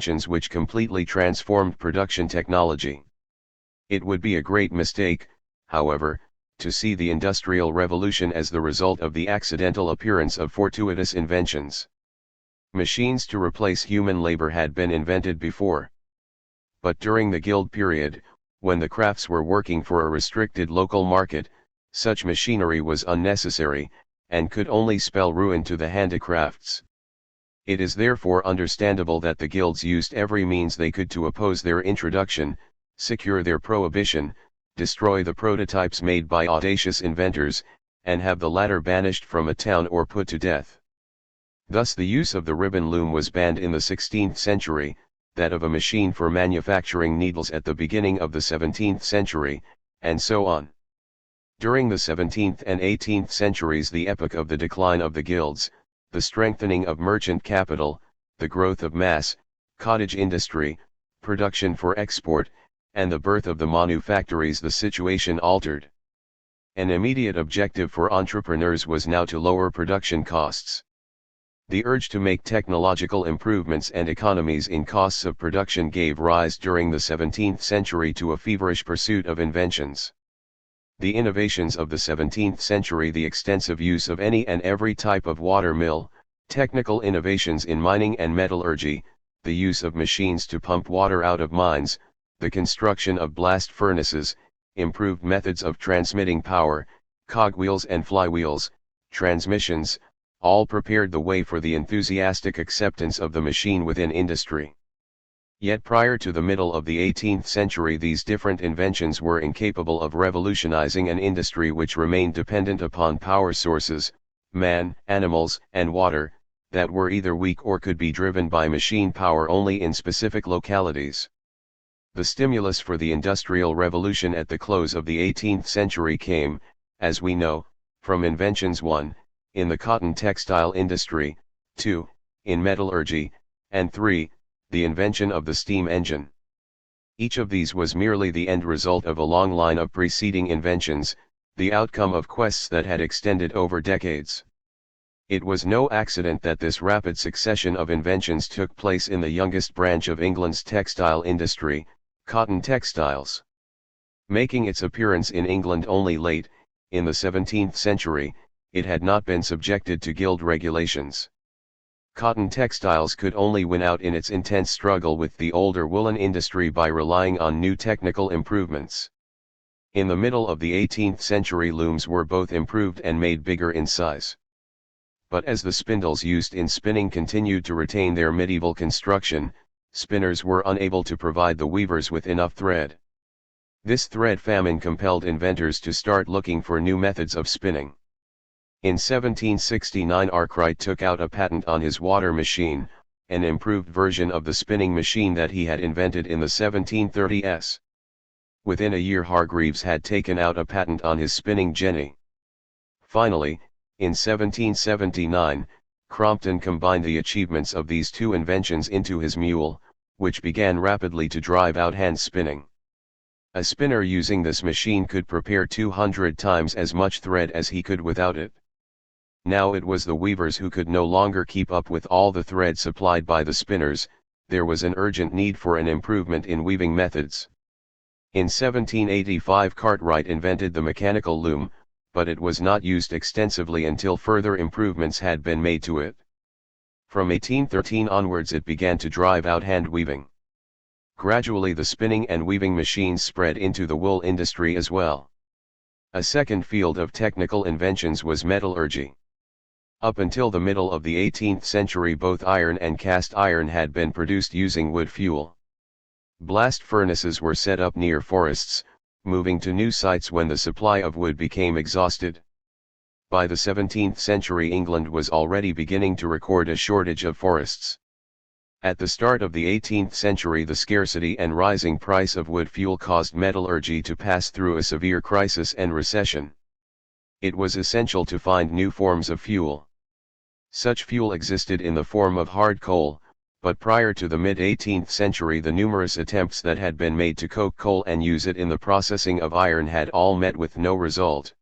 inventions which completely transformed production technology. It would be a great mistake, however, to see the Industrial Revolution as the result of the accidental appearance of fortuitous inventions. Machines to replace human labor had been invented before. But during the Guild period, when the crafts were working for a restricted local market, such machinery was unnecessary, and could only spell ruin to the handicrafts. It is therefore understandable that the guilds used every means they could to oppose their introduction, secure their prohibition, destroy the prototypes made by audacious inventors, and have the latter banished from a town or put to death. Thus the use of the ribbon loom was banned in the 16th century, that of a machine for manufacturing needles at the beginning of the 17th century, and so on. During the 17th and 18th centuries, the epoch of the decline of the guilds, the strengthening of merchant capital, the growth of mass, cottage industry, production for export, and the birth of the manufactories, the situation altered. An immediate objective for entrepreneurs was now to lower production costs. The urge to make technological improvements and economies in costs of production gave rise during the 17th century to a feverish pursuit of inventions. The innovations of the 17th century, the extensive use of any and every type of water mill, technical innovations in mining and metallurgy, the use of machines to pump water out of mines, the construction of blast furnaces, improved methods of transmitting power, cogwheels and flywheels, transmissions, all prepared the way for the enthusiastic acceptance of the machine within industry. Yet prior to the middle of the 18th century, these different inventions were incapable of revolutionizing an industry which remained dependent upon power sources, man, animals, and water, that were either weak or could be driven by machine power only in specific localities. The stimulus for the Industrial Revolution at the close of the 18th century came, as we know, from inventions 1, in the cotton textile industry, 2, in metallurgy, and 3, the invention of the steam engine. Each of these was merely the end result of a long line of preceding inventions, the outcome of quests that had extended over decades. It was no accident that this rapid succession of inventions took place in the youngest branch of England's textile industry, cotton textiles. Making its appearance in England only late, in the 17th century, it had not been subjected to guild regulations. Cotton textiles could only win out in its intense struggle with the older woolen industry by relying on new technical improvements. In the middle of the 18th century, looms were both improved and made bigger in size. But as the spindles used in spinning continued to retain their medieval construction, spinners were unable to provide the weavers with enough thread. This thread famine compelled inventors to start looking for new methods of spinning. In 1769, Arkwright took out a patent on his water machine, an improved version of the spinning machine that he had invented in the 1730s. Within a year, Hargreaves had taken out a patent on his spinning jenny. Finally, in 1779, Crompton combined the achievements of these two inventions into his mule, which began rapidly to drive out hand spinning. A spinner using this machine could prepare 200 times as much thread as he could without it. Now it was the weavers who could no longer keep up with all the thread supplied by the spinners. There was an urgent need for an improvement in weaving methods. In 1785, Cartwright invented the mechanical loom, but it was not used extensively until further improvements had been made to it. From 1813 onwards it began to drive out hand weaving. Gradually the spinning and weaving machines spread into the wool industry as well. A second field of technical inventions was metallurgy. Up until the middle of the 18th century, both iron and cast iron had been produced using wood fuel. Blast furnaces were set up near forests, moving to new sites when the supply of wood became exhausted. By the 17th century, England was already beginning to record a shortage of forests. At the start of the 18th century, the scarcity and rising price of wood fuel caused metallurgy to pass through a severe crisis and recession. It was essential to find new forms of fuel. Such fuel existed in the form of hard coal, but prior to the mid-18th century the numerous attempts that had been made to coke coal and use it in the processing of iron had all met with no result.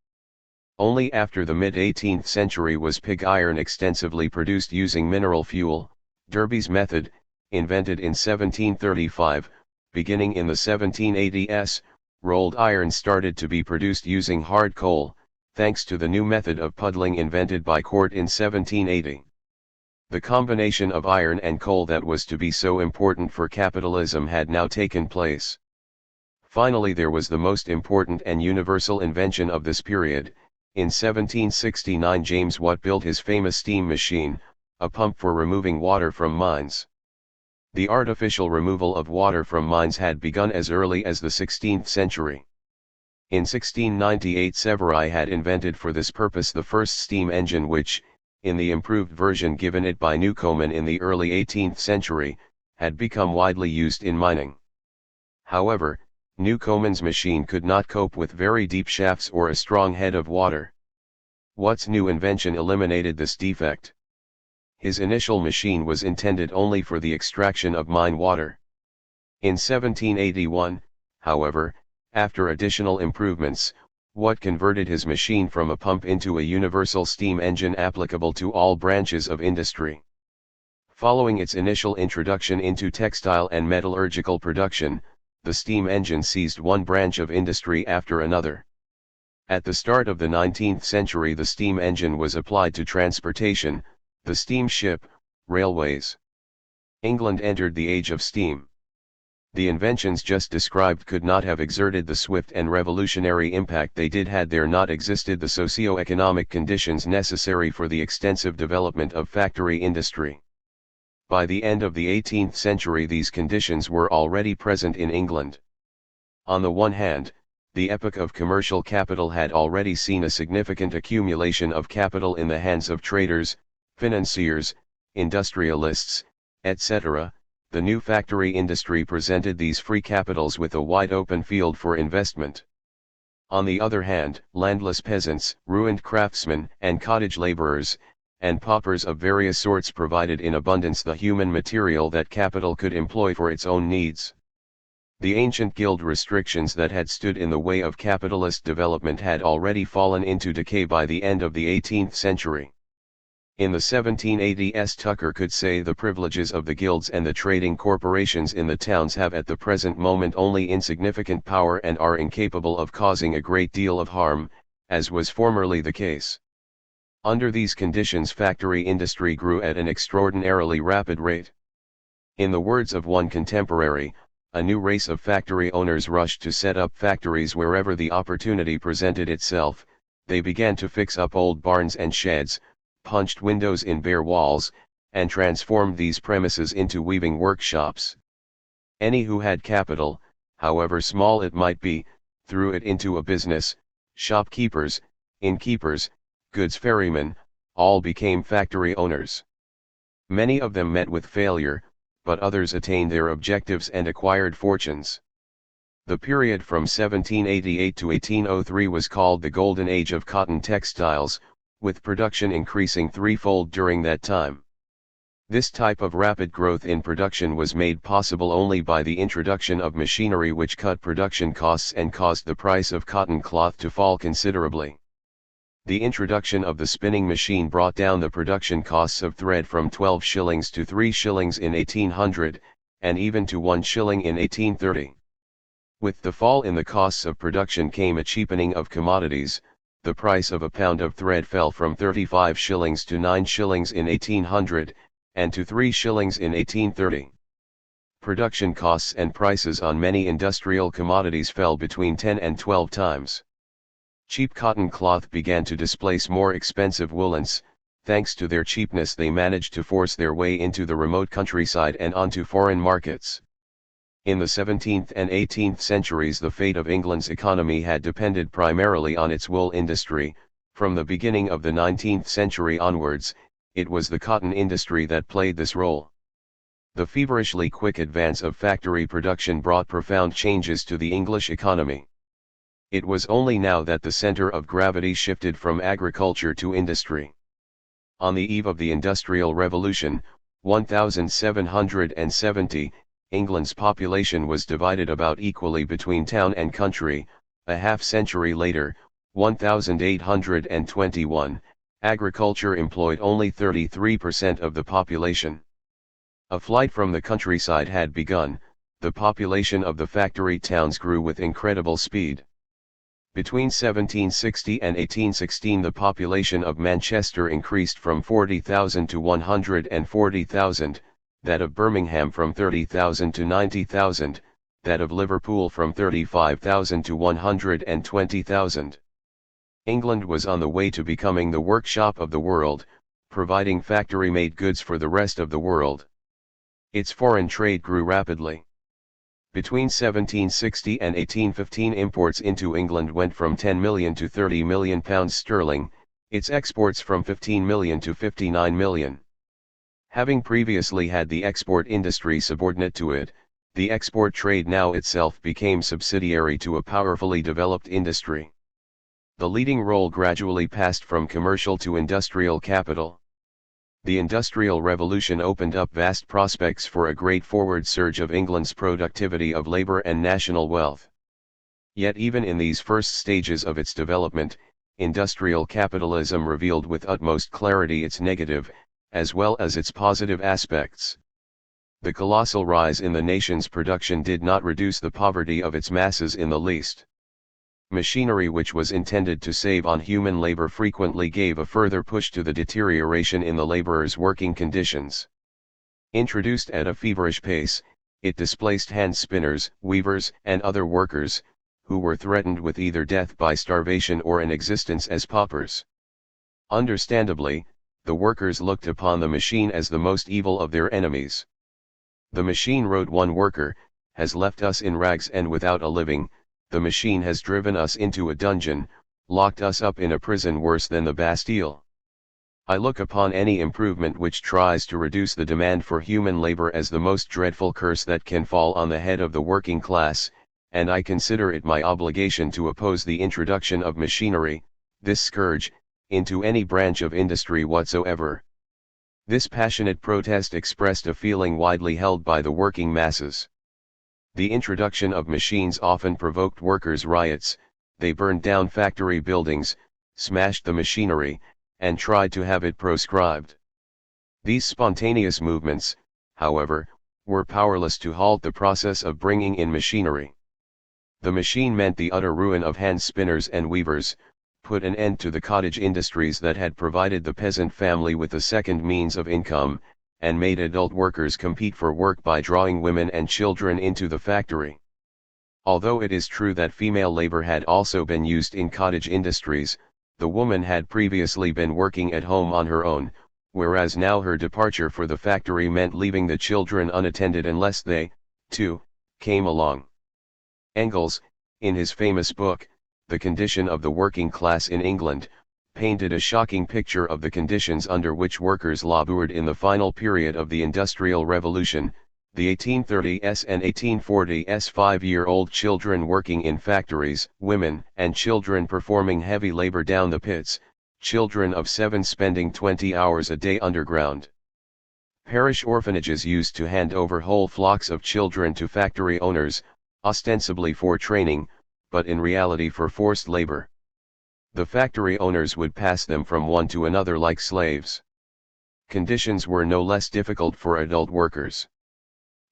Only after the mid-18th century was pig iron extensively produced using mineral fuel, Derby's method, invented in 1735, beginning in the 1780s, rolled iron started to be produced using hard coal, thanks to the new method of puddling invented by Colliot in 1780. The combination of iron and coal that was to be so important for capitalism had now taken place. Finally, there was the most important and universal invention of this period. In 1769, James Watt built his famous steam machine, a pump for removing water from mines. The artificial removal of water from mines had begun as early as the 16th century. In 1698, Severi had invented for this purpose the first steam engine which, in the improved version given it by Newcomen in the early 18th century, had become widely used in mining. However, Newcomen's machine could not cope with very deep shafts or a strong head of water. Watt's new invention eliminated this defect. His initial machine was intended only for the extraction of mine water. In 1781, however, after additional improvements, Watt converted his machine from a pump into a universal steam engine applicable to all branches of industry. Following its initial introduction into textile and metallurgical production, the steam engine seized one branch of industry after another. At the start of the 19th century, the steam engine was applied to transportation, the steamship, railways. England entered the age of steam. The inventions just described could not have exerted the swift and revolutionary impact they did had there not existed the socio-economic conditions necessary for the extensive development of factory industry. By the end of the 18th century, these conditions were already present in England. On the one hand, the epoch of commercial capital had already seen a significant accumulation of capital in the hands of traders, financiers, industrialists, etc. The new factory industry presented these free capitals with a wide open field for investment. On the other hand, landless peasants, ruined craftsmen, and cottage laborers, and paupers of various sorts provided in abundance the human material that capital could employ for its own needs. The ancient guild restrictions that had stood in the way of capitalist development had already fallen into decay by the end of the 18th century. In the 1780s, Tucker could say the privileges of the guilds and the trading corporations in the towns have at the present moment only insignificant power and are incapable of causing a great deal of harm, as was formerly the case. Under these conditions, factory industry grew at an extraordinarily rapid rate. In the words of one contemporary, a new race of factory owners rushed to set up factories wherever the opportunity presented itself. They began to fix up old barns and sheds, punched windows in bare walls, and transformed these premises into weaving workshops. Any who had capital, however small it might be, threw it into a business. Shopkeepers, innkeepers, goods ferrymen, all became factory owners. Many of them met with failure, but others attained their objectives and acquired fortunes. The period from 1788 to 1803 was called the Golden Age of cotton textiles, with production increasing threefold during that time. This type of rapid growth in production was made possible only by the introduction of machinery which cut production costs and caused the price of cotton cloth to fall considerably. The introduction of the spinning machine brought down the production costs of thread from 12 shillings to 3 shillings in 1800, and even to 1 shilling in 1830. With the fall in the costs of production came a cheapening of commodities. The price of a pound of thread fell from 35 shillings to 9 shillings in 1800, and to 3 shillings in 1830. Production costs and prices on many industrial commodities fell between 10 and 12 times. Cheap cotton cloth began to displace more expensive woolens. Thanks to their cheapness, they managed to force their way into the remote countryside and onto foreign markets. In the 17th and 18th centuries, the fate of England's economy had depended primarily on its wool industry. From the beginning of the 19th century onwards, it was the cotton industry that played this role. The feverishly quick advance of factory production brought profound changes to the English economy. It was only now that the center of gravity shifted from agriculture to industry. On the eve of the Industrial Revolution, 1770, England's population was divided about equally between town and country. A half-century later, 1821, agriculture employed only 33% of the population. A flight from the countryside had begun, the population of the factory towns grew with incredible speed. Between 1760 and 1816 the population of Manchester increased from 40,000 to 140,000, that of Birmingham from 30,000 to 90,000, that of Liverpool from 35,000 to 120,000. England was on the way to becoming the workshop of the world, providing factory-made goods for the rest of the world. Its foreign trade grew rapidly. Between 1760 and 1815 imports into England went from 10 million to 30 million pounds sterling, its exports from 15 million to 59 million. Having previously had the export industry subordinate to it, the export trade now itself became subsidiary to a powerfully developed industry. The leading role gradually passed from commercial to industrial capital. The Industrial Revolution opened up vast prospects for a great forward surge of England's productivity of labour and national wealth. Yet even in these first stages of its development, industrial capitalism revealed with utmost clarity its negative, as well as its positive aspects. The colossal rise in the nation's production did not reduce the poverty of its masses in the least. Machinery which was intended to save on human labor frequently gave a further push to the deterioration in the laborers' working conditions. Introduced at a feverish pace, it displaced hand spinners, weavers, and other workers, who were threatened with either death by starvation or an existence as paupers. Understandably, the workers looked upon the machine as the most evil of their enemies. "The machine," wrote one worker, "has left us in rags and without a living. The machine has driven us into a dungeon, locked us up in a prison worse than the Bastille. I look upon any improvement which tries to reduce the demand for human labor as the most dreadful curse that can fall on the head of the working class, and I consider it my obligation to oppose the introduction of machinery, this scourge, into any branch of industry whatsoever." This passionate protest expressed a feeling widely held by the working masses. The introduction of machines often provoked workers' riots. They burned down factory buildings, smashed the machinery, and tried to have it proscribed. These spontaneous movements, however, were powerless to halt the process of bringing in machinery. The machine meant the utter ruin of hand spinners and weavers, put an end to the cottage industries that had provided the peasant family with a second means of income, and made adult workers compete for work by drawing women and children into the factory. Although it is true that female labor had also been used in cottage industries, the woman had previously been working at home on her own, whereas now her departure for the factory meant leaving the children unattended unless they, too, came along. Engels, in his famous book, The Condition of the Working Class in England, painted a shocking picture of the conditions under which workers labored in the final period of the Industrial Revolution, the 1830s and 1840s. 5-year-old children working in factories, women and children performing heavy labor down the pits, children of 7 spending 20 hours a day underground. Parish orphanages used to hand over whole flocks of children to factory owners, ostensibly for training, but in reality for forced labor. The factory owners would pass them from one to another like slaves. Conditions were no less difficult for adult workers.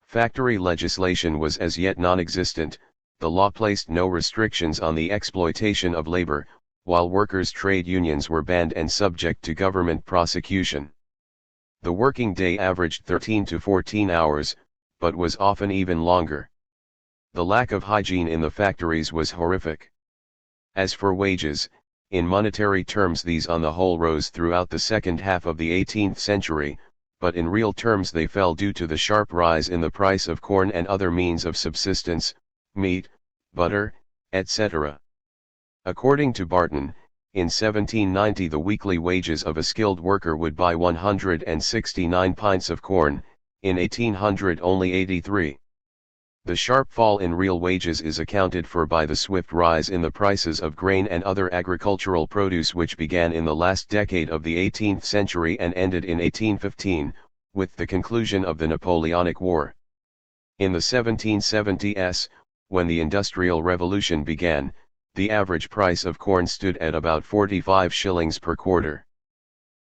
Factory legislation was as yet non-existent, the law placed no restrictions on the exploitation of labor, while workers' trade unions were banned and subject to government prosecution. The working day averaged 13 to 14 hours, but was often even longer. The lack of hygiene in the factories was horrific. As for wages, in monetary terms these on the whole rose throughout the second half of the 18th century, but in real terms they fell due to the sharp rise in the price of corn and other means of subsistence, meat, butter, etc. According to Barton, in 1790 the weekly wages of a skilled worker would buy 169 pints of corn, in 1800 only 83. The sharp fall in real wages is accounted for by the swift rise in the prices of grain and other agricultural produce which began in the last decade of the 18th century and ended in 1815, with the conclusion of the Napoleonic War. In the 1770s, when the Industrial Revolution began, the average price of corn stood at about 45 shillings per quarter.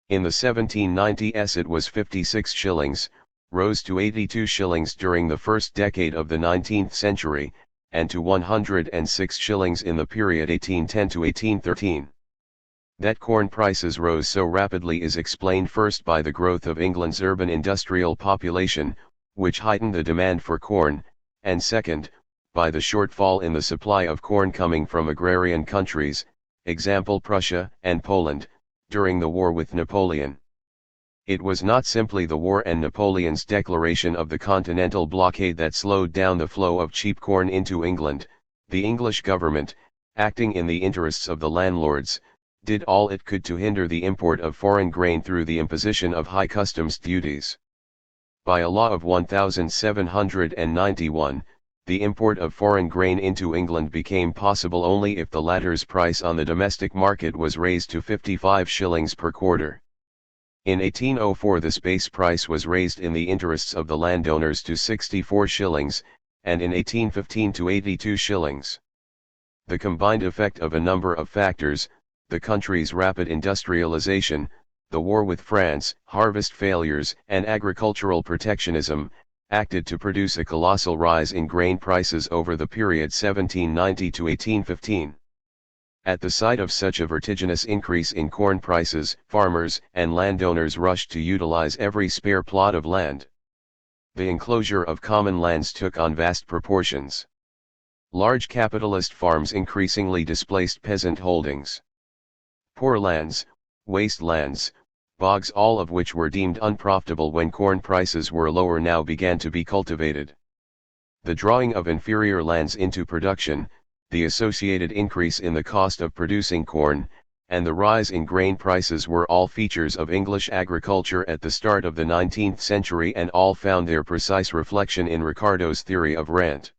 In the 1790s it was 56 shillings, rose to 82 shillings during the first decade of the 19th century, and to 106 shillings in the period 1810 to 1813. That corn prices rose so rapidly is explained first by the growth of England's urban industrial population, which heightened the demand for corn, and second, by the shortfall in the supply of corn coming from agrarian countries, example Prussia and Poland, during the war with Napoleon. It was not simply the war and Napoleon's declaration of the Continental blockade that slowed down the flow of cheap corn into England. The English government, acting in the interests of the landlords, did all it could to hinder the import of foreign grain through the imposition of high customs duties. By a law of 1791, the import of foreign grain into England became possible only if the latter's price on the domestic market was raised to 55 shillings per quarter. In 1804 the base price was raised in the interests of the landowners to 64 shillings, and in 1815 to 82 shillings. The combined effect of a number of factors, the country's rapid industrialization, the war with France, harvest failures, and agricultural protectionism, acted to produce a colossal rise in grain prices over the period 1790 to 1815. At the sight of such a vertiginous increase in corn prices, farmers and landowners rushed to utilize every spare plot of land. The enclosure of common lands took on vast proportions. Large capitalist farms increasingly displaced peasant holdings. Poor lands, waste lands, bogs, all of which were deemed unprofitable when corn prices were lower, now began to be cultivated. The drawing of inferior lands into production, the associated increase in the cost of producing corn, and the rise in grain prices were all features of English agriculture at the start of the 19th century, and all found their precise reflection in Ricardo's theory of rent.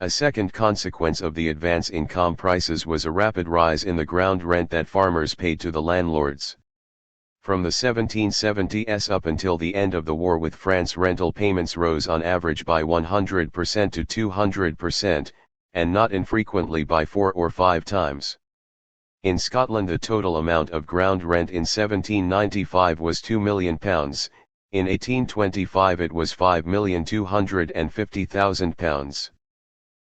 A second consequence of the advance in corn prices was a rapid rise in the ground rent that farmers paid to the landlords. From the 1770s up until the end of the war with France, rental payments rose on average by 100% to 200%, and not infrequently by 4 or 5 times. In Scotland the total amount of ground rent in 1795 was £2 million, in 1825 it was £5,250,000.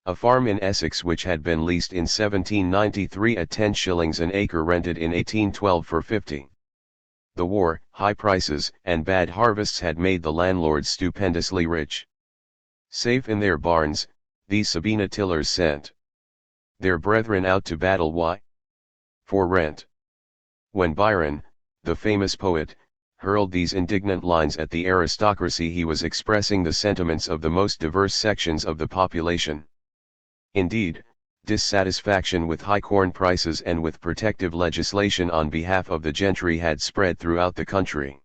A farm in Essex which had been leased in 1793 at 10 shillings an acre rented in 1812 for 50. The war, high prices, and bad harvests had made the landlords stupendously rich. Safe in their barns, these Sabina tillers sent their brethren out to battle. Why? For rent. When Byron, the famous poet, hurled these indignant lines at the aristocracy, he was expressing the sentiments of the most diverse sections of the population. Indeed, dissatisfaction with high corn prices and with protective legislation on behalf of the gentry had spread throughout the country.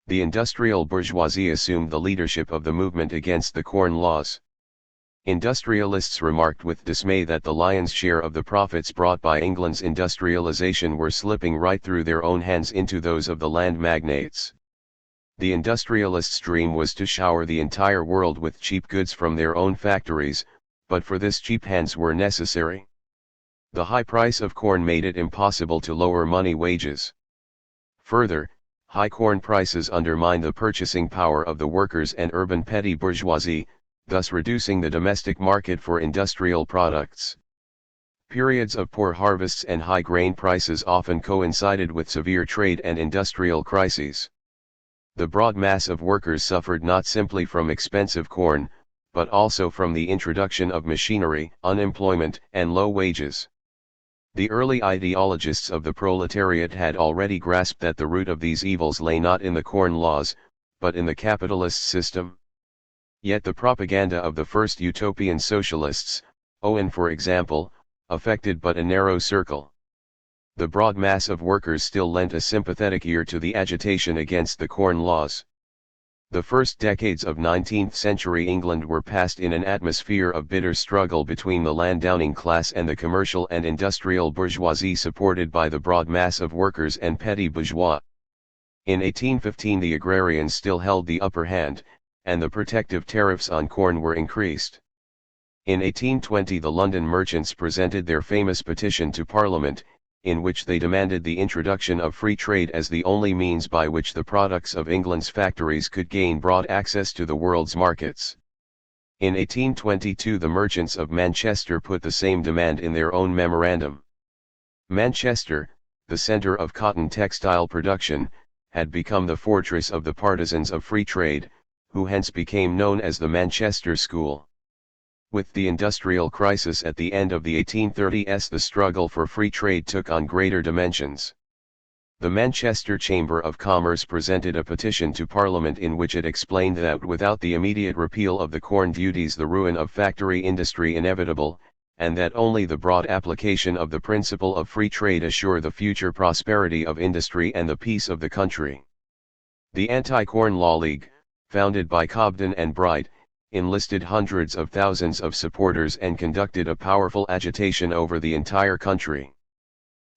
The industrial bourgeoisie assumed the leadership of the movement against the corn laws. Industrialists remarked with dismay that the lion's share of the profits brought by England's industrialization were slipping right through their own hands into those of the land magnates. The industrialists' dream was to shower the entire world with cheap goods from their own factories, but for this cheap hands were necessary. The high price of corn made it impossible to lower money wages. Further, high corn prices undermined the purchasing power of the workers and urban petty bourgeoisie, thus reducing the domestic market for industrial products. Periods of poor harvests and high grain prices often coincided with severe trade and industrial crises. The broad mass of workers suffered not simply from expensive corn, but also from the introduction of machinery, unemployment, and low wages. The early ideologists of the proletariat had already grasped that the root of these evils lay not in the corn laws, but in the capitalist system. Yet the propaganda of the first utopian socialists, Owen for example, affected but a narrow circle. The broad mass of workers still lent a sympathetic ear to the agitation against the corn laws. The first decades of 19th century England were passed in an atmosphere of bitter struggle between the landowning class and the commercial and industrial bourgeoisie supported by the broad mass of workers and petty bourgeois. In 1815 the agrarians still held the upper hand, and the protective tariffs on corn were increased. In 1820 the London merchants presented their famous petition to Parliament, in which they demanded the introduction of free trade as the only means by which the products of England's factories could gain broad access to the world's markets. In 1822 the merchants of Manchester put the same demand in their own memorandum. Manchester, the centre of cotton textile production, had become the fortress of the partisans of free trade, who hence became known as the Manchester School. With the industrial crisis at the end of the 1830s, the struggle for free trade took on greater dimensions. The Manchester Chamber of Commerce presented a petition to Parliament in which it explained that without the immediate repeal of the corn duties the ruin of factory industry inevitable, and that only the broad application of the principle of free trade assure the future prosperity of industry and the peace of the country. The Anti-Corn Law League, founded by Cobden and Bright, enlisted hundreds of thousands of supporters and conducted a powerful agitation over the entire country.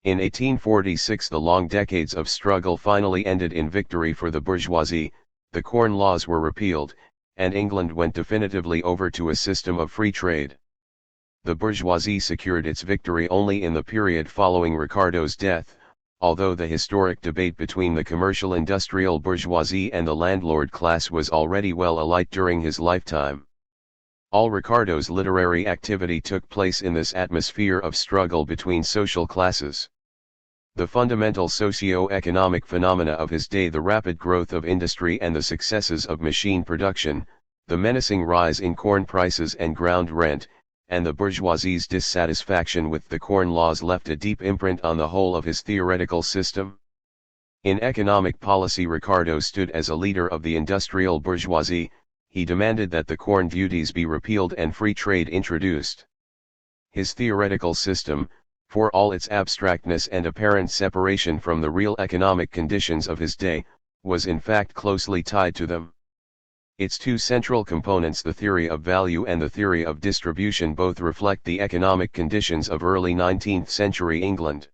In 1846 the long decades of struggle finally ended in victory for the bourgeoisie, the Corn Laws were repealed, and England went definitively over to a system of free trade. The bourgeoisie secured its victory only in the period following Ricardo's death, although the historic debate between the commercial industrial bourgeoisie and the landlord class was already well alight during his lifetime. All Ricardo's literary activity took place in this atmosphere of struggle between social classes. The fundamental socio-economic phenomena of his day, the rapid growth of industry and the successes of machine production, the menacing rise in corn prices and ground rent, and the bourgeoisie's dissatisfaction with the Corn Laws left a deep imprint on the whole of his theoretical system. In economic policy Ricardo stood as a leader of the industrial bourgeoisie. He demanded that the corn duties be repealed and free trade introduced. His theoretical system, for all its abstractness and apparent separation from the real economic conditions of his day, was in fact closely tied to them. Its two central components, the theory of value and the theory of distribution, both reflect the economic conditions of early 19th century England.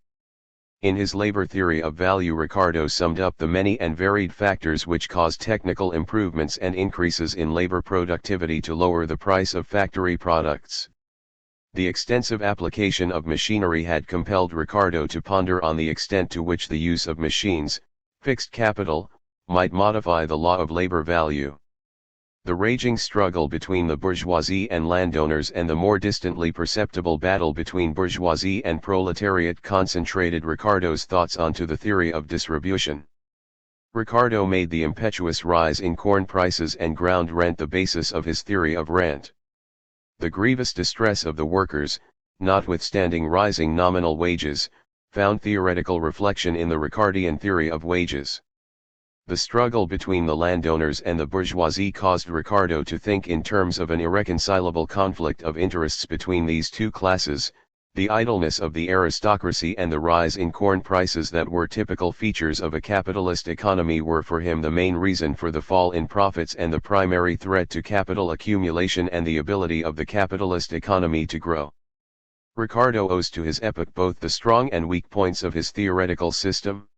In his labor theory of value, Ricardo summed up the many and varied factors which cause technical improvements and increases in labor productivity to lower the price of factory products. The extensive application of machinery had compelled Ricardo to ponder on the extent to which the use of machines, fixed capital, might modify the law of labor value. The raging struggle between the bourgeoisie and landowners and the more distantly perceptible battle between bourgeoisie and proletariat concentrated Ricardo's thoughts onto the theory of distribution. Ricardo made the impetuous rise in corn prices and ground rent the basis of his theory of rent. The grievous distress of the workers, notwithstanding rising nominal wages, found theoretical reflection in the Ricardian theory of wages. The struggle between the landowners and the bourgeoisie caused Ricardo to think in terms of an irreconcilable conflict of interests between these two classes. The idleness of the aristocracy and the rise in corn prices that were typical features of a capitalist economy were for him the main reason for the fall in profits and the primary threat to capital accumulation and the ability of the capitalist economy to grow. Ricardo owes to his epoch both the strong and weak points of his theoretical system.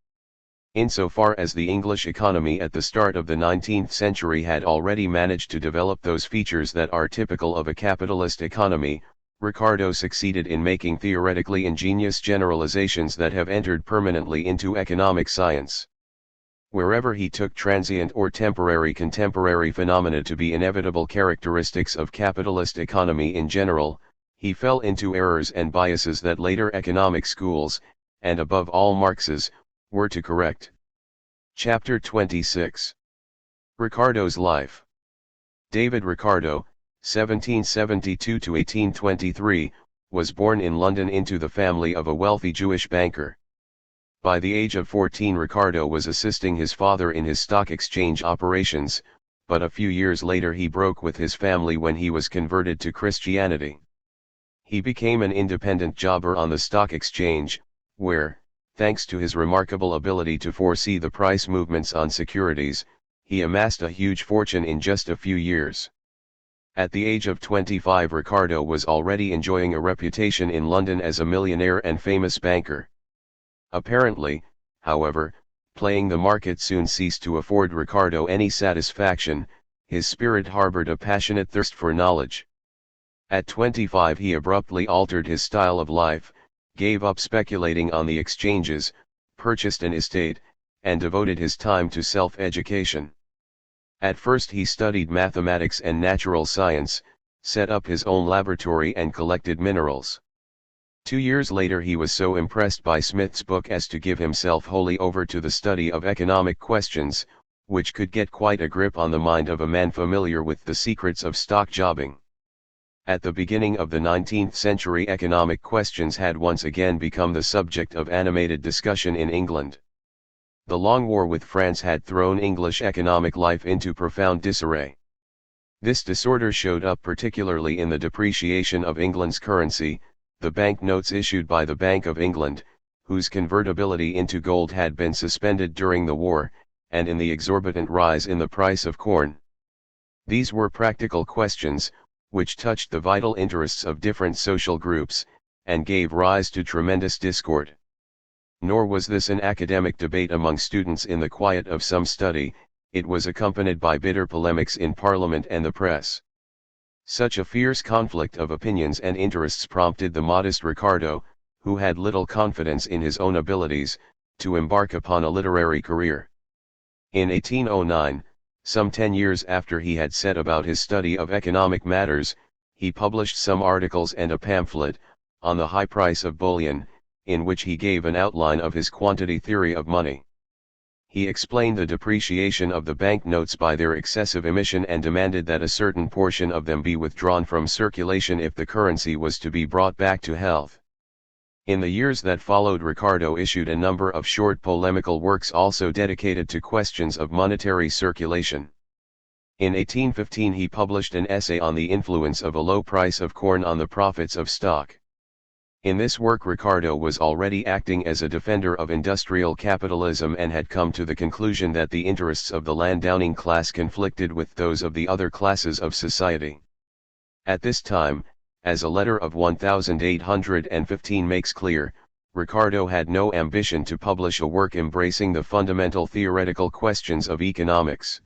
Insofar as the English economy at the start of the 19th century had already managed to develop those features that are typical of a capitalist economy, Ricardo succeeded in making theoretically ingenious generalizations that have entered permanently into economic science. Wherever he took transient or temporary contemporary phenomena to be inevitable characteristics of capitalist economy in general, he fell into errors and biases that later economic schools, and above all Marx's, were to correct. Chapter 26. Ricardo's life. David Ricardo, 1772–1823, was born in London into the family of a wealthy Jewish banker. By the age of 14 Ricardo was assisting his father in his stock exchange operations, but a few years later he broke with his family when he was converted to Christianity. He became an independent jobber on the stock exchange, where, thanks to his remarkable ability to foresee the price movements on securities, he amassed a huge fortune in just a few years. At the age of 25 Ricardo was already enjoying a reputation in London as a millionaire and famous banker. Apparently, however, playing the market soon ceased to afford Ricardo any satisfaction. His spirit harbored a passionate thirst for knowledge. At 25 he abruptly altered his style of life, gave up speculating on the exchanges, purchased an estate, and devoted his time to self-education. At first he studied mathematics and natural science, set up his own laboratory and collected minerals. 2 years later he was so impressed by Smith's book as to give himself wholly over to the study of economic questions, which could get quite a grip on the mind of a man familiar with the secrets of stock jobbing. At the beginning of the 19th century, economic questions had once again become the subject of animated discussion in England. The long war with France had thrown English economic life into profound disarray. This disorder showed up particularly in the depreciation of England's currency, the bank notes issued by the Bank of England, whose convertibility into gold had been suspended during the war, and in the exorbitant rise in the price of corn. These were practical questions, which touched the vital interests of different social groups, and gave rise to tremendous discord. Nor was this an academic debate among students in the quiet of some study, it was accompanied by bitter polemics in Parliament and the press. Such a fierce conflict of opinions and interests prompted the modest Ricardo, who had little confidence in his own abilities, to embark upon a literary career. In 1809, some 10 years after he had set about his study of economic matters, he published some articles and a pamphlet, on the high price of bullion, in which he gave an outline of his quantity theory of money. He explained the depreciation of the bank notes by their excessive emission and demanded that a certain portion of them be withdrawn from circulation if the currency was to be brought back to health. In the years that followed, Ricardo issued a number of short polemical works also dedicated to questions of monetary circulation. In 1815 he published an essay on the influence of a low price of corn on the profits of stock. In this work Ricardo was already acting as a defender of industrial capitalism and had come to the conclusion that the interests of the landowning class conflicted with those of the other classes of society. At this time, as a letter of 1815 makes clear, Ricardo had no ambition to publish a work embracing the fundamental theoretical questions of economics.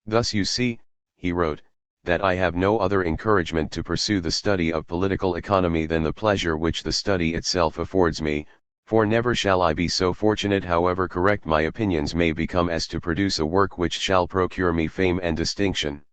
"Thus you see," he wrote, "that I have no other encouragement to pursue the study of political economy than the pleasure which the study itself affords me, for never shall I be so fortunate, however correct my opinions may become, as to produce a work which shall procure me fame and distinction."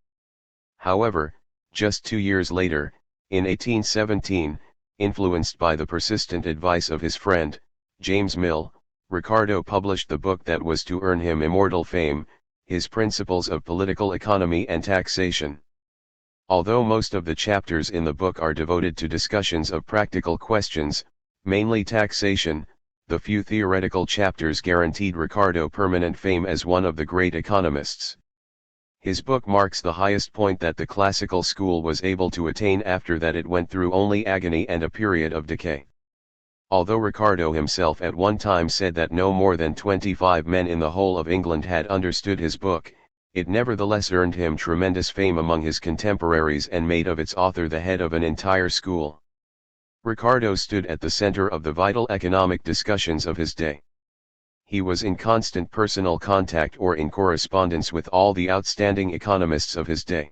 However, just 2 years later, in 1817, influenced by the persistent advice of his friend, James Mill, Ricardo published the book that was to earn him immortal fame, his Principles of Political Economy and Taxation. Although most of the chapters in the book are devoted to discussions of practical questions, mainly taxation, the few theoretical chapters guaranteed Ricardo permanent fame as one of the great economists. His book marks the highest point that the classical school was able to attain after that it went through only agony and a period of decay. Although Ricardo himself at one time said that no more than 25 men in the whole of England had understood his book, it nevertheless earned him tremendous fame among his contemporaries and made of its author the head of an entire school. Ricardo stood at the center of the vital economic discussions of his day. He was in constant personal contact or in correspondence with all the outstanding economists of his day.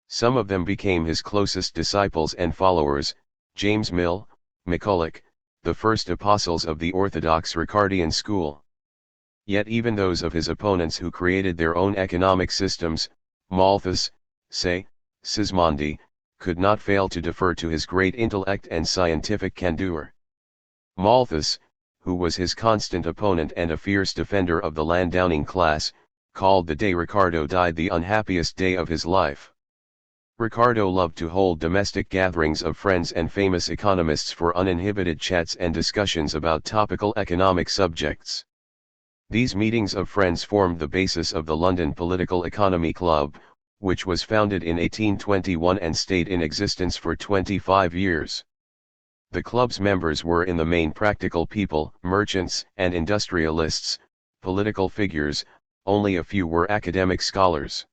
Some of them became his closest disciples and followers: James Mill, Colliot, the first apostles of the orthodox Ricardian school. Yet even those of his opponents who created their own economic systems, Malthus, say, Sismondi, could not fail to defer to his great intellect and scientific candor. Malthus, who was his constant opponent and a fierce defender of the landowning class, called the day Ricardo died the unhappiest day of his life. Ricardo loved to hold domestic gatherings of friends and famous economists for uninhibited chats and discussions about topical economic subjects. These meetings of friends formed the basis of the London Political Economy Club, which was founded in 1821 and stayed in existence for 25 years. The club's members were in the main practical people, merchants and industrialists, political figures, only a few were academic scholars.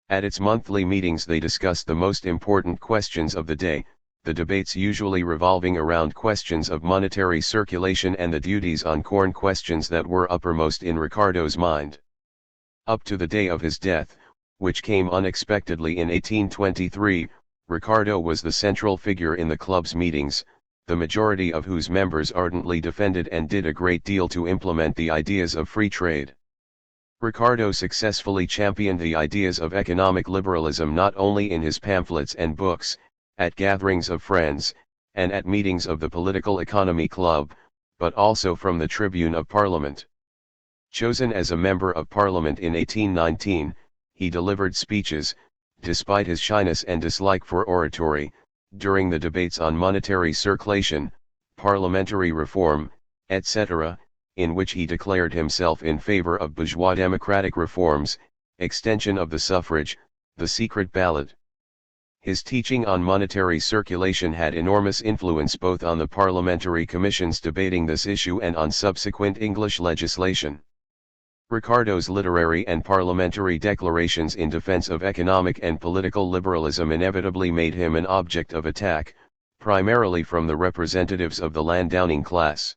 At its monthly meetings they discussed the most important questions of the day, the debates usually revolving around questions of monetary circulation and the duties on corn, questions that were uppermost in Ricardo's mind. Up to the day of his death, which came unexpectedly in 1823, Ricardo was the central figure in the club's meetings, the majority of whose members ardently defended and did a great deal to implement the ideas of free trade. Ricardo successfully championed the ideas of economic liberalism not only in his pamphlets and books, at gatherings of friends, and at meetings of the Political Economy Club, but also from the tribune of Parliament. Chosen as a member of Parliament in 1819, he delivered speeches, despite his shyness and dislike for oratory, during the debates on monetary circulation, parliamentary reform, etc., in which he declared himself in favor of bourgeois democratic reforms, extension of the suffrage, the secret ballot. His teaching on monetary circulation had enormous influence both on the parliamentary commissions debating this issue and on subsequent English legislation. Ricardo's literary and parliamentary declarations in defense of economic and political liberalism inevitably made him an object of attack, primarily from the representatives of the landowning class.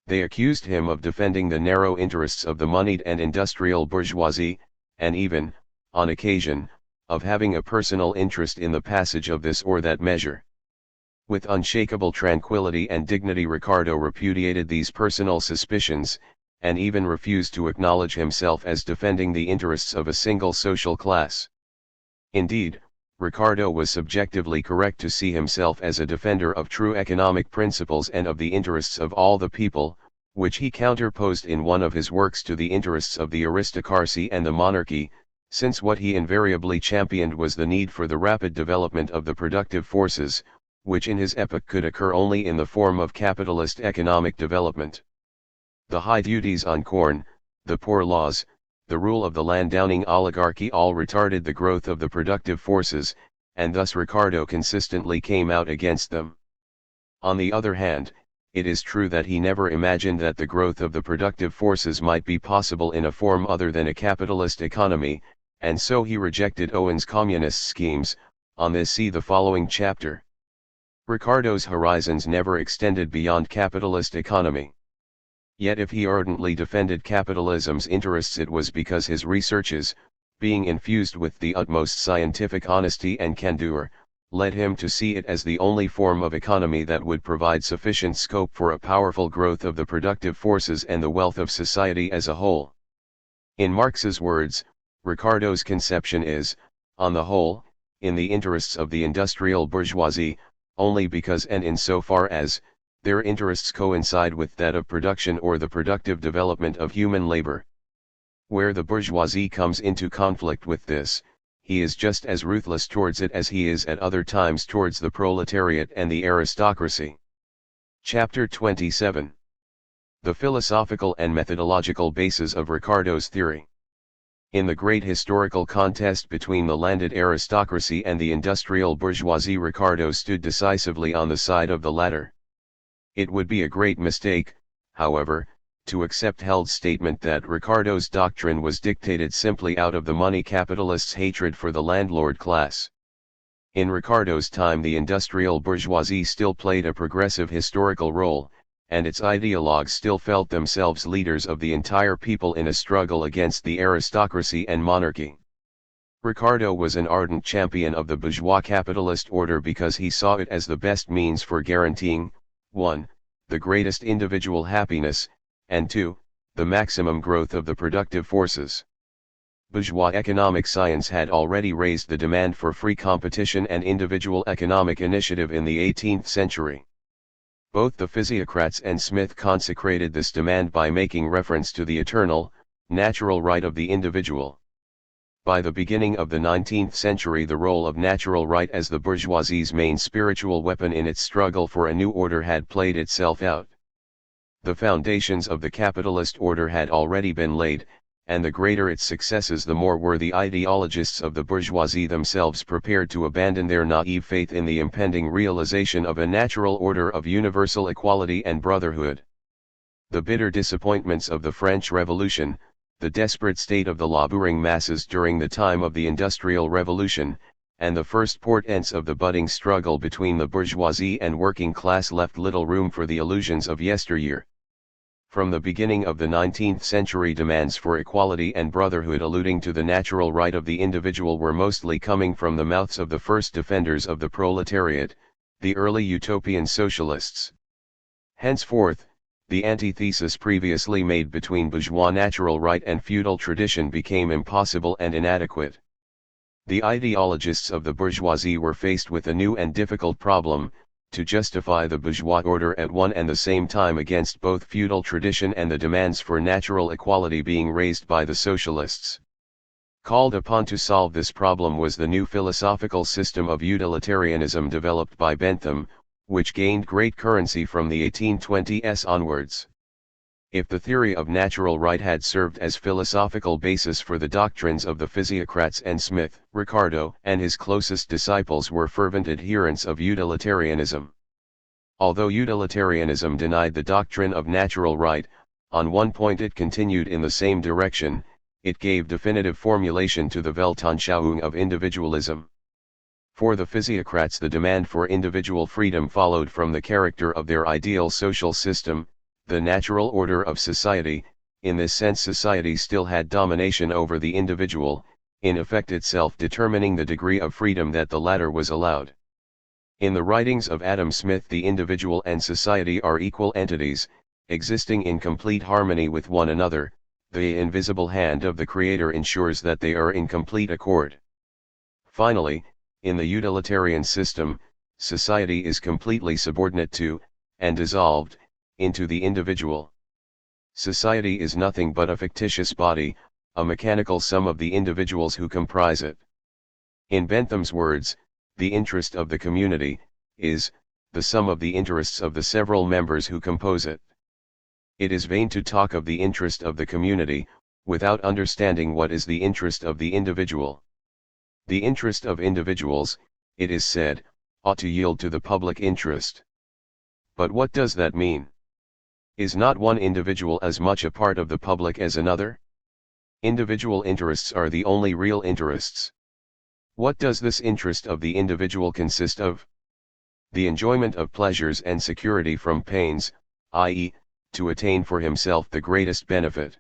They accused him of defending the narrow interests of the moneyed and industrial bourgeoisie, and even, on occasion, of having a personal interest in the passage of this or that measure. With unshakable tranquility and dignity Ricardo repudiated these personal suspicions, and even refused to acknowledge himself as defending the interests of a single social class. Indeed, Ricardo was subjectively correct to see himself as a defender of true economic principles and of the interests of all the people, which he counterposed in one of his works to the interests of the aristocracy and the monarchy, since what he invariably championed was the need for the rapid development of the productive forces, which in his epoch could occur only in the form of capitalist economic development. The high duties on corn, the poor laws, the rule of the landowning oligarchy all retarded the growth of the productive forces, and thus Ricardo consistently came out against them. On the other hand, it is true that he never imagined that the growth of the productive forces might be possible in a form other than a capitalist economy, and so he rejected Owen's communist schemes. On this see the following chapter. Ricardo's horizons never extended beyond capitalist economy. Yet if he ardently defended capitalism's interests it was because his researches, being infused with the utmost scientific honesty and candor, led him to see it as the only form of economy that would provide sufficient scope for a powerful growth of the productive forces and the wealth of society as a whole. In Marx's words, Ricardo's conception is, on the whole, in the interests of the industrial bourgeoisie, only because and in so far as, their interests coincide with that of production or the productive development of human labor. Where the bourgeoisie comes into conflict with this, he is just as ruthless towards it as he is at other times towards the proletariat and the aristocracy. Chapter 27. The philosophical and methodological basis of Ricardo's theory. In the great historical contest between the landed aristocracy and the industrial bourgeoisie, Ricardo stood decisively on the side of the latter. It would be a great mistake, however, to accept Held's statement that Ricardo's doctrine was dictated simply out of the money capitalists' hatred for the landlord class. In Ricardo's time the industrial bourgeoisie still played a progressive historical role, and its ideologues still felt themselves leaders of the entire people in a struggle against the aristocracy and monarchy. Ricardo was an ardent champion of the bourgeois capitalist order because he saw it as the best means for guaranteeing, 1. The greatest individual happiness, and 2. The maximum growth of the productive forces. Bourgeois economic science had already raised the demand for free competition and individual economic initiative in the 18th century. Both the physiocrats and Smith consecrated this demand by making reference to the eternal, natural right of the individual. By the beginning of the 19th century the role of natural right as the bourgeoisie's main spiritual weapon in its struggle for a new order had played itself out. The foundations of the capitalist order had already been laid, and the greater its successes the more were the ideologists of the bourgeoisie themselves prepared to abandon their naive faith in the impending realization of a natural order of universal equality and brotherhood. The bitter disappointments of the French Revolution, the desperate state of the laboring masses during the time of the Industrial Revolution, and the first portents of the budding struggle between the bourgeoisie and working class left little room for the illusions of yesteryear. From the beginning of the 19th century demands for equality and brotherhood alluding to the natural right of the individual were mostly coming from the mouths of the first defenders of the proletariat, the early utopian socialists. Henceforth, the antithesis previously made between bourgeois natural right and feudal tradition became impossible and inadequate. The ideologists of the bourgeoisie were faced with a new and difficult problem, to justify the bourgeois order at one and the same time against both feudal tradition and the demands for natural equality being raised by the socialists. Called upon to solve this problem was the new philosophical system of utilitarianism developed by Bentham, which gained great currency from the 1820s onwards. If the theory of natural right had served as philosophical basis for the doctrines of the physiocrats, and Smith, Ricardo, and his closest disciples were fervent adherents of utilitarianism. Although utilitarianism denied the doctrine of natural right, on one point it continued in the same direction: it gave definitive formulation to the Weltanschauung of individualism. For the physiocrats, the demand for individual freedom followed from the character of their ideal social system, the natural order of society. In this sense, society still had domination over the individual, in effect itself determining the degree of freedom that the latter was allowed. In the writings of Adam Smith, the individual and society are equal entities, existing in complete harmony with one another. The invisible hand of the Creator ensures that they are in complete accord. Finally, in the utilitarian system, society is completely subordinate to, and dissolved, into the individual. Society is nothing but a fictitious body, a mechanical sum of the individuals who comprise it. In Bentham's words, the interest of the community is the sum of the interests of the several members who compose it. It is vain to talk of the interest of the community, without understanding what is the interest of the individual. The interest of individuals, it is said, ought to yield to the public interest. But what does that mean? Is not one individual as much a part of the public as another? Individual interests are the only real interests. What does this interest of the individual consist of? The enjoyment of pleasures and security from pains, i.e., to attain for himself the greatest benefit.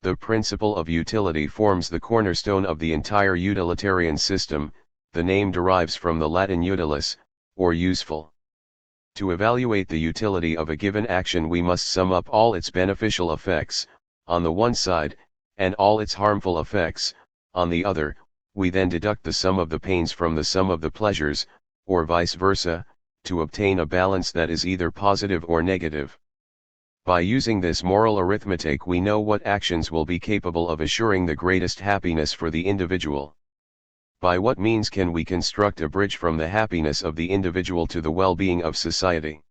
The principle of utility forms the cornerstone of the entire utilitarian system. The name derives from the Latin utilis, or useful. To evaluate the utility of a given action, we must sum up all its beneficial effects, on the one side, and all its harmful effects, on the other. We then deduct the sum of the pains from the sum of the pleasures, or vice versa, to obtain a balance that is either positive or negative. By using this moral arithmetic, we know what actions will be capable of assuring the greatest happiness for the individual. By what means can we construct a bridge from the happiness of the individual to the well-being of society?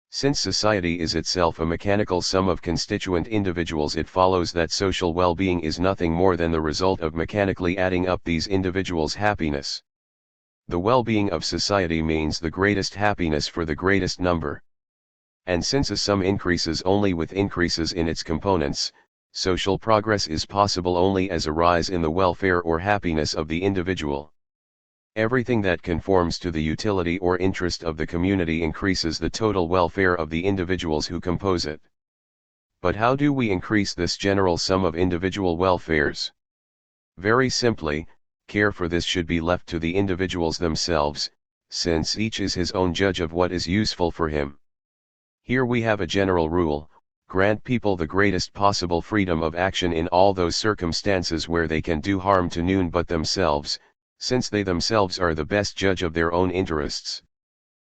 Since society is itself a mechanical sum of constituent individuals, it follows that social well-being is nothing more than the result of mechanically adding up these individuals' happiness. The well-being of society means the greatest happiness for the greatest number. And since a sum increases only with increases in its components, social progress is possible only as a rise in the welfare or happiness of the individual. Everything that conforms to the utility or interest of the community increases the total welfare of the individuals who compose it. But how do we increase this general sum of individual welfares? Very simply, care for this should be left to the individuals themselves, since each is his own judge of what is useful for him. Here we have a general rule: grant people the greatest possible freedom of action in all those circumstances where they can do harm to none but themselves, since they themselves are the best judge of their own interests.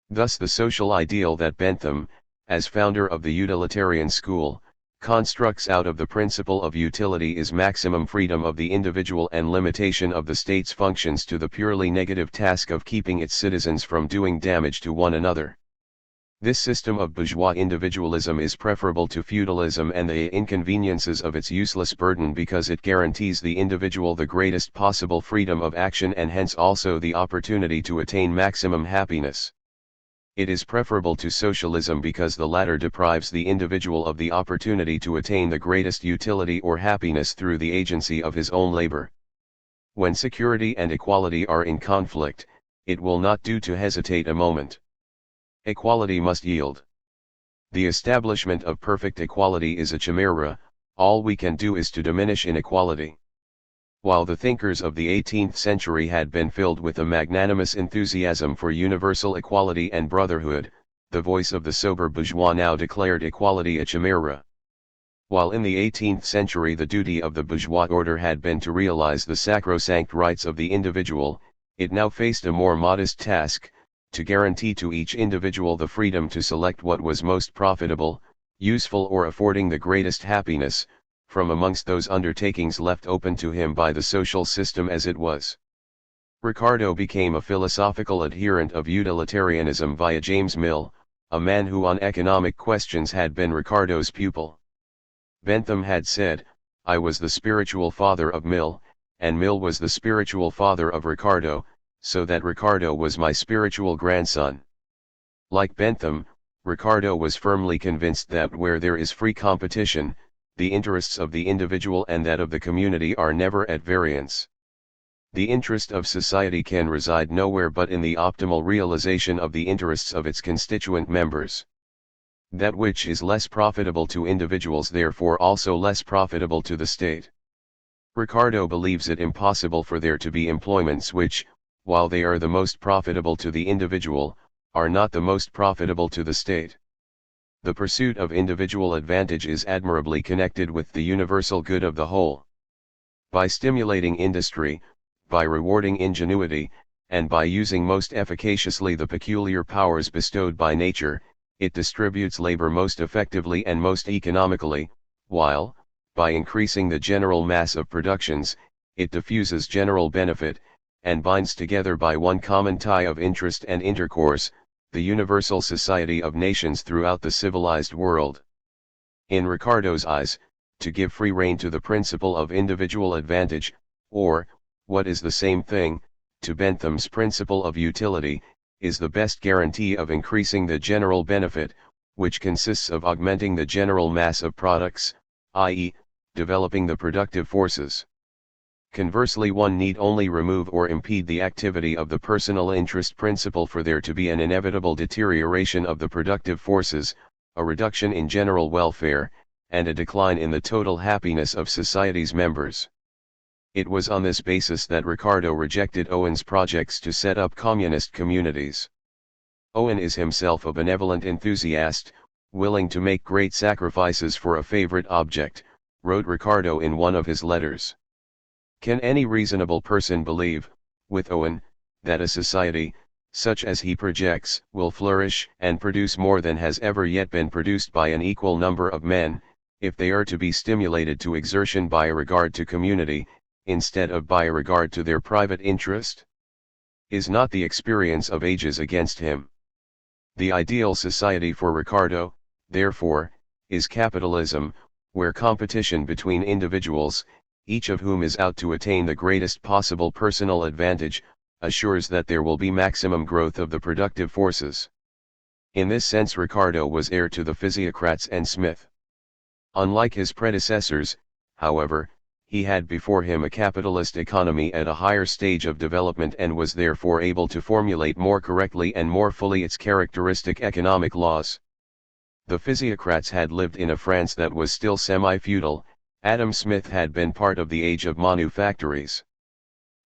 Thus the social ideal that Bentham, as founder of the utilitarian school, constructs out of the principle of utility is maximum freedom of the individual and limitation of the state's functions to the purely negative task of keeping its citizens from doing damage to one another. This system of bourgeois individualism is preferable to feudalism and the inconveniences of its useless burden because it guarantees the individual the greatest possible freedom of action and hence also the opportunity to attain maximum happiness. It is preferable to socialism because the latter deprives the individual of the opportunity to attain the greatest utility or happiness through the agency of his own labor. When security and equality are in conflict, it will not do to hesitate a moment. Equality must yield. The establishment of perfect equality is a chimera. All we can do is to diminish inequality. While the thinkers of the 18th century had been filled with a magnanimous enthusiasm for universal equality and brotherhood, the voice of the sober bourgeois now declared equality a chimera. While in the 18th century the duty of the bourgeois order had been to realize the sacrosanct rights of the individual, it now faced a more modest task, to guarantee to each individual the freedom to select what was most profitable, useful or affording the greatest happiness, from amongst those undertakings left open to him by the social system as it was. Ricardo became a philosophical adherent of utilitarianism via James Mill, a man who on economic questions had been Ricardo's pupil. Bentham had said, "I was the spiritual father of Mill, and Mill was the spiritual father of Ricardo, so that Ricardo was my spiritual grandson." Like Bentham, Ricardo was firmly convinced that where there is free competition, the interests of the individual and that of the community are never at variance. The interest of society can reside nowhere but in the optimal realization of the interests of its constituent members. That which is less profitable to individuals therefore also less profitable to the state. Ricardo believes it impossible for there to be employments which, while they are the most profitable to the individual, are not the most profitable to the state. The pursuit of individual advantage is admirably connected with the universal good of the whole. By stimulating industry, by rewarding ingenuity, and by using most efficaciously the peculiar powers bestowed by nature, it distributes labor most effectively and most economically, while, by increasing the general mass of productions, it diffuses general benefit, and binds together by one common tie of interest and intercourse, the universal society of nations throughout the civilized world. In Ricardo's eyes, to give free rein to the principle of individual advantage, or, what is the same thing, to Bentham's principle of utility, is the best guarantee of increasing the general benefit, which consists of augmenting the general mass of products, i.e., developing the productive forces. Conversely, one need only remove or impede the activity of the personal interest principle for there to be an inevitable deterioration of the productive forces, a reduction in general welfare, and a decline in the total happiness of society's members. It was on this basis that Ricardo rejected Owen's projects to set up communist communities. Owen is himself a benevolent enthusiast, willing to make great sacrifices for a favorite object, wrote Ricardo in one of his letters. Can any reasonable person believe, with Owen, that a society, such as he projects, will flourish and produce more than has ever yet been produced by an equal number of men, if they are to be stimulated to exertion by a regard to community, instead of by a regard to their private interest? Is not the experience of ages against him? The ideal society for Ricardo, therefore, is capitalism, where competition between individuals, each of whom is out to attain the greatest possible personal advantage, assures that there will be maximum growth of the productive forces. In this sense Ricardo was heir to the physiocrats and Smith. Unlike his predecessors, however, he had before him a capitalist economy at a higher stage of development and was therefore able to formulate more correctly and more fully its characteristic economic laws. The physiocrats had lived in a France that was still semi-feudal. Adam Smith had been part of the age of manufactories.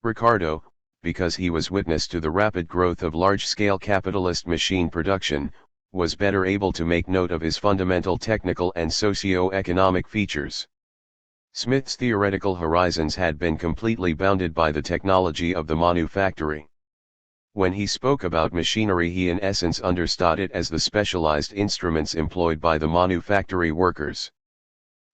Ricardo, because he was witness to the rapid growth of large-scale capitalist machine production, was better able to make note of his fundamental technical and socio-economic features. Smith's theoretical horizons had been completely bounded by the technology of the manufactory. When he spoke about machinery he in essence understood it as the specialized instruments employed by the manufactory workers.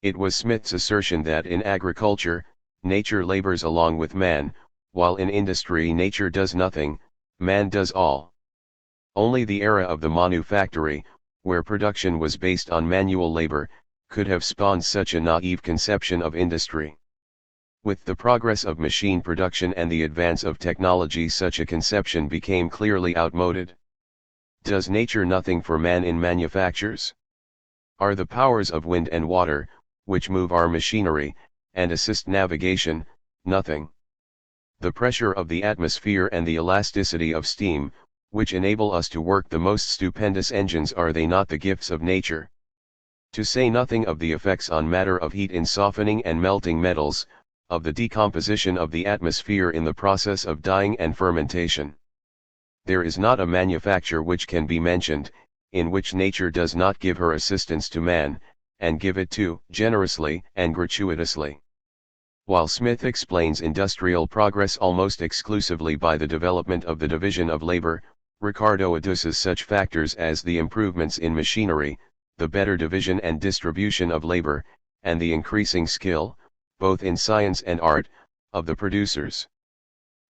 It was Smith's assertion that in agriculture, nature labors along with man, while in industry nature does nothing, man does all. Only the era of the manufactory, where production was based on manual labor, could have spawned such a naive conception of industry. With the progress of machine production and the advance of technology such a conception became clearly outmoded. Does nature nothing for man in manufactures? Are the powers of wind and water, which move our machinery, and assist navigation, nothing? The pressure of the atmosphere and the elasticity of steam, which enable us to work the most stupendous engines, are they not the gifts of nature? To say nothing of the effects on matter of heat in softening and melting metals, of the decomposition of the atmosphere in the process of dyeing and fermentation. There is not a manufacture which can be mentioned, in which nature does not give her assistance to man, and give it too generously and gratuitously. While Smith explains industrial progress almost exclusively by the development of the division of labor, Ricardo adduces such factors as the improvements in machinery, the better division and distribution of labor, and the increasing skill, both in science and art, of the producers.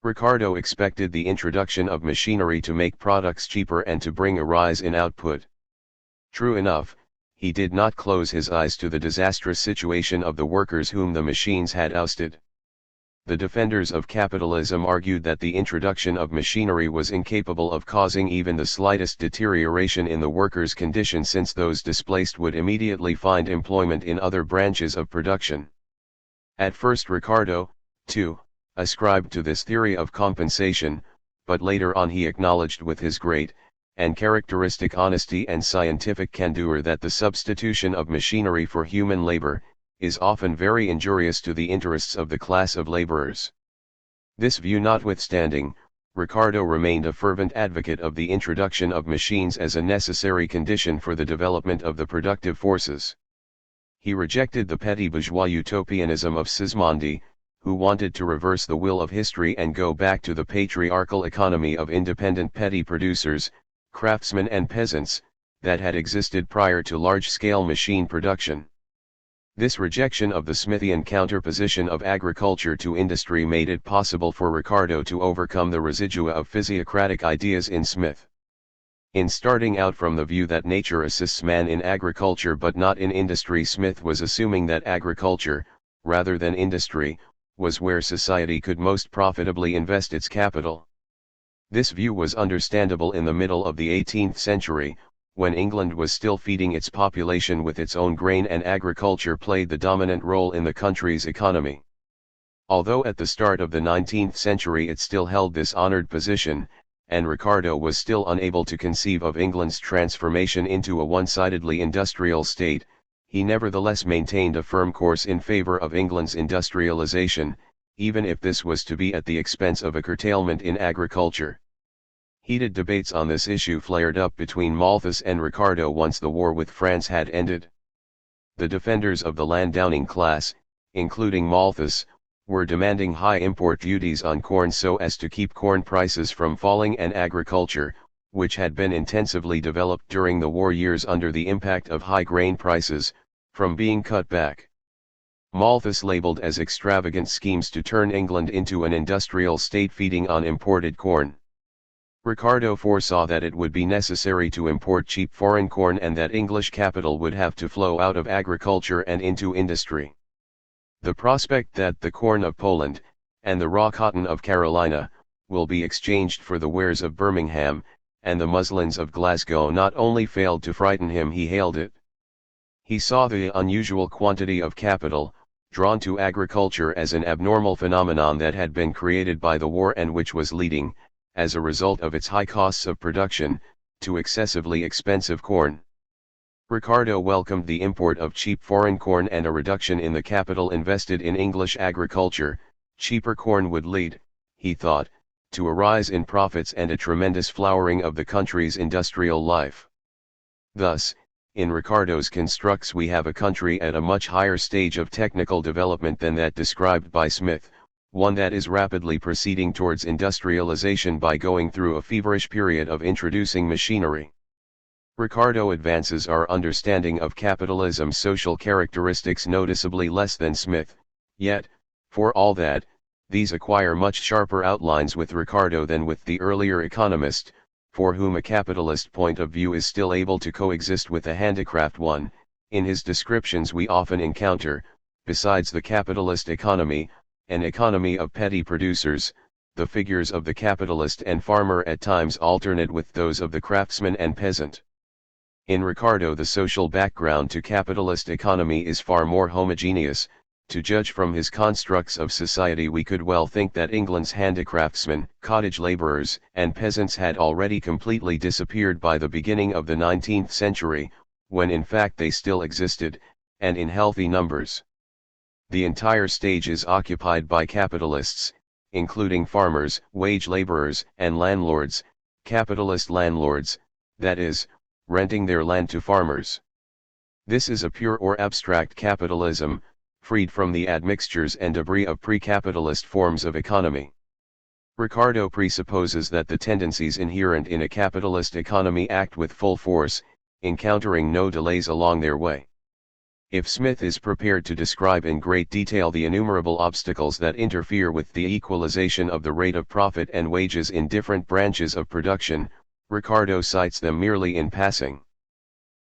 Ricardo expected the introduction of machinery to make products cheaper and to bring a rise in output. True enough, he did not close his eyes to the disastrous situation of the workers whom the machines had ousted. The defenders of capitalism argued that the introduction of machinery was incapable of causing even the slightest deterioration in the workers' condition, since those displaced would immediately find employment in other branches of production. At first Ricardo, too, ascribed to this theory of compensation, but later on he acknowledged with his great, and characteristic honesty and scientific candor that the substitution of machinery for human labor, is often very injurious to the interests of the class of laborers. This view notwithstanding, Ricardo remained a fervent advocate of the introduction of machines as a necessary condition for the development of the productive forces. He rejected the petty bourgeois utopianism of Sismondi, who wanted to reverse the will of history and go back to the patriarchal economy of independent petty producers, craftsmen and peasants, that had existed prior to large-scale machine production. This rejection of the Smithian counterposition of agriculture to industry made it possible for Ricardo to overcome the residua of physiocratic ideas in Smith. In starting out from the view that nature assists man in agriculture but not in industry, Smith was assuming that agriculture, rather than industry, was where society could most profitably invest its capital. This view was understandable in the middle of the 18th century, when England was still feeding its population with its own grain and agriculture played the dominant role in the country's economy. Although at the start of the 19th century it still held this honored position, and Ricardo was still unable to conceive of England's transformation into a one-sidedly industrial state, he nevertheless maintained a firm course in favor of England's industrialization, even if this was to be at the expense of a curtailment in agriculture. Heated debates on this issue flared up between Malthus and Ricardo once the war with France had ended. The defenders of the landowning class, including Malthus, were demanding high import duties on corn so as to keep corn prices from falling, and agriculture, which had been intensively developed during the war years under the impact of high grain prices, from being cut back. Malthus labeled as extravagant schemes to turn England into an industrial state feeding on imported corn. Ricardo foresaw that it would be necessary to import cheap foreign corn and that English capital would have to flow out of agriculture and into industry. The prospect that the corn of Poland, and the raw cotton of Carolina, will be exchanged for the wares of Birmingham, and the muslins of Glasgow not only failed to frighten him, he hailed it. He saw the unusual quantity of capital, drawn to agriculture as an abnormal phenomenon that had been created by the war and which was leading, as a result of its high costs of production, to excessively expensive corn. Ricardo welcomed the import of cheap foreign corn and a reduction in the capital invested in English agriculture. Cheaper corn would lead, he thought, to a rise in profits and a tremendous flowering of the country's industrial life. Thus, in Ricardo's constructs we have a country at a much higher stage of technical development than that described by Smith, one that is rapidly proceeding towards industrialization by going through a feverish period of introducing machinery. Ricardo advances our understanding of capitalism's social characteristics noticeably less than Smith, yet, for all that, these acquire much sharper outlines with Ricardo than with the earlier economist, for whom a capitalist point of view is still able to coexist with a handicraft one. In his descriptions we often encounter, besides the capitalist economy, an economy of petty producers. The figures of the capitalist and farmer at times alternate with those of the craftsman and peasant. In Ricardo the social background to capitalist economy is far more homogeneous. To judge from his constructs of society we could well think that England's handicraftsmen, cottage labourers, and peasants had already completely disappeared by the beginning of the 19th century, when in fact they still existed, and in healthy numbers. The entire stage is occupied by capitalists, including farmers, wage laborers, and landlords, capitalist landlords, that is, renting their land to farmers. This is a pure or abstract capitalism, freed from the admixtures and debris of pre-capitalist forms of economy. Ricardo presupposes that the tendencies inherent in a capitalist economy act with full force, encountering no delays along their way. If Smith is prepared to describe in great detail the innumerable obstacles that interfere with the equalization of the rate of profit and wages in different branches of production, Ricardo cites them merely in passing.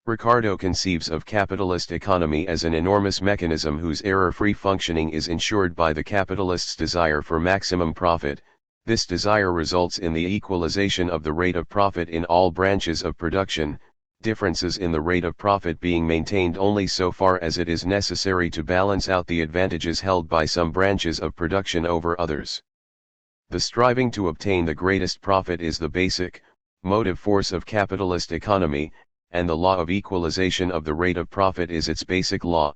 Ricardo conceives of capitalist economy as an enormous mechanism whose error-free functioning is ensured by the capitalist's desire for maximum profit. This desire results in the equalization of the rate of profit in all branches of production, differences in the rate of profit being maintained only so far as it is necessary to balance out the advantages held by some branches of production over others. The striving to obtain the greatest profit is the basic, motive force of capitalist economy, and the law of equalization of the rate of profit is its basic law.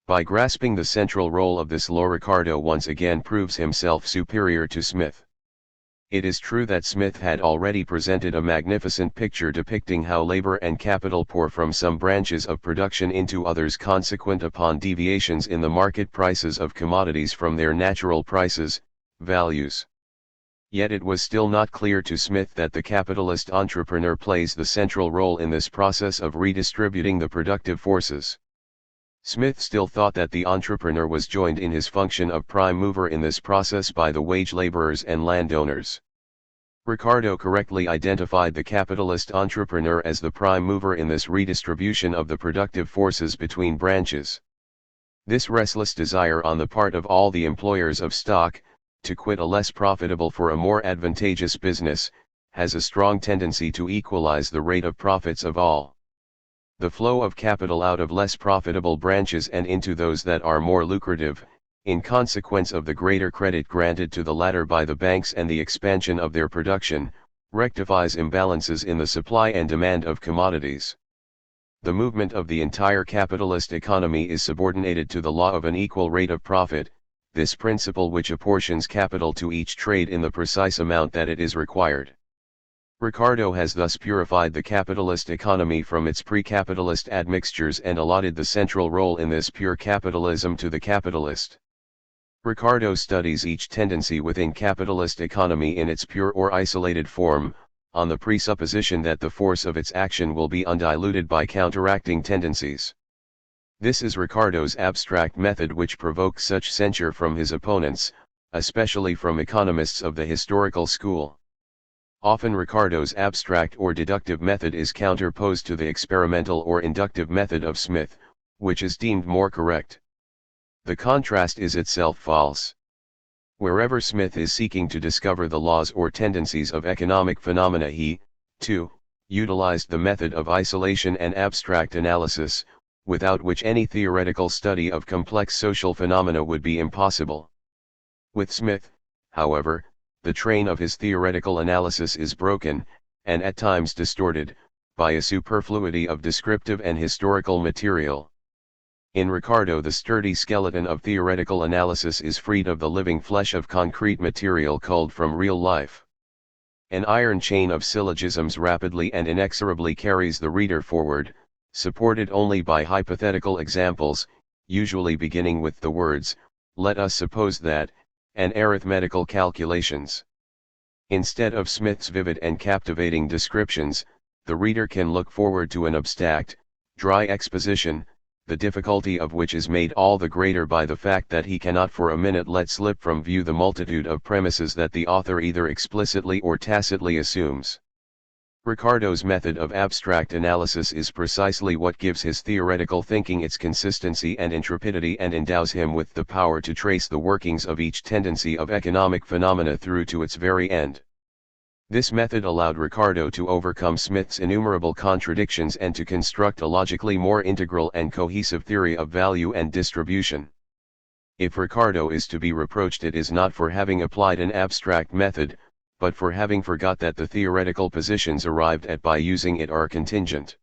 By grasping the central role of this law, Ricardo once again proves himself superior to Smith. It is true that Smith had already presented a magnificent picture depicting how labor and capital pour from some branches of production into others consequent upon deviations in the market prices of commodities from their natural prices, values. Yet it was still not clear to Smith that the capitalist entrepreneur plays the central role in this process of redistributing the productive forces. Smith still thought that the entrepreneur was joined in his function of prime mover in this process by the wage laborers and landowners. Ricardo correctly identified the capitalist entrepreneur as the prime mover in this redistribution of the productive forces between branches. This restless desire on the part of all the employers of stock, to quit a less profitable for a more advantageous business, has a strong tendency to equalize the rate of profits of all. The flow of capital out of less profitable branches and into those that are more lucrative, in consequence of the greater credit granted to the latter by the banks and the expansion of their production, rectifies imbalances in the supply and demand of commodities. The movement of the entire capitalist economy is subordinated to the law of an equal rate of profit, this principle which apportions capital to each trade in the precise amount that it is required. Ricardo has thus purified the capitalist economy from its pre-capitalist admixtures and allotted the central role in this pure capitalism to the capitalist. Ricardo studies each tendency within capitalist economy in its pure or isolated form, on the presupposition that the force of its action will be undiluted by counteracting tendencies. This is Ricardo's abstract method which provokes such censure from his opponents, especially from economists of the historical school. Often Ricardo's abstract or deductive method is counterposed to the experimental or inductive method of Smith, which is deemed more correct. The contrast is itself false. Wherever Smith is seeking to discover the laws or tendencies of economic phenomena, he, too, utilized the method of isolation and abstract analysis, without which any theoretical study of complex social phenomena would be impossible. With Smith, however, the train of his theoretical analysis is broken, and at times distorted, by a superfluity of descriptive and historical material. In Ricardo, the sturdy skeleton of theoretical analysis is freed of the living flesh of concrete material culled from real life. An iron chain of syllogisms rapidly and inexorably carries the reader forward, supported only by hypothetical examples, usually beginning with the words, "Let us suppose that," and arithmetical calculations. Instead of Smith's vivid and captivating descriptions, the reader can look forward to an abstract, dry exposition, the difficulty of which is made all the greater by the fact that he cannot for a minute let slip from view the multitude of premises that the author either explicitly or tacitly assumes. Ricardo's method of abstract analysis is precisely what gives his theoretical thinking its consistency and intrepidity and endows him with the power to trace the workings of each tendency of economic phenomena through to its very end. This method allowed Ricardo to overcome Smith's innumerable contradictions and to construct a logically more integral and cohesive theory of value and distribution. If Ricardo is to be reproached, it is not for having applied an abstract method, but for having forgot that the theoretical positions arrived at by using it are contingent.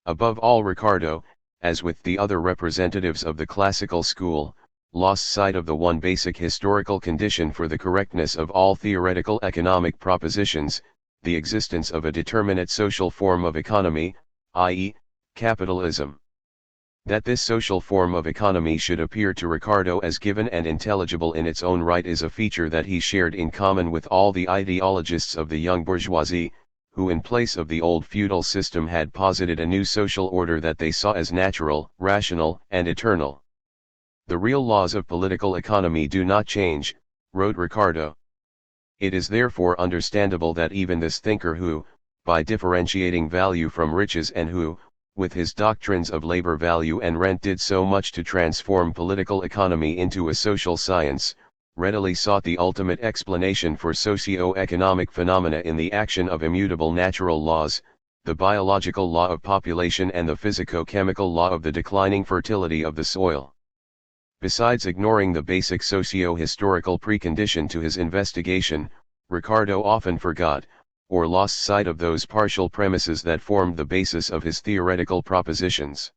Above all, Ricardo, as with the other representatives of the classical school, lost sight of the one basic historical condition for the correctness of all theoretical economic propositions, the existence of a determinate social form of economy, i.e., capitalism. That this social form of economy should appear to Ricardo as given and intelligible in its own right is a feature that he shared in common with all the ideologists of the young bourgeoisie, who in place of the old feudal system had posited a new social order that they saw as natural, rational, and eternal. The real laws of political economy do not change, wrote Ricardo. It is therefore understandable that even this thinker who, by differentiating value from riches and who, with his doctrines of labor value and rent did so much to transform political economy into a social science, readily sought the ultimate explanation for socio-economic phenomena in the action of immutable natural laws, the biological law of population and the physico-chemical law of the declining fertility of the soil. Besides ignoring the basic socio-historical precondition to his investigation, Ricardo often forgot, or lost sight of those partial premises that formed the basis of his theoretical propositions.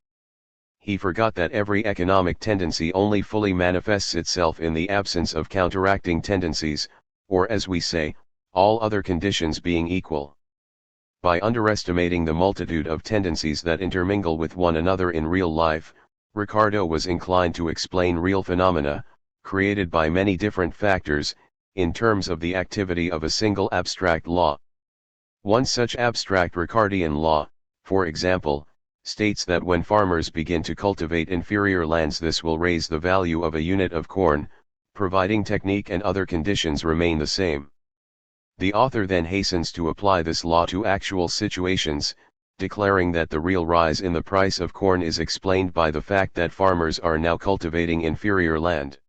He forgot that every economic tendency only fully manifests itself in the absence of counteracting tendencies, or as we say, all other conditions being equal. By underestimating the multitude of tendencies that intermingle with one another in real life, Ricardo was inclined to explain real phenomena, created by many different factors, in terms of the activity of a single abstract law. One such abstract Ricardian law, for example, states that when farmers begin to cultivate inferior lands this will raise the value of a unit of corn, providing technique and other conditions remain the same. The author then hastens to apply this law to actual situations, declaring that the real rise in the price of corn is explained by the fact that farmers are now cultivating inferior land.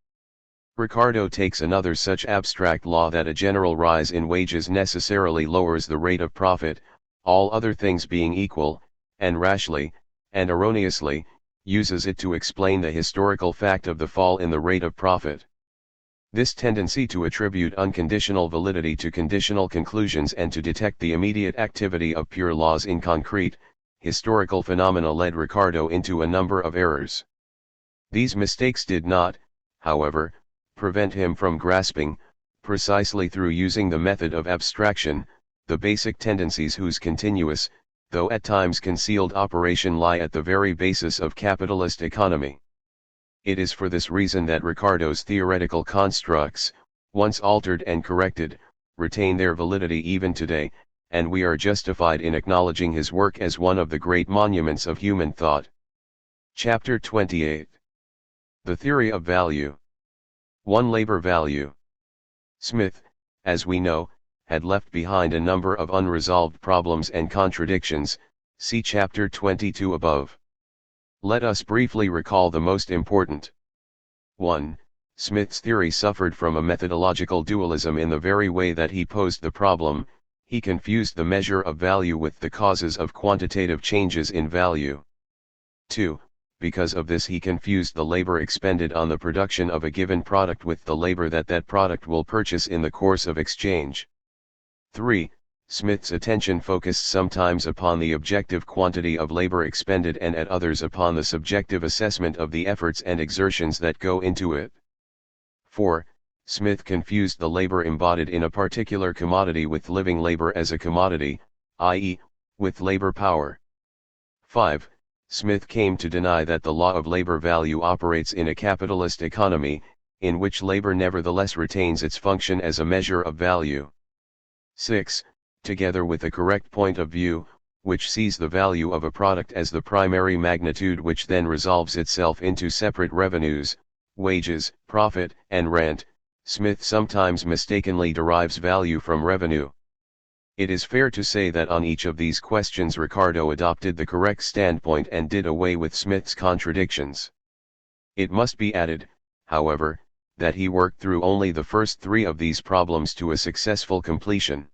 Ricardo takes another such abstract law that a general rise in wages necessarily lowers the rate of profit, all other things being equal, and rashly, and erroneously, uses it to explain the historical fact of the fall in the rate of profit. This tendency to attribute unconditional validity to conditional conclusions and to detect the immediate activity of pure laws in concrete, historical phenomena led Ricardo into a number of errors. These mistakes did not, however, prevent him from grasping, precisely through using the method of abstraction, the basic tendencies whose continuous, though at times concealed operation lie at the very basis of capitalist economy. It is for this reason that Ricardo's theoretical constructs, once altered and corrected, retain their validity even today, and we are justified in acknowledging his work as one of the great monuments of human thought. Chapter 28. The Theory of Value. 1. Labor value. Smith, as we know, had left behind a number of unresolved problems and contradictions, see Chapter 22 above. Let us briefly recall the most important. 1. Smith's theory suffered from a methodological dualism in the very way that he posed the problem. He confused the measure of value with the causes of quantitative changes in value. 2. Because of this he confused the labor expended on the production of a given product with the labor that product will purchase in the course of exchange. 3. Smith's attention focused sometimes upon the objective quantity of labor expended and at others upon the subjective assessment of the efforts and exertions that go into it. 4. Smith confused the labor embodied in a particular commodity with living labor as a commodity, i.e., with labor power. 5. Smith came to deny that the law of labor value operates in a capitalist economy, in which labor nevertheless retains its function as a measure of value. 6. Together with a correct point of view, which sees the value of a product as the primary magnitude which then resolves itself into separate revenues, wages, profit, and rent, Smith sometimes mistakenly derives value from revenue. It is fair to say that on each of these questions Ricardo adopted the correct standpoint and did away with Smith's contradictions. It must be added, however, that he worked through only the first 3 of these problems to a successful completion.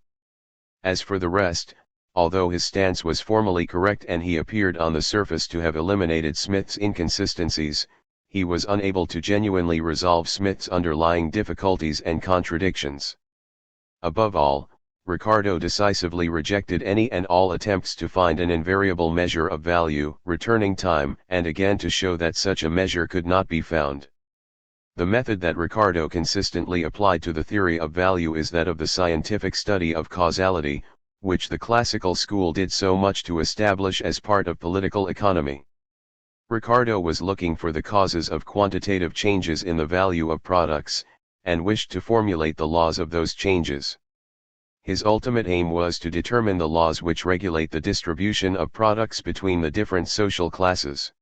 As for the rest, although his stance was formally correct and he appeared on the surface to have eliminated Smith's inconsistencies, he was unable to genuinely resolve Smith's underlying difficulties and contradictions. Above all, Ricardo decisively rejected any and all attempts to find an invariable measure of value, returning time and again to show that such a measure could not be found. The method that Ricardo consistently applied to the theory of value is that of the scientific study of causality, which the classical school did so much to establish as part of political economy. Ricardo was looking for the causes of quantitative changes in the value of products, and wished to formulate the laws of those changes. His ultimate aim was to determine the laws which regulate the distribution of products between the different social classes.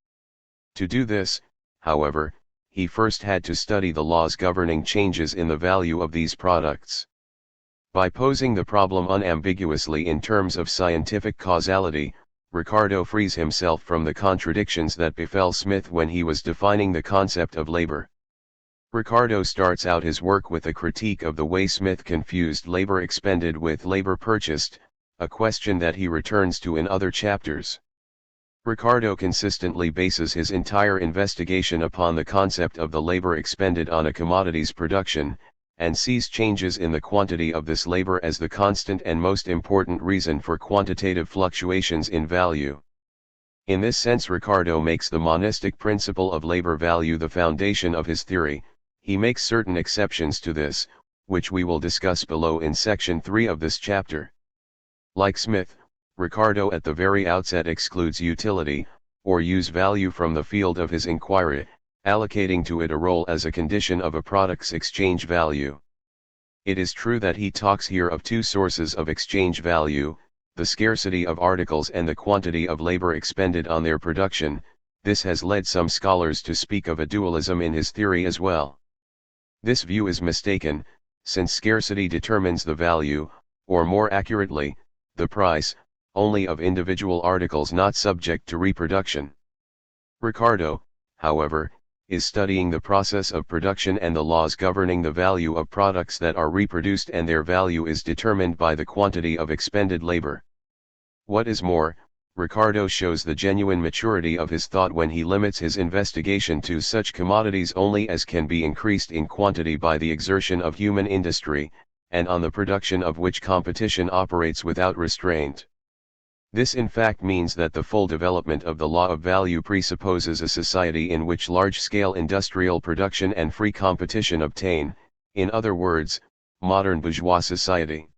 To do this, however, he first had to study the laws governing changes in the value of these products. By posing the problem unambiguously in terms of scientific causality, Ricardo frees himself from the contradictions that befell Smith when he was defining the concept of labor. Ricardo starts out his work with a critique of the way Smith confused labor expended with labor purchased, a question that he returns to in other chapters. Ricardo consistently bases his entire investigation upon the concept of the labor expended on a commodity's production, and sees changes in the quantity of this labor as the constant and most important reason for quantitative fluctuations in value. In this sense, Ricardo makes the monistic principle of labor value the foundation of his theory. He makes certain exceptions to this, which we will discuss below in section 3 of this chapter. Like Smith, Ricardo at the very outset excludes utility, or use value from the field of his inquiry, allocating to it a role as a condition of a product's exchange value. It is true that he talks here of two sources of exchange value, the scarcity of articles and the quantity of labor expended on their production. This has led some scholars to speak of a dualism in his theory as well. This view is mistaken, since scarcity determines the value, or more accurately, the price, only of individual articles not subject to reproduction. Ricardo, however, is studying the process of production and the laws governing the value of products that are reproduced, and their value is determined by the quantity of expended labor. What is more, Ricardo shows the genuine maturity of his thought when he limits his investigation to such commodities only as can be increased in quantity by the exertion of human industry, and on the production of which competition operates without restraint. This in fact means that the full development of the law of value presupposes a society in which large-scale industrial production and free competition obtain, in other words, modern bourgeois society.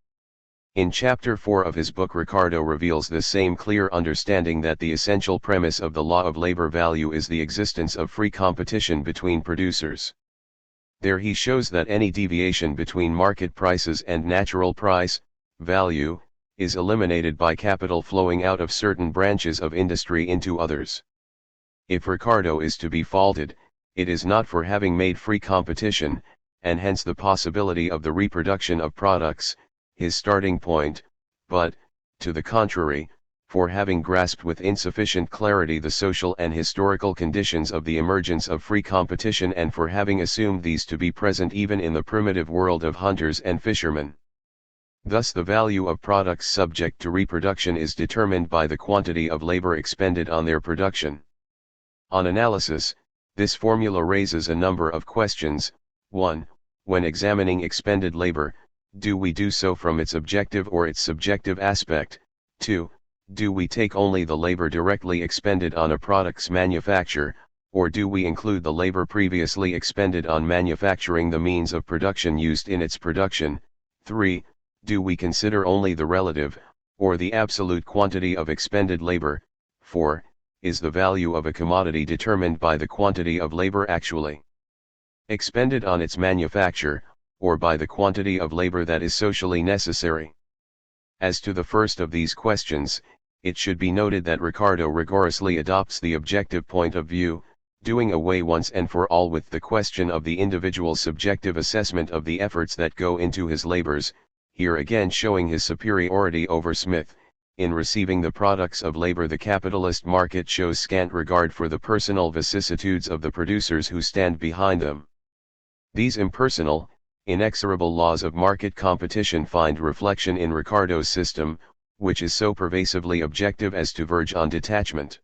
In chapter 4 of his book, Ricardo reveals the same clear understanding that the essential premise of the law of labor value is the existence of free competition between producers. There he shows that any deviation between market prices and natural price, value, is eliminated by capital flowing out of certain branches of industry into others. If Ricardo is to be faulted, it is not for having made free competition, and hence the possibility of the reproduction of products, his starting point, but, to the contrary, for having grasped with insufficient clarity the social and historical conditions of the emergence of free competition, and for having assumed these to be present even in the primitive world of hunters and fishermen. Thus the value of products subject to reproduction is determined by the quantity of labor expended on their production. On analysis, this formula raises a number of questions. 1. When examining expended labor, do we do so from its objective or its subjective aspect? 2. Do we take only the labor directly expended on a product's manufacture, or do we include the labor previously expended on manufacturing the means of production used in its production? 3. Do we consider only the relative, or the absolute quantity of expended labor? 4. Is the value of a commodity determined by the quantity of labor actually expended on its manufacture, or by the quantity of labor that is socially necessary? As to the first of these questions, it should be noted that Ricardo rigorously adopts the objective point of view, doing away once and for all with the question of the individual's subjective assessment of the efforts that go into his labors, here again showing his superiority over Smith. In receiving the products of labor, the capitalist market shows scant regard for the personal vicissitudes of the producers who stand behind them. These impersonal, inexorable laws of market competition find reflection in Ricardo's system, which is so pervasively objective as to verge on detachment.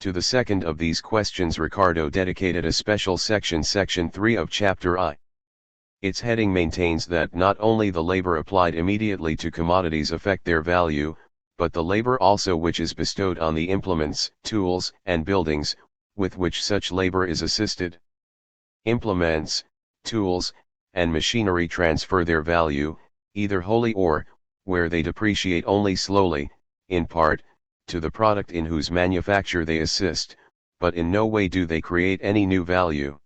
To the second of these questions Ricardo dedicated a special section 3 of chapter I. Its heading maintains that not only the labor applied immediately to commodities affect their value, but the labor also which is bestowed on the implements, tools, and buildings, with which such labor is assisted. Implements, tools, and machinery transfer their value, either wholly or, where they depreciate only slowly, in part, to the product in whose manufacture they assist, but in no way do they create any new value.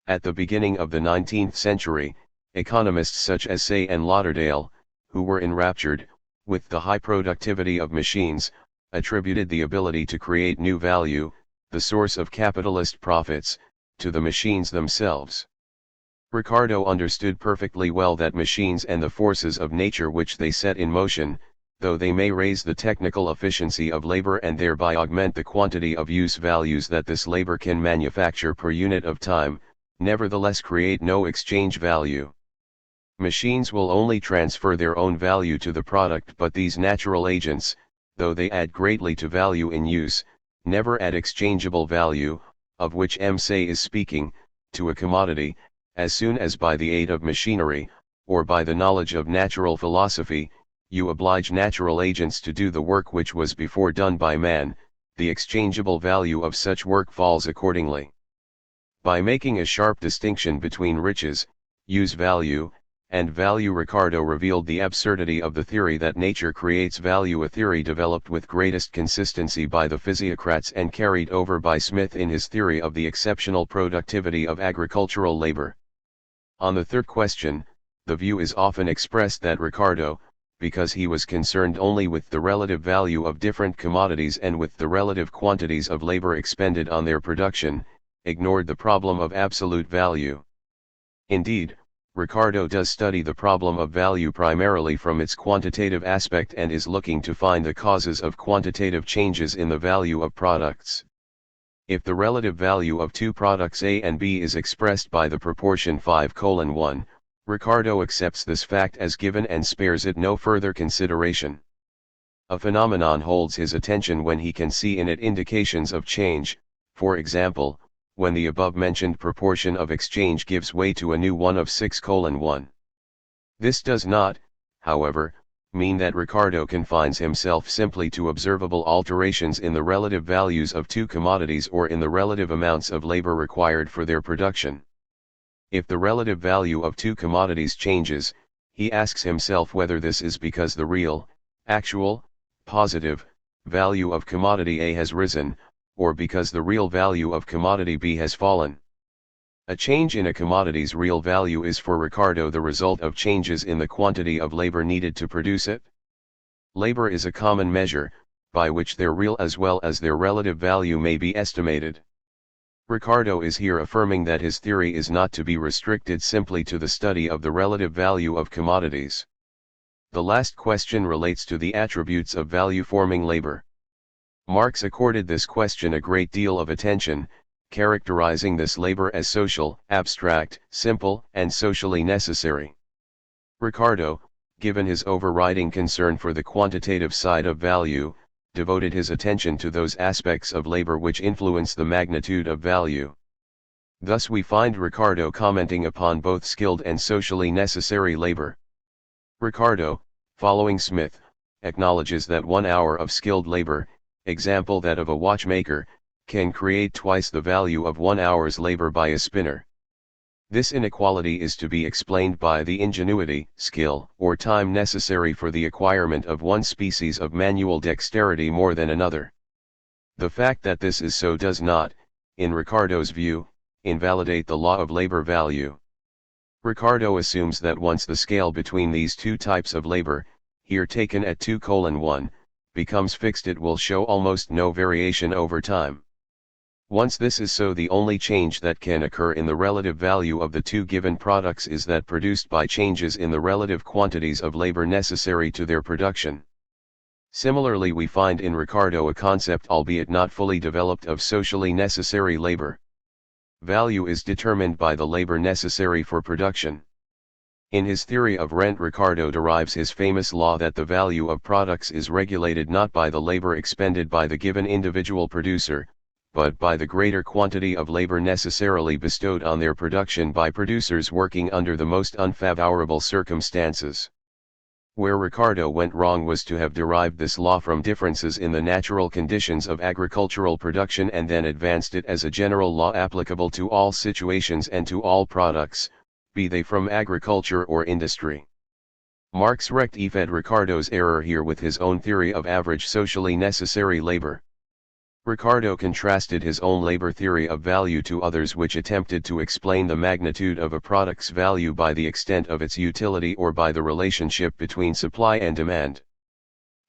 At the beginning of the 19th century, economists such as Say and Lauderdale, who were enraptured with the high productivity of machines, attributed the ability to create new value, the source of capitalist profits, to the machines themselves. Ricardo understood perfectly well that machines and the forces of nature which they set in motion, though they may raise the technical efficiency of labor and thereby augment the quantity of use values that this labor can manufacture per unit of time, nevertheless create no exchange value. Machines will only transfer their own value to the product, but these natural agents, though they add greatly to value in use, never add exchangeable value, of which M. Say is speaking, to a commodity, as soon as by the aid of machinery, or by the knowledge of natural philosophy, you oblige natural agents to do the work which was before done by man, the exchangeable value of such work falls accordingly. By making a sharp distinction between riches, use value, and value, Ricardo revealed the absurdity of the theory that nature creates value, a theory developed with greatest consistency by the physiocrats and carried over by Smith in his theory of the exceptional productivity of agricultural labor. On the third question, the view is often expressed that Ricardo, because he was concerned only with the relative value of different commodities and with the relative quantities of labor expended on their production, ignored the problem of absolute value. Indeed, Ricardo does study the problem of value primarily from its quantitative aspect and is looking to find the causes of quantitative changes in the value of products. If the relative value of two products A and B is expressed by the proportion 5:1, Ricardo accepts this fact as given and spares it no further consideration. A phenomenon holds his attention when he can see in it indications of change, for example, when the above-mentioned proportion of exchange gives way to a new one of 6:1. This does not, however, mean that Ricardo confines himself simply to observable alterations in the relative values of two commodities or in the relative amounts of labor required for their production. If the relative value of two commodities changes, he asks himself whether this is because the real, actual, positive, value of commodity A has risen, or because the real value of commodity B has fallen. A change in a commodity's real value is for Ricardo the result of changes in the quantity of labor needed to produce it. Labor is a common measure, by which their real as well as their relative value may be estimated. Ricardo is here affirming that his theory is not to be restricted simply to the study of the relative value of commodities. The last question relates to the attributes of value-forming labor. Marx accorded this question a great deal of attention, characterizing this labor as social, abstract, simple, and socially necessary. Ricardo, given his overriding concern for the quantitative side of value, devoted his attention to those aspects of labor which influence the magnitude of value. Thus we find Ricardo commenting upon both skilled and socially necessary labor. Ricardo, following Smith, acknowledges that 1 hour of skilled labor, example that of a watchmaker, can create twice the value of 1 hour's labor by a spinner. This inequality is to be explained by the ingenuity, skill, or time necessary for the acquirement of one species of manual dexterity more than another. The fact that this is so does not, in Ricardo's view, invalidate the law of labor value. Ricardo assumes that once the scale between these two types of labor, here taken at 2:1, becomes fixed, it will show almost no variation over time. Once this is so, the only change that can occur in the relative value of the two given products is that produced by changes in the relative quantities of labor necessary to their production. Similarly, we find in Ricardo a concept, albeit not fully developed, of socially necessary labor. Value is determined by the labor necessary for production. In his theory of rent, Ricardo derives his famous law that the value of products is regulated not by the labor expended by the given individual producer, but by the greater quantity of labor necessarily bestowed on their production by producers working under the most unfavorable circumstances. Where Ricardo went wrong was to have derived this law from differences in the natural conditions of agricultural production and then advanced it as a general law applicable to all situations and to all products, be they from agriculture or industry. Marx rectified Ricardo's error here with his own theory of average socially necessary labor. Ricardo contrasted his own labor theory of value to others which attempted to explain the magnitude of a product's value by the extent of its utility or by the relationship between supply and demand.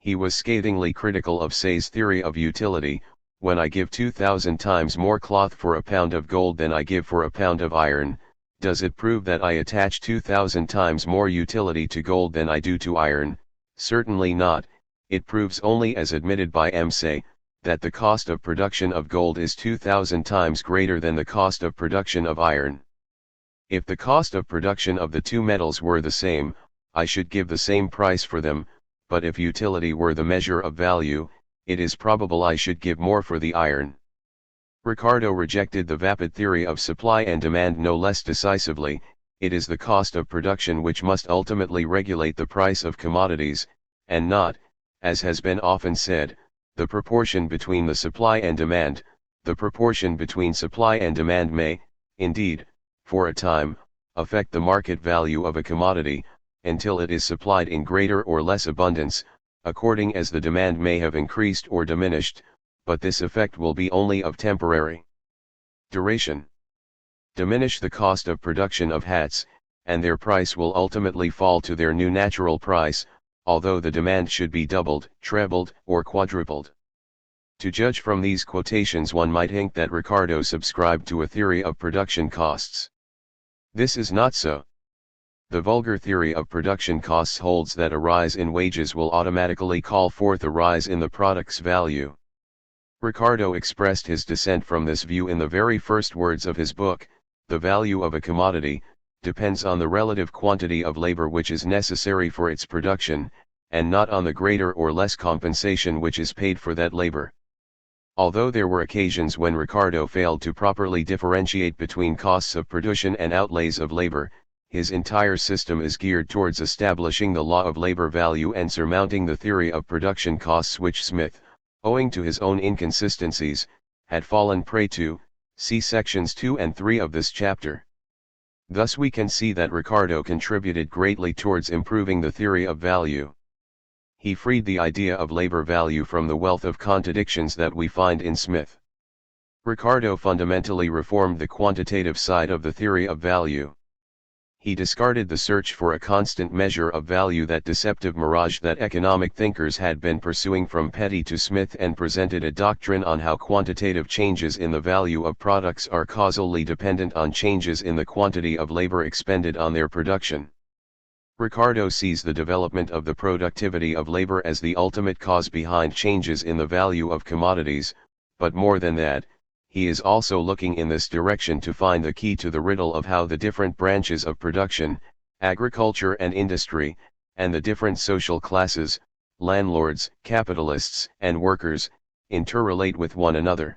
He was scathingly critical of Say's theory of utility: when I give 2,000 times more cloth for a pound of gold than I give for a pound of iron, does it prove that I attach 2,000 times more utility to gold than I do to iron? Certainly not. It proves only, as admitted by Say, that the cost of production of gold is 2,000 times greater than the cost of production of iron. If the cost of production of the two metals were the same, I should give the same price for them, but if utility were the measure of value, it is probable I should give more for the iron. Ricardo rejected the vapid theory of supply and demand no less decisively: it is the cost of production which must ultimately regulate the price of commodities, and not, as has been often said, the proportion between the supply and demand. The proportion between supply and demand may, indeed, for a time, affect the market value of a commodity, until it is supplied in greater or less abundance, according as the demand may have increased or diminished, but this effect will be only of temporary duration. Diminish the cost of production of hats, and their price will ultimately fall to their new natural price, although the demand should be doubled, trebled, or quadrupled. To judge from these quotations, one might think that Ricardo subscribed to a theory of production costs. This is not so. The vulgar theory of production costs holds that a rise in wages will automatically call forth a rise in the product's value. Ricardo expressed his dissent from this view in the very first words of his book: "The value of a commodity depends on the relative quantity of labor which is necessary for its production, and not on the greater or less compensation which is paid for that labor." Although there were occasions when Ricardo failed to properly differentiate between costs of production and outlays of labor, his entire system is geared towards establishing the law of labor value and surmounting the theory of production costs which Smith, owing to his own inconsistencies, had fallen prey to. See sections 2 and 3 of this chapter. Thus we can see that Ricardo contributed greatly towards improving the theory of value. He freed the idea of labor value from the wealth of contradictions that we find in Smith. Ricardo fundamentally reformed the quantitative side of the theory of value. He discarded the search for a constant measure of value, that deceptive mirage that economic thinkers had been pursuing from Petty to Smith, and presented a doctrine on how quantitative changes in the value of products are causally dependent on changes in the quantity of labor expended on their production. Ricardo sees the development of the productivity of labor as the ultimate cause behind changes in the value of commodities, but more than that, he is also looking in this direction to find the key to the riddle of how the different branches of production, agriculture and industry, and the different social classes, landlords, capitalists, and workers, interrelate with one another.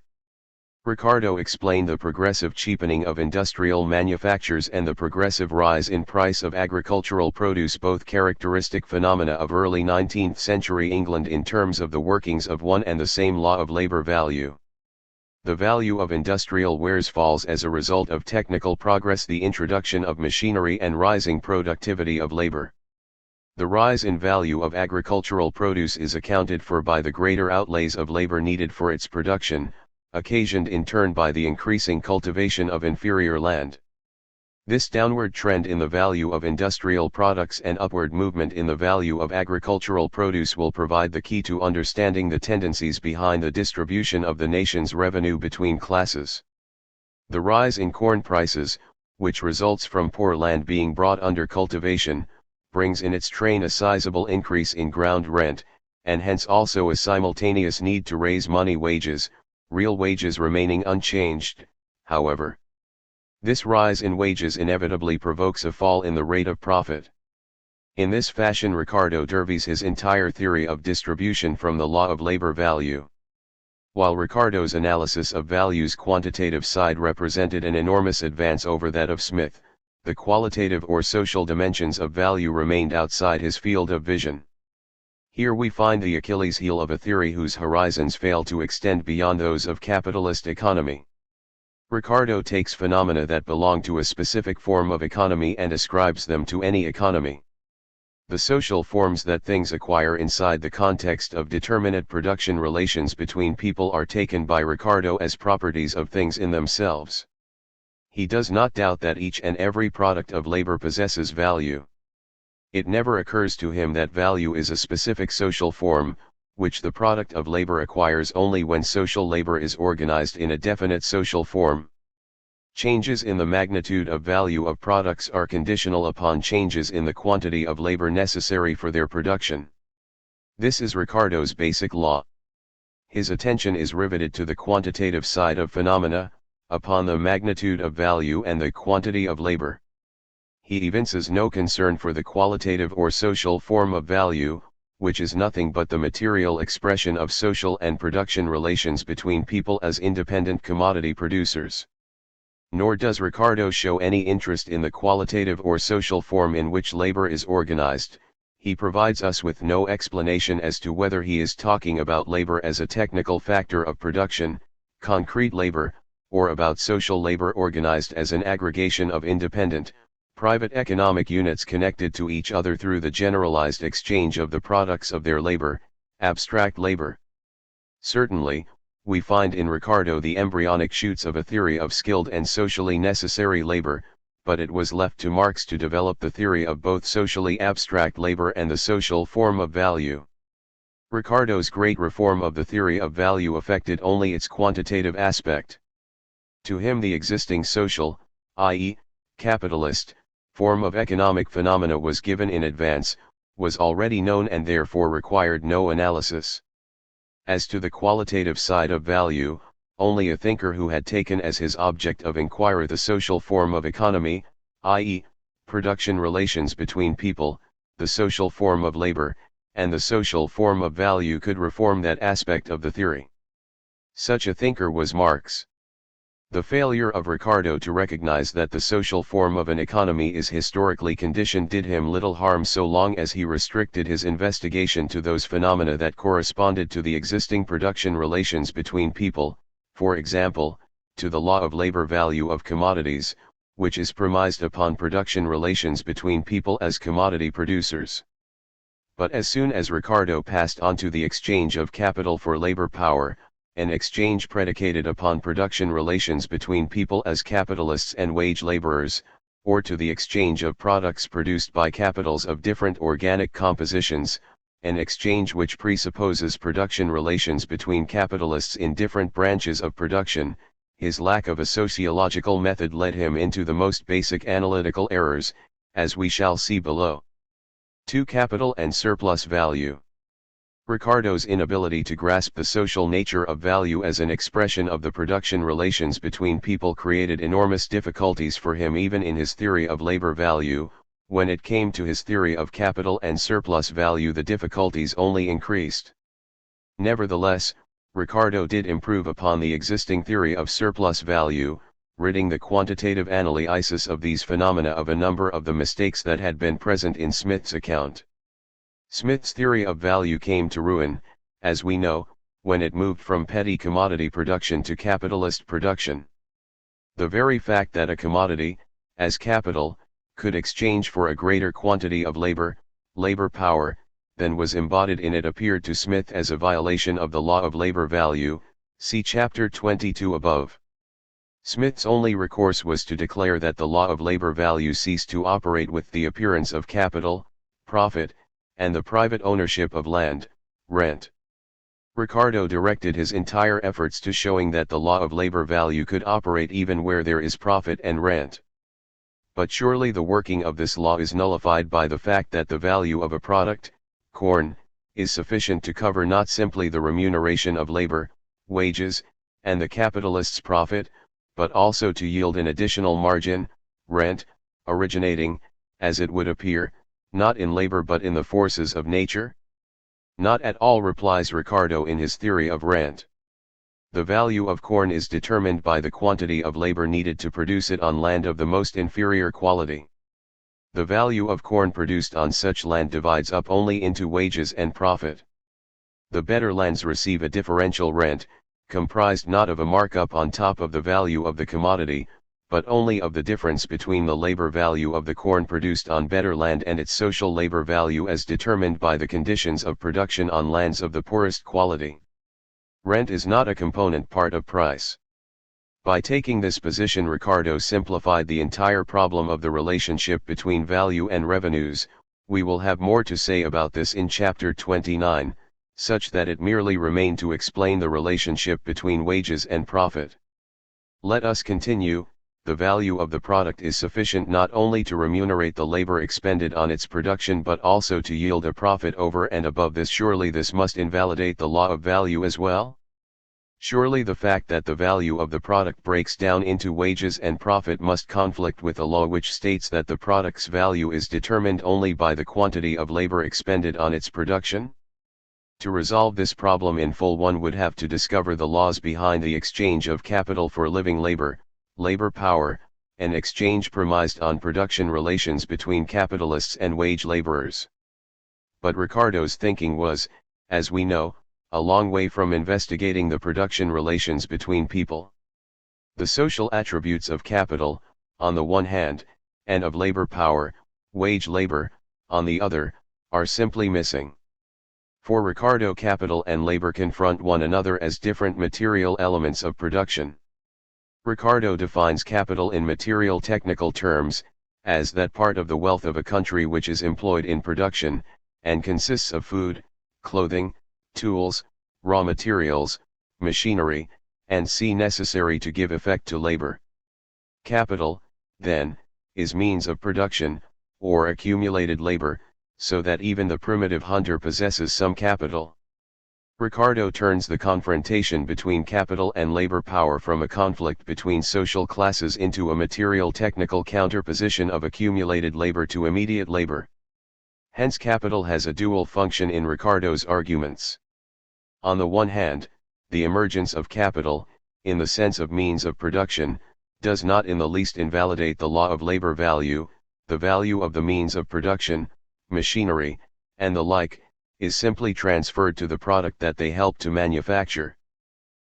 Ricardo explained the progressive cheapening of industrial manufactures and the progressive rise in price of agricultural produce, both characteristic phenomena of early 19th century England, in terms of the workings of one and the same law of labor value. The value of industrial wares falls as a result of technical progress, the introduction of machinery, and rising productivity of labor. The rise in value of agricultural produce is accounted for by the greater outlays of labor needed for its production, occasioned in turn by the increasing cultivation of inferior land. This downward trend in the value of industrial products and upward movement in the value of agricultural produce will provide the key to understanding the tendencies behind the distribution of the nation's revenue between classes. The rise in corn prices, which results from poor land being brought under cultivation, brings in its train a sizable increase in ground rent, and hence also a simultaneous need to raise money wages, real wages remaining unchanged, however. This rise in wages inevitably provokes a fall in the rate of profit. In this fashion Ricardo derives his entire theory of distribution from the law of labor value. While Ricardo's analysis of value's quantitative side represented an enormous advance over that of Smith, the qualitative or social dimensions of value remained outside his field of vision. Here we find the Achilles heel of a theory whose horizons fail to extend beyond those of capitalist economy. Ricardo takes phenomena that belong to a specific form of economy and ascribes them to any economy. The social forms that things acquire inside the context of determinate production relations between people are taken by Ricardo as properties of things in themselves. He does not doubt that each and every product of labor possesses value. It never occurs to him that value is a specific social form, which the product of labor acquires only when social labor is organized in a definite social form. Changes in the magnitude of value of products are conditional upon changes in the quantity of labor necessary for their production. This is Ricardo's basic law. His attention is riveted to the quantitative side of phenomena, upon the magnitude of value and the quantity of labor. He evinces no concern for the qualitative or social form of value, which is nothing but the material expression of social and production relations between people as independent commodity producers. Nor does Ricardo show any interest in the qualitative or social form in which labor is organized. He provides us with no explanation as to whether he is talking about labor as a technical factor of production, concrete labor, or about social labor organized as an aggregation of independent, private economic units connected to each other through the generalized exchange of the products of their labor, abstract labor. Certainly, we find in Ricardo the embryonic shoots of a theory of skilled and socially necessary labor, but it was left to Marx to develop the theory of both socially abstract labor and the social form of value. Ricardo's great reform of the theory of value affected only its quantitative aspect. To him the existing social, i.e., capitalist, form of economic phenomena was given in advance, was already known and therefore required no analysis. As to the qualitative side of value, only a thinker who had taken as his object of inquiry the social form of economy, i.e., production relations between people, the social form of labor, and the social form of value could reform that aspect of the theory. Such a thinker was Marx. The failure of Ricardo to recognize that the social form of an economy is historically conditioned did him little harm so long as he restricted his investigation to those phenomena that corresponded to the existing production relations between people, for example, to the law of labor value of commodities, which is premised upon production relations between people as commodity producers. But as soon as Ricardo passed on to the exchange of capital for labor power, an exchange predicated upon production relations between people as capitalists and wage laborers, or to the exchange of products produced by capitals of different organic compositions, an exchange which presupposes production relations between capitalists in different branches of production, his lack of a sociological method led him into the most basic analytical errors, as we shall see below. 2. Capital and surplus value. Ricardo's inability to grasp the social nature of value as an expression of the production relations between people created enormous difficulties for him even in his theory of labor value. When it came to his theory of capital and surplus value, the difficulties only increased. Nevertheless, Ricardo did improve upon the existing theory of surplus value, ridding the quantitative analysis of these phenomena of a number of the mistakes that had been present in Smith's account. Smith's theory of value came to ruin, as we know, when it moved from petty commodity production to capitalist production. The very fact that a commodity, as capital, could exchange for a greater quantity of labor power, than was embodied in it appeared to Smith as a violation of the law of labor value, see chapter 22 above. Smith's only recourse was to declare that the law of labor value ceased to operate with the appearance of capital, profit, and the private ownership of land, rent. Ricardo directed his entire efforts to showing that the law of labor value could operate even where there is profit and rent. But surely the working of this law is nullified by the fact that the value of a product, corn, is sufficient to cover not simply the remuneration of labor, wages, and the capitalist's profit, but also to yield an additional margin, rent, originating, as it would appear, not in labor but in the forces of nature? Not at all, replies Ricardo in his theory of rent. The value of corn is determined by the quantity of labor needed to produce it on land of the most inferior quality. The value of corn produced on such land divides up only into wages and profit. The better lands receive a differential rent, comprised not of a markup on top of the value of the commodity, but only of the difference between the labor value of the corn produced on better land and its social labor value as determined by the conditions of production on lands of the poorest quality. Rent is not a component part of price. By taking this position, Ricardo simplified the entire problem of the relationship between value and revenues. We will have more to say about this in chapter 29, such that it merely remained to explain the relationship between wages and profit. Let us continue. The value of the product is sufficient not only to remunerate the labor expended on its production but also to yield a profit over and above this. Surely this must invalidate the law of value as well? Surely the fact that the value of the product breaks down into wages and profit must conflict with a law which states that the product's value is determined only by the quantity of labor expended on its production? To resolve this problem in full, one would have to discover the laws behind the exchange of capital for living labor, labor power, an exchange premised on production relations between capitalists and wage laborers. But Ricardo's thinking was, as we know, a long way from investigating the production relations between people. The social attributes of capital, on the one hand, and of labor power, wage labor, on the other, are simply missing. For Ricardo, capital and labor confront one another as different material elements of production. Ricardo defines capital in material technical terms, as that part of the wealth of a country which is employed in production, and consists of food, clothing, tools, raw materials, machinery, and necessary to give effect to labor. Capital, then, is means of production, or accumulated labor, so that even the primitive hunter possesses some capital. Ricardo turns the confrontation between capital and labor power from a conflict between social classes into a material technical counterposition of accumulated labor to immediate labor. Hence capital has a dual function in Ricardo's arguments. On the one hand, the emergence of capital, in the sense of means of production, does not in the least invalidate the law of labor value. The value of the means of production, machinery, and the like, is simply transferred to the product that they help to manufacture.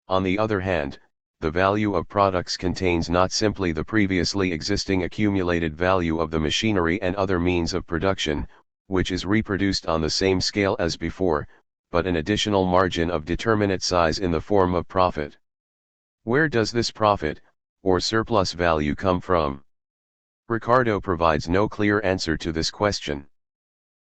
On the other hand, the value of products contains not simply the previously existing accumulated value of the machinery and other means of production, which is reproduced on the same scale as before, but an additional margin of determinate size in the form of profit. Where does this profit, or surplus value, come from? Ricardo provides no clear answer to this question.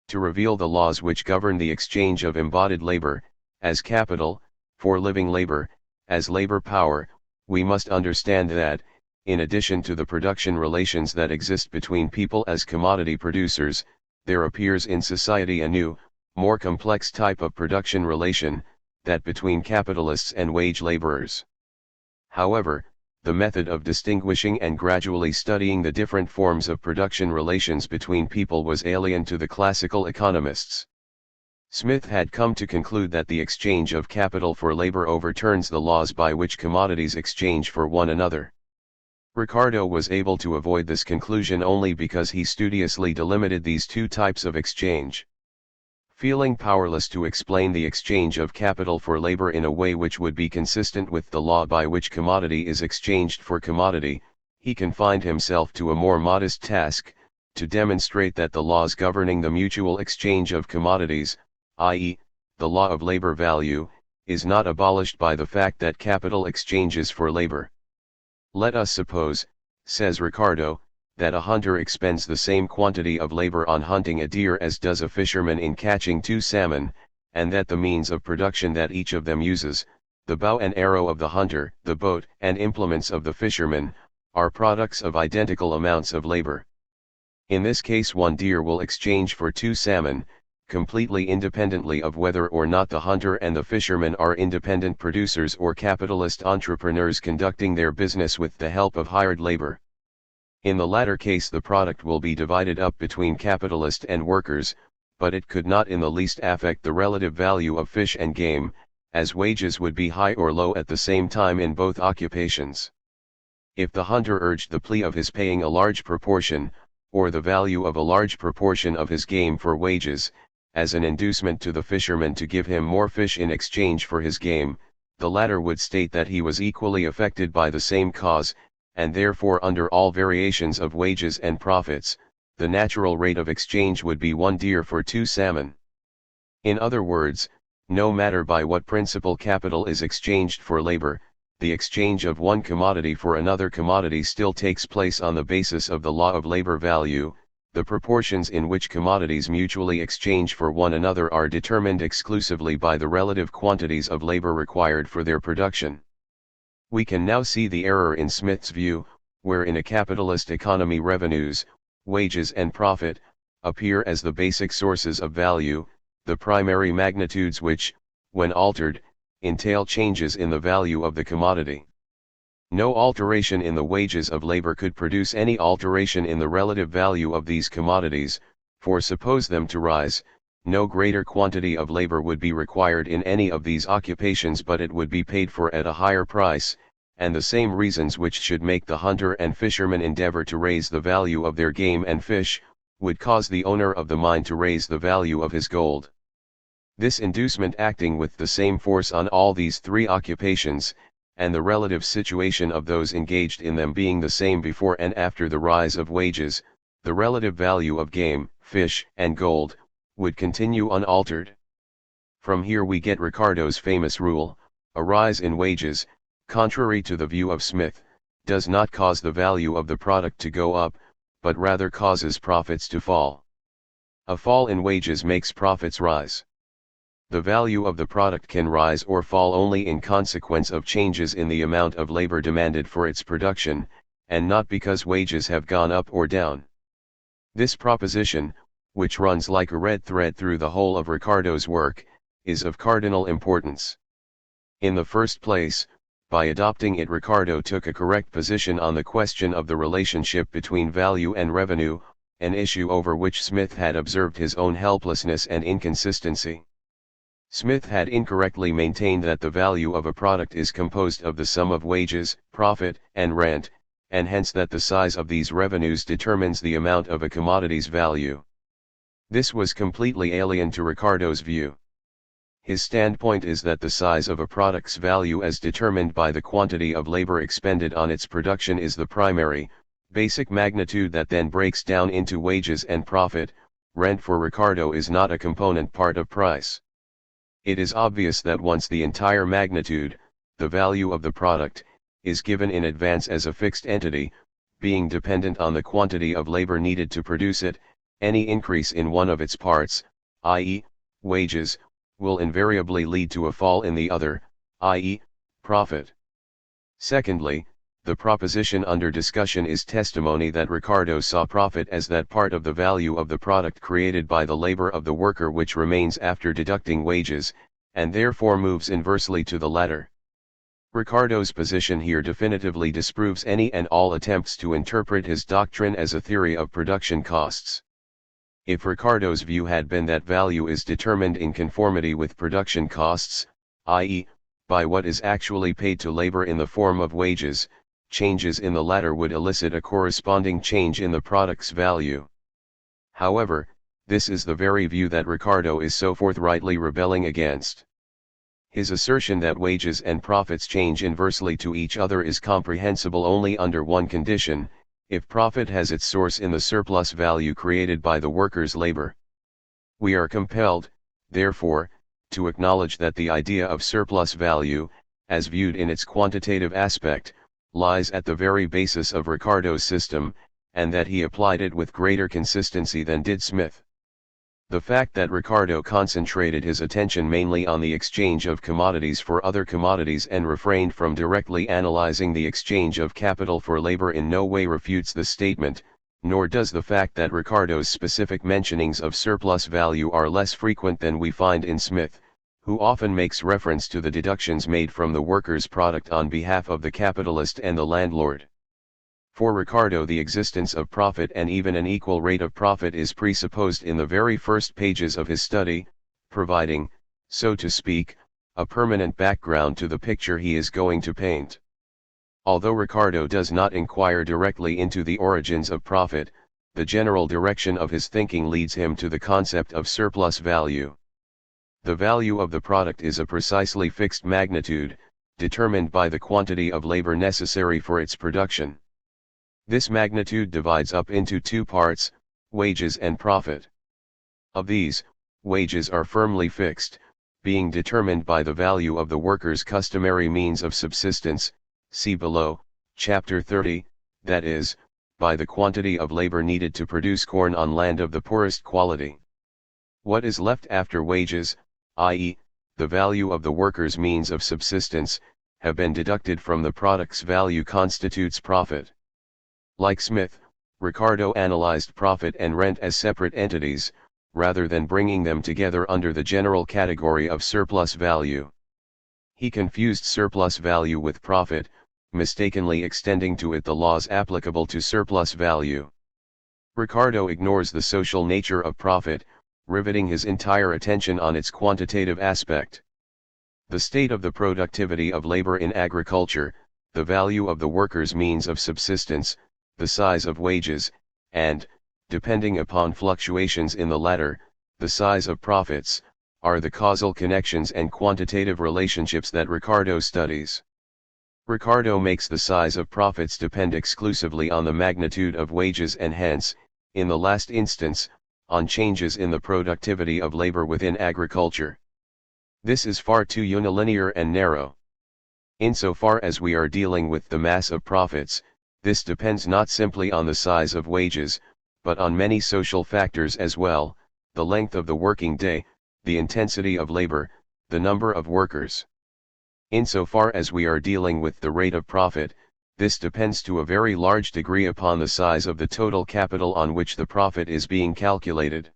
To reveal the laws which govern the exchange of embodied labor, as capital, for living labor, as labor power, we must understand that, in addition to the production relations that exist between people as commodity producers, there appears in society a new, more complex type of production relation, that between capitalists and wage laborers. However, the method of distinguishing and gradually studying the different forms of production relations between people was alien to the classical economists. Smith had come to conclude that the exchange of capital for labor overturns the laws by which commodities exchange for one another. Ricardo was able to avoid this conclusion only because he studiously delimited these two types of exchange. Feeling powerless to explain the exchange of capital for labor in a way which would be consistent with the law by which commodity is exchanged for commodity, he confined himself to a more modest task, to demonstrate that the laws governing the mutual exchange of commodities, i.e., the law of labor value, is not abolished by the fact that capital exchanges for labor. Let us suppose, says Ricardo, that a hunter expends the same quantity of labor on hunting a deer as does a fisherman in catching 2 salmon, and that the means of production that each of them uses, the bow and arrow of the hunter, the boat and implements of the fisherman, are products of identical amounts of labor. In this case 1 deer will exchange for 2 salmon, completely independently of whether or not the hunter and the fisherman are independent producers or capitalist entrepreneurs conducting their business with the help of hired labor. In the latter case the product will be divided up between capitalist and workers, but it could not in the least affect the relative value of fish and game, as wages would be high or low at the same time in both occupations. If the hunter urged the plea of his paying a large proportion, or the value of a large proportion of his game for wages, as an inducement to the fisherman to give him more fish in exchange for his game, the latter would state that he was equally affected by the same cause, and therefore under all variations of wages and profits, the natural rate of exchange would be 1 deer for 2 salmon. In other words, no matter by what principle capital is exchanged for labor, the exchange of one commodity for another commodity still takes place on the basis of the law of labor value. The proportions in which commodities mutually exchange for one another are determined exclusively by the relative quantities of labor required for their production. We can now see the error in Smith's view, where in a capitalist economy revenues, wages and profit, appear as the basic sources of value, the primary magnitudes which, when altered, entail changes in the value of the commodity. No alteration in the wages of labor could produce any alteration in the relative value of these commodities, for suppose them to rise, no greater quantity of labor would be required in any of these occupations, but it would be paid for at a higher price, and the same reasons which should make the hunter and fisherman endeavor to raise the value of their game and fish, would cause the owner of the mine to raise the value of his gold. This inducement acting with the same force on all these three occupations, and the relative situation of those engaged in them being the same before and after the rise of wages, the relative value of game, fish, and gold, would continue unaltered. From here we get Ricardo's famous rule: a rise in wages, contrary to the view of Smith, does not cause the value of the product to go up, but rather causes profits to fall. A fall in wages makes profits rise. The value of the product can rise or fall only in consequence of changes in the amount of labor demanded for its production, and not because wages have gone up or down. This proposition, which runs like a red thread through the whole of Ricardo's work, is of cardinal importance. In the first place, by adopting it, Ricardo took a correct position on the question of the relationship between value and revenue, an issue over which Smith had observed his own helplessness and inconsistency. Smith had incorrectly maintained that the value of a product is composed of the sum of wages, profit, and rent, and hence that the size of these revenues determines the amount of a commodity's value. This was completely alien to Ricardo's view. His standpoint is that the size of a product's value as determined by the quantity of labor expended on its production is the primary, basic magnitude that then breaks down into wages and profit. Rent for Ricardo is not a component part of price. It is obvious that once the entire magnitude, the value of the product, is given in advance as a fixed entity, being dependent on the quantity of labor needed to produce it, any increase in one of its parts, i.e., wages, will invariably lead to a fall in the other, i.e., profit. Secondly, the proposition under discussion is testimony that Ricardo saw profit as that part of the value of the product created by the labor of the worker which remains after deducting wages, and therefore moves inversely to the latter. Ricardo's position here definitively disproves any and all attempts to interpret his doctrine as a theory of production costs. If Ricardo's view had been that value is determined in conformity with production costs, i.e., by what is actually paid to labor in the form of wages, changes in the latter would elicit a corresponding change in the product's value. However, this is the very view that Ricardo is so forthrightly rebelling against. His assertion that wages and profits change inversely to each other is comprehensible only under one condition: if profit has its source in the surplus value created by the worker's labor. We are compelled, therefore, to acknowledge that the idea of surplus value, as viewed in its quantitative aspect, lies at the very basis of Ricardo's system, and that he applied it with greater consistency than did Smith. The fact that Ricardo concentrated his attention mainly on the exchange of commodities for other commodities and refrained from directly analyzing the exchange of capital for labor in no way refutes the statement, nor does the fact that Ricardo's specific mentionings of surplus value are less frequent than we find in Smith, who often makes reference to the deductions made from the worker's product on behalf of the capitalist and the landlord. For Ricardo, the existence of profit and even an equal rate of profit is presupposed in the very first pages of his study, providing, so to speak, a permanent background to the picture he is going to paint. Although Ricardo does not inquire directly into the origins of profit, the general direction of his thinking leads him to the concept of surplus value. The value of the product is a precisely fixed magnitude, determined by the quantity of labor necessary for its production. This magnitude divides up into two parts, wages and profit. Of these, wages are firmly fixed, being determined by the value of the worker's customary means of subsistence, see below, chapter 30, that is, by the quantity of labor needed to produce corn on land of the poorest quality. What is left after wages, i.e., the value of the worker's means of subsistence, have been deducted from the product's value constitutes profit. Like Smith, Ricardo analyzed profit and rent as separate entities, rather than bringing them together under the general category of surplus value. He confused surplus value with profit, mistakenly extending to it the laws applicable to surplus value. Ricardo ignores the social nature of profit, riveting his entire attention on its quantitative aspect. The state of the productivity of labor in agriculture, the value of the worker's means of subsistence, the size of wages, and, depending upon fluctuations in the latter, the size of profits, are the causal connections and quantitative relationships that Ricardo studies. Ricardo makes the size of profits depend exclusively on the magnitude of wages and hence, in the last instance, on changes in the productivity of labor within agriculture. This is far too unilinear and narrow. Insofar as we are dealing with the mass of profits, this depends not simply on the size of wages, but on many social factors as well, the length of the working day, the intensity of labor, the number of workers. Insofar as we are dealing with the rate of profit, this depends to a very large degree upon the size of the total capital on which the profit is being calculated.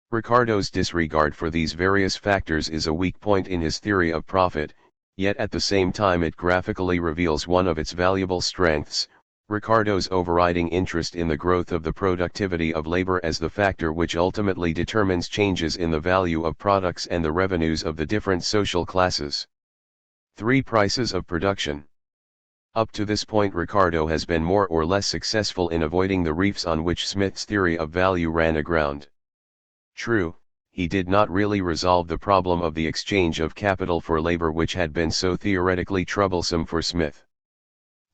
Ricardo's disregard for these various factors is a weak point in his theory of profit, yet at the same time it graphically reveals one of its valuable strengths, Ricardo's overriding interest in the growth of the productivity of labor as the factor which ultimately determines changes in the value of products and the revenues of the different social classes. 3. Prices of production. Up to this point Ricardo has been more or less successful in avoiding the reefs on which Smith's theory of value ran aground. True, he did not really resolve the problem of the exchange of capital for labor which had been so theoretically troublesome for Smith.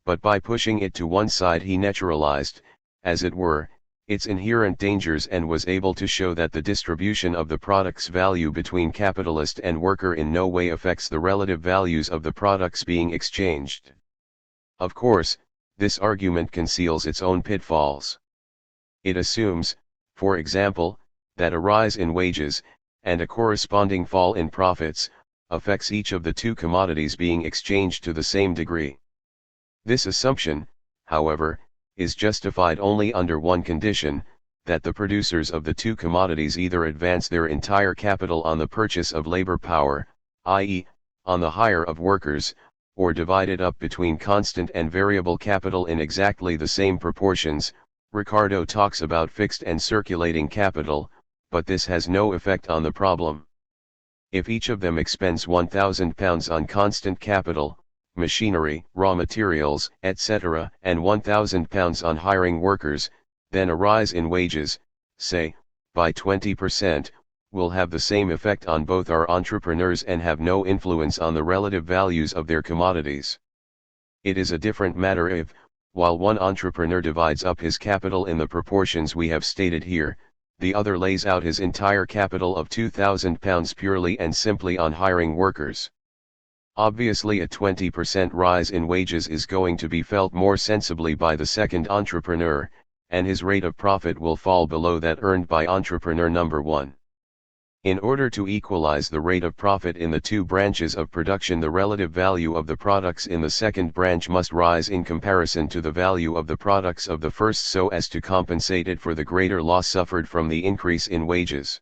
But by pushing it to one side he neutralized, as it were, its inherent dangers and was able to show that the distribution of the product's value between capitalist and worker in no way affects the relative values of the products being exchanged. Of course, this argument conceals its own pitfalls. It assumes, for example, that a rise in wages, and a corresponding fall in profits, affects each of the two commodities being exchanged to the same degree. This assumption, however, is justified only under one condition, that the producers of the two commodities either advance their entire capital on the purchase of labor power, i.e., on the hire of workers, or divide it up between constant and variable capital in exactly the same proportions. Ricardo talks about fixed and circulating capital, but this has no effect on the problem. If each of them expends £1,000 on constant capital, machinery, raw materials, etc., and £1,000 on hiring workers, then a rise in wages, say, by 20%, will have the same effect on both our entrepreneurs and have no influence on the relative values of their commodities. It is a different matter if, while one entrepreneur divides up his capital in the proportions we have stated here, the other lays out his entire capital of £2,000 purely and simply on hiring workers. Obviously a 20% rise in wages is going to be felt more sensibly by the second entrepreneur, and his rate of profit will fall below that earned by entrepreneur number 1. In order to equalize the rate of profit in the two branches of production, the relative value of the products in the second branch must rise in comparison to the value of the products of the first so as to compensate it for the greater loss suffered from the increase in wages.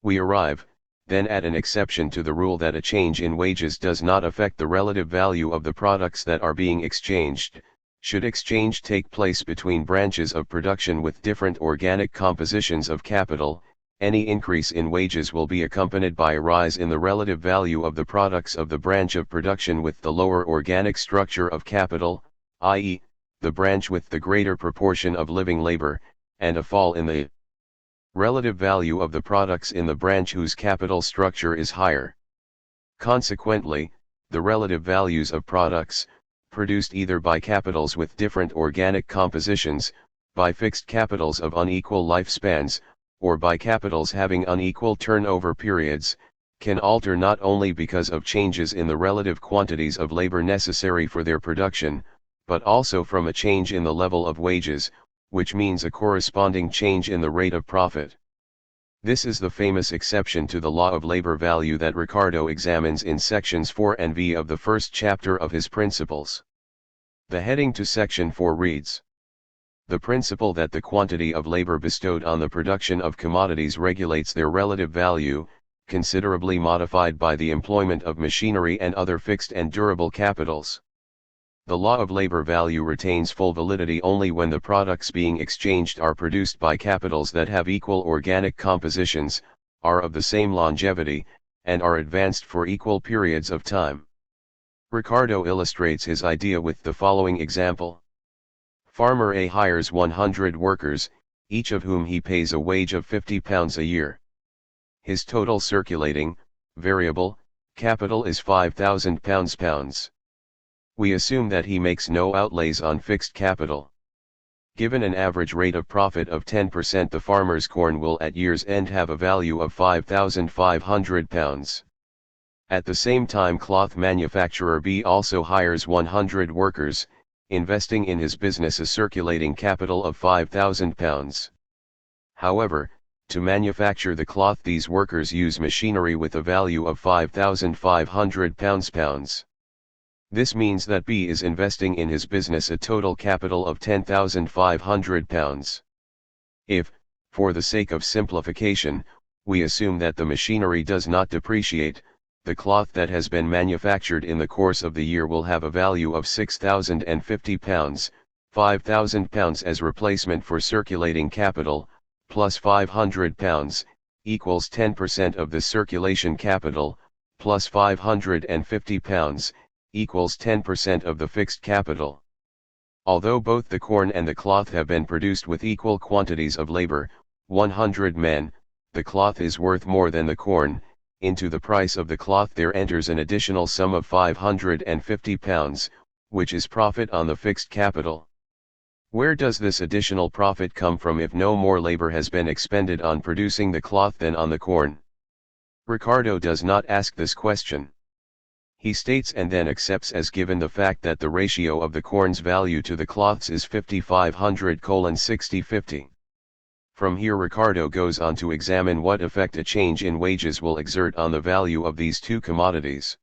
We arrive, then, at an exception to the rule that a change in wages does not affect the relative value of the products that are being exchanged. Should exchange take place between branches of production with different organic compositions of capital, Any increase in wages will be accompanied by a rise in the relative value of the products of the branch of production with the lower organic structure of capital, i.e., the branch with the greater proportion of living labor, and a fall in the relative value of the products in the branch whose capital structure is higher. Consequently, the relative values of products, produced either by capitals with different organic compositions, by fixed capitals of unequal lifespans, or by capitals having unequal turnover periods, can alter not only because of changes in the relative quantities of labor necessary for their production, but also from a change in the level of wages, which means a corresponding change in the rate of profit. This is the famous exception to the law of labor value that Ricardo examines in sections 4 and V of the first chapter of his Principles. The heading to section 4 reads: The principle that the quantity of labor bestowed on the production of commodities regulates their relative value, considerably modified by the employment of machinery and other fixed and durable capitals. The law of labor value retains full validity only when the products being exchanged are produced by capitals that have equal organic compositions, are of the same longevity, and are advanced for equal periods of time. Ricardo illustrates his idea with the following example. Farmer A hires 100 workers, each of whom he pays a wage of £50 a year. His total circulating, variable, capital is £5,000. We assume that he makes no outlays on fixed capital. Given an average rate of profit of 10%, the farmer's corn will at year's end have a value of £5,500. At the same time, cloth manufacturer B also hires 100 workers, investing in his business a circulating capital of £5,000. However, to manufacture the cloth, these workers use machinery with a value of £5,500. This means that B is investing in his business a total capital of £10,500. If, for the sake of simplification, we assume that the machinery does not depreciate, the cloth that has been manufactured in the course of the year will have a value of £6,050, £5,000 as replacement for circulating capital, plus £500, equals 10% of the circulation capital, plus £550, equals 10% of the fixed capital. Although both the corn and the cloth have been produced with equal quantities of labor, 100 men, the cloth is worth more than the corn. Into the price of the cloth there enters an additional sum of £550, which is profit on the fixed capital. Where does this additional profit come from if no more labor has been expended on producing the cloth than on the corn? Ricardo does not ask this question. He states and then accepts as given the fact that the ratio of the corn's value to the cloth's is 5500:6050. From here Ricardo goes on to examine what effect a change in wages will exert on the value of these two commodities.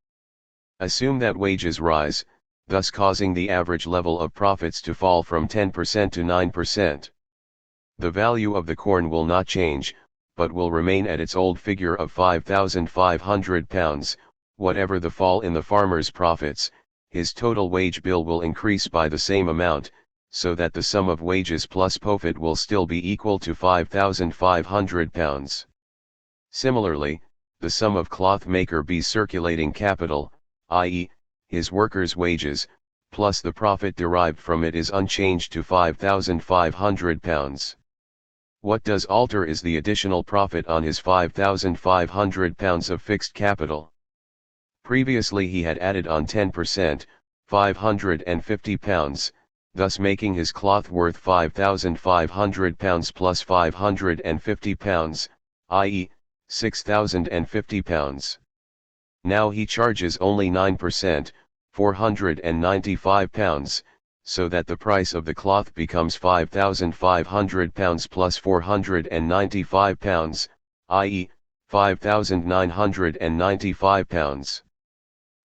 Assume that wages rise, thus causing the average level of profits to fall from 10% to 9%. The value of the corn will not change, but will remain at its old figure of £5,500. Whatever the fall in the farmer's profits, his total wage bill will increase by the same amount, so that the sum of wages plus profit will still be equal to £5,500. Similarly, the sum of cloth maker B's circulating capital, i.e., his workers' wages, plus the profit derived from it is unchanged to £5,500. What does alter is the additional profit on his £5,500 of fixed capital. Previously he had added on 10%, £550, thus making his cloth worth £5,500 plus £550, i.e., £6,050. Now he charges only 9%, £495, so that the price of the cloth becomes £5,500 plus £495, i.e., £5,995.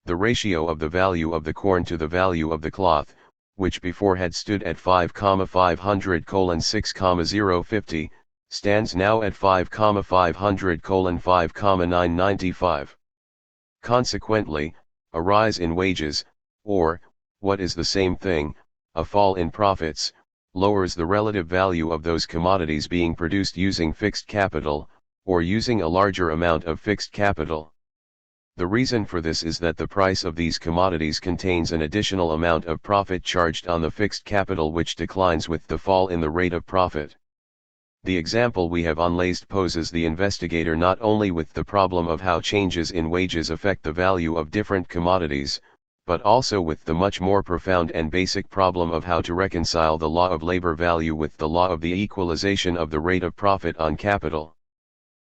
The ratio of the value of the corn to the value of the cloth, which before had stood at 5,500:6,050, stands now at 5,500:5,995. Consequently, a rise in wages, or, what is the same thing, a fall in profits, lowers the relative value of those commodities being produced using fixed capital, or using a larger amount of fixed capital. The reason for this is that the price of these commodities contains an additional amount of profit charged on the fixed capital which declines with the fall in the rate of profit. The example we have unlaced poses the investigator not only with the problem of how changes in wages affect the value of different commodities, but also with the much more profound and basic problem of how to reconcile the law of labor value with the law of the equalization of the rate of profit on capital.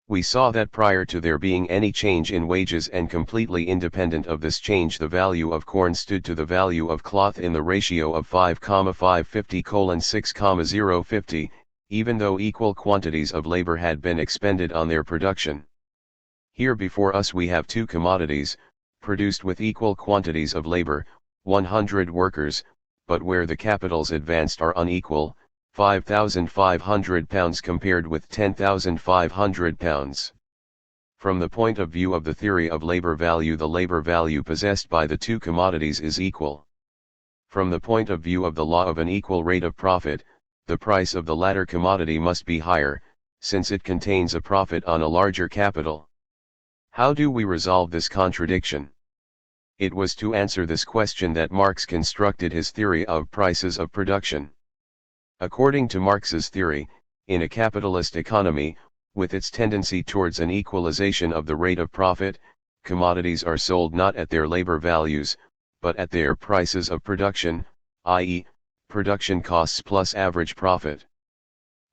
We saw that prior to there being any change in wages and completely independent of this change, the value of corn stood to the value of cloth in the ratio of 5,550:6,050, even though equal quantities of labor had been expended on their production. Here before us we have two commodities, produced with equal quantities of labor, 100 workers, but where the capitals advanced are unequal, 5,500 pounds compared with 10,500 pounds. From the point of view of the theory of labor value, the labor value possessed by the two commodities is equal. From the point of view of the law of an equal rate of profit, the price of the latter commodity must be higher, since it contains a profit on a larger capital. How do we resolve this contradiction? It was to answer this question that Marx constructed his theory of prices of production. According to Marx's theory, in a capitalist economy, with its tendency towards an equalization of the rate of profit, commodities are sold not at their labor values, but at their prices of production, i.e., production costs plus average profit.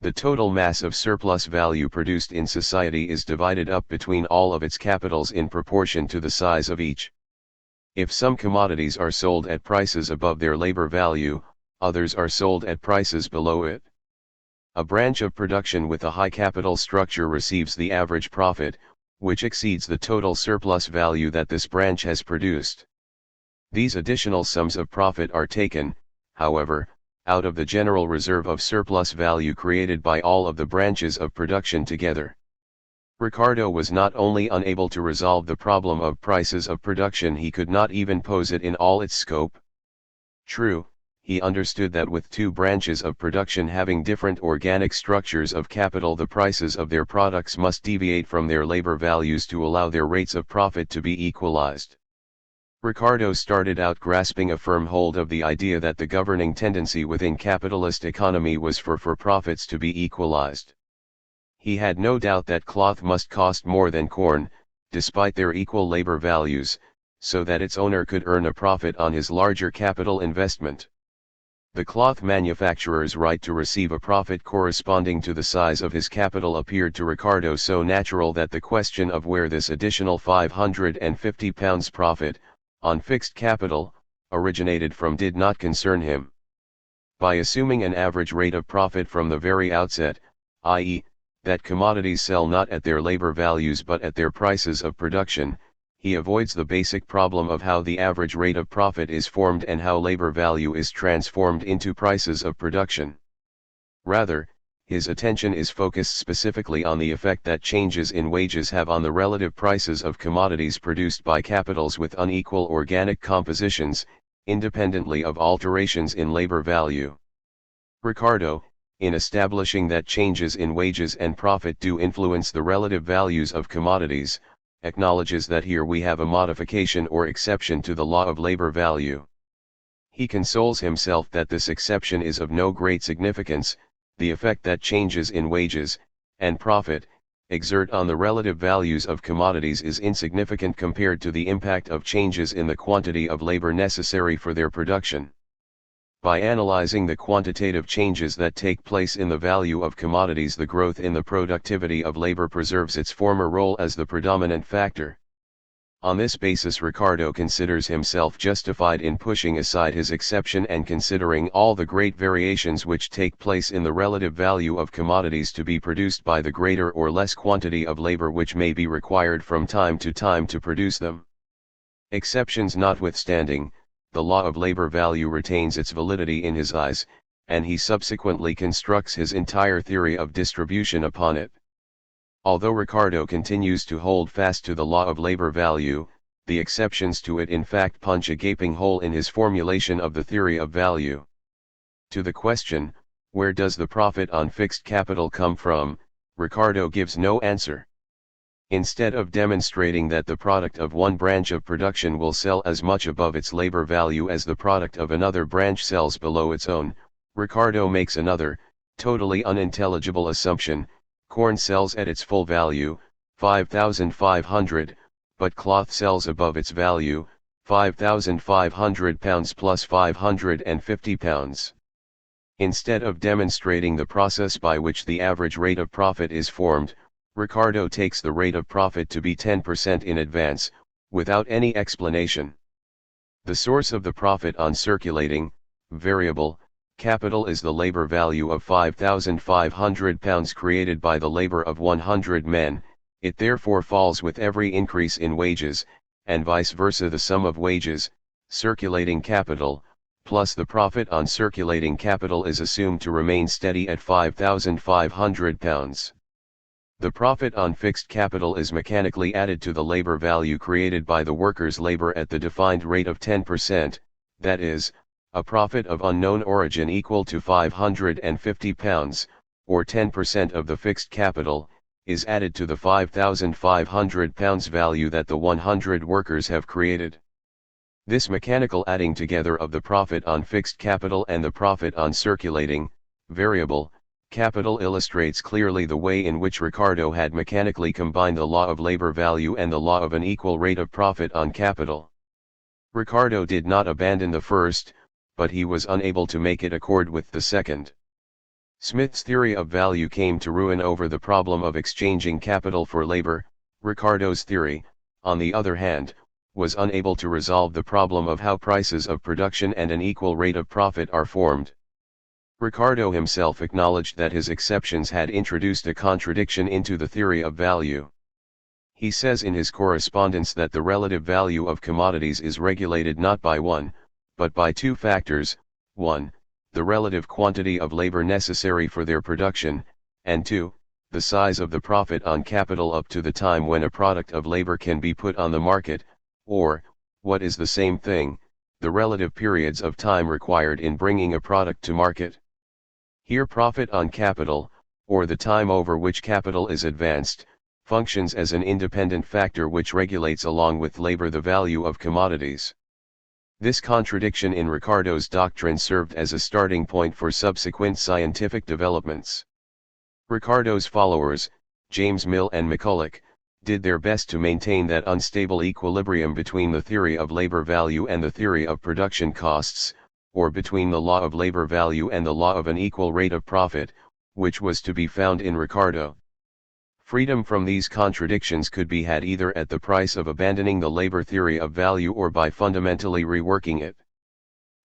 The total mass of surplus value produced in society is divided up between all of its capitals in proportion to the size of each. If some commodities are sold at prices above their labor value, others are sold at prices below it. A branch of production with a high capital structure receives the average profit, which exceeds the total surplus value that this branch has produced. These additional sums of profit are taken, however, out of the general reserve of surplus value created by all of the branches of production together. Ricardo was not only unable to resolve the problem of prices of production, he could not even pose it in all its scope. True, he understood that with two branches of production having different organic structures of capital, the prices of their products must deviate from their labor values to allow their rates of profit to be equalized. Ricardo started out grasping a firm hold of the idea that the governing tendency within capitalist economy was for profits to be equalized. He had no doubt that cloth must cost more than corn, despite their equal labor values, so that its owner could earn a profit on his larger capital investment. The cloth manufacturer's right to receive a profit corresponding to the size of his capital appeared to Ricardo so natural that the question of where this additional £550 profit, on fixed capital, originated from did not concern him. By assuming an average rate of profit from the very outset, i.e., that commodities sell not at their labor values but at their prices of production, he avoids the basic problem of how the average rate of profit is formed and how labor value is transformed into prices of production. Rather, his attention is focused specifically on the effect that changes in wages have on the relative prices of commodities produced by capitals with unequal organic compositions, independently of alterations in labor value. Ricardo, in establishing that changes in wages and profit do influence the relative values of commodities, acknowledges that here we have a modification or exception to the law of labor value. He consoles himself that this exception is of no great significance. The effect that changes in wages and profit exert on the relative values of commodities is insignificant compared to the impact of changes in the quantity of labor necessary for their production. By analyzing the quantitative changes that take place in the value of commodities, the growth in the productivity of labor preserves its former role as the predominant factor. On this basis, Ricardo considers himself justified in pushing aside his exception and considering all the great variations which take place in the relative value of commodities to be produced by the greater or less quantity of labor which may be required from time to produce them. Exceptions notwithstanding, the law of labor value retains its validity in his eyes, and he subsequently constructs his entire theory of distribution upon it. Although Ricardo continues to hold fast to the law of labor value, the exceptions to it in fact punch a gaping hole in his formulation of the theory of value. To the question, where does the profit on fixed capital come from, Ricardo gives no answer. Instead of demonstrating that the product of one branch of production will sell as much above its labor value as the product of another branch sells below its own, Ricardo makes another, totally unintelligible assumption: corn sells at its full value, 5,500, but cloth sells above its value, 5,500 pounds plus 550 pounds. Instead of demonstrating the process by which the average rate of profit is formed, Ricardo takes the rate of profit to be 10% in advance, without any explanation. The source of the profit on circulating, variable, capital is the labor value of 5,500 pounds created by the labor of 100 men, it therefore falls with every increase in wages, and vice versa. The sum of wages, circulating capital, plus the profit on circulating capital is assumed to remain steady at 5,500 pounds. The profit on fixed capital is mechanically added to the labor value created by the worker's labor at the defined rate of 10%, that is, a profit of unknown origin equal to 550 pounds, or 10% of the fixed capital, is added to the 5,500 pounds value that the 100 workers have created. This mechanical adding together of the profit on fixed capital and the profit on circulating, variable, capital illustrates clearly the way in which Ricardo had mechanically combined the law of labor value and the law of an equal rate of profit on capital. Ricardo did not abandon the first, but he was unable to make it accord with the second. Smith's theory of value came to ruin over the problem of exchanging capital for labor. Ricardo's theory, on the other hand, was unable to resolve the problem of how prices of production and an equal rate of profit are formed. Ricardo himself acknowledged that his exceptions had introduced a contradiction into the theory of value. He says in his correspondence that the relative value of commodities is regulated not by one, but by two factors: 1, the relative quantity of labor necessary for their production, and 2, the size of the profit on capital up to the time when a product of labor can be put on the market, or, what is the same thing, the relative periods of time required in bringing a product to market. Here profit on capital, or the time over which capital is advanced, functions as an independent factor which regulates along with labor the value of commodities. This contradiction in Ricardo's doctrine served as a starting point for subsequent scientific developments. Ricardo's followers, James Mill and McCulloch, did their best to maintain that unstable equilibrium between the theory of labor value and the theory of production costs, or between the law of labor value and the law of an equal rate of profit, which was to be found in Ricardo. Freedom from these contradictions could be had either at the price of abandoning the labor theory of value or by fundamentally reworking it.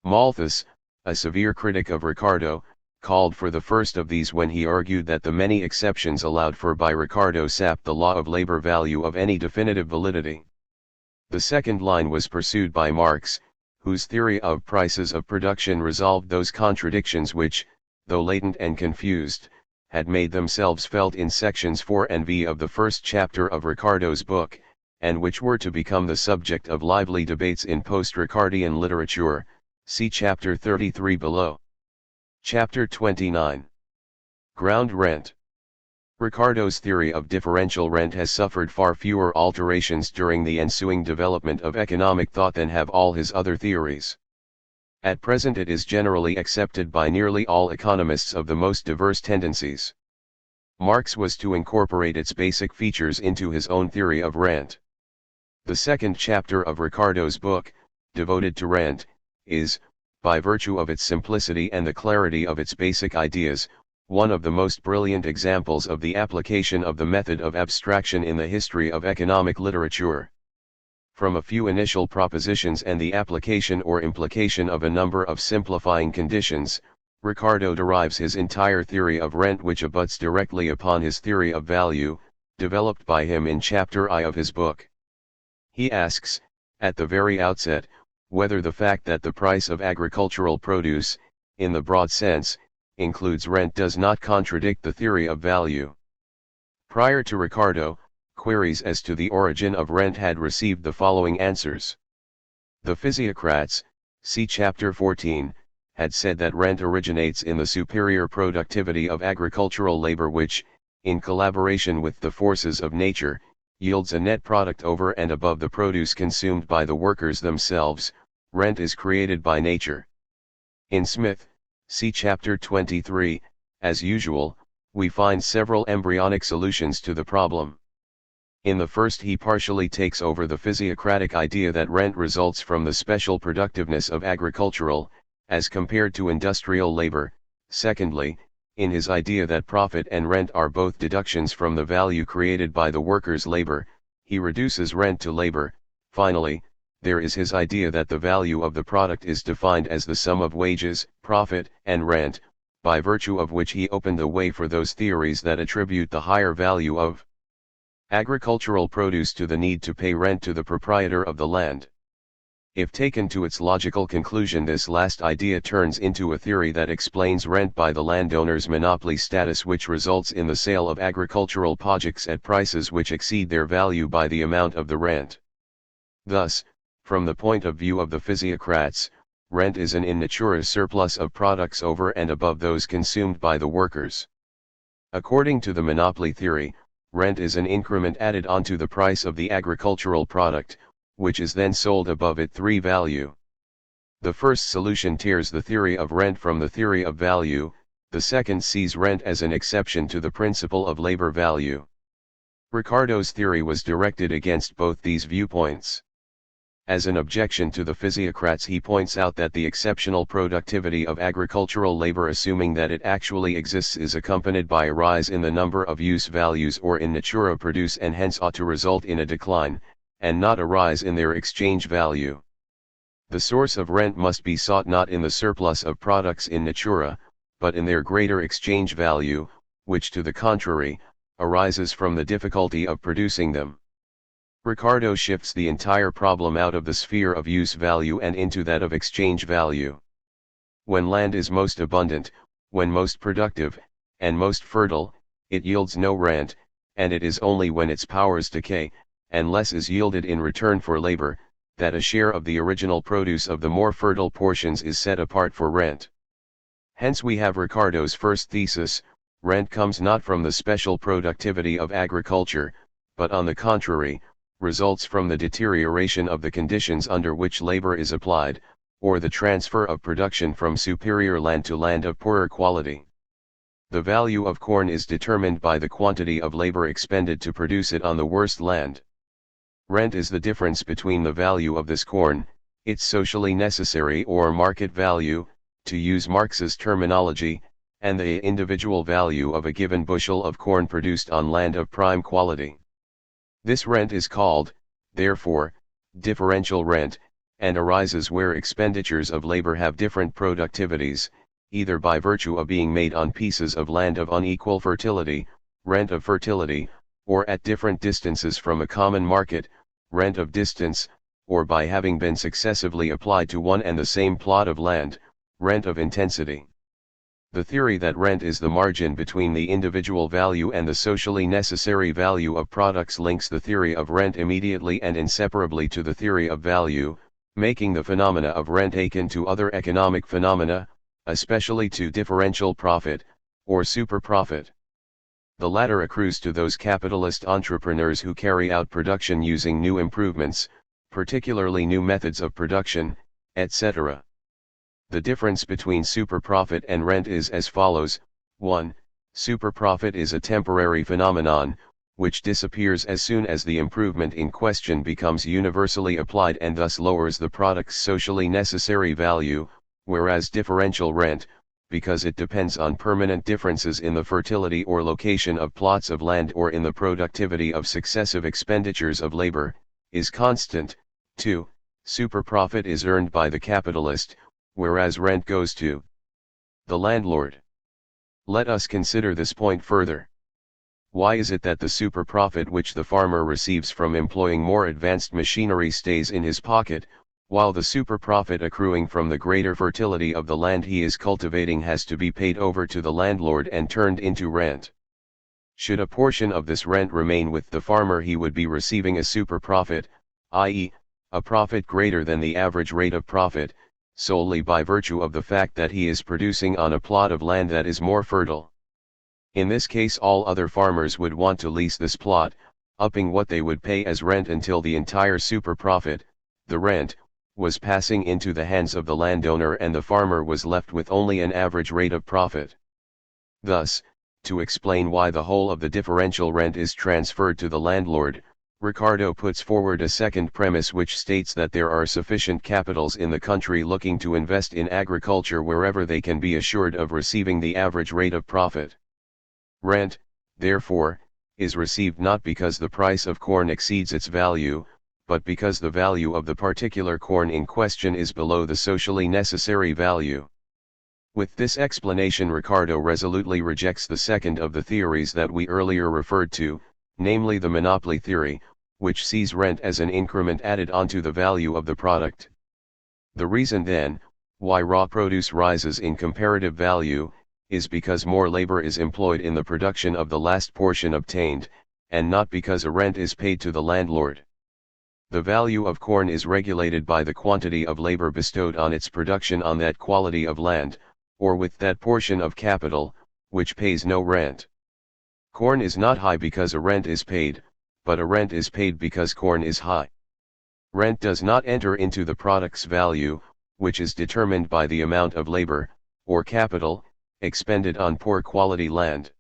Malthus, a severe critic of Ricardo, called for the first of these when he argued that the many exceptions allowed for by Ricardo sapped the law of labor value of any definitive validity. The second line was pursued by Marx, whose theory of prices of production resolved those contradictions which, though latent and confused, had made themselves felt in sections 4 and v of the first chapter of Ricardo's book, and which were to become the subject of lively debates in post-Ricardian literature. See chapter 33 below. Chapter 29. Ground rent. Ricardo's theory of differential rent has suffered far fewer alterations during the ensuing development of economic thought than have all his other theories. At present it is generally accepted by nearly all economists of the most diverse tendencies. Marx was to incorporate its basic features into his own theory of rent. The second chapter of Ricardo's book, devoted to rent, is, by virtue of its simplicity and the clarity of its basic ideas, one of the most brilliant examples of the application of the method of abstraction in the history of economic literature. From a few initial propositions and the application or implication of a number of simplifying conditions, Ricardo derives his entire theory of rent, which abuts directly upon his theory of value, developed by him in chapter I of his book. He asks, at the very outset, whether the fact that the price of agricultural produce, in the broad sense, includes rent does not contradict the theory of value. Prior to Ricardo, queries as to the origin of rent had received the following answers. The physiocrats, see chapter 14, had said that rent originates in the superior productivity of agricultural labor which, in collaboration with the forces of nature, yields a net product over and above the produce consumed by the workers themselves. Rent is created by nature. In Smith, see chapter 23, as usual, we find several embryonic solutions to the problem. In the first, he partially takes over the physiocratic idea that rent results from the special productiveness of agricultural, as compared to industrial labor. Secondly, in his idea that profit and rent are both deductions from the value created by the worker's labor, he reduces rent to labor. Finally, there is his idea that the value of the product is defined as the sum of wages, profit, and rent, by virtue of which he opened the way for those theories that attribute the higher value of agricultural produce to the need to pay rent to the proprietor of the land. If taken to its logical conclusion, this last idea turns into a theory that explains rent by the landowner's monopoly status, which results in the sale of agricultural products at prices which exceed their value by the amount of the rent. Thus, from the point of view of the physiocrats, rent is an in natura surplus of products over and above those consumed by the workers. According to the monopoly theory, rent is an increment added onto the price of the agricultural product, which is then sold above its value. The first solution tears the theory of rent from the theory of value, the second sees rent as an exception to the principle of labor value. Ricardo's theory was directed against both these viewpoints. As an objection to the physiocrats, he points out that the exceptional productivity of agricultural labor, assuming that it actually exists, is accompanied by a rise in the number of use values or in natura produce, and hence ought to result in a decline, and not a rise in their exchange value. The source of rent must be sought not in the surplus of products in natura, but in their greater exchange value, which to the contrary, arises from the difficulty of producing them. Ricardo shifts the entire problem out of the sphere of use value and into that of exchange value. When land is most abundant, when most productive, and most fertile, it yields no rent, and it is only when its powers decay, and less is yielded in return for labor, that a share of the original produce of the more fertile portions is set apart for rent. Hence we have Ricardo's first thesis: rent comes not from the special productivity of agriculture, but on the contrary, results from the deterioration of the conditions under which labor is applied, or the transfer of production from superior land to land of poorer quality. The value of corn is determined by the quantity of labor expended to produce it on the worst land. Rent is the difference between the value of this corn, its socially necessary or market value, to use Marx's terminology, and the individual value of a given bushel of corn produced on land of prime quality. This rent is called, therefore, differential rent, and arises where expenditures of labor have different productivities, either by virtue of being made on pieces of land of unequal fertility, rent of fertility, or at different distances from a common market, rent of distance, or by having been successively applied to one and the same plot of land, rent of intensity. The theory that rent is the margin between the individual value and the socially necessary value of products links the theory of rent immediately and inseparably to the theory of value, making the phenomena of rent akin to other economic phenomena, especially to differential profit, or super-profit. The latter accrues to those capitalist entrepreneurs who carry out production using new improvements, particularly new methods of production, etc. The difference between super-profit and rent is as follows: 1. Super-profit is a temporary phenomenon, which disappears as soon as the improvement in question becomes universally applied and thus lowers the product's socially necessary value, whereas differential rent, because it depends on permanent differences in the fertility or location of plots of land or in the productivity of successive expenditures of labor, is constant. 2. Super-profit is earned by the capitalist, whereas rent goes to the landlord. Let us consider this point further. Why is it that the super-profit which the farmer receives from employing more advanced machinery stays in his pocket, while the super-profit accruing from the greater fertility of the land he is cultivating has to be paid over to the landlord and turned into rent? Should a portion of this rent remain with the farmer, he would be receiving a super-profit, i.e., a profit greater than the average rate of profit, solely by virtue of the fact that he is producing on a plot of land that is more fertile. In this case all other farmers would want to lease this plot, upping what they would pay as rent until the entire super-profit, the rent, was passing into the hands of the landowner and the farmer was left with only an average rate of profit. Thus, to explain why the whole of the differential rent is transferred to the landlord, Ricardo puts forward a second premise which states that there are sufficient capitals in the country looking to invest in agriculture wherever they can be assured of receiving the average rate of profit. Rent, therefore, is received not because the price of corn exceeds its value, but because the value of the particular corn in question is below the socially necessary value. With this explanation, Ricardo resolutely rejects the second of the theories that we earlier referred to, namely the monopoly theory, which sees rent as an increment added onto the value of the product. The reason then, why raw produce rises in comparative value, is because more labor is employed in the production of the last portion obtained, and not because a rent is paid to the landlord. The value of corn is regulated by the quantity of labor bestowed on its production on that quality of land, or with that portion of capital, which pays no rent. Corn is not high because a rent is paid, but a rent is paid because corn is high. Rent does not enter into the product's value, which is determined by the amount of labor, or capital, expended on poor quality land.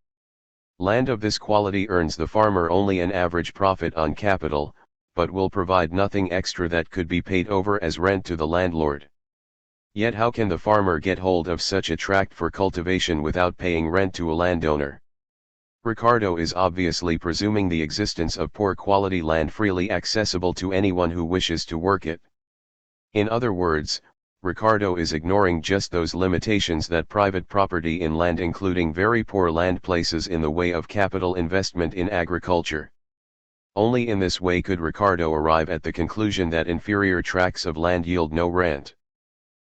Land of this quality earns the farmer only an average profit on capital, but will provide nothing extra that could be paid over as rent to the landlord. Yet how can the farmer get hold of such a tract for cultivation without paying rent to a landowner? Ricardo is obviously presuming the existence of poor quality land freely accessible to anyone who wishes to work it. In other words, Ricardo is ignoring just those limitations that private property in land, including very poor land, places in the way of capital investment in agriculture. Only in this way could Ricardo arrive at the conclusion that inferior tracts of land yield no rent.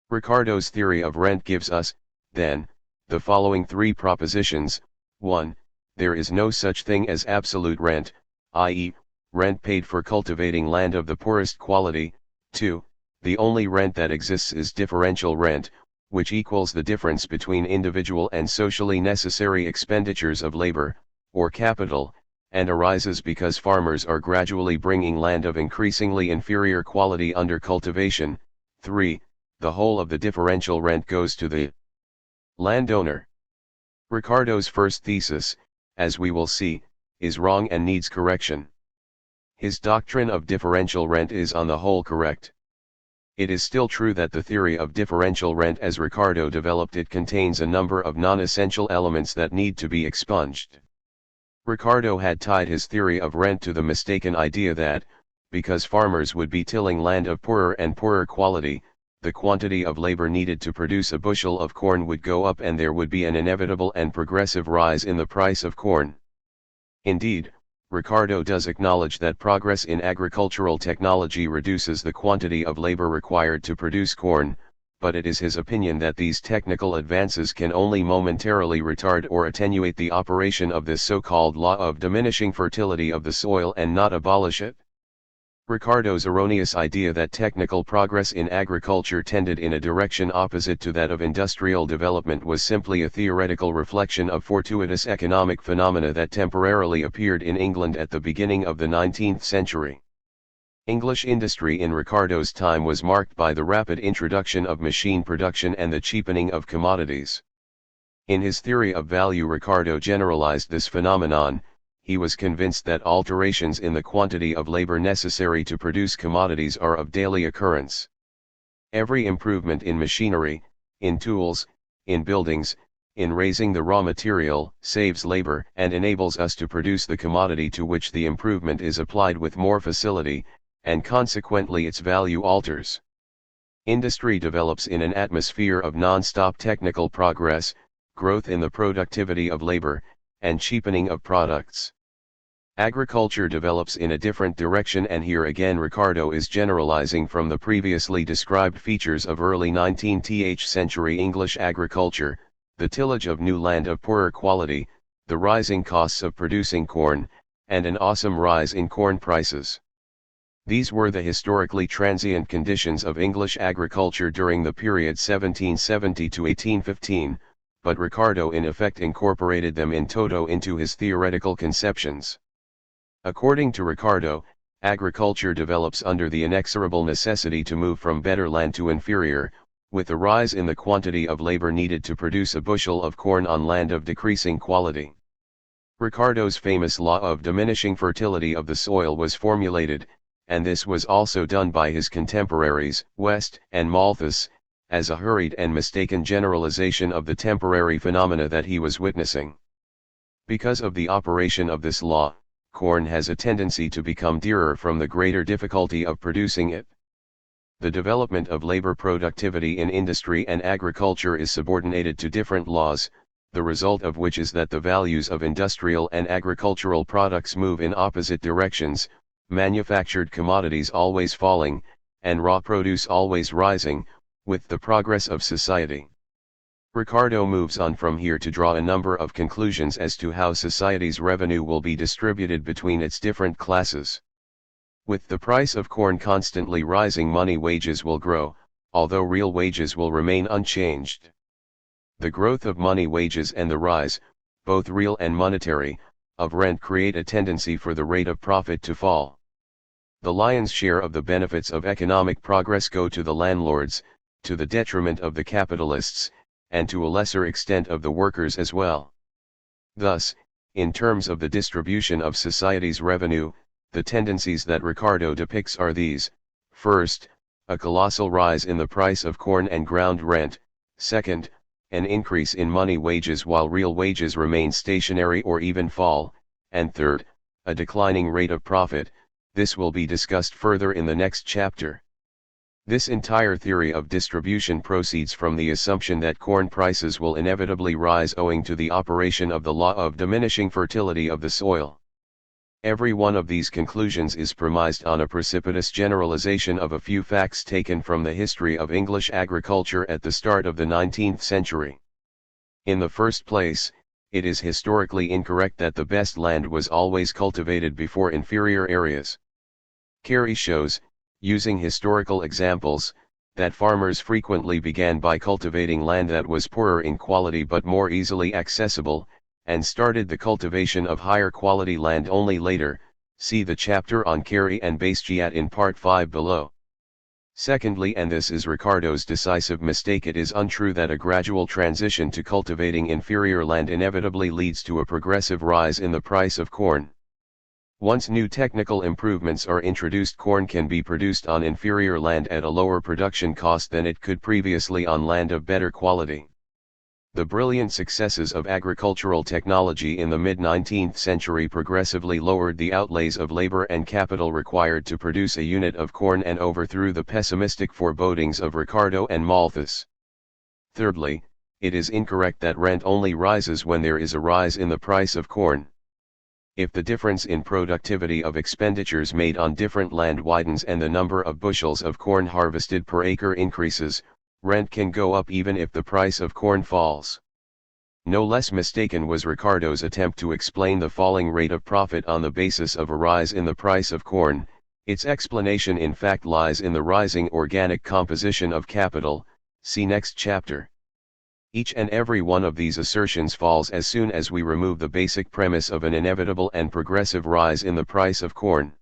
Ricardo's theory of rent gives us, then, the following three propositions. 1. There is no such thing as absolute rent, i.e., rent paid for cultivating land of the poorest quality. 2. The only rent that exists is differential rent, which equals the difference between individual and socially necessary expenditures of labor, or capital, and arises because farmers are gradually bringing land of increasingly inferior quality under cultivation. 3. The whole of the differential rent goes to the landowner. Ricardo's first thesis, as we will see, is wrong and needs correction. His doctrine of differential rent is on the whole correct. It is still true that the theory of differential rent as Ricardo developed it contains a number of non-essential elements that need to be expunged. Ricardo had tied his theory of rent to the mistaken idea that, because farmers would be tilling land of poorer and poorer quality, the quantity of labor needed to produce a bushel of corn would go up and there would be an inevitable and progressive rise in the price of corn. Indeed, Ricardo does acknowledge that progress in agricultural technology reduces the quantity of labor required to produce corn, but it is his opinion that these technical advances can only momentarily retard or attenuate the operation of this so-called law of diminishing fertility of the soil and not abolish it. Ricardo's erroneous idea that technical progress in agriculture tended in a direction opposite to that of industrial development was simply a theoretical reflection of fortuitous economic phenomena that temporarily appeared in England at the beginning of the 19th century. English industry in Ricardo's time was marked by the rapid introduction of machine production and the cheapening of commodities. In his theory of value, Ricardo generalized this phenomenon. He was convinced that alterations in the quantity of labor necessary to produce commodities are of daily occurrence. Every improvement in machinery, in tools, in buildings, in raising the raw material, saves labor and enables us to produce the commodity to which the improvement is applied with more facility, and consequently its value alters. Industry develops in an atmosphere of non-stop technical progress, growth in the productivity of labor, and cheapening of products. Agriculture develops in a different direction, and here again Ricardo is generalizing from the previously described features of early 19th century English agriculture, the tillage of new land of poorer quality, the rising costs of producing corn, and an awesome rise in corn prices. These were the historically transient conditions of English agriculture during the period 1770 to 1815, but Ricardo in effect incorporated them in toto into his theoretical conceptions. According to Ricardo, agriculture develops under the inexorable necessity to move from better land to inferior, with a rise in the quantity of labor needed to produce a bushel of corn on land of decreasing quality. Ricardo's famous law of diminishing fertility of the soil was formulated, and this was also done by his contemporaries, West and Malthus, as a hurried and mistaken generalization of the temporary phenomena that he was witnessing. Because of the operation of this law, corn has a tendency to become dearer from the greater difficulty of producing it. The development of labor productivity in industry and agriculture is subordinated to different laws, the result of which is that the values of industrial and agricultural products move in opposite directions, manufactured commodities always falling, and raw produce always rising, with the progress of society. Ricardo moves on from here to draw a number of conclusions as to how society's revenue will be distributed between its different classes. With the price of corn constantly rising, money wages will grow, although real wages will remain unchanged. The growth of money wages and the rise, both real and monetary, of rent create a tendency for the rate of profit to fall. The lion's share of the benefits of economic progress go to the landlords, to the detriment of the capitalists, and to a lesser extent of the workers as well. Thus, in terms of the distribution of society's revenue, the tendencies that Ricardo depicts are these: first, a colossal rise in the price of corn and ground rent; second, an increase in money wages while real wages remain stationary or even fall; and third, a declining rate of profit. This will be discussed further in the next chapter. This entire theory of distribution proceeds from the assumption that corn prices will inevitably rise owing to the operation of the law of diminishing fertility of the soil. Every one of these conclusions is premised on a precipitous generalization of a few facts taken from the history of English agriculture at the start of the 19th century. In the first place, it is historically incorrect that the best land was always cultivated before inferior areas. Carey shows, using historical examples, that farmers frequently began by cultivating land that was poorer in quality but more easily accessible, and started the cultivation of higher quality land only later. See the chapter on Carey and Bastiat in part 5 below. Secondly, and this is Ricardo's decisive mistake, it is untrue that a gradual transition to cultivating inferior land inevitably leads to a progressive rise in the price of corn. Once new technical improvements are introduced, corn can be produced on inferior land at a lower production cost than it could previously on land of better quality. The brilliant successes of agricultural technology in the mid-19th century progressively lowered the outlays of labor and capital required to produce a unit of corn and overthrew the pessimistic forebodings of Ricardo and Malthus. Thirdly, it is incorrect that rent only rises when there is a rise in the price of corn. If the difference in productivity of expenditures made on different land widens and the number of bushels of corn harvested per acre increases, rent can go up even if the price of corn falls. No less mistaken was Ricardo's attempt to explain the falling rate of profit on the basis of a rise in the price of corn. Its explanation in fact lies in the rising organic composition of capital. See next chapter. Each and every one of these assertions falls as soon as we remove the basic premise of an inevitable and progressive rise in the price of corn.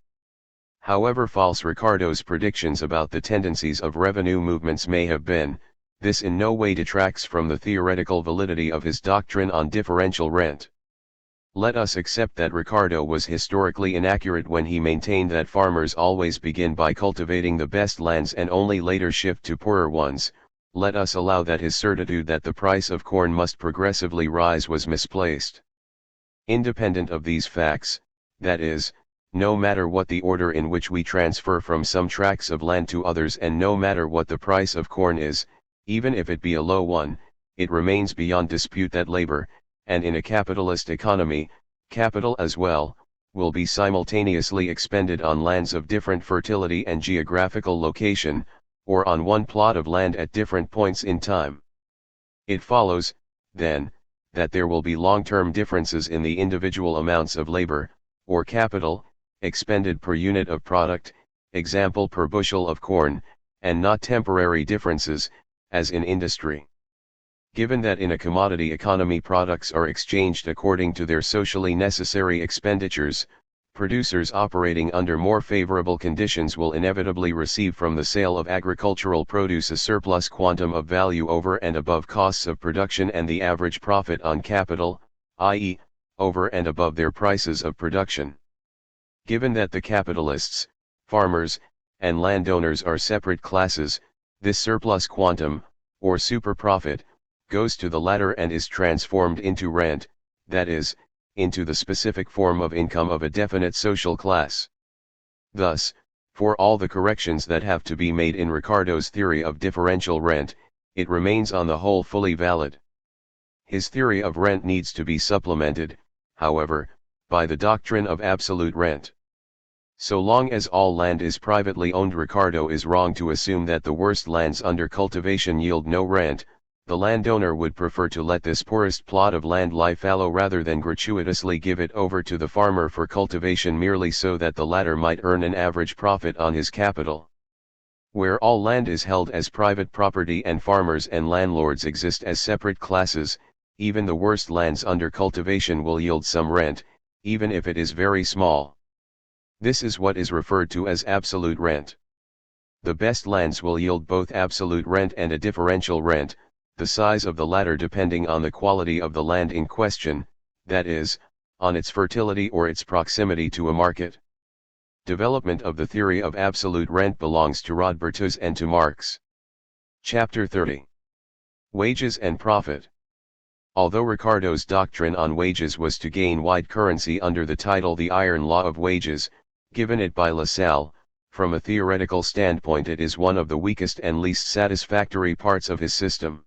However false Ricardo's predictions about the tendencies of revenue movements may have been, this in no way detracts from the theoretical validity of his doctrine on differential rent. Let us accept that Ricardo was historically inaccurate when he maintained that farmers always begin by cultivating the best lands and only later shift to poorer ones. Let us allow that his certitude that the price of corn must progressively rise was misplaced. Independent of these facts, that is, no matter what the order in which we transfer from some tracts of land to others, and no matter what the price of corn is, even if it be a low one, it remains beyond dispute that labor, and in a capitalist economy, capital as well, will be simultaneously expended on lands of different fertility and geographical location, or on one plot of land at different points in time. It follows, then, that there will be long-term differences in the individual amounts of labor, or capital, expended per unit of product, example per bushel of corn, and not temporary differences, as in industry. Given that in a commodity economy products are exchanged according to their socially necessary expenditures, Producers operating under more favorable conditions will inevitably receive from the sale of agricultural produce a surplus quantum of value over and above costs of production and the average profit on capital, i.e., over and above their prices of production. Given that the capitalists, farmers, and landowners are separate classes, this surplus quantum, or superprofit, goes to the latter and is transformed into rent, that is, into the specific form of income of a definite social class. Thus, for all the corrections that have to be made in Ricardo's theory of differential rent, it remains on the whole fully valid. His theory of rent needs to be supplemented, however, by the doctrine of absolute rent. So long as all land is privately owned, Ricardo is wrong to assume that the worst lands under cultivation yield no rent. The landowner would prefer to let this poorest plot of land lie fallow rather than gratuitously give it over to the farmer for cultivation merely so that the latter might earn an average profit on his capital. Where all land is held as private property and farmers and landlords exist as separate classes, even the worst lands under cultivation will yield some rent, even if it is very small. This is what is referred to as absolute rent. The best lands will yield both absolute rent and a differential rent, the size of the latter depending on the quality of the land in question, that is, on its fertility or its proximity to a market. Development of the theory of absolute rent belongs to Rodbertus and to Marx. Chapter 30. Wages and Profit. Although Ricardo's doctrine on wages was to gain wide currency under the title The Iron Law of Wages, given it by Lassalle, from a theoretical standpoint it is one of the weakest and least satisfactory parts of his system.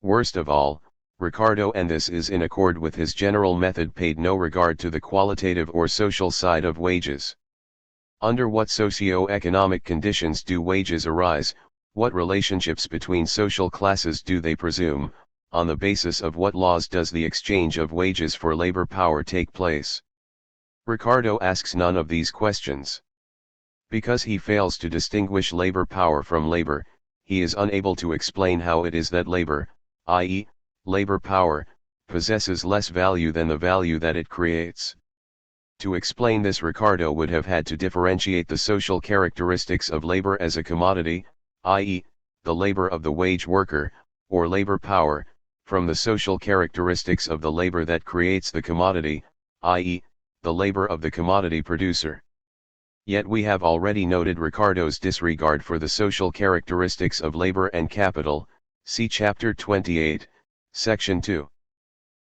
Worst of all, Ricardo, and this is in accord with his general method, paid no regard to the qualitative or social side of wages. Under what socio-economic conditions do wages arise, what relationships between social classes do they presume, on the basis of what laws does the exchange of wages for labor power take place? Ricardo asks none of these questions. Because he fails to distinguish labor power from labor, he is unable to explain how it is that labor, i.e., labor power, possesses less value than the value that it creates. To explain this, Ricardo would have had to differentiate the social characteristics of labor as a commodity, i.e., the labor of the wage worker, or labor power, from the social characteristics of the labor that creates the commodity, i.e., the labor of the commodity producer. Yet we have already noted Ricardo's disregard for the social characteristics of labor and capital, see Chapter 28, Section 2.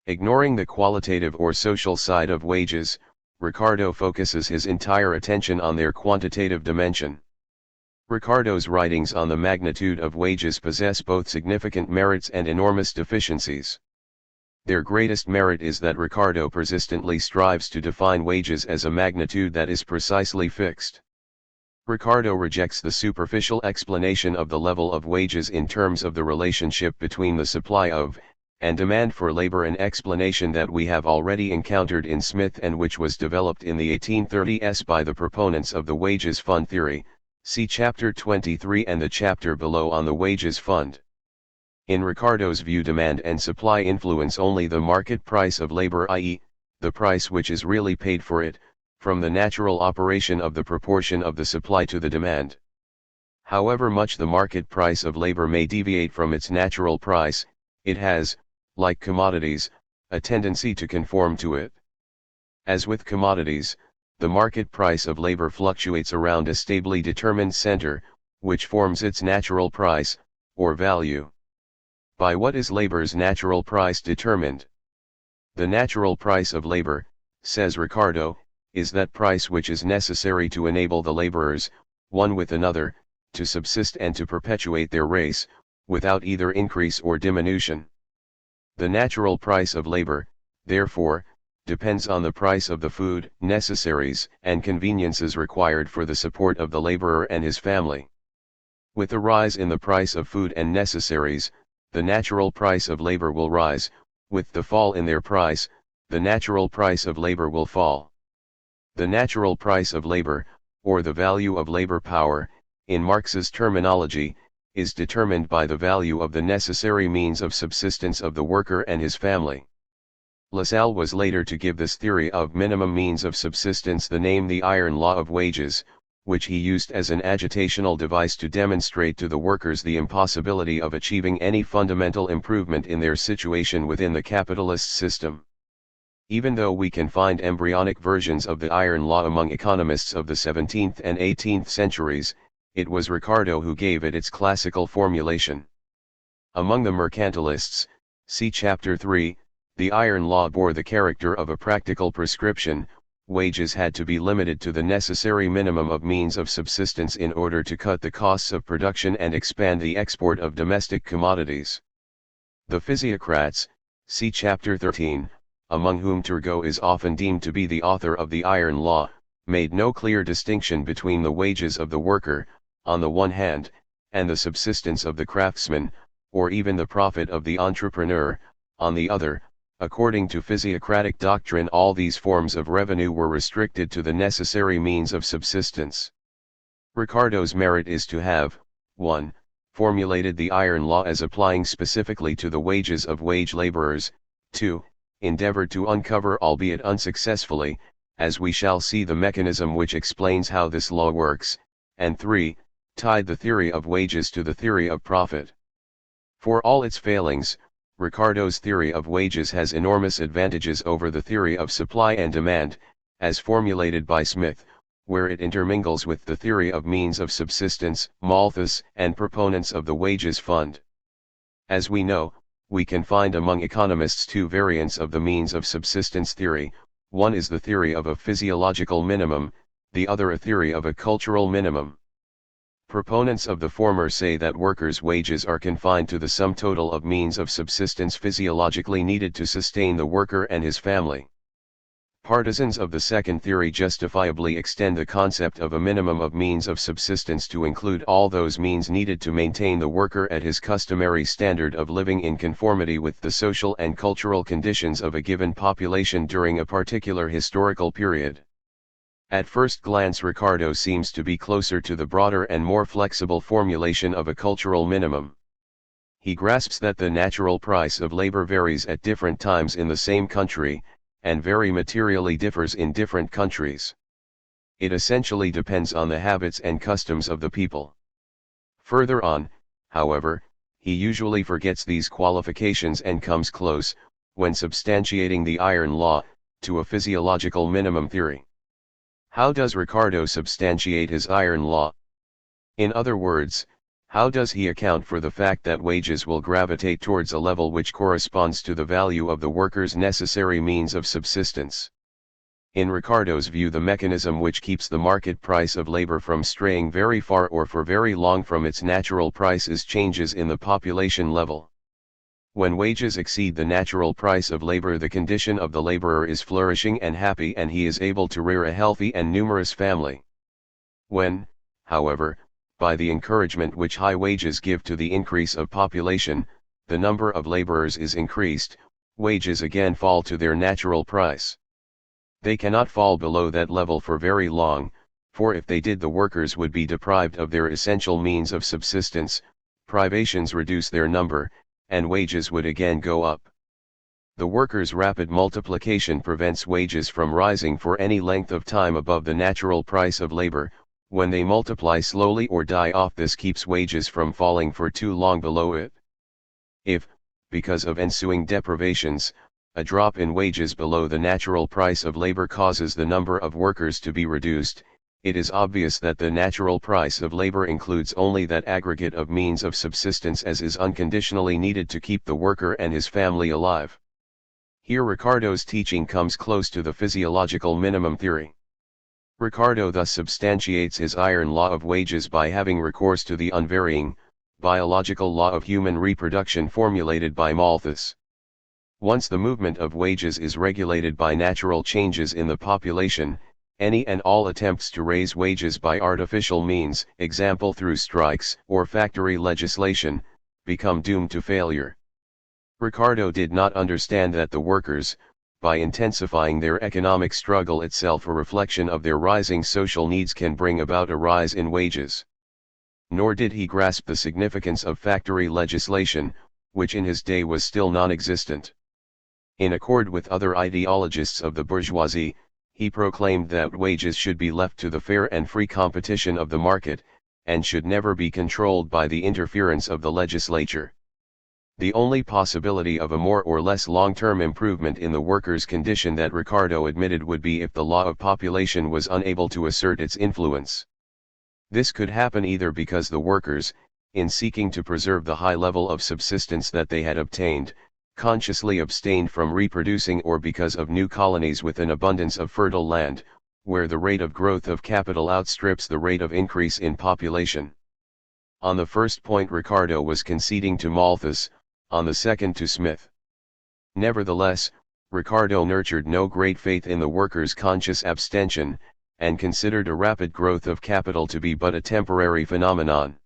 Ignoring the qualitative or social side of wages, Ricardo focuses his entire attention on their quantitative dimension. Ricardo's writings on the magnitude of wages possess both significant merits and enormous deficiencies. Their greatest merit is that Ricardo persistently strives to define wages as a magnitude that is precisely fixed. Ricardo rejects the superficial explanation of the level of wages in terms of the relationship between the supply of, and demand for labor, an explanation that we have already encountered in Smith and which was developed in the 1830s by the proponents of the wages fund theory, see Chapter 23 and the chapter below on the wages fund. In Ricardo's view, demand and supply influence only the market price of labor, i.e., the price which is really paid for it, from the natural operation of the proportion of the supply to the demand. However much the market price of labor may deviate from its natural price, it has, like commodities, a tendency to conform to it. As with commodities, the market price of labor fluctuates around a stably determined center, which forms its natural price, or value. By what is labor's natural price determined? The natural price of labor, says Ricardo, is that price which is necessary to enable the laborers, one with another, to subsist and to perpetuate their race, without either increase or diminution. The natural price of labor, therefore, depends on the price of the food, necessaries, and conveniences required for the support of the laborer and his family. With the rise in the price of food and necessaries, the natural price of labor will rise; with the fall in their price, the natural price of labor will fall. The natural price of labor, or the value of labor power, in Marx's terminology, is determined by the value of the necessary means of subsistence of the worker and his family. Lassalle was later to give this theory of minimum means of subsistence the name the iron law of wages, which he used as an agitational device to demonstrate to the workers the impossibility of achieving any fundamental improvement in their situation within the capitalist system. Even though we can find embryonic versions of the iron law among economists of the 17th and 18th centuries, it was Ricardo who gave it its classical formulation. Among the mercantilists, see Chapter 3, the iron law bore the character of a practical prescription. Wages had to be limited to the necessary minimum of means of subsistence in order to cut the costs of production and expand the export of domestic commodities. The physiocrats, see Chapter 13, among whom Turgot is often deemed to be the author of the iron law, made no clear distinction between the wages of the worker, on the one hand, and the subsistence of the craftsman, or even the profit of the entrepreneur, on the other. According to physiocratic doctrine, all these forms of revenue were restricted to the necessary means of subsistence. Ricardo's merit is to have, 1. Formulated the iron law as applying specifically to the wages of wage laborers, 2. Endeavored to uncover, albeit unsuccessfully, as we shall see, the mechanism which explains how this law works, and 3. Tied the theory of wages to the theory of profit. For all its failings, Ricardo's theory of wages has enormous advantages over the theory of supply and demand, as formulated by Smith, where it intermingles with the theory of means of subsistence, Malthus, and proponents of the wages fund. As we know, we can find among economists two variants of the means of subsistence theory. One is the theory of a physiological minimum, the other a theory of a cultural minimum. Proponents of the former say that workers' wages are confined to the sum total of means of subsistence physiologically needed to sustain the worker and his family. Partisans of the second theory justifiably extend the concept of a minimum of means of subsistence to include all those means needed to maintain the worker at his customary standard of living in conformity with the social and cultural conditions of a given population during a particular historical period. At first glance, Ricardo seems to be closer to the broader and more flexible formulation of a cultural minimum. He grasps that the natural price of labor varies at different times in the same country, and very materially differs in different countries. It essentially depends on the habits and customs of the people. Further on, however, he usually forgets these qualifications and comes close, when substantiating the iron law, to a physiological minimum theory. How does Ricardo substantiate his iron law? In other words, how does he account for the fact that wages will gravitate towards a level which corresponds to the value of the worker's necessary means of subsistence? In Ricardo's view, the mechanism which keeps the market price of labor from straying very far or for very long from its natural price is changes in the population level. When wages exceed the natural price of labor, the condition of the laborer is flourishing and happy, and he is able to rear a healthy and numerous family. When, however, by the encouragement which high wages give to the increase of population, the number of laborers is increased, wages again fall to their natural price. They cannot fall below that level for very long, for if they did, the workers would be deprived of their essential means of subsistence, privations reduce their number, and wages would again go up. The workers' rapid multiplication prevents wages from rising for any length of time above the natural price of labor. When they multiply slowly or die off, this keeps wages from falling for too long below it. If, because of ensuing deprivations, a drop in wages below the natural price of labor causes the number of workers to be reduced, it is obvious that the natural price of labor includes only that aggregate of means of subsistence as is unconditionally needed to keep the worker and his family alive. Here Ricardo's teaching comes close to the physiological minimum theory. Ricardo thus substantiates his iron law of wages by having recourse to the unvarying, biological law of human reproduction formulated by Malthus. Once the movement of wages is regulated by natural changes in the population, any and all attempts to raise wages by artificial means, example through strikes or factory legislation, become doomed to failure. Ricardo did not understand that the workers, by intensifying their economic struggle itself a reflection of their rising social needs, can bring about a rise in wages. Nor did he grasp the significance of factory legislation, which in his day was still non-existent. In accord with other ideologists of the bourgeoisie, he proclaimed that wages should be left to the fair and free competition of the market, and should never be controlled by the interference of the legislature. The only possibility of a more or less long-term improvement in the workers' condition that Ricardo admitted would be if the law of population was unable to assert its influence. This could happen either because the workers, in seeking to preserve the high level of subsistence that they had obtained, consciously abstained from reproducing, or because of new colonies with an abundance of fertile land, where the rate of growth of capital outstrips the rate of increase in population. On the first point Ricardo was conceding to Malthus, on the second to Smith. Nevertheless, Ricardo nurtured no great faith in the workers' conscious abstention, and considered a rapid growth of capital to be but a temporary phenomenon.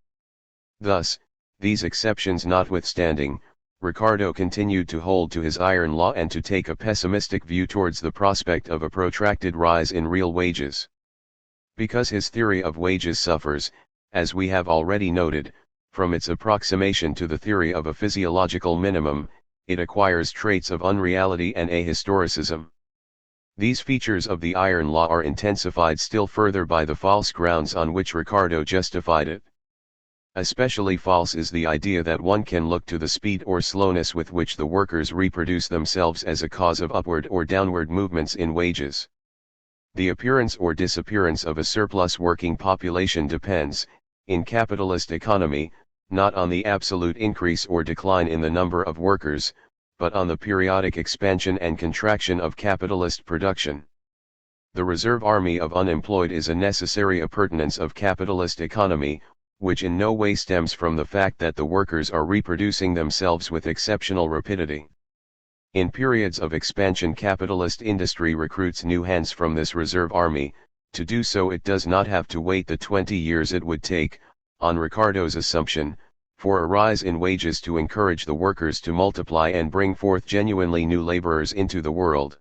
Thus, these exceptions notwithstanding, Ricardo continued to hold to his iron law and to take a pessimistic view towards the prospect of a protracted rise in real wages. Because his theory of wages suffers, as we have already noted, from its approximation to the theory of a physiological minimum, it acquires traits of unreality and ahistoricism. These features of the iron law are intensified still further by the false grounds on which Ricardo justified it. Especially false is the idea that one can look to the speed or slowness with which the workers reproduce themselves as a cause of upward or downward movements in wages. The appearance or disappearance of a surplus working population depends, in capitalist economy, not on the absolute increase or decline in the number of workers, but on the periodic expansion and contraction of capitalist production. The reserve army of unemployed is a necessary appurtenance of capitalist economy, which in no way stems from the fact that the workers are reproducing themselves with exceptional rapidity. In periods of expansion, capitalist industry recruits new hands from this reserve army. To do so it does not have to wait the 20 years it would take, on Ricardo's assumption, for a rise in wages to encourage the workers to multiply and bring forth genuinely new laborers into the world.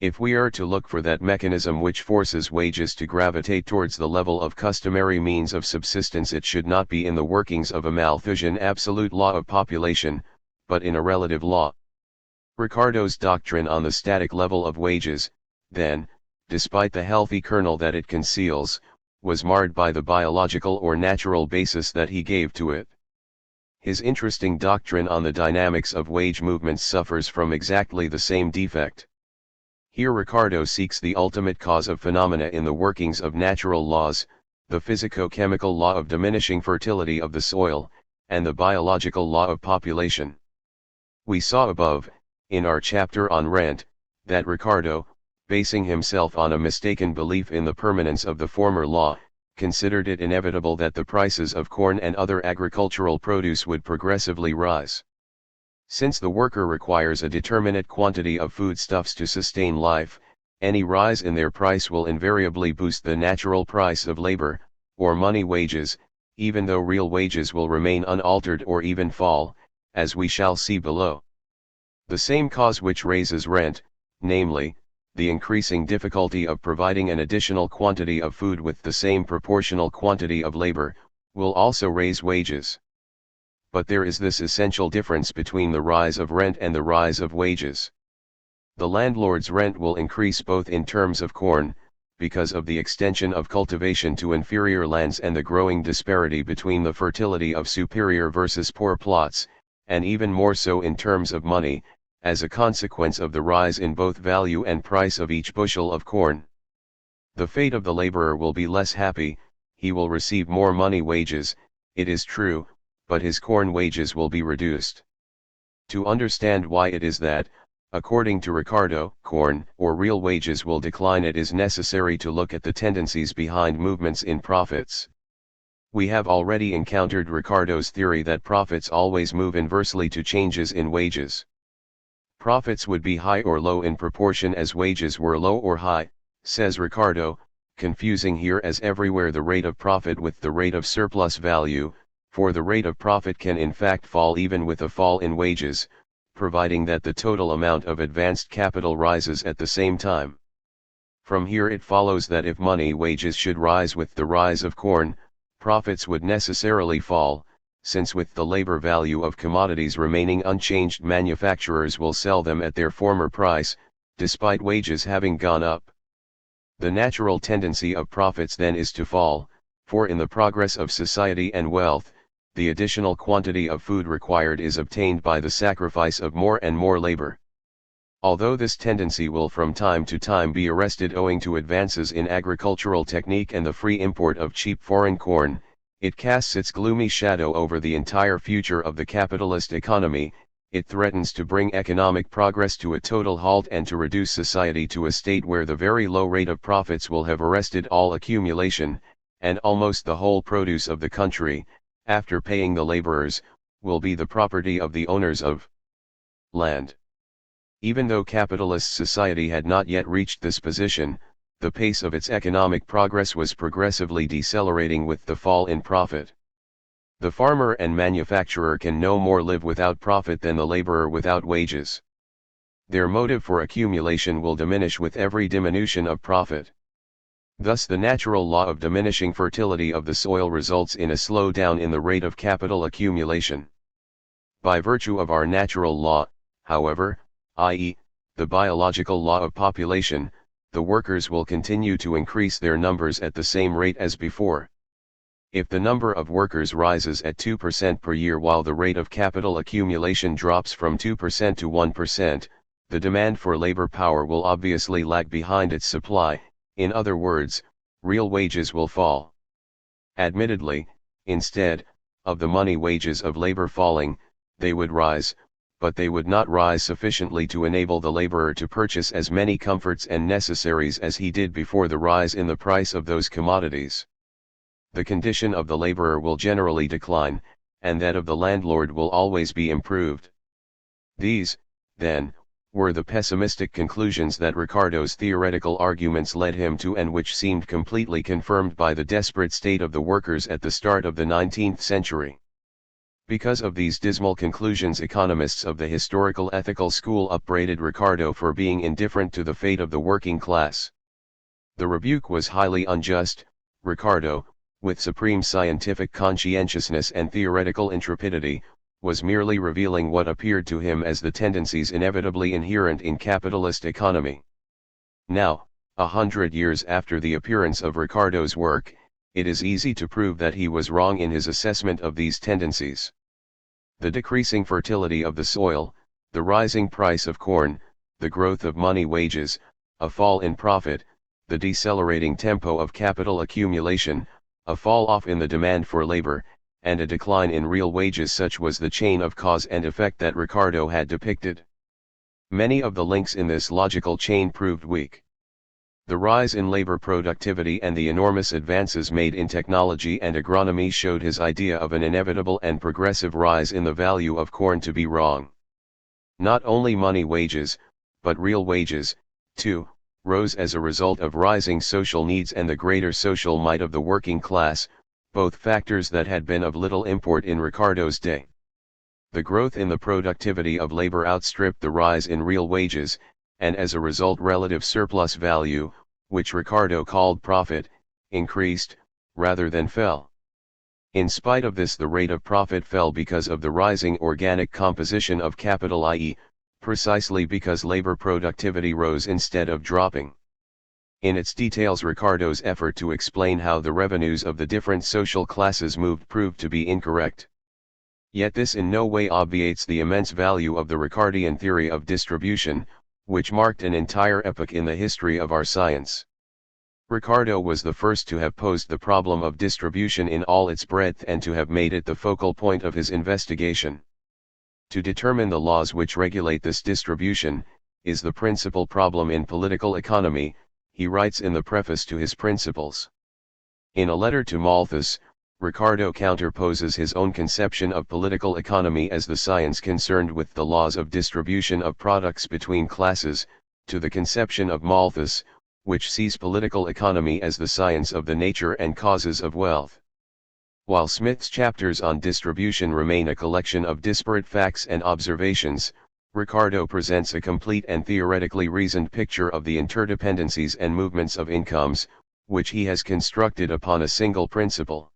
If we are to look for that mechanism which forces wages to gravitate towards the level of customary means of subsistence, it should not be in the workings of a Malthusian absolute law of population, but in a relative law. Ricardo's doctrine on the static level of wages, then, despite the healthy kernel that it conceals, was marred by the biological or natural basis that he gave to it. His interesting doctrine on the dynamics of wage movements suffers from exactly the same defect. Here Ricardo seeks the ultimate cause of phenomena in the workings of natural laws, the physico-chemical law of diminishing fertility of the soil, and the biological law of population. We saw above, in our chapter on rent, that Ricardo, basing himself on a mistaken belief in the permanence of the former law, considered it inevitable that the prices of corn and other agricultural produce would progressively rise. Since the worker requires a determinate quantity of foodstuffs to sustain life, any rise in their price will invariably boost the natural price of labor, or money wages, even though real wages will remain unaltered or even fall, as we shall see below. The same cause which raises rent, namely, the increasing difficulty of providing an additional quantity of food with the same proportional quantity of labor, will also raise wages. But there is this essential difference between the rise of rent and the rise of wages. The landlord's rent will increase both in terms of corn, because of the extension of cultivation to inferior lands and the growing disparity between the fertility of superior versus poor plots, and even more so in terms of money, as a consequence of the rise in both value and price of each bushel of corn. The fate of the laborer will be less happy. He will receive more money wages, it is true, but his corn wages will be reduced. To understand why it is that, according to Ricardo, corn or real wages will decline, it is necessary to look at the tendencies behind movements in profits. We have already encountered Ricardo's theory that profits always move inversely to changes in wages. Profits would be high or low in proportion as wages were low or high, says Ricardo, confusing here as everywhere the rate of profit with the rate of surplus value, for the rate of profit can in fact fall even with a fall in wages, providing that the total amount of advanced capital rises at the same time. From here it follows that if money wages should rise with the rise of corn, profits would necessarily fall, since with the labor value of commodities remaining unchanged, manufacturers will sell them at their former price, despite wages having gone up. The natural tendency of profits then is to fall, for in the progress of society and wealth, the additional quantity of food required is obtained by the sacrifice of more and more labor. Although this tendency will from time to time be arrested owing to advances in agricultural technique and the free import of cheap foreign corn, it casts its gloomy shadow over the entire future of the capitalist economy. It threatens to bring economic progress to a total halt and to reduce society to a state where the very low rate of profits will have arrested all accumulation, and almost the whole produce of the country, after paying the laborers, will be the property of the owners of land. Even though capitalist society had not yet reached this position, the pace of its economic progress was progressively decelerating with the fall in profit. The farmer and manufacturer can no more live without profit than the laborer without wages. Their motive for accumulation will diminish with every diminution of profit. Thus the natural law of diminishing fertility of the soil results in a slowdown in the rate of capital accumulation. By virtue of our natural law, however, i.e., the biological law of population, the workers will continue to increase their numbers at the same rate as before. If the number of workers rises at 2% per year while the rate of capital accumulation drops from 2% to 1%, the demand for labor power will obviously lag behind its supply. In other words, real wages will fall. Admittedly, instead of the money wages of labor falling, they would rise, but they would not rise sufficiently to enable the laborer to purchase as many comforts and necessaries as he did before the rise in the price of those commodities. The condition of the laborer will generally decline, and that of the landlord will always be improved. These, then, were the pessimistic conclusions that Ricardo's theoretical arguments led him to, and which seemed completely confirmed by the desperate state of the workers at the start of the 19th century. Because of these dismal conclusions, economists of the historical ethical school upbraided Ricardo for being indifferent to the fate of the working class. The rebuke was highly unjust. Ricardo, with supreme scientific conscientiousness and theoretical intrepidity, was merely revealing what appeared to him as the tendencies inevitably inherent in capitalist economy. Now, 100 years after the appearance of Ricardo's work, it is easy to prove that he was wrong in his assessment of these tendencies. The decreasing fertility of the soil, the rising price of corn, the growth of money wages, a fall in profit, the decelerating tempo of capital accumulation, a fall off in the demand for labor, and a decline in real wages, such was the chain of cause and effect that Ricardo had depicted. Many of the links in this logical chain proved weak. The rise in labor productivity and the enormous advances made in technology and agronomy showed his idea of an inevitable and progressive rise in the value of corn to be wrong. Not only money wages, but real wages, too, rose as a result of rising social needs and the greater social might of the working class, both factors that had been of little import in Ricardo's day. The growth in the productivity of labor outstripped the rise in real wages, and as a result relative surplus value, which Ricardo called profit, increased, rather than fell. In spite of this, the rate of profit fell because of the rising organic composition of capital, i.e., precisely because labor productivity rose instead of dropping. In its details, Ricardo's effort to explain how the revenues of the different social classes moved proved to be incorrect. Yet this in no way obviates the immense value of the Ricardian theory of distribution, which marked an entire epoch in the history of our science. Ricardo was the first to have posed the problem of distribution in all its breadth and to have made it the focal point of his investigation. To determine the laws which regulate this distribution, is the principal problem in political economy, he writes in the preface to his Principles. In a letter to Malthus, Ricardo counterposes his own conception of political economy as the science concerned with the laws of distribution of products between classes, to the conception of Malthus, which sees political economy as the science of the nature and causes of wealth. While Smith's chapters on distribution remain a collection of disparate facts and observations, Ricardo presents a complete and theoretically reasoned picture of the interdependencies and movements of incomes, which he has constructed upon a single principle.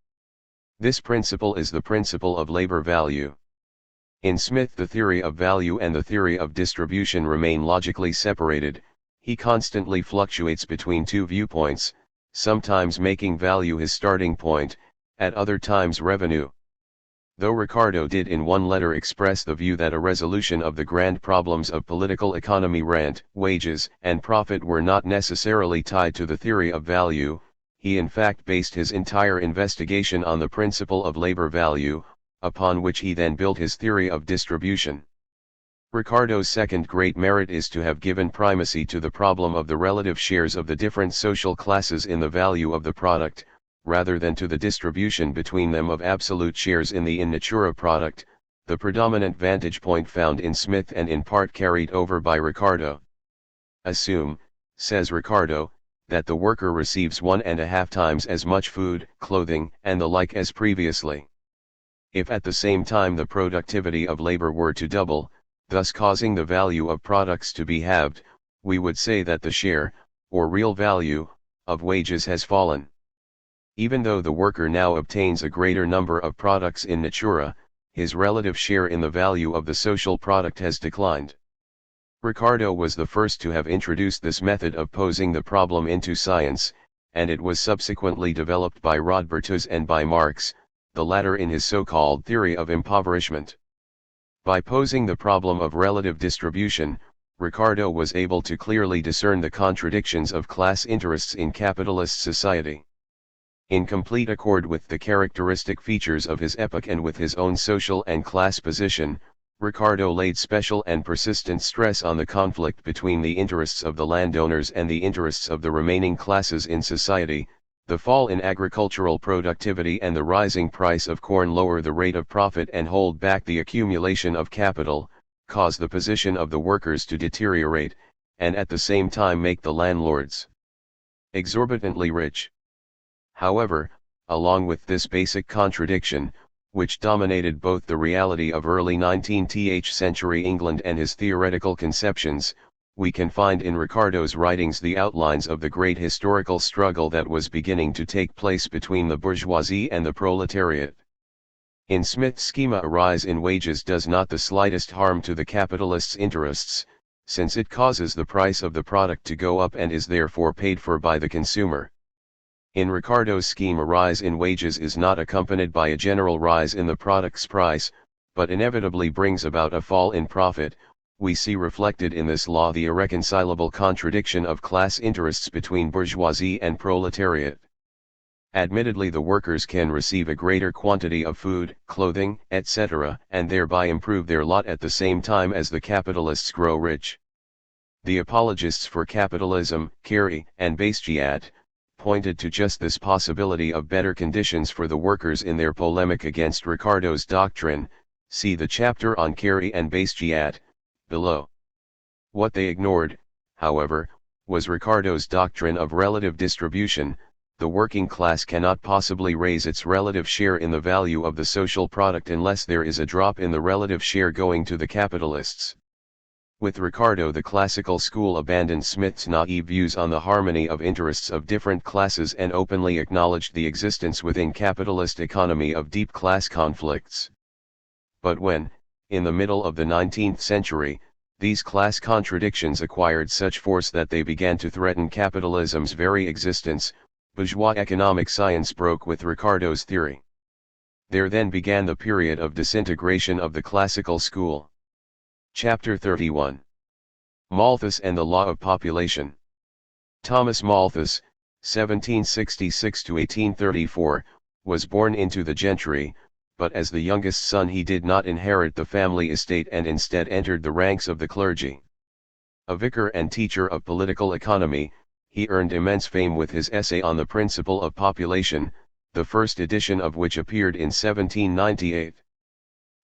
This principle is the principle of labor value. In Smith, the theory of value and the theory of distribution remain logically separated. He constantly fluctuates between two viewpoints, sometimes making value his starting point, at other times revenue. Though Ricardo did in one letter express the view that a resolution of the grand problems of political economy, rent, wages, and profit were not necessarily tied to the theory of value, he in fact based his entire investigation on the principle of labor value, upon which he then built his theory of distribution. Ricardo's second great merit is to have given primacy to the problem of the relative shares of the different social classes in the value of the product, rather than to the distribution between them of absolute shares in the in natura product, the predominant vantage point found in Smith and in part carried over by Ricardo. Assume, says Ricardo, that the worker receives 1.5 times as much food, clothing, and the like as previously. If at the same time the productivity of labor were to double, thus causing the value of products to be halved, we would say that the share, or real value, of wages has fallen. Even though the worker now obtains a greater number of products in natura, his relative share in the value of the social product has declined. Ricardo was the first to have introduced this method of posing the problem into science, and it was subsequently developed by Rodbertus and by Marx, the latter in his so-called theory of impoverishment. By posing the problem of relative distribution, Ricardo was able to clearly discern the contradictions of class interests in capitalist society. In complete accord with the characteristic features of his epoch and with his own social and class position, Ricardo laid special and persistent stress on the conflict between the interests of the landowners and the interests of the remaining classes in society. The fall in agricultural productivity and the rising price of corn lower the rate of profit and hold back the accumulation of capital, cause the position of the workers to deteriorate, and at the same time make the landlords exorbitantly rich. However, along with this basic contradiction, which dominated both the reality of early 19th century England and his theoretical conceptions, we can find in Ricardo's writings the outlines of the great historical struggle that was beginning to take place between the bourgeoisie and the proletariat. In Smith's schema, a rise in wages does not the slightest harm to the capitalist's interests, since it causes the price of the product to go up and is therefore paid for by the consumer. In Ricardo's scheme, a rise in wages is not accompanied by a general rise in the product's price, but inevitably brings about a fall in profit. We see reflected in this law the irreconcilable contradiction of class interests between bourgeoisie and proletariat. Admittedly, the workers can receive a greater quantity of food, clothing, etc., and thereby improve their lot at the same time as the capitalists grow rich. The apologists for capitalism, Carey and Bastiat, pointed to just this possibility of better conditions for the workers in their polemic against Ricardo's doctrine. See the chapter on Carey and Bastiat, below. What they ignored, however, was Ricardo's doctrine of relative distribution. The working class cannot possibly raise its relative share in the value of the social product unless there is a drop in the relative share going to the capitalists. With Ricardo, the classical school abandoned Smith's naive views on the harmony of interests of different classes and openly acknowledged the existence within capitalist economy of deep class conflicts. But when, in the middle of the 19th century, these class contradictions acquired such force that they began to threaten capitalism's very existence, bourgeois economic science broke with Ricardo's theory. There then began the period of disintegration of the classical school. Chapter 31. Malthus and the Law of Population. Thomas Malthus, 1766–1834, was born into the gentry, but as the youngest son he did not inherit the family estate and instead entered the ranks of the clergy. A vicar and teacher of political economy, he earned immense fame with his essay on the principle of population, the first edition of which appeared in 1798.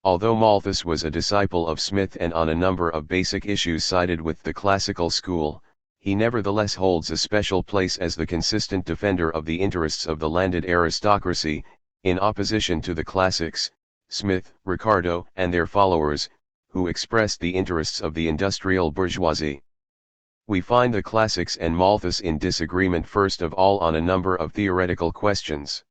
Although Malthus was a disciple of Smith and on a number of basic issues sided with the classical school, he nevertheless holds a special place as the consistent defender of the interests of the landed aristocracy, in opposition to the classics, Smith, Ricardo, and their followers, who expressed the interests of the industrial bourgeoisie. We find the classics and Malthus in disagreement first of all on a number of theoretical questions.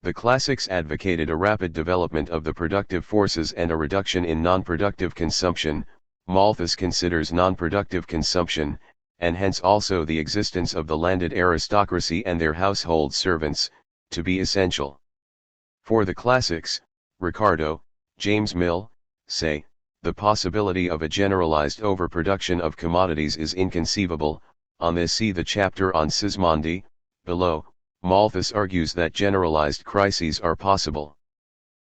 The classics advocated a rapid development of the productive forces and a reduction in non-productive consumption. Malthus considers non-productive consumption, and hence also the existence of the landed aristocracy and their household servants, to be essential. For the classics, Ricardo, James Mill, say, the possibility of a generalized overproduction of commodities is inconceivable. On this see the chapter on Sismondi, below. Malthus argues that generalized crises are possible.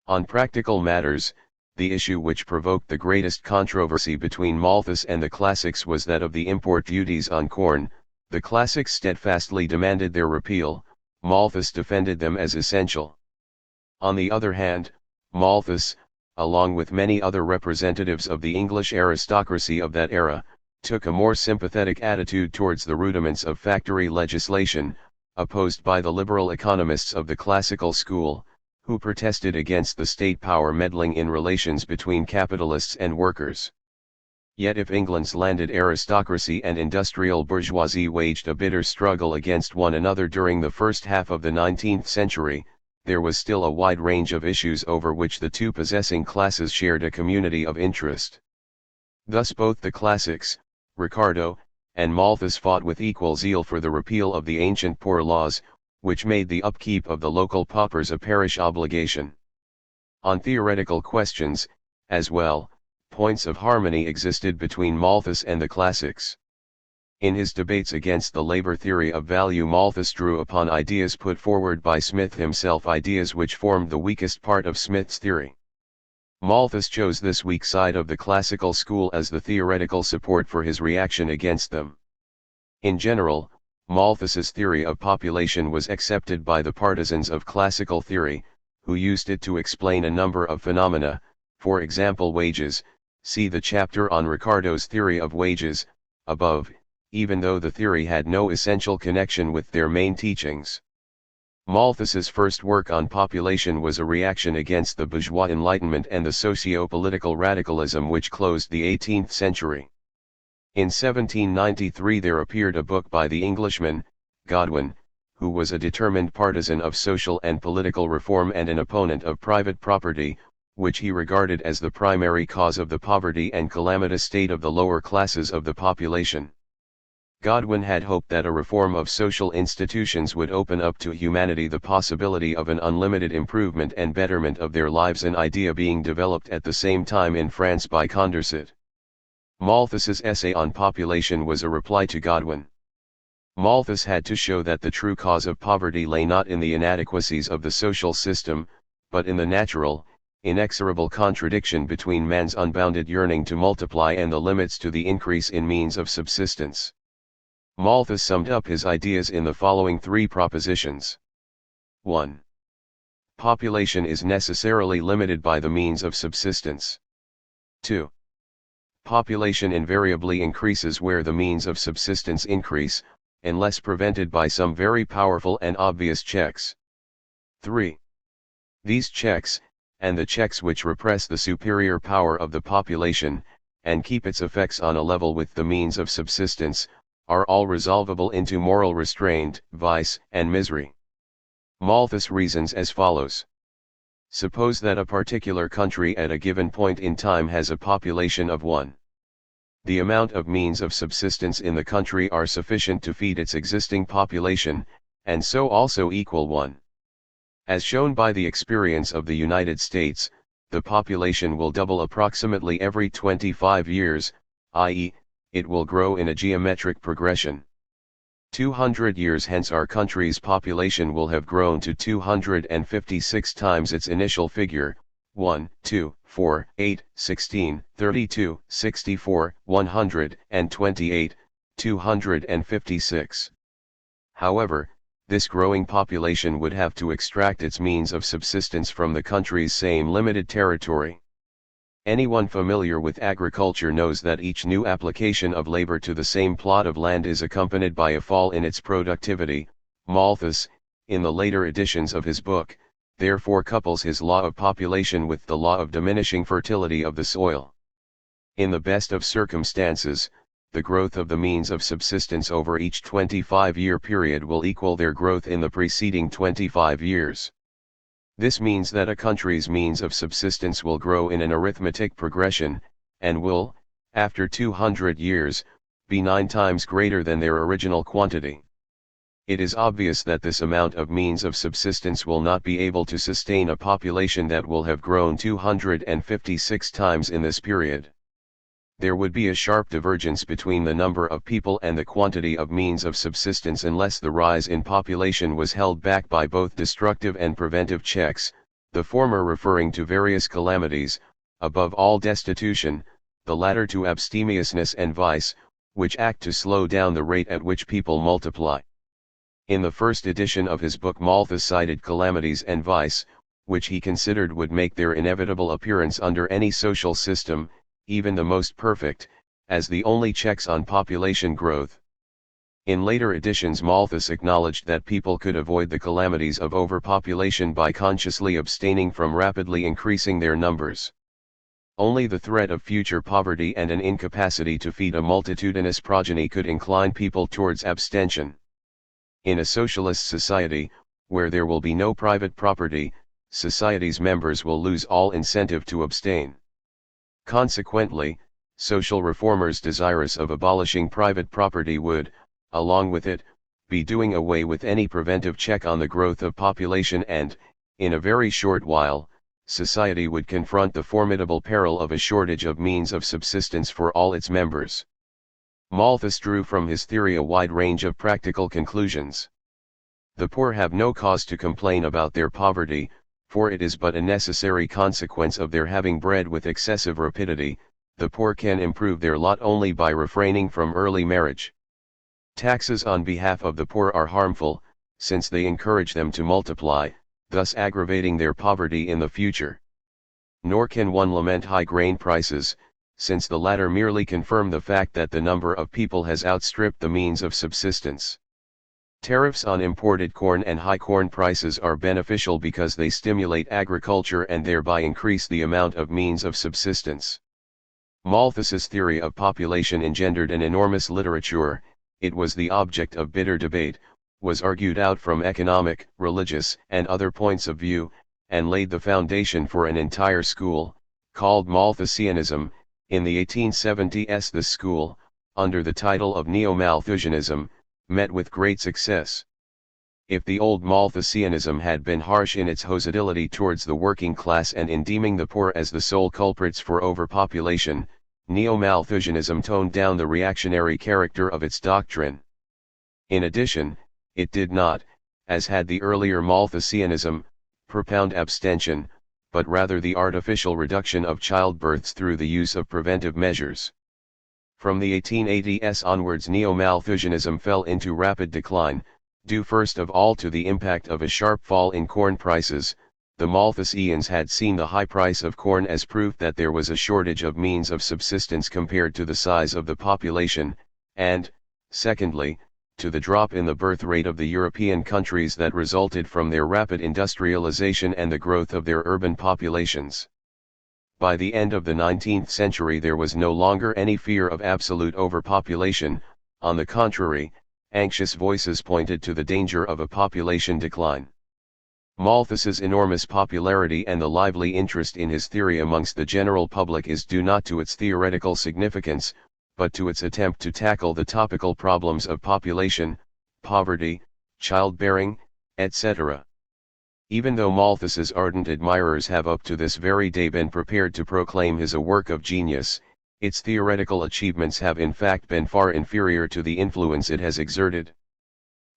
On practical matters, the issue which provoked the greatest controversy between Malthus and the classics was that of the import duties on corn. The classics steadfastly demanded their repeal, Malthus defended them as essential. On the other hand, Malthus, along with many other representatives of the English aristocracy of that era, took a more sympathetic attitude towards the rudiments of factory legislation, opposed by the liberal economists of the classical school, who protested against the state power meddling in relations between capitalists and workers. Yet if England's landed aristocracy and industrial bourgeoisie waged a bitter struggle against one another during the first half of the 19th century, there was still a wide range of issues over which the two possessing classes shared a community of interest. Thus both the classics, Ricardo, and Malthus fought with equal zeal for the repeal of the ancient poor laws, which made the upkeep of the local paupers a parish obligation. On theoretical questions, as well, points of harmony existed between Malthus and the classics. In his debates against the labor theory of value, Malthus drew upon ideas put forward by Smith himself, ideas which formed the weakest part of Smith's theory. Malthus chose this weak side of the classical school as the theoretical support for his reaction against them. In general, Malthus's theory of population was accepted by the partisans of classical theory, who used it to explain a number of phenomena, for example wages. See the chapter on Ricardo's theory of wages, above, even though the theory had no essential connection with their main teachings. Malthus's first work on population was a reaction against the bourgeois enlightenment and the socio-political radicalism which closed the 18th century. In 1793 there appeared a book by the Englishman, Godwin, who was a determined partisan of social and political reform and an opponent of private property, which he regarded as the primary cause of the poverty and calamitous state of the lower classes of the population. Godwin had hoped that a reform of social institutions would open up to humanity the possibility of an unlimited improvement and betterment of their lives, an idea being developed at the same time in France by Condorcet. Malthus's essay on population was a reply to Godwin. Malthus had to show that the true cause of poverty lay not in the inadequacies of the social system, but in the natural, inexorable contradiction between man's unbounded yearning to multiply and the limits to the increase in means of subsistence. Malthus summed up his ideas in the following three propositions. 1. Population is necessarily limited by the means of subsistence. 2. Population invariably increases where the means of subsistence increase, unless prevented by some very powerful and obvious checks. 3. These checks, and the checks which repress the superior power of the population, and keep its effects on a level with the means of subsistence, are all resolvable into moral restraint, vice, and misery. Malthus reasons as follows. Suppose that a particular country at a given point in time has a population of 1. The amount of means of subsistence in the country are sufficient to feed its existing population, and so also equal 1. As shown by the experience of the United States, the population will double approximately every 25 years, i.e., it will grow in a geometric progression. 200 years hence our country's population will have grown to 256 times its initial figure, 1, 2, 4, 8, 16, 32, 64, 128, 256. However, this growing population would have to extract its means of subsistence from the country's same limited territory. Anyone familiar with agriculture knows that each new application of labor to the same plot of land is accompanied by a fall in its productivity. Malthus, in the later editions of his book, therefore couples his law of population with the law of diminishing fertility of the soil. In the best of circumstances, the growth of the means of subsistence over each 25-year period will equal their growth in the preceding 25 years. This means that a country's means of subsistence will grow in an arithmetic progression, and will, after 200 years, be 9 times greater than their original quantity. It is obvious that this amount of means of subsistence will not be able to sustain a population that will have grown 256 times in this period. There would be a sharp divergence between the number of people and the quantity of means of subsistence unless the rise in population was held back by both destructive and preventive checks, the former referring to various calamities, above all destitution, the latter to abstemiousness and vice, which act to slow down the rate at which people multiply. In the first edition of his book, Malthus cited calamities and vice, which he considered would make their inevitable appearance under any social system, even the most perfect, as the only checks on population growth. In later editions, Malthus acknowledged that people could avoid the calamities of overpopulation by consciously abstaining from rapidly increasing their numbers. Only the threat of future poverty and an incapacity to feed a multitudinous progeny could incline people towards abstention. In a socialist society, where there will be no private property, society's members will lose all incentive to abstain. Consequently, social reformers desirous of abolishing private property would, along with it, be doing away with any preventive check on the growth of population and, in a very short while, society would confront the formidable peril of a shortage of means of subsistence for all its members. Malthus drew from his theory a wide range of practical conclusions. The poor have no cause to complain about their poverty, for it is but a necessary consequence of their having bred with excessive rapidity. The poor can improve their lot only by refraining from early marriage. Taxes on behalf of the poor are harmful, since they encourage them to multiply, thus aggravating their poverty in the future. Nor can one lament high grain prices, since the latter merely confirm the fact that the number of people has outstripped the means of subsistence. Tariffs on imported corn and high corn prices are beneficial because they stimulate agriculture and thereby increase the amount of means of subsistence. Malthus's theory of population engendered an enormous literature. It was the object of bitter debate, was argued out from economic, religious, and other points of view, and laid the foundation for an entire school, called Malthusianism. In the 1870s this school, under the title of Neo-Malthusianism, met with great success. If the old Malthusianism had been harsh in its hostility towards the working class and in deeming the poor as the sole culprits for overpopulation, Neo-Malthusianism toned down the reactionary character of its doctrine. In addition, it did not, as had the earlier Malthusianism, propound abstention, but rather the artificial reduction of childbirths through the use of preventive measures. From the 1880s onwards, Neo-Malthusianism fell into rapid decline, due first of all to the impact of a sharp fall in corn prices. The Malthusians had seen the high price of corn as proof that there was a shortage of means of subsistence compared to the size of the population, and, secondly, to the drop in the birth rate of the European countries that resulted from their rapid industrialization and the growth of their urban populations. By the end of the 19th century there was no longer any fear of absolute overpopulation. On the contrary, anxious voices pointed to the danger of a population decline. Malthus's enormous popularity and the lively interest in his theory amongst the general public is due not to its theoretical significance, but to its attempt to tackle the topical problems of population, poverty, childbearing, etc. Even though Malthus's ardent admirers have up to this very day been prepared to proclaim his a work of genius, its theoretical achievements have in fact been far inferior to the influence it has exerted.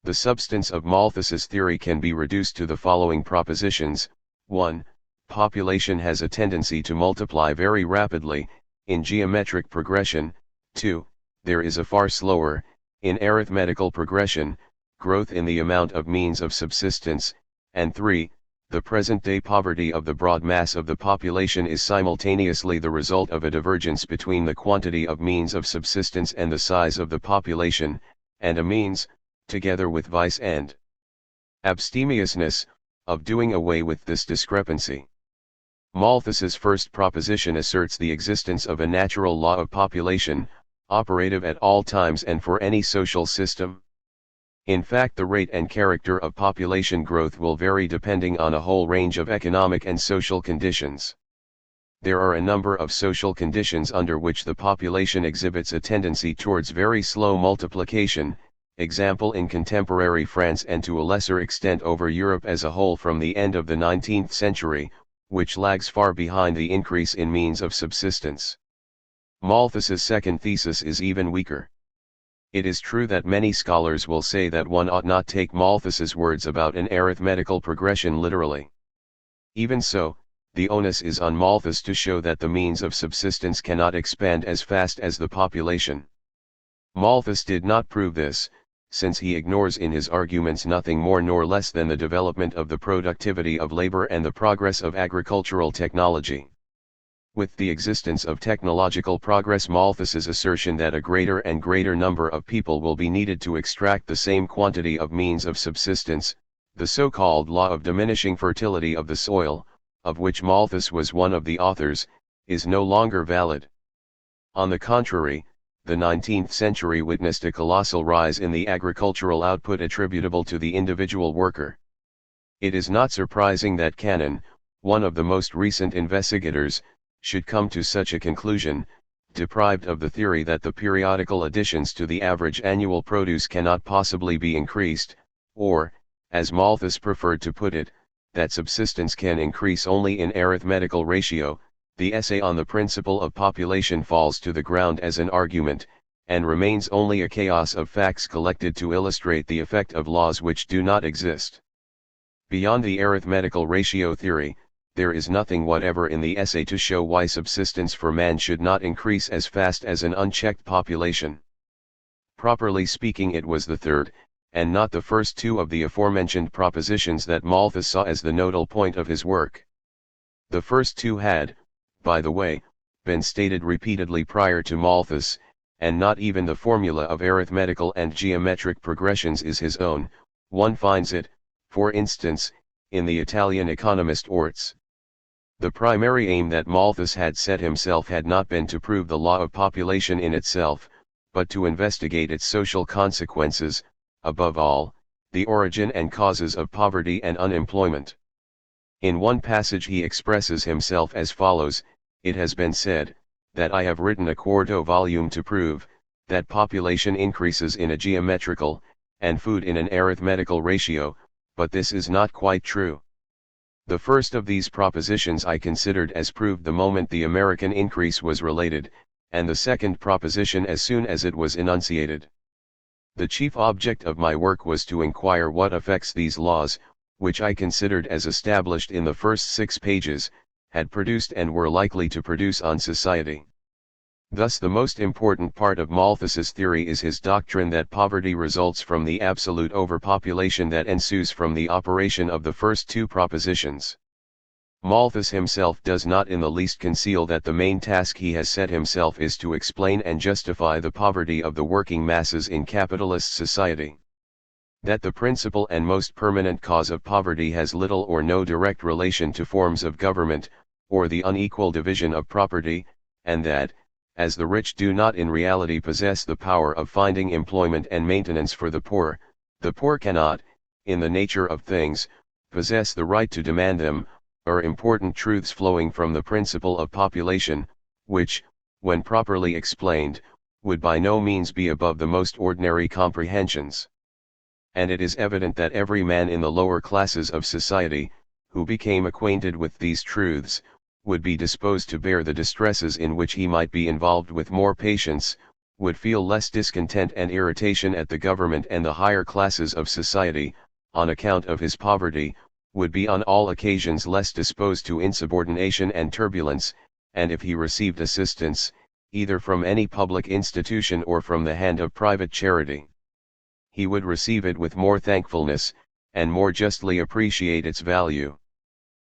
The substance of Malthus's theory can be reduced to the following propositions. 1. Population has a tendency to multiply very rapidly, in geometric progression. 2. There is a far slower, in arithmetical progression, growth in the amount of means of subsistence. And 3. The present-day poverty of the broad mass of the population is simultaneously the result of a divergence between the quantity of means of subsistence and the size of the population, and a means, together with vice and abstemiousness, of doing away with this discrepancy. Malthus's first proposition asserts the existence of a natural law of population, operative at all times and for any social system. In fact, the rate and character of population growth will vary depending on a whole range of economic and social conditions. There are a number of social conditions under which the population exhibits a tendency towards very slow multiplication, example in contemporary France and to a lesser extent over Europe as a whole from the end of the 19th century, which lags far behind the increase in means of subsistence. Malthus's second thesis is even weaker. It is true that many scholars will say that one ought not take Malthus's words about an arithmetical progression literally. Even so, the onus is on Malthus to show that the means of subsistence cannot expand as fast as the population. Malthus did not prove this, since he ignores in his arguments nothing more nor less than the development of the productivity of labor and the progress of agricultural technology. With the existence of technological progress, Malthus's assertion that a greater and greater number of people will be needed to extract the same quantity of means of subsistence, the so-called law of diminishing fertility of the soil, of which Malthus was one of the authors, is no longer valid. On the contrary, the 19th century witnessed a colossal rise in the agricultural output attributable to the individual worker. It is not surprising that Cannon, one of the most recent investigators, should come to such a conclusion, deprived of the theory that the periodical additions to the average annual produce cannot possibly be increased, or, as Malthus preferred to put it, that subsistence can increase only in arithmetical ratio. The essay on the principle of population falls to the ground as an argument, and remains only a chaos of facts collected to illustrate the effect of laws which do not exist. Beyond the arithmetical ratio theory, there is nothing whatever in the essay to show why subsistence for man should not increase as fast as an unchecked population. Properly speaking, it was the third, and not the first two of the aforementioned propositions that Malthus saw as the nodal point of his work. The first two had, by the way, been stated repeatedly prior to Malthus, and not even the formula of arithmetical and geometric progressions is his own. One finds it, for instance, in the Italian economist Orts. The primary aim that Malthus had set himself had not been to prove the law of population in itself, but to investigate its social consequences, above all, the origin and causes of poverty and unemployment. In one passage he expresses himself as follows: "It has been said, that I have written a quarto volume to prove, that population increases in a geometrical, and food in an arithmetical ratio, but this is not quite true." The first of these propositions I considered as proved the moment the American increase was related, and the second proposition as soon as it was enunciated. The chief object of my work was to inquire what effects these laws, which I considered as established in the first 6 pages, had produced and were likely to produce on society. Thus the most important part of Malthus's theory is his doctrine that poverty results from the absolute overpopulation that ensues from the operation of the first 2 propositions. Malthus himself does not in the least conceal that the main task he has set himself is to explain and justify the poverty of the working masses in capitalist society. That the principal and most permanent cause of poverty has little or no direct relation to forms of government, or the unequal division of property, and that, as the rich do not in reality possess the power of finding employment and maintenance for the poor cannot, in the nature of things, possess the right to demand them, are important truths flowing from the principle of population, which, when properly explained, would by no means be above the most ordinary comprehensions. And it is evident that every man in the lower classes of society, who became acquainted with these truths, would be disposed to bear the distresses in which he might be involved with more patience, would feel less discontent and irritation at the government and the higher classes of society, on account of his poverty, would be on all occasions less disposed to insubordination and turbulence, and if he received assistance, either from any public institution or from the hand of private charity, he would receive it with more thankfulness, and more justly appreciate its value.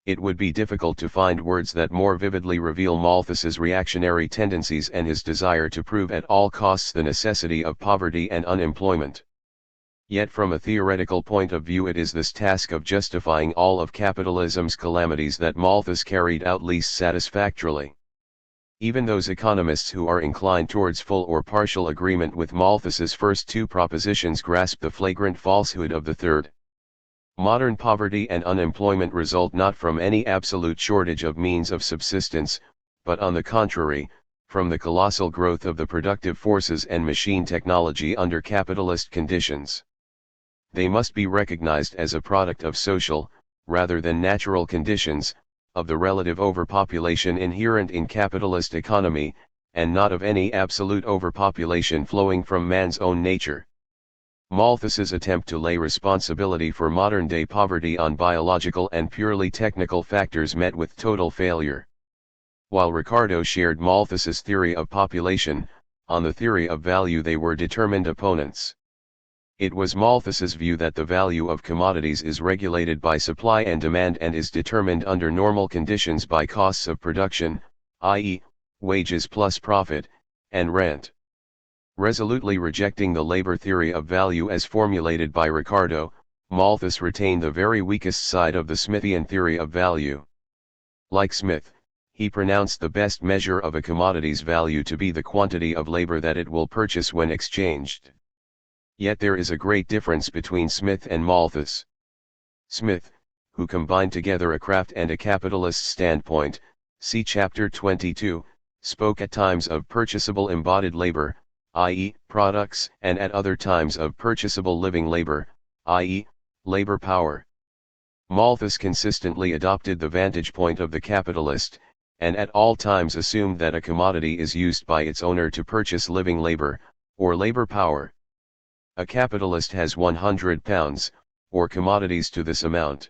It would be difficult to find words that more vividly reveal Malthus's reactionary tendencies and his desire to prove at all costs the necessity of poverty and unemployment. Yet from a theoretical point of view it is this task of justifying all of capitalism's calamities that Malthus carried out least satisfactorily. Even those economists who are inclined towards full or partial agreement with Malthus's first two propositions grasp the flagrant falsehood of the third. Modern poverty and unemployment result not from any absolute shortage of means of subsistence, but on the contrary, from the colossal growth of the productive forces and machine technology under capitalist conditions. They must be recognized as a product of social, rather than natural conditions, of the relative overpopulation inherent in capitalist economy, and not of any absolute overpopulation flowing from man's own nature. Malthus's attempt to lay responsibility for modern-day poverty on biological and purely technical factors met with total failure. While Ricardo shared Malthus's theory of population, on the theory of value they were determined opponents. It was Malthus's view that the value of commodities is regulated by supply and demand and is determined under normal conditions by costs of production, i.e., wages plus profit, and rent. Resolutely rejecting the labor theory of value as formulated by Ricardo, Malthus retained the very weakest side of the Smithian theory of value. Like Smith, he pronounced the best measure of a commodity's value to be the quantity of labor that it will purchase when exchanged. Yet there is a great difference between Smith and Malthus. Smith, who combined together a craft and a capitalist standpoint, see chapter 22, spoke at times of purchasable embodied labor, i.e., products, and at other times of purchasable living labor, i.e., labor power. Malthus consistently adopted the vantage point of the capitalist, and at all times assumed that a commodity is used by its owner to purchase living labor, or labor power. A capitalist has 100 pounds, or commodities to this amount.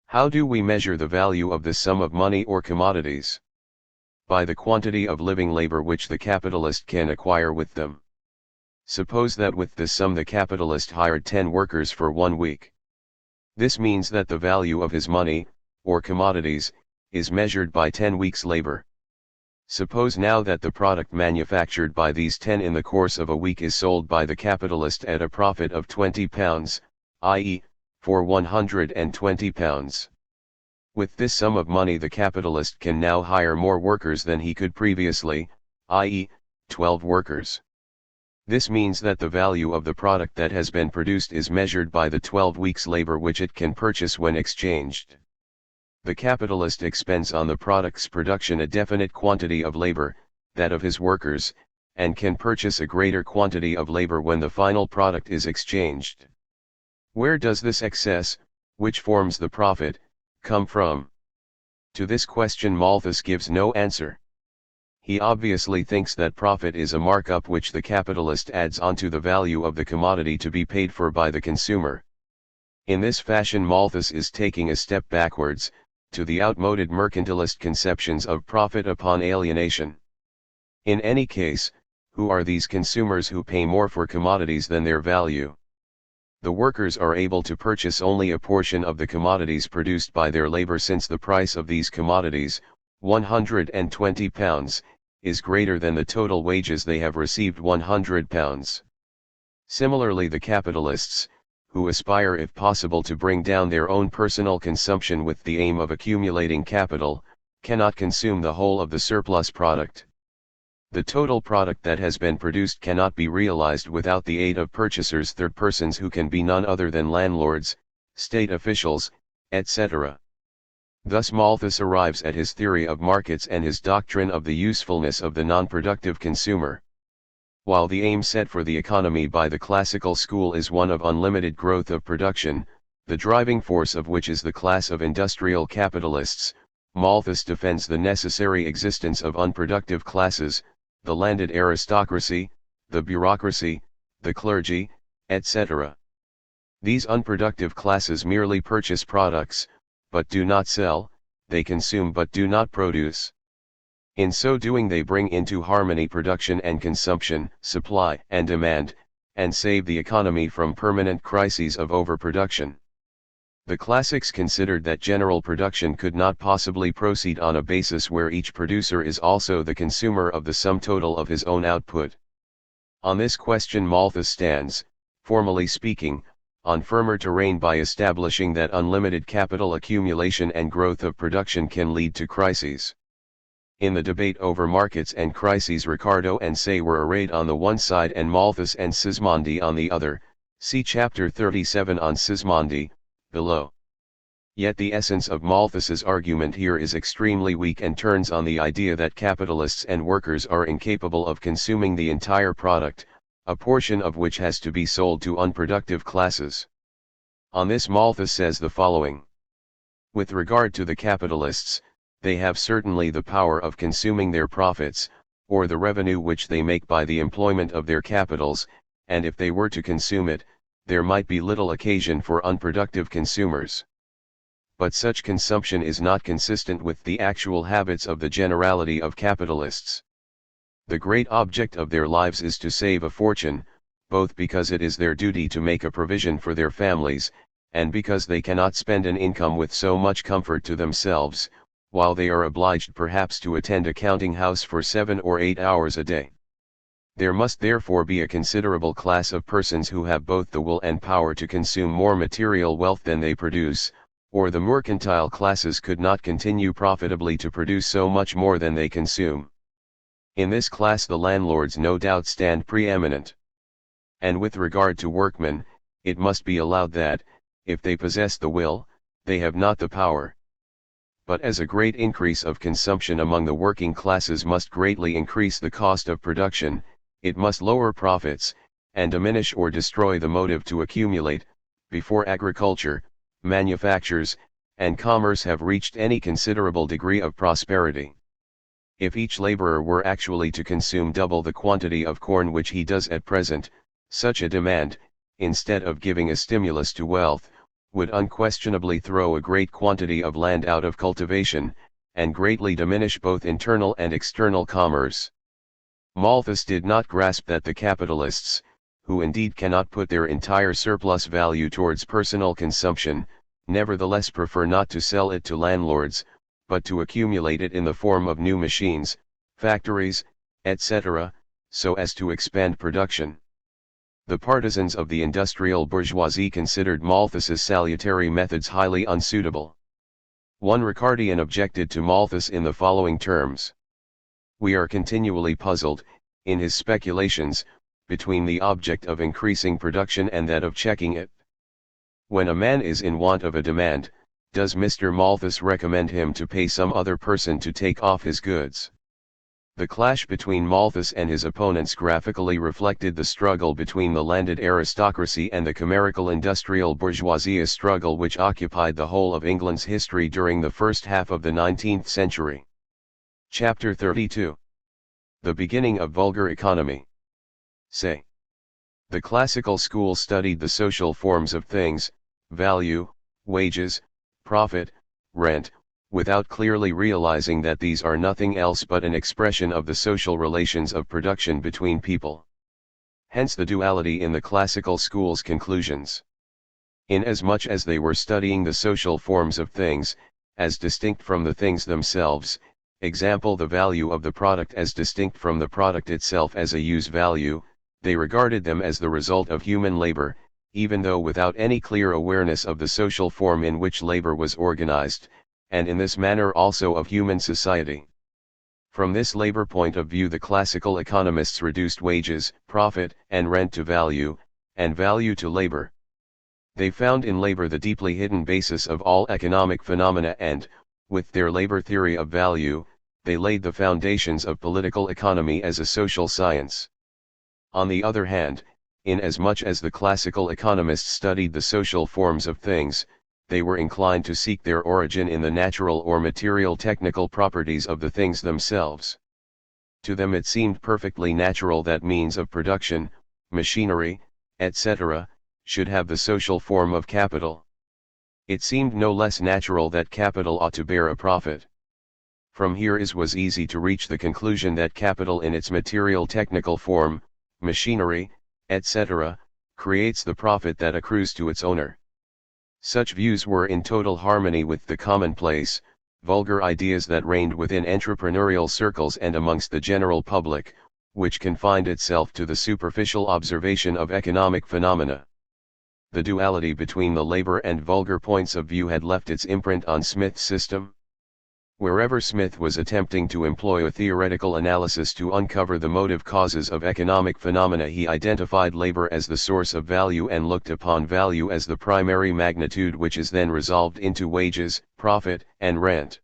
How do we measure the value of this sum of money or commodities? By the quantity of living labor which the capitalist can acquire with them. Suppose that with this sum the capitalist hired 10 workers for 1 week. This means that the value of his money, or commodities, is measured by 10 weeks' labor. Suppose now that the product manufactured by these 10 in the course of a week is sold by the capitalist at a profit of 20 pounds, i.e., for 120 pounds. With this sum of money the capitalist can now hire more workers than he could previously, i.e., 12 workers. This means that the value of the product that has been produced is measured by the 12 weeks' labor which it can purchase when exchanged. The capitalist expends on the product's production a definite quantity of labor, that of his workers, and can purchase a greater quantity of labor when the final product is exchanged. Where does this excess, which forms the profit, come from? To this question Malthus gives no answer. He obviously thinks that profit is a markup which the capitalist adds onto the value of the commodity to be paid for by the consumer. In this fashion Malthus is taking a step backwards, to the outmoded mercantilist conceptions of profit upon alienation. In any case, who are these consumers who pay more for commodities than their value? The workers are able to purchase only a portion of the commodities produced by their labor since the price of these commodities, 120 pounds, is greater than the total wages they have received 100 pounds. Similarly the capitalists, who aspire if possible to bring down their own personal consumption with the aim of accumulating capital, cannot consume the whole of the surplus product. The total product that has been produced cannot be realized without the aid of purchasers, third persons who can be none other than landlords, state officials, etc. Thus Malthus arrives at his theory of markets and his doctrine of the usefulness of the non-productive consumer. While the aim set for the economy by the classical school is one of unlimited growth of production, the driving force of which is the class of industrial capitalists, Malthus defends the necessary existence of unproductive classes, the landed aristocracy, the bureaucracy, the clergy, etc. These unproductive classes merely purchase products, but do not sell, they consume but do not produce. In so doing they bring into harmony production and consumption, supply and demand, and save the economy from permanent crises of overproduction. The classics considered that general production could not possibly proceed on a basis where each producer is also the consumer of the sum total of his own output. On this question Malthus stands, formally speaking, on firmer terrain by establishing that unlimited capital accumulation and growth of production can lead to crises. In the debate over markets and crises, Ricardo and Say were arrayed on the one side and Malthus and Sismondi on the other, see chapter 37 on Sismondi, below. Yet the essence of Malthus's argument here is extremely weak and turns on the idea that capitalists and workers are incapable of consuming the entire product, a portion of which has to be sold to unproductive classes. On this Malthus says the following. With regard to the capitalists, they have certainly the power of consuming their profits, or the revenue which they make by the employment of their capitals, and if they were to consume it, there might be little occasion for unproductive consumers. But such consumption is not consistent with the actual habits of the generality of capitalists. The great object of their lives is to save a fortune, both because it is their duty to make a provision for their families, and because they cannot spend an income with so much comfort to themselves, while they are obliged perhaps to attend a counting house for 7 or 8 hours a day. There must therefore be a considerable class of persons who have both the will and power to consume more material wealth than they produce, or the mercantile classes could not continue profitably to produce so much more than they consume. In this class the landlords no doubt stand preeminent. And with regard to workmen, it must be allowed that, if they possess the will, they have not the power. But as a great increase of consumption among the working classes must greatly increase the cost of production, it must lower profits, and diminish or destroy the motive to accumulate, before agriculture, manufactures, and commerce have reached any considerable degree of prosperity. If each laborer were actually to consume double the quantity of corn which he does at present, such a demand, instead of giving a stimulus to wealth, would unquestionably throw a great quantity of land out of cultivation, and greatly diminish both internal and external commerce. Malthus did not grasp that the capitalists, who indeed cannot put their entire surplus value towards personal consumption, nevertheless prefer not to sell it to landlords, but to accumulate it in the form of new machines, factories, etc., so as to expand production. The partisans of the industrial bourgeoisie considered Malthus's salutary methods highly unsuitable. One Ricardian objected to Malthus in the following terms. We are continually puzzled, in his speculations, between the object of increasing production and that of checking it. When a man is in want of a demand, does Mr. Malthus recommend him to pay some other person to take off his goods? The clash between Malthus and his opponents graphically reflected the struggle between the landed aristocracy and the chimerical industrial bourgeoisie, a struggle which occupied the whole of England's history during the first half of the 19th century. Chapter 32. The beginning of vulgar economy. Say. The classical school studied the social forms of things, value, wages, profit, rent, without clearly realizing that these are nothing else but an expression of the social relations of production between people. Hence the duality in the classical school's conclusions. Inasmuch as they were studying the social forms of things, as distinct from the things themselves, example the value of the product as distinct from the product itself as a use value, they regarded them as the result of human labor, even though without any clear awareness of the social form in which labor was organized, and in this manner also of human society. From this labor point of view the classical economists reduced wages, profit, and rent to value, and value to labor. They found in labor the deeply hidden basis of all economic phenomena and, with their labor theory of value, they laid the foundations of political economy as a social science. On the other hand, inasmuch as the classical economists studied the social forms of things, they were inclined to seek their origin in the natural or material technical properties of the things themselves. To them it seemed perfectly natural that means of production, machinery, etc., should have the social form of capital. It seemed no less natural that capital ought to bear a profit. From here it was easy to reach the conclusion that capital in its material technical form, machinery, etc., creates the profit that accrues to its owner. Such views were in total harmony with the commonplace, vulgar ideas that reigned within entrepreneurial circles and amongst the general public, which confined itself to the superficial observation of economic phenomena. The duality between the labor and vulgar points of view had left its imprint on Smith's system. Wherever Smith was attempting to employ a theoretical analysis to uncover the motive causes of economic phenomena, he identified labor as the source of value and looked upon value as the primary magnitude, which is then resolved into wages, profit, and rent.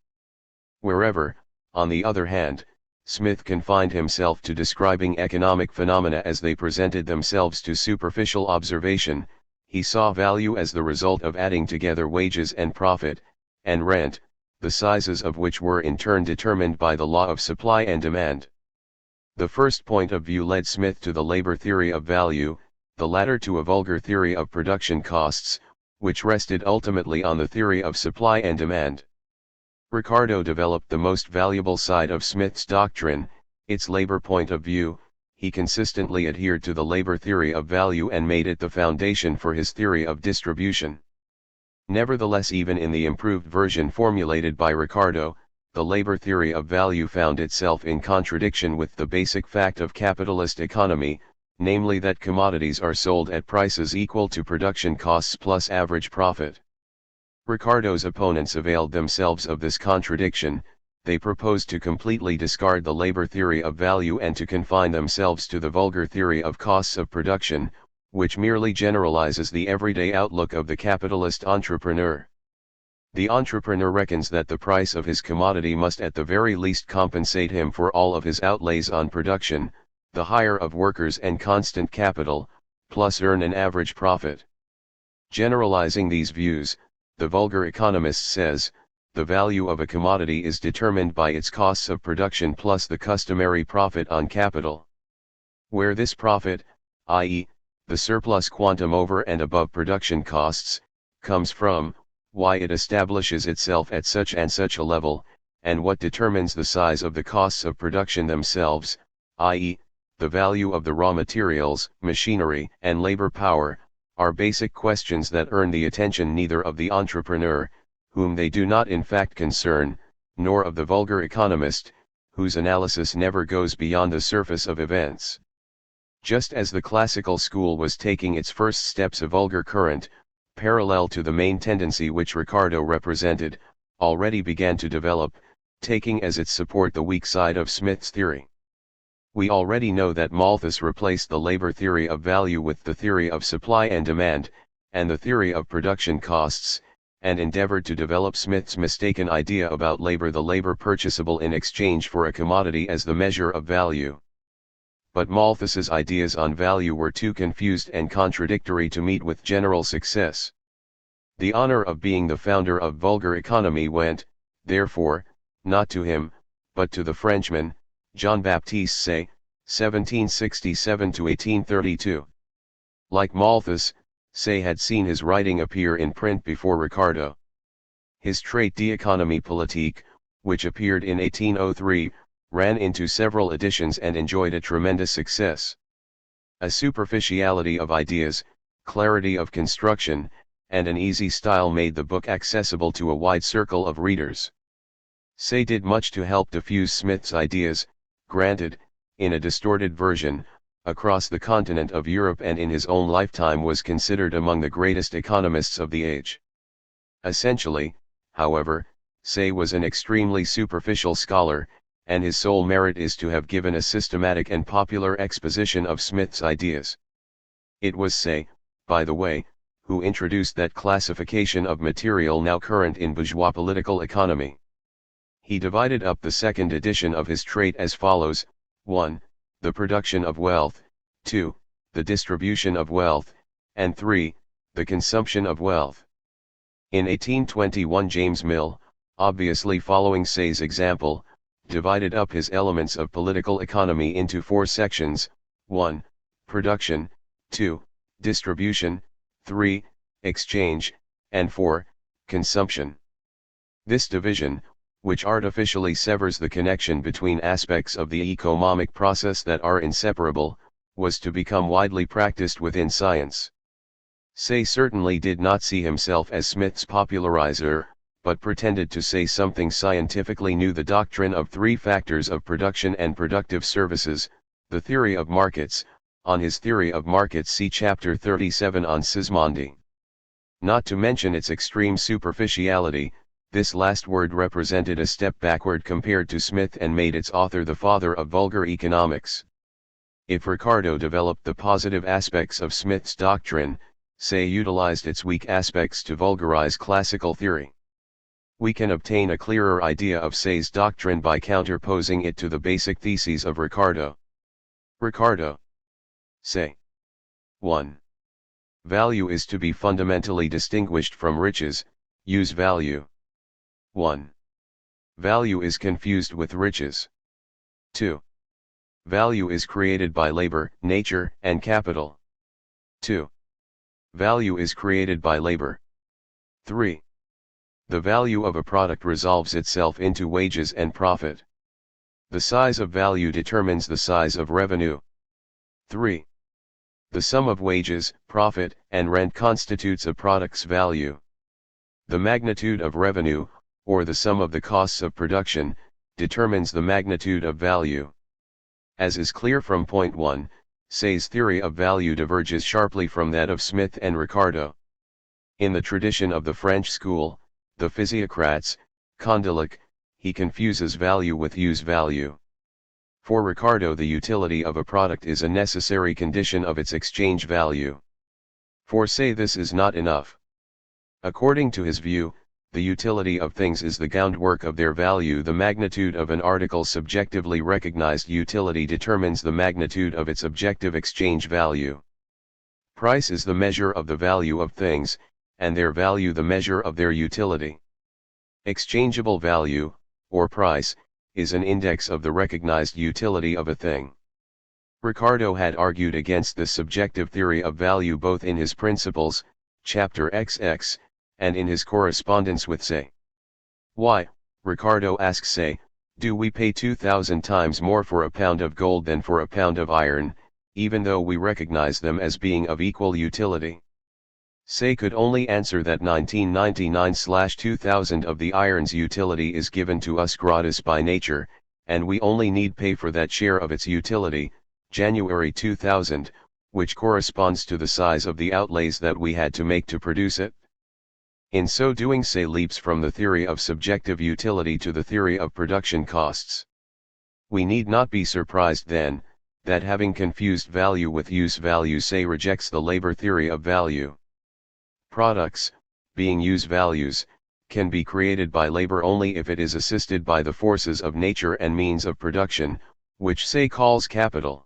Wherever, on the other hand, Smith confined himself to describing economic phenomena as they presented themselves to superficial observation, he saw value as the result of adding together wages and profit, and rent, the sizes of which were in turn determined by the law of supply and demand. The first point of view led Smith to the labor theory of value, the latter to a vulgar theory of production costs, which rested ultimately on the theory of supply and demand. Ricardo developed the most valuable side of Smith's doctrine, its labor point of view. He consistently adhered to the labor theory of value and made it the foundation for his theory of distribution. Nevertheless, even in the improved version formulated by Ricardo, the labor theory of value found itself in contradiction with the basic fact of capitalist economy, namely that commodities are sold at prices equal to production costs plus average profit. Ricardo's opponents availed themselves of this contradiction. They proposed to completely discard the labor theory of value and to confine themselves to the vulgar theory of costs of production, which merely generalizes the everyday outlook of the capitalist entrepreneur. The entrepreneur reckons that the price of his commodity must at the very least compensate him for all of his outlays on production, the hire of workers and constant capital, plus earn an average profit. Generalizing these views, the vulgar economist says, the value of a commodity is determined by its costs of production plus the customary profit on capital. Where this profit, i.e., the surplus quantum over and above production costs, comes from, why it establishes itself at such and such a level, and what determines the size of the costs of production themselves, i.e., the value of the raw materials, machinery, and labor power, are basic questions that earn the attention neither of the entrepreneur, whom they do not in fact concern, nor of the vulgar economist, whose analysis never goes beyond the surface of events. Just as the classical school was taking its first steps, a vulgar current, parallel to the main tendency which Ricardo represented, already began to develop, taking as its support the weak side of Smith's theory. We already know that Malthus replaced the labor theory of value with the theory of supply and demand, and the theory of production costs, and endeavored to develop Smith's mistaken idea about labor, the labor purchasable in exchange for a commodity, as the measure of value. But Malthus's ideas on value were too confused and contradictory to meet with general success. The honor of being the founder of vulgar economy went, therefore, not to him, but to the Frenchman, Jean-Baptiste Say, 1767–1832. Like Malthus, Say had seen his writing appear in print before Ricardo. His Traité d'économie politique, which appeared in 1803, ran into several editions and enjoyed a tremendous success. A superficiality of ideas, clarity of construction, and an easy style made the book accessible to a wide circle of readers. Say did much to help diffuse Smith's ideas, granted, in a distorted version, across the continent of Europe, and in his own lifetime was considered among the greatest economists of the age. Essentially, however, Say was an extremely superficial scholar, and his sole merit is to have given a systematic and popular exposition of Smith's ideas. It was Say, by the way, who introduced that classification of material now current in bourgeois political economy. He divided up the second edition of his Traité as follows: 1. The production of wealth, 2. The distribution of wealth, and 3. The consumption of wealth. In 1821 James Mill, obviously following Say's example, divided up his elements of political economy into 4 sections: 1. Production, 2. Distribution, 3. Exchange, and 4. Consumption. This division, which artificially severs the connection between aspects of the economic process that are inseparable, was to become widely practiced within science. Say certainly did not see himself as Smith's popularizer, but pretended to say something scientifically new: the doctrine of 3 factors of production and productive services, the theory of markets. On his theory of markets see chapter 37 on Sismondi. Not to mention its extreme superficiality, This last word represented a step backward compared to Smith and made its author the father of vulgar economics. If Ricardo developed the positive aspects of Smith's doctrine, Say utilized its weak aspects to vulgarize classical theory. We can obtain a clearer idea of Say's doctrine by counterposing it to the basic theses of Ricardo. Ricardo. Say. 1. Value is to be fundamentally distinguished from riches, use value. 1. Value is confused with riches. 2. Value is created by labor, nature, and capital. 2. Value is created by labor. 3. The value of a product resolves itself into wages and profit. The size of value determines the size of revenue. 3. The sum of wages, profit, and rent constitutes a product's value. The magnitude of revenue, or the sum of the costs of production, determines the magnitude of value. As is clear from point 1, Say's theory of value diverges sharply from that of Smith and Ricardo. In the tradition of the French school, the physiocrats, Condillac, he confuses value with use value. For Ricardo, the utility of a product is a necessary condition of its exchange value. For Say, this is not enough. According to his view, the utility of things is the groundwork of their value. The magnitude of an article's subjectively recognized utility determines the magnitude of its objective exchange value. Price is the measure of the value of things, and their value the measure of their utility. Exchangeable value, or price, is an index of the recognized utility of a thing. Ricardo had argued against this subjective theory of value both in his Principles, chapter XX, and in his correspondence with Say. Why, Ricardo asks Say, do we pay 2,000 times more for a pound of gold than for a pound of iron, even though we recognize them as being of equal utility? Say could only answer that 1999/2000 of the iron's utility is given to us gratis by nature, and we only need pay for that share of its utility, January 2000, which corresponds to the size of the outlays that we had to make to produce it. In so doing, Say leaps from the theory of subjective utility to the theory of production costs. We need not be surprised then, that having confused value with use value, Say rejects the labor theory of value. Products, being use values, can be created by labor only if it is assisted by the forces of nature and means of production, which Say calls capital.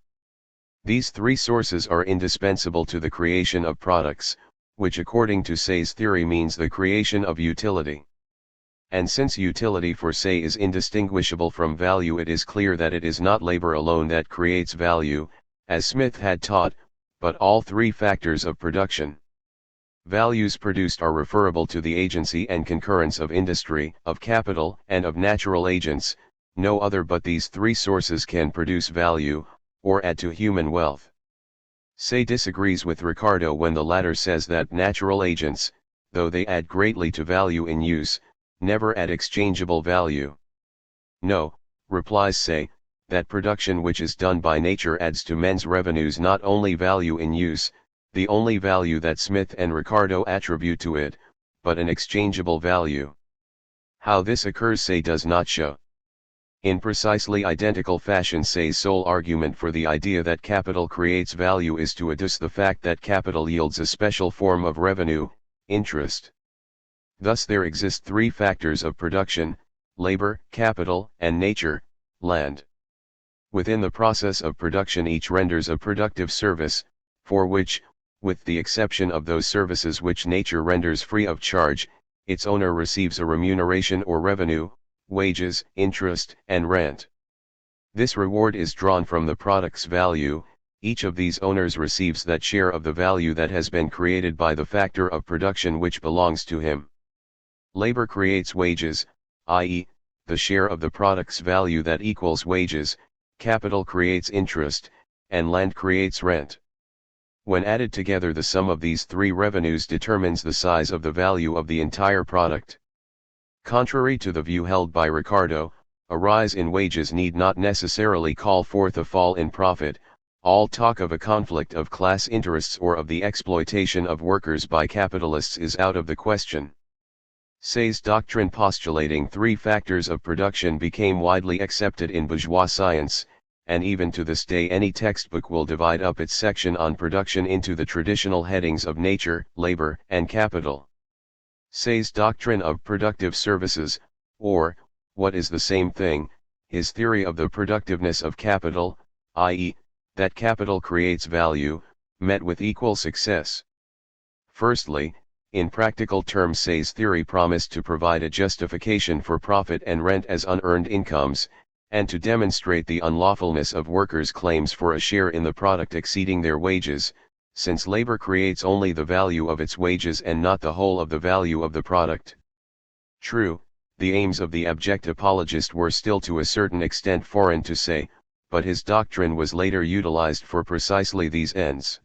These three sources are indispensable to the creation of products, which according to Say's theory means the creation of utility. And since utility for Say is indistinguishable from value, it is clear that it is not labor alone that creates value, as Smith had taught, but all three factors of production. Values produced are referable to the agency and concurrence of industry, of capital, and of natural agents. No other but these three sources can produce value, or add to human wealth. Say disagrees with Ricardo when the latter says that natural agents, though they add greatly to value in use, never add exchangeable value. No, replies Say, that production which is done by nature adds to men's revenues not only value in use, the only value that Smith and Ricardo attribute to it, but an exchangeable value. How this occurs Say does not show. In precisely identical fashion, Say's sole argument for the idea that capital creates value is to adduce the fact that capital yields a special form of revenue, interest. Thus there exist three factors of production: labor, capital, and nature, land. Within the process of production each renders a productive service, for which, with the exception of those services which nature renders free of charge, its owner receives a remuneration or revenue, wages, interest, and rent. This reward is drawn from the product's value. Each of these owners receives that share of the value that has been created by the factor of production which belongs to him. Labor creates wages, i.e., the share of the product's value that equals wages, capital creates interest, and land creates rent. When added together, the sum of these three revenues determines the size of the value of the entire product. Contrary to the view held by Ricardo, a rise in wages need not necessarily call forth a fall in profit. All talk of a conflict of class interests or of the exploitation of workers by capitalists is out of the question. Say's doctrine postulating three factors of production became widely accepted in bourgeois science, and even to this day any textbook will divide up its section on production into the traditional headings of nature, labor, and capital. Say's doctrine of productive services, or, what is the same thing, his theory of the productiveness of capital, i.e., that capital creates value, met with equal success. Firstly, in practical terms, Say's theory promised to provide a justification for profit and rent as unearned incomes, and to demonstrate the unlawfulness of workers' claims for a share in the product exceeding their wages, since labor creates only the value of its wages and not the whole of the value of the product. True, the aims of the abject apologist were still to a certain extent foreign to Say, but his doctrine was later utilized for precisely these ends.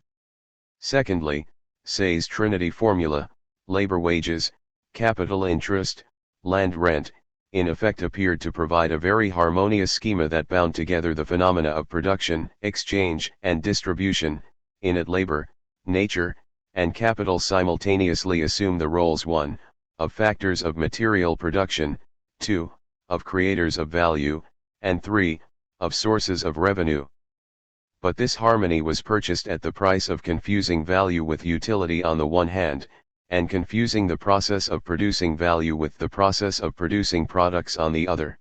Secondly, Say's Trinity formula, labor wages, capital interest, land rent, in effect appeared to provide a very harmonious schema that bound together the phenomena of production, exchange, and distribution. In it labor, nature, and capital simultaneously assume the roles 1, of factors of material production, 2, of creators of value, and 3, of sources of revenue. But this harmony was purchased at the price of confusing value with utility on the one hand, and confusing the process of producing value with the process of producing products on the other.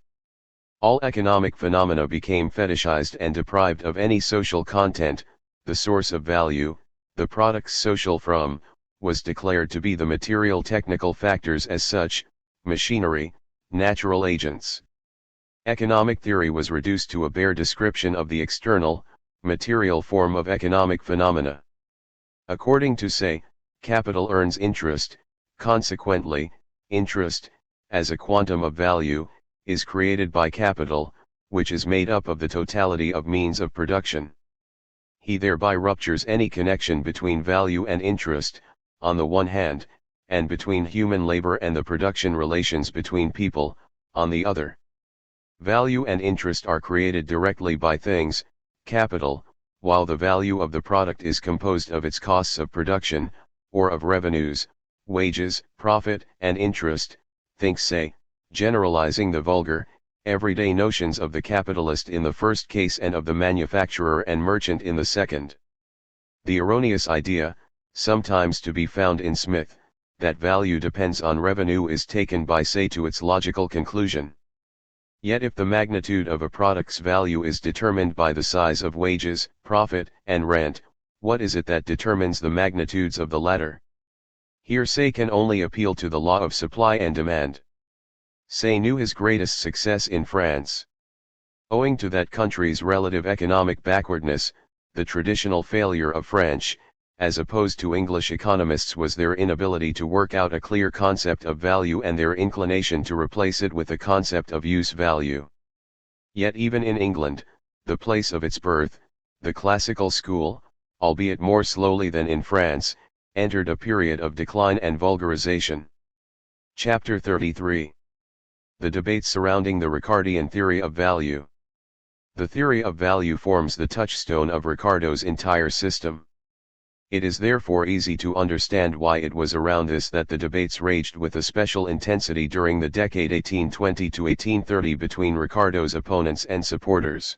All economic phenomena became fetishized and deprived of any social content. The source of value, the product's social from, was declared to be the material technical factors as such, machinery, natural agents. Economic theory was reduced to a bare description of the external, material form of economic phenomena. According to Say, capital earns interest, consequently, interest, as a quantum of value, is created by capital, which is made up of the totality of means of production. He thereby ruptures any connection between value and interest, on the one hand, and between human labor and the production relations between people, on the other. Value and interest are created directly by things, capital, while the value of the product is composed of its costs of production, or of revenues, wages, profit, and interest, thinks Say, generalizing the vulgar, everyday notions of the capitalist in the first case and of the manufacturer and merchant in the second. The erroneous idea, sometimes to be found in Smith, that value depends on revenue is taken by Say to its logical conclusion. Yet if the magnitude of a product's value is determined by the size of wages, profit, and rent, what is it that determines the magnitudes of the latter? Here Say can only appeal to the law of supply and demand. Say knew his greatest success in France. Owing to that country's relative economic backwardness, the traditional failure of French, as opposed to English economists, was their inability to work out a clear concept of value and their inclination to replace it with the concept of use value. Yet even in England, the place of its birth, the classical school, albeit more slowly than in France, entered a period of decline and vulgarization. Chapter 33. The debates surrounding the Ricardian theory of value. The theory of value forms the touchstone of Ricardo's entire system. It is therefore easy to understand why it was around this that the debates raged with a special intensity during the decade 1820 to 1830 between Ricardo's opponents and supporters.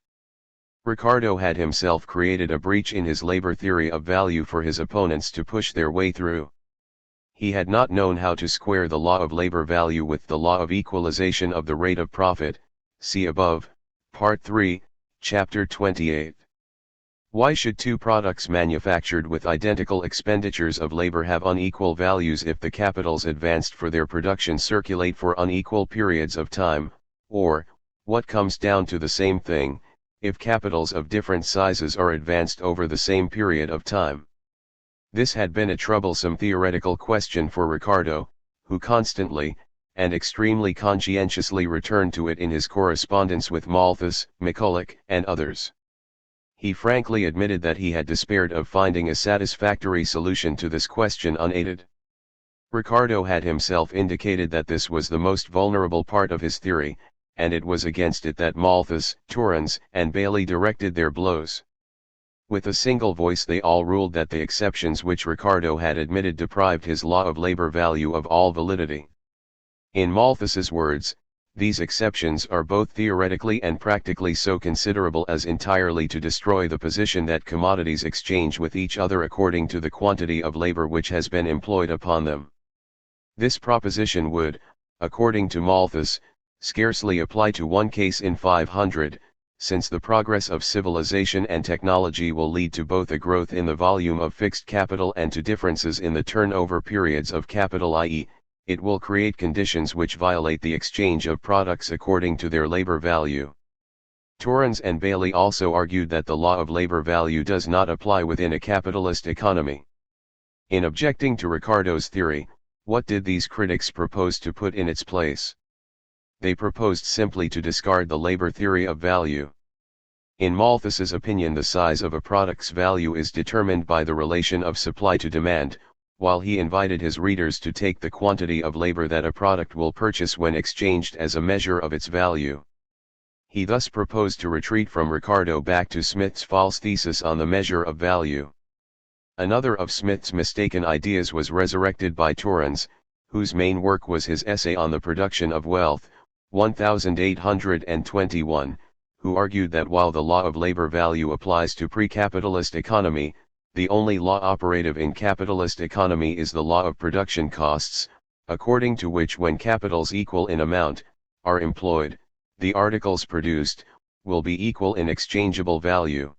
Ricardo had himself created a breach in his labor theory of value for his opponents to push their way through. He had not known how to square the law of labor value with the law of equalization of the rate of profit, see above, Part 3, Chapter 28. Why should two products manufactured with identical expenditures of labor have unequal values if the capitals advanced for their production circulate for unequal periods of time, or, what comes down to the same thing, if capitals of different sizes are advanced over the same period of time? This had been a troublesome theoretical question for Ricardo, who constantly, and extremely conscientiously returned to it in his correspondence with Malthus, McCulloch, and others. He frankly admitted that he had despaired of finding a satisfactory solution to this question unaided. Ricardo had himself indicated that this was the most vulnerable part of his theory, and it was against it that Malthus, Torrens, and Bailey directed their blows. With a single voice they all ruled that the exceptions which Ricardo had admitted deprived his law of labor value of all validity. In Malthus's words, these exceptions are both theoretically and practically so considerable as entirely to destroy the position that commodities exchange with each other according to the quantity of labor which has been employed upon them. This proposition would, according to Malthus, scarcely apply to one case in 500, since the progress of civilization and technology will lead to both a growth in the volume of fixed capital and to differences in the turnover periods of capital, i.e., it will create conditions which violate the exchange of products according to their labor value. Torrens and Bailey also argued that the law of labor value does not apply within a capitalist economy. In objecting to Ricardo's theory, what did these critics propose to put in its place? They proposed simply to discard the labor theory of value. In Malthus's opinion, the size of a product's value is determined by the relation of supply to demand, while he invited his readers to take the quantity of labor that a product will purchase when exchanged as a measure of its value. He thus proposed to retreat from Ricardo back to Smith's false thesis on the measure of value. Another of Smith's mistaken ideas was resurrected by Torrens, whose main work was his essay on the production of wealth, 1821, who argued that while the law of labor value applies to pre-capitalist economy, the only law operative in capitalist economy is the law of production costs, according to which when capitals equal in amount, are employed, the articles produced, will be equal in exchangeable value.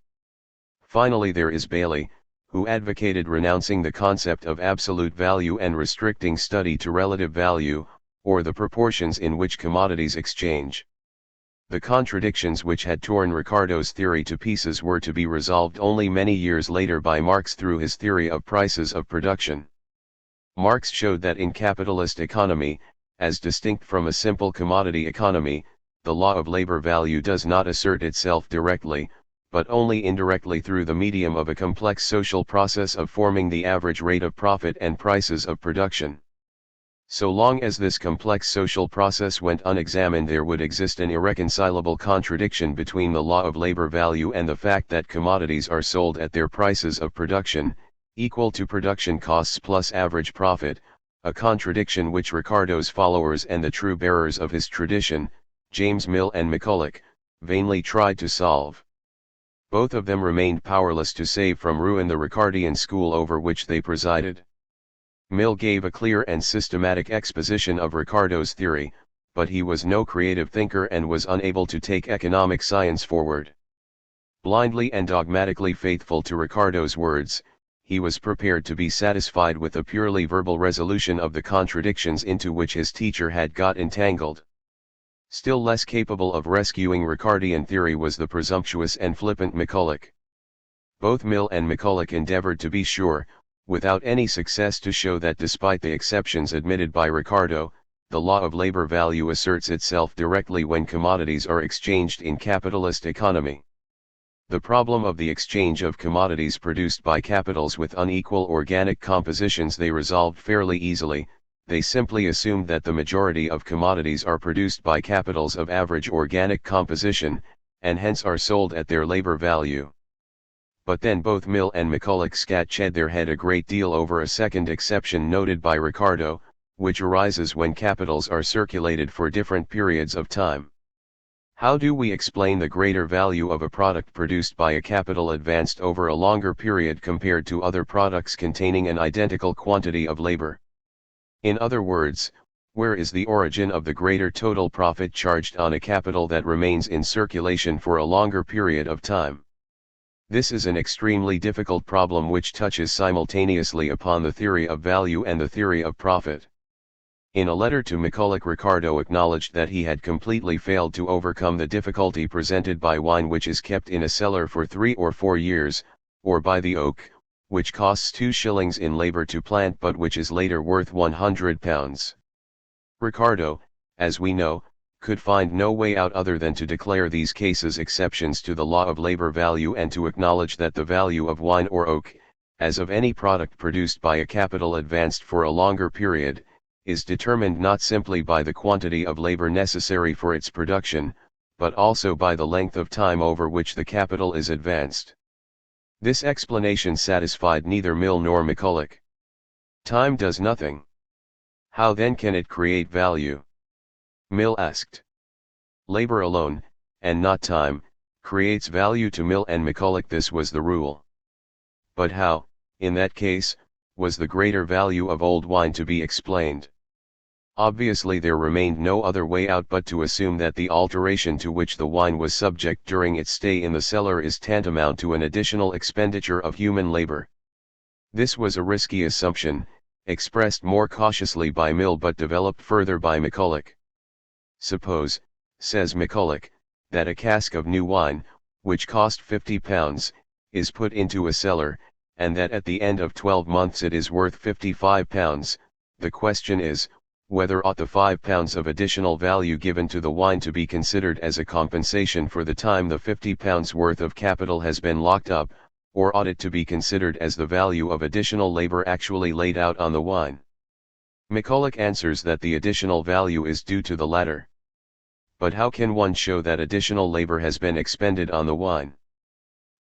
Finally, there is Bailey, who advocated renouncing the concept of absolute value and restricting study to relative value, or the proportions in which commodities exchange. The contradictions which had torn Ricardo's theory to pieces were to be resolved only many years later by Marx through his theory of prices of production. Marx showed that in capitalist economy, as distinct from a simple commodity economy, the law of labor value does not assert itself directly, but only indirectly through the medium of a complex social process of forming the average rate of profit and prices of production. So long as this complex social process went unexamined, there would exist an irreconcilable contradiction between the law of labor value and the fact that commodities are sold at their prices of production, equal to production costs plus average profit, a contradiction which Ricardo's followers and the true bearers of his tradition, James Mill and McCulloch, vainly tried to solve. Both of them remained powerless to save from ruin the Ricardian school over which they presided. Mill gave a clear and systematic exposition of Ricardo's theory, but he was no creative thinker and was unable to take economic science forward. Blindly and dogmatically faithful to Ricardo's words, he was prepared to be satisfied with a purely verbal resolution of the contradictions into which his teacher had got entangled. Still less capable of rescuing Ricardian theory was the presumptuous and flippant McCulloch. Both Mill and McCulloch endeavored, to be sure, without any success, to show that despite the exceptions admitted by Ricardo, the law of labor value asserts itself directly when commodities are exchanged in capitalist economy. The problem of the exchange of commodities produced by capitals with unequal organic compositions they resolved fairly easily. They simply assumed that the majority of commodities are produced by capitals of average organic composition, and hence are sold at their labor value. But then both Mill and McCulloch scratched their head a great deal over a second exception noted by Ricardo, which arises when capitals are circulated for different periods of time. How do we explain the greater value of a product produced by a capital advanced over a longer period compared to other products containing an identical quantity of labor? In other words, where is the origin of the greater total profit charged on a capital that remains in circulation for a longer period of time? This is an extremely difficult problem which touches simultaneously upon the theory of value and the theory of profit. In a letter to McCulloch, Ricardo acknowledged that he had completely failed to overcome the difficulty presented by wine which is kept in a cellar for 3 or 4 years, or by the oak, which costs 2 shillings in labor to plant but which is later worth £100. Ricardo, as we know, could find no way out other than to declare these cases exceptions to the law of labor value and to acknowledge that the value of wine or oak, as of any product produced by a capital advanced for a longer period, is determined not simply by the quantity of labor necessary for its production, but also by the length of time over which the capital is advanced. This explanation satisfied neither Mill nor McCulloch. Time does nothing. How then can it create value? Mill asked. Labor alone, and not time, creates value to Mill and McCulloch. This was the rule. But how, in that case, was the greater value of old wine to be explained? Obviously there remained no other way out but to assume that the alteration to which the wine was subject during its stay in the cellar is tantamount to an additional expenditure of human labor. This was a risky assumption, expressed more cautiously by Mill but developed further by McCulloch. Suppose, says McCulloch, that a cask of new wine, which cost £50, is put into a cellar, and that at the end of 12 months it is worth £55, the question is, whether ought the £5 of additional value given to the wine to be considered as a compensation for the time the £50 worth of capital has been locked up, or ought it to be considered as the value of additional labor actually laid out on the wine? McCulloch answers that the additional value is due to the latter. But how can one show that additional labor has been expended on the wine?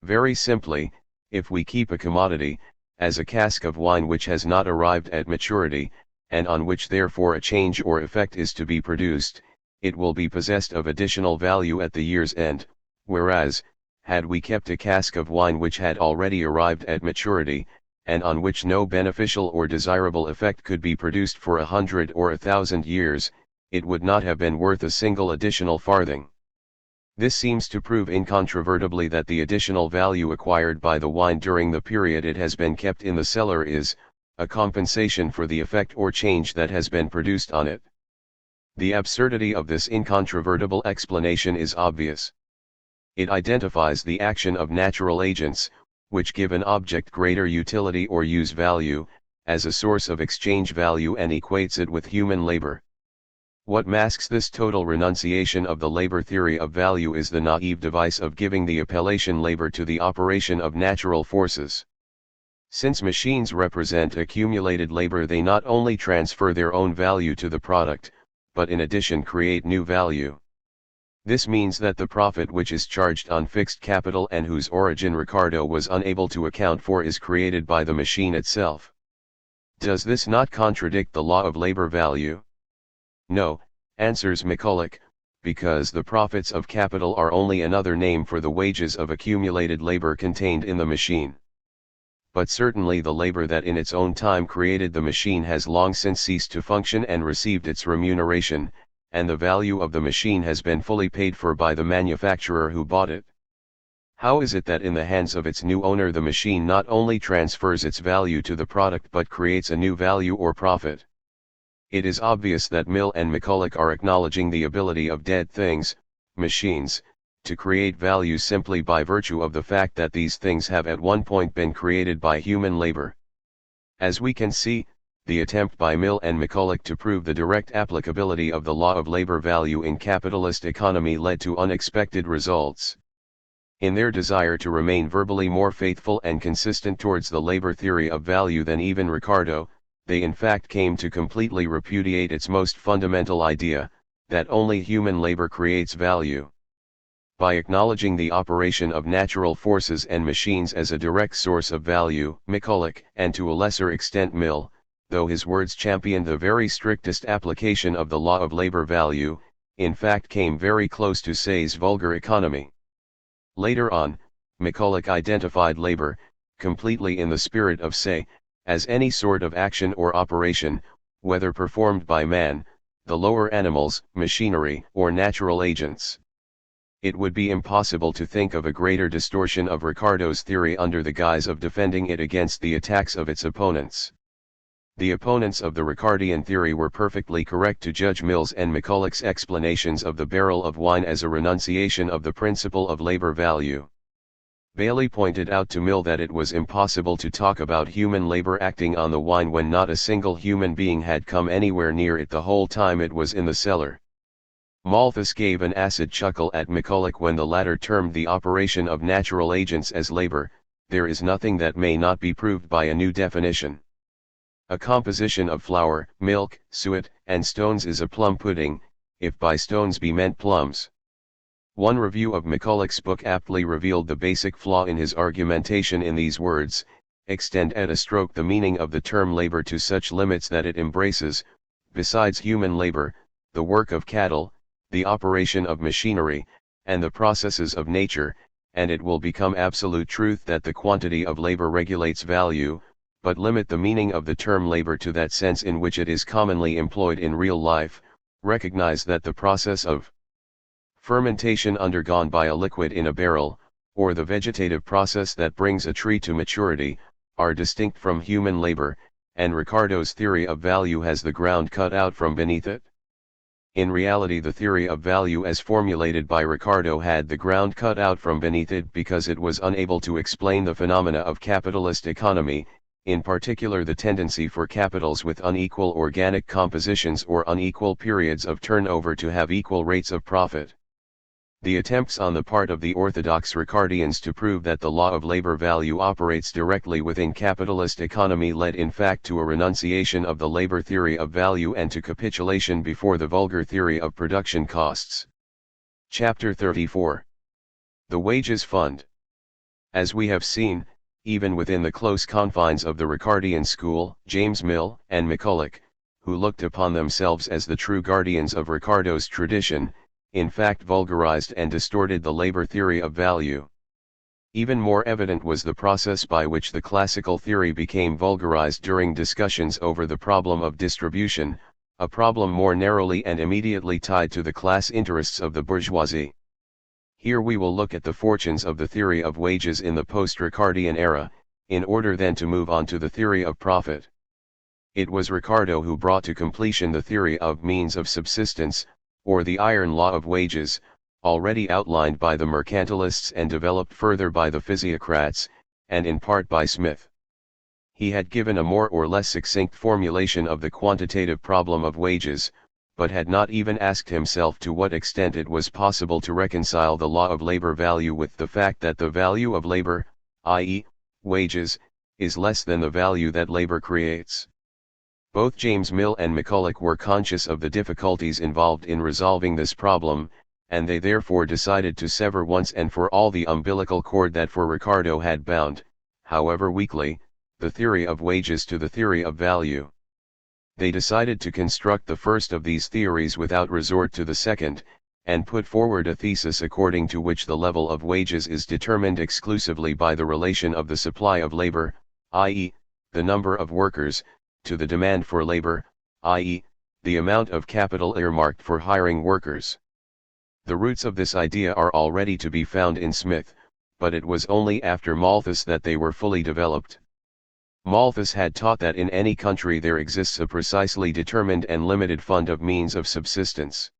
Very simply, if we keep a commodity, as a cask of wine which has not arrived at maturity, and on which therefore a change or effect is to be produced, it will be possessed of additional value at the year's end, whereas, had we kept a cask of wine which had already arrived at maturity, and on which no beneficial or desirable effect could be produced for 100 or 1,000 years, it would not have been worth a single additional farthing. This seems to prove incontrovertibly that the additional value acquired by the wine during the period it has been kept in the cellar is a compensation for the effect or change that has been produced on it. The absurdity of this incontrovertible explanation is obvious. It identifies the action of natural agents, which give an object greater utility or use value, as a source of exchange value and equates it with human labor. What masks this total renunciation of the labor theory of value is the naive device of giving the appellation labor to the operation of natural forces. Since machines represent accumulated labor, they not only transfer their own value to the product, but in addition create new value. This means that the profit which is charged on fixed capital and whose origin Ricardo was unable to account for is created by the machine itself. Does this not contradict the law of labor value? No, answers McCulloch, because the profits of capital are only another name for the wages of accumulated labor contained in the machine. But certainly the labor that in its own time created the machine has long since ceased to function and received its remuneration, and the value of the machine has been fully paid for by the manufacturer who bought it. How is it that in the hands of its new owner the machine not only transfers its value to the product but creates a new value or profit? It is obvious that Mill and McCulloch are acknowledging the ability of dead things, machines, to create value simply by virtue of the fact that these things have at one point been created by human labor. As we can see, the attempt by Mill and McCulloch to prove the direct applicability of the law of labor value in capitalist economy led to unexpected results. In their desire to remain verbally more faithful and consistent towards the labor theory of value than even Ricardo, they in fact came to completely repudiate its most fundamental idea, that only human labor creates value. By acknowledging the operation of natural forces and machines as a direct source of value, McCulloch, and to a lesser extent Mill, though his words championed the very strictest application of the law of labor value, in fact came very close to Say's vulgar economy. Later on, McCulloch identified labor, completely in the spirit of Say, as any sort of action or operation, whether performed by man, the lower animals, machinery, or natural agents. It would be impossible to think of a greater distortion of Ricardo's theory under the guise of defending it against the attacks of its opponents. The opponents of the Ricardian theory were perfectly correct to judge Mill's and McCulloch's explanations of the barrel of wine as a renunciation of the principle of labor value. Bailey pointed out to Mill that it was impossible to talk about human labor acting on the wine when not a single human being had come anywhere near it the whole time it was in the cellar. Malthus gave an acid chuckle at McCulloch when the latter termed the operation of natural agents as labor. There is nothing that may not be proved by a new definition. A composition of flour, milk, suet, and stones is a plum pudding, if by stones be meant plums. One review of McCulloch's book aptly revealed the basic flaw in his argumentation in these words: extend at a stroke the meaning of the term labor to such limits that it embraces, besides human labor, the work of cattle, the operation of machinery, and the processes of nature, and it will become absolute truth that the quantity of labor regulates value, but limit the meaning of the term labor to that sense in which it is commonly employed in real life. Recognize that the process of fermentation undergone by a liquid in a barrel, or the vegetative process that brings a tree to maturity, are distinct from human labor, and Ricardo's theory of value has the ground cut out from beneath it. In reality, the theory of value as formulated by Ricardo had the ground cut out from beneath it because it was unable to explain the phenomena of capitalist economy, in particular the tendency for capitals with unequal organic compositions or unequal periods of turnover to have equal rates of profit. The attempts on the part of the orthodox Ricardians to prove that the law of labor value operates directly within capitalist economy led in fact to a renunciation of the labor theory of value and to capitulation before the vulgar theory of production costs. Chapter 34. The Wages Fund. As we have seen, even within the close confines of the Ricardian school, James Mill and McCulloch, who looked upon themselves as the true guardians of Ricardo's tradition, in fact vulgarized and distorted the labor theory of value. Even more evident was the process by which the classical theory became vulgarized during discussions over the problem of distribution, a problem more narrowly and immediately tied to the class interests of the bourgeoisie. Here we will look at the fortunes of the theory of wages in the post-Ricardian era, in order then to move on to the theory of profit. It was Ricardo who brought to completion the theory of means of subsistence, or the iron law of wages, already outlined by the mercantilists and developed further by the physiocrats, and in part by Smith. He had given a more or less succinct formulation of the quantitative problem of wages, but had not even asked himself to what extent it was possible to reconcile the law of labor value with the fact that the value of labor, i.e., wages, is less than the value that labor creates. Both James Mill and McCulloch were conscious of the difficulties involved in resolving this problem, and they therefore decided to sever once and for all the umbilical cord that for Ricardo had bound, however weakly, the theory of wages to the theory of value. They decided to construct the first of these theories without resort to the second, and put forward a thesis according to which the level of wages is determined exclusively by the relation of the supply of labor, i.e., the number of workers, to the demand for labor, i.e., the amount of capital earmarked for hiring workers. The roots of this idea are already to be found in Smith, but it was only after Malthus that they were fully developed. Malthus had taught that in any country there exists a precisely determined and limited fund of means of subsistence.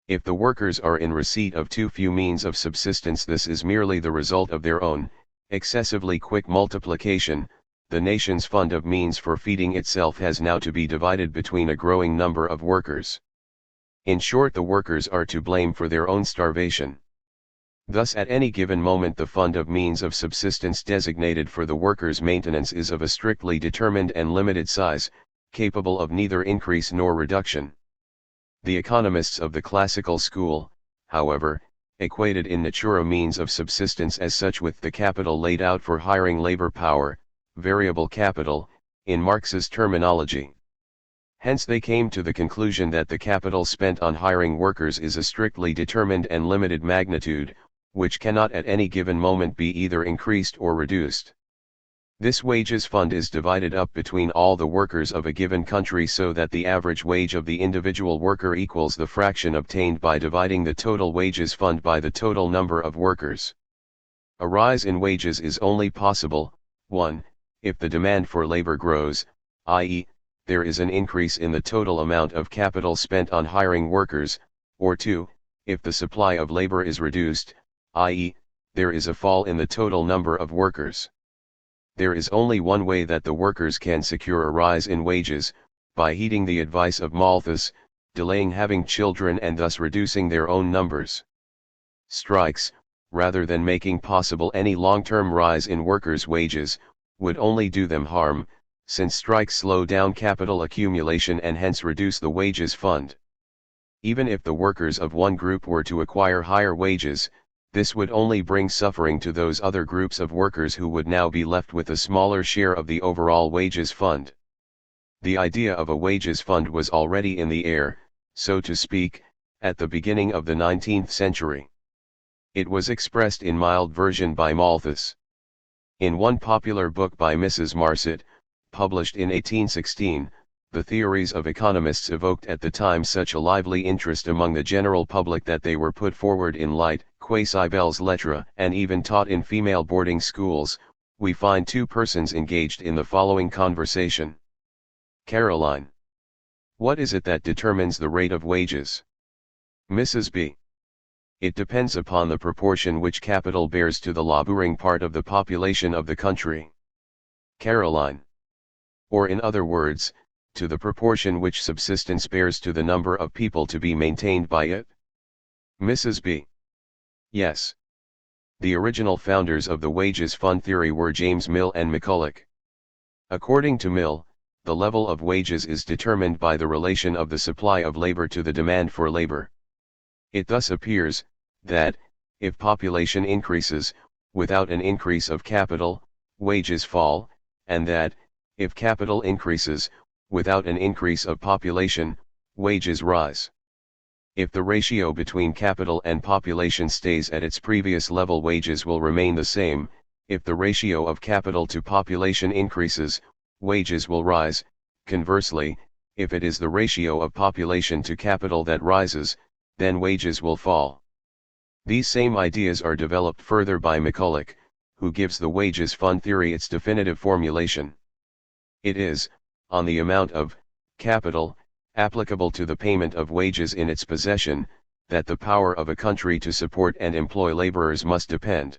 If the workers are in receipt of too few means of subsistence, this is merely the result of their own excessively quick multiplication. The nation's fund of means for feeding itself has now to be divided between a growing number of workers. In short, the workers are to blame for their own starvation. Thus at any given moment the fund of means of subsistence designated for the workers' maintenance is of a strictly determined and limited size, capable of neither increase nor reduction. The economists of the classical school, however, equated in natura means of subsistence as such with the capital laid out for hiring labor power, variable capital, in Marx's terminology. Hence they came to the conclusion that the capital spent on hiring workers is a strictly determined and limited magnitude, which cannot at any given moment be either increased or reduced. This wages fund is divided up between all the workers of a given country so that the average wage of the individual worker equals the fraction obtained by dividing the total wages fund by the total number of workers. A rise in wages is only possible, 1, if the demand for labor grows, i.e., there is an increase in the total amount of capital spent on hiring workers, or 2, if the supply of labor is reduced, i.e., there is a fall in the total number of workers. There is only one way that the workers can secure a rise in wages, by heeding the advice of Malthus, delaying having children and thus reducing their own numbers. Strikes, rather than making possible any long-term rise in workers' wages, would only do them harm, since strikes slow down capital accumulation and hence reduce the wages fund. Even if the workers of one group were to acquire higher wages, this would only bring suffering to those other groups of workers who would now be left with a smaller share of the overall wages fund. The idea of a wages fund was already in the air, so to speak, at the beginning of the 19th century. It was expressed in mild version by Malthus. In one popular book by Mrs. Marset, published in 1816, the theories of economists evoked at the time such a lively interest among the general public that they were put forward in light, quasi-belles lettres, and even taught in female boarding schools. We find two persons engaged in the following conversation. Caroline. What is it that determines the rate of wages? Mrs. B. It depends upon the proportion which capital bears to the laboring part of the population of the country. Caroline. Or in other words, to the proportion which subsistence bears to the number of people to be maintained by it? Mrs. B. Yes. The original founders of the wages fund theory were James Mill and McCulloch. According to Mill, the level of wages is determined by the relation of the supply of labor to the demand for labor. It thus appears, that, if population increases, without an increase of capital, wages fall, and that, if capital increases, without an increase of population, wages rise. If the ratio between capital and population stays at its previous level, wages will remain the same. If the ratio of capital to population increases, wages will rise. Conversely, if it is the ratio of population to capital that rises, then wages will fall. These same ideas are developed further by McCulloch, who gives the wages fund theory its definitive formulation. It is, on the amount of capital applicable to the payment of wages in its possession, that the power of a country to support and employ laborers must depend.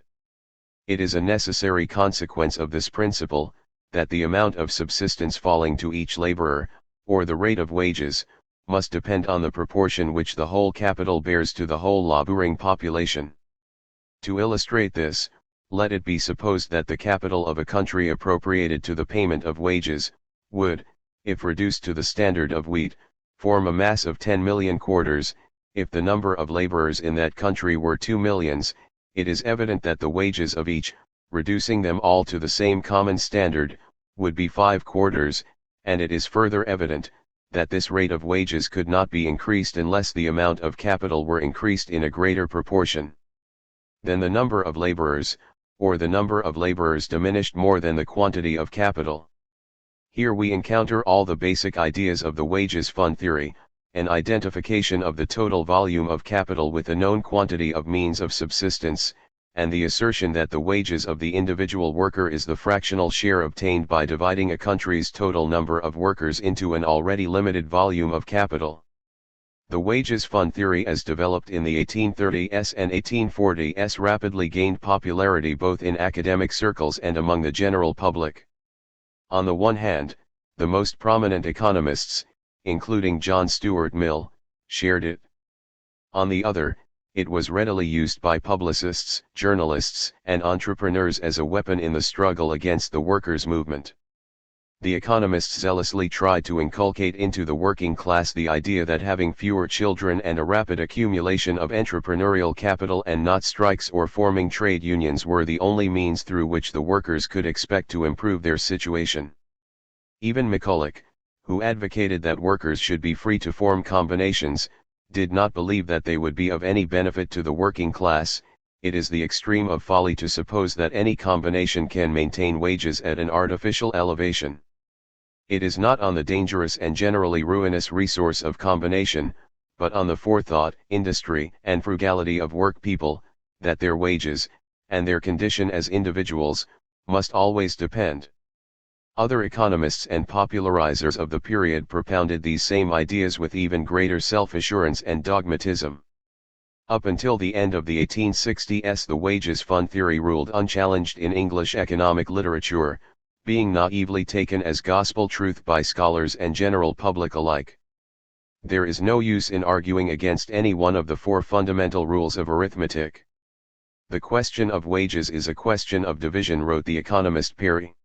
It is a necessary consequence of this principle, that the amount of subsistence falling to each laborer, or the rate of wages, must depend on the proportion which the whole capital bears to the whole laboring population. To illustrate this, let it be supposed that the capital of a country appropriated to the payment of wages, would, if reduced to the standard of wheat, form a mass of 10 million quarters. If the number of laborers in that country were 2 millions, it is evident that the wages of each, reducing them all to the same common standard, would be 5 quarters, and it is further evident, that this rate of wages could not be increased unless the amount of capital were increased in a greater proportion than the number of laborers, or the number of laborers diminished more than the quantity of capital. Here we encounter all the basic ideas of the wages fund theory, an identification of the total volume of capital with a known quantity of means of subsistence, and the assertion that the wages of the individual worker is the fractional share obtained by dividing a country's total number of workers into an already limited volume of capital. The wages fund theory as developed in the 1830s and 1840s rapidly gained popularity both in academic circles and among the general public. On the one hand, the most prominent economists, including John Stuart Mill, shared it. On the other, it was readily used by publicists, journalists, and entrepreneurs as a weapon in the struggle against the workers' movement. The economists zealously tried to inculcate into the working class the idea that having fewer children and a rapid accumulation of entrepreneurial capital and not strikes or forming trade unions were the only means through which the workers could expect to improve their situation. Even McCulloch, who advocated that workers should be free to form combinations, did not believe that they would be of any benefit to the working class. It is the extreme of folly to suppose that any combination can maintain wages at an artificial elevation. It is not on the dangerous and generally ruinous resource of combination, but on the forethought, industry, and frugality of work people, that their wages, and their condition as individuals, must always depend. Other economists and popularizers of the period propounded these same ideas with even greater self-assurance and dogmatism. Up until the end of the 1860s, the wages fund theory ruled unchallenged in English economic literature, being naively taken as gospel truth by scholars and general public alike. There is no use in arguing against any one of the 4 fundamental rules of arithmetic. The question of wages is a question of division, wrote the economist Perry.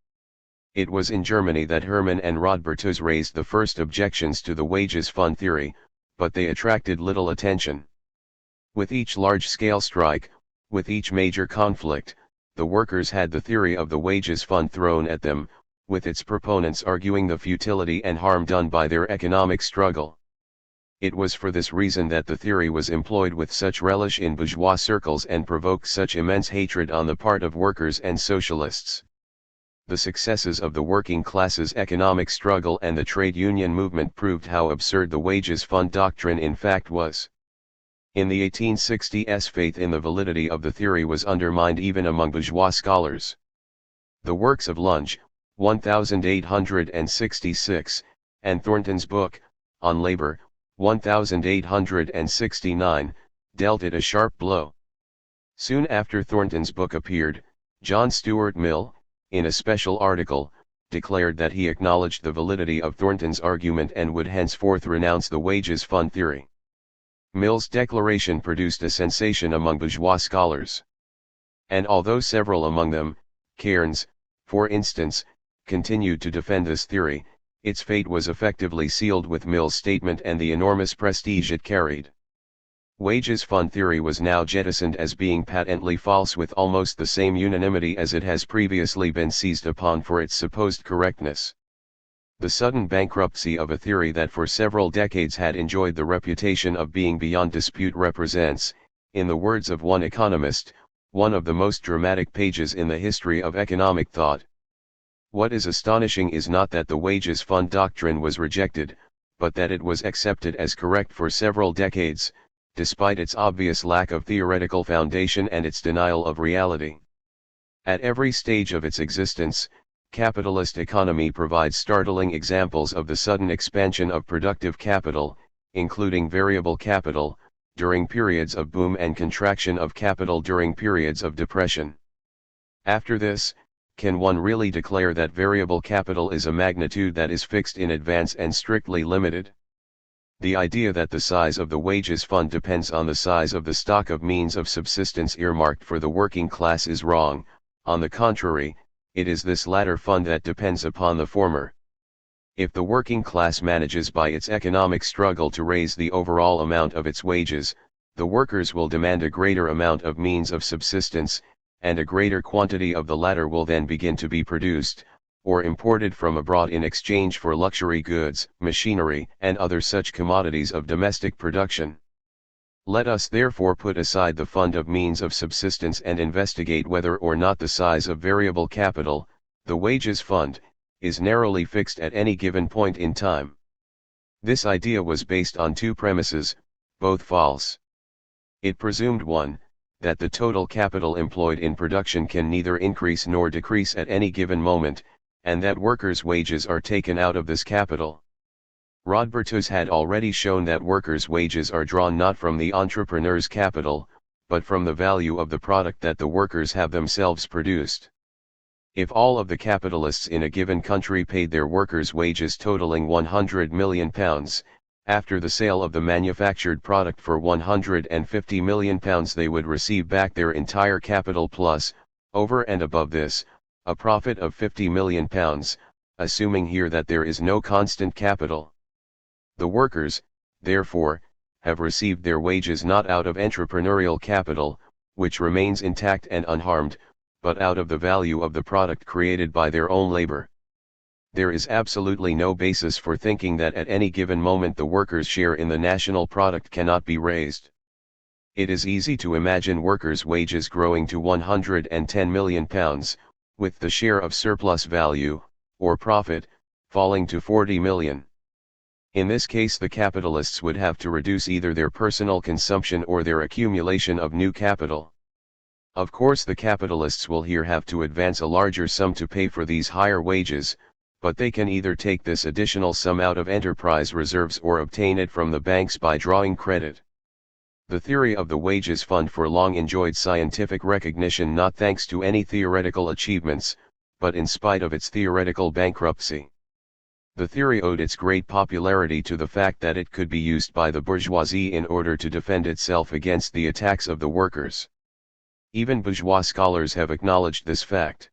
It was in Germany that Hermann and Rodbertus raised the first objections to the wages fund theory, but they attracted little attention. With each large-scale strike, with each major conflict, the workers had the theory of the wages fund thrown at them, with its proponents arguing the futility and harm done by their economic struggle. It was for this reason that the theory was employed with such relish in bourgeois circles and provoked such immense hatred on the part of workers and socialists. The successes of the working class's economic struggle and the trade union movement proved how absurd the wages fund doctrine in fact was. In the 1860s, faith in the validity of the theory was undermined even among bourgeois scholars. The works of Lunge, 1866, and Thornton's book, On Labor, 1869, dealt it a sharp blow. Soon after Thornton's book appeared, John Stuart Mill, in a special article, declared that he acknowledged the validity of Thornton's argument and would henceforth renounce the wages fund theory. Mill's declaration produced a sensation among bourgeois scholars. And although several among them, Cairnes, for instance, continued to defend this theory, its fate was effectively sealed with Mill's statement and the enormous prestige it carried. Wages fund theory was now jettisoned as being patently false with almost the same unanimity as it has previously been seized upon for its supposed correctness. The sudden bankruptcy of a theory that for several decades had enjoyed the reputation of being beyond dispute represents, in the words of one economist, one of the most dramatic pages in the history of economic thought. What is astonishing is not that the wages fund doctrine was rejected, but that it was accepted as correct for several decades, despite its obvious lack of theoretical foundation and its denial of reality. At every stage of its existence, capitalist economy provides startling examples of the sudden expansion of productive capital, including variable capital, during periods of boom and contraction of capital during periods of depression. After this, can one really declare that variable capital is a magnitude that is fixed in advance and strictly limited? The idea that the size of the wages fund depends on the size of the stock of means of subsistence earmarked for the working class is wrong. On the contrary, it is this latter fund that depends upon the former. If the working class manages by its economic struggle to raise the overall amount of its wages, the workers will demand a greater amount of means of subsistence, and a greater quantity of the latter will then begin to be produced, or imported from abroad in exchange for luxury goods, machinery, and other such commodities of domestic production. Let us therefore put aside the fund of means of subsistence and investigate whether or not the size of variable capital, the wages fund, is narrowly fixed at any given point in time. This idea was based on two premises, both false. It presumed 1, that the total capital employed in production can neither increase nor decrease at any given moment, and that workers' wages are taken out of this capital. Rodbertus had already shown that workers' wages are drawn not from the entrepreneur's capital, but from the value of the product that the workers have themselves produced. If all of the capitalists in a given country paid their workers' wages totaling £100 million, after the sale of the manufactured product for £150 million, they would receive back their entire capital plus, over and above this, a profit of £50 million, assuming here that there is no constant capital. The workers, therefore, have received their wages not out of entrepreneurial capital, which remains intact and unharmed, but out of the value of the product created by their own labor. There is absolutely no basis for thinking that at any given moment the workers' share in the national product cannot be raised. It is easy to imagine workers' wages growing to £110 million, with the share of surplus value, or profit, falling to 40 million. In this case the capitalists would have to reduce either their personal consumption or their accumulation of new capital. Of course the capitalists will here have to advance a larger sum to pay for these higher wages, but they can either take this additional sum out of enterprise reserves or obtain it from the banks by drawing credit. The theory of the wages fund for long enjoyed scientific recognition not thanks to any theoretical achievements, but in spite of its theoretical bankruptcy. The theory owed its great popularity to the fact that it could be used by the bourgeoisie in order to defend itself against the attacks of the workers. Even bourgeois scholars have acknowledged this fact.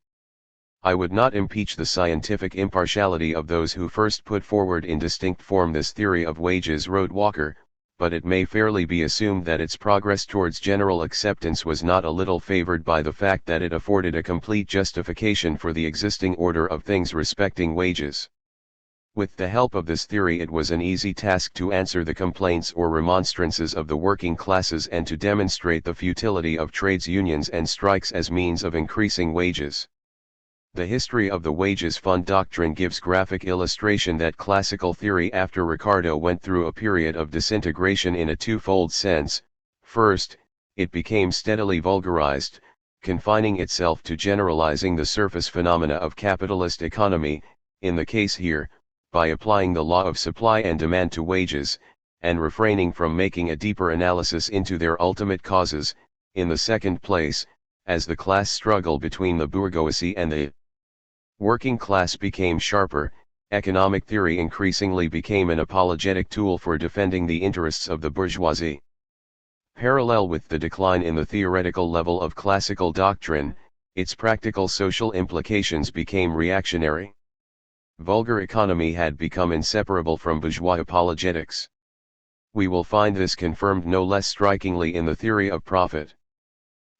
I would not impeach the scientific impartiality of those who first put forward in distinct form this theory of wages, wrote Walker, but it may fairly be assumed that its progress towards general acceptance was not a little favored by the fact that it afforded a complete justification for the existing order of things respecting wages. With the help of this theory, it was an easy task to answer the complaints or remonstrances of the working classes and to demonstrate the futility of trades unions and strikes as means of increasing wages. The history of the wages fund doctrine gives graphic illustration that classical theory after Ricardo went through a period of disintegration in a twofold sense. First, it became steadily vulgarized, confining itself to generalizing the surface phenomena of capitalist economy, in the case here, by applying the law of supply and demand to wages, and refraining from making a deeper analysis into their ultimate causes. In the second place, as the class struggle between the bourgeoisie and the working class became sharper, economic theory increasingly became an apologetic tool for defending the interests of the bourgeoisie. Parallel with the decline in the theoretical level of classical doctrine, its practical social implications became reactionary. Vulgar economy had become inseparable from bourgeois apologetics. We will find this confirmed no less strikingly in the theory of profit.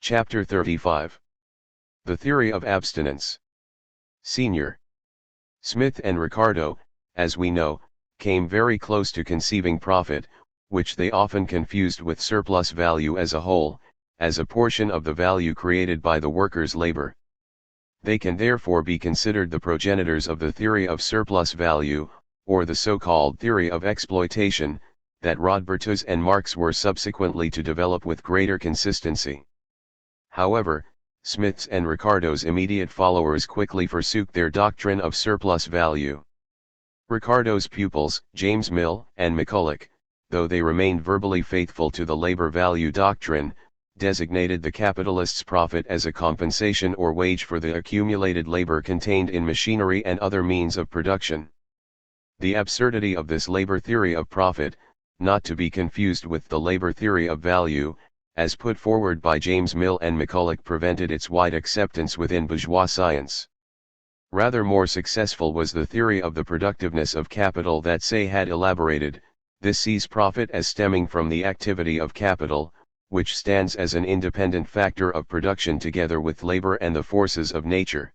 Chapter 35. The theory of abstinence. Senior. Smith and Ricardo, as we know, came very close to conceiving profit, which they often confused with surplus value as a whole, as a portion of the value created by the worker's labor. They can therefore be considered the progenitors of the theory of surplus value, or the so-called theory of exploitation, that Rodbertus and Marx were subsequently to develop with greater consistency. However, Smith's and Ricardo's immediate followers quickly forsook their doctrine of surplus value. Ricardo's pupils, James Mill and McCulloch, though they remained verbally faithful to the labor value doctrine, designated the capitalist's profit as a compensation or wage for the accumulated labor contained in machinery and other means of production. The absurdity of this labor theory of profit, not to be confused with the labor theory of value, as put forward by James Mill and McCulloch, prevented its wide acceptance within bourgeois science. Rather more successful was the theory of the productiveness of capital that Say had elaborated. This sees profit as stemming from the activity of capital, which stands as an independent factor of production together with labor and the forces of nature.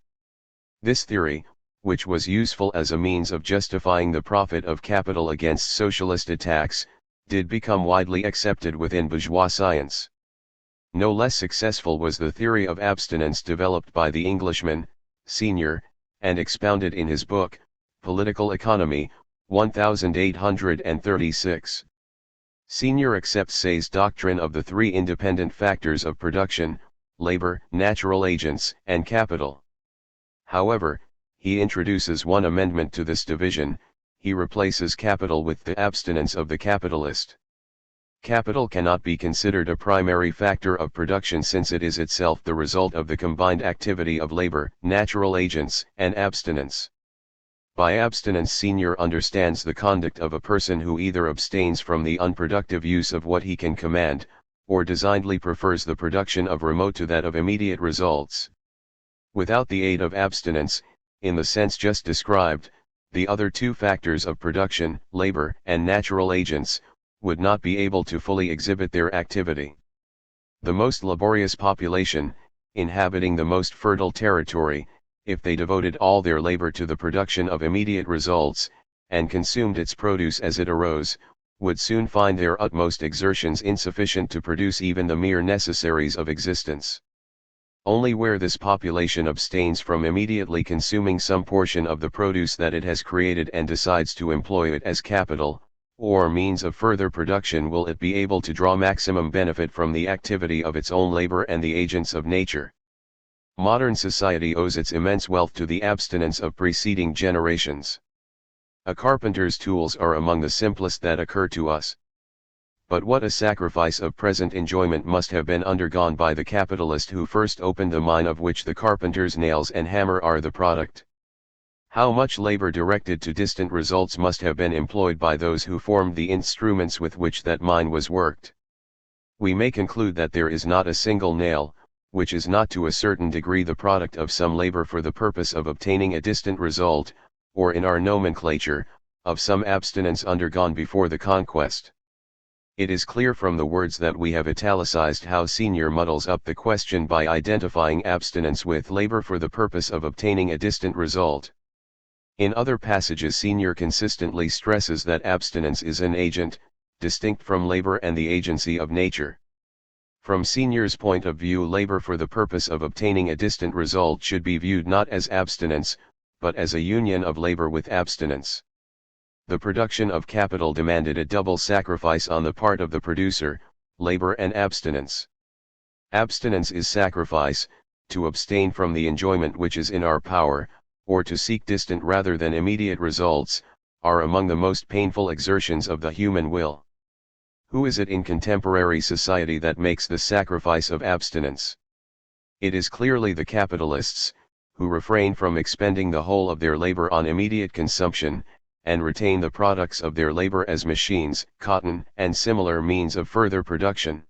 This theory, which was useful as a means of justifying the profit of capital against socialist attacks, did become widely accepted within bourgeois science. No less successful was the theory of abstinence developed by the Englishman, Senior, and expounded in his book, Political Economy, 1836. Senior accepts Say's doctrine of the three independent factors of production: labor, natural agents, and capital. However, he introduces one amendment to this division: he replaces capital with the abstinence of the capitalist. Capital cannot be considered a primary factor of production since it is itself the result of the combined activity of labor, natural agents, and abstinence. By abstinence, Senior understands the conduct of a person who either abstains from the unproductive use of what he can command, or designedly prefers the production of remote to that of immediate results. Without the aid of abstinence, in the sense just described, the other two factors of production, labor and natural agents, would not be able to fully exhibit their activity. The most laborious population, inhabiting the most fertile territory, if they devoted all their labor to the production of immediate results, and consumed its produce as it arose, would soon find their utmost exertions insufficient to produce even the mere necessaries of existence. Only where this population abstains from immediately consuming some portion of the produce that it has created and decides to employ it as capital, or means of further production, will it be able to draw maximum benefit from the activity of its own labor and the agents of nature. Modern society owes its immense wealth to the abstinence of preceding generations. A carpenter's tools are among the simplest that occur to us. But what a sacrifice of present enjoyment must have been undergone by the capitalist who first opened the mine of which the carpenter's nails and hammer are the product. How much labor directed to distant results must have been employed by those who formed the instruments with which that mine was worked. We may conclude that there is not a single nail, which is not to a certain degree the product of some labor for the purpose of obtaining a distant result, or in our nomenclature, of some abstinence undergone before the conquest. It is clear from the words that we have italicized how Senior muddles up the question by identifying abstinence with labor for the purpose of obtaining a distant result. In other passages Senior consistently stresses that abstinence is an agent, distinct from labor and the agency of nature. From Senior's point of view, labor for the purpose of obtaining a distant result should be viewed not as abstinence, but as a union of labor with abstinence. The production of capital demanded a double sacrifice on the part of the producer, labor and abstinence. Abstinence is sacrifice, to abstain from the enjoyment which is in our power, or to seek distant rather than immediate results, are among the most painful exertions of the human will. Who is it in contemporary society that makes the sacrifice of abstinence? It is clearly the capitalists, who refrain from expending the whole of their labor on immediate consumption, and retain the products of their labor as machines, cotton, and similar means of further production.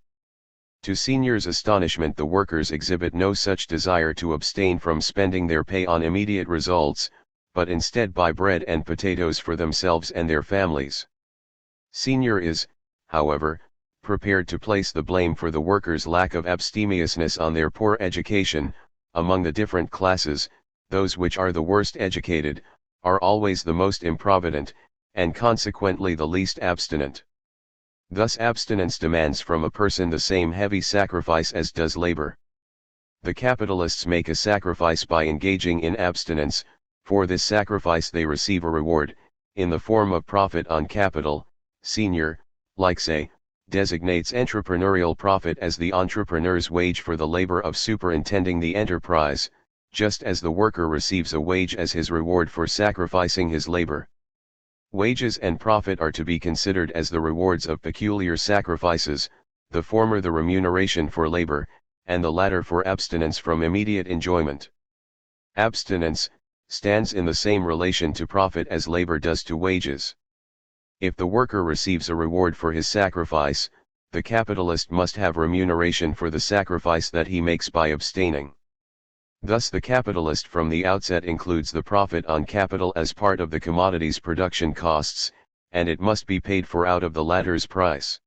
To Senior's astonishment, the workers exhibit no such desire to abstain from spending their pay on immediate results, but instead buy bread and potatoes for themselves and their families. Senior is, however, prepared to place the blame for the workers' lack of abstemiousness on their poor education. Among the different classes, those which are the worst educated, are always the most improvident, and consequently the least abstinent. Thus abstinence demands from a person the same heavy sacrifice as does labor. The capitalists make a sacrifice by engaging in abstinence. For this sacrifice they receive a reward, in the form of profit on capital. Senior, like say, designates entrepreneurial profit as the entrepreneur's wage for the labor of superintending the enterprise, just as the worker receives a wage as his reward for sacrificing his labor. Wages and profit are to be considered as the rewards of peculiar sacrifices, the former the remuneration for labor, and the latter for abstinence from immediate enjoyment. Abstinence stands in the same relation to profit as labor does to wages. If the worker receives a reward for his sacrifice, the capitalist must have remuneration for the sacrifice that he makes by abstaining. Thus the capitalist from the outset includes the profit on capital as part of the commodity's production costs, and it must be paid for out of the latter's price.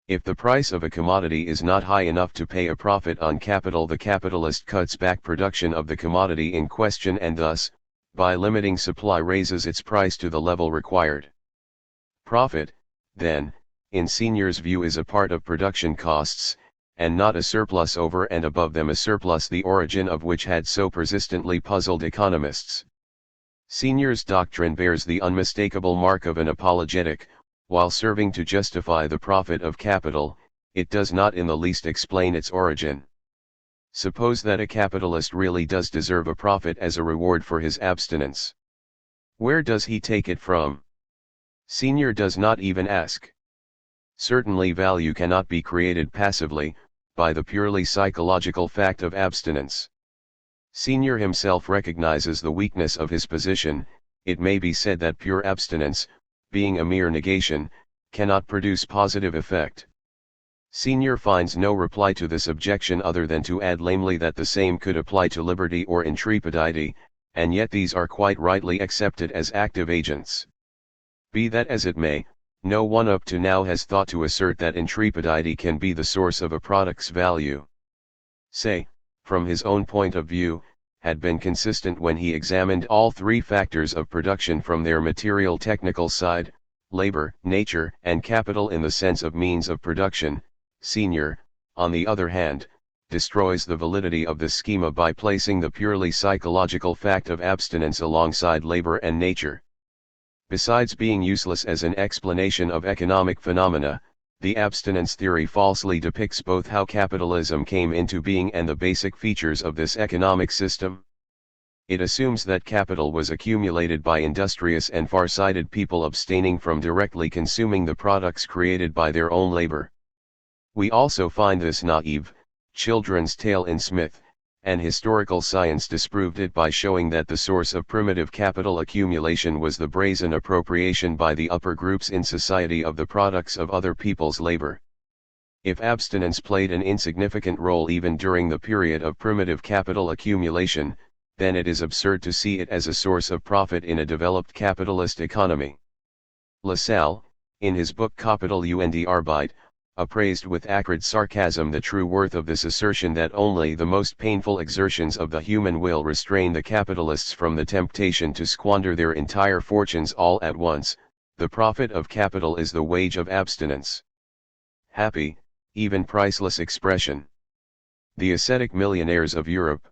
If the price of a commodity is not high enough to pay a profit on capital, the capitalist cuts back production of the commodity in question and thus, by limiting supply, raises its price to the level required. Profit, then, in Senior's view is a part of production costs, and not a surplus over and above them, a surplus the origin of which had so persistently puzzled economists. Senior's doctrine bears the unmistakable mark of an apologetic. While serving to justify the profit of capital, it does not in the least explain its origin. Suppose that a capitalist really does deserve a profit as a reward for his abstinence. Where does he take it from? Senior does not even ask. Certainly value cannot be created passively, by the purely psychological fact of abstinence. Senior himself recognizes the weakness of his position. It may be said that pure abstinence, being a mere negation, cannot produce positive effect. Senior finds no reply to this objection other than to add lamely that the same could apply to liberty or intrepidity, and yet these are quite rightly accepted as active agents. Be that as it may, no one up to now has thought to assert that intrepidity can be the source of a product's value. Say, from his own point of view, had been consistent when he examined all three factors of production from their material technical side, labor, nature, and capital in the sense of means of production. Senior, on the other hand, destroys the validity of this schema by placing the purely psychological fact of abstinence alongside labor and nature. Besides being useless as an explanation of economic phenomena, the abstinence theory falsely depicts both how capitalism came into being and the basic features of this economic system. It assumes that capital was accumulated by industrious and far-sighted people abstaining from directly consuming the products created by their own labor. We also find this naive, children's tale in Smith, and historical science disproved it by showing that the source of primitive capital accumulation was the brazen appropriation by the upper groups in society of the products of other people's labor. If abstinence played an insignificant role even during the period of primitive capital accumulation, then it is absurd to see it as a source of profit in a developed capitalist economy. LaSalle, In his book Kapital und Arbeit, appraised with acrid sarcasm the true worth of this assertion that only the most painful exertions of the human will restrain the capitalists from the temptation to squander their entire fortunes all at once. The profit of capital is the wage of abstinence. Happy, even priceless expression. The ascetic millionaires of Europe.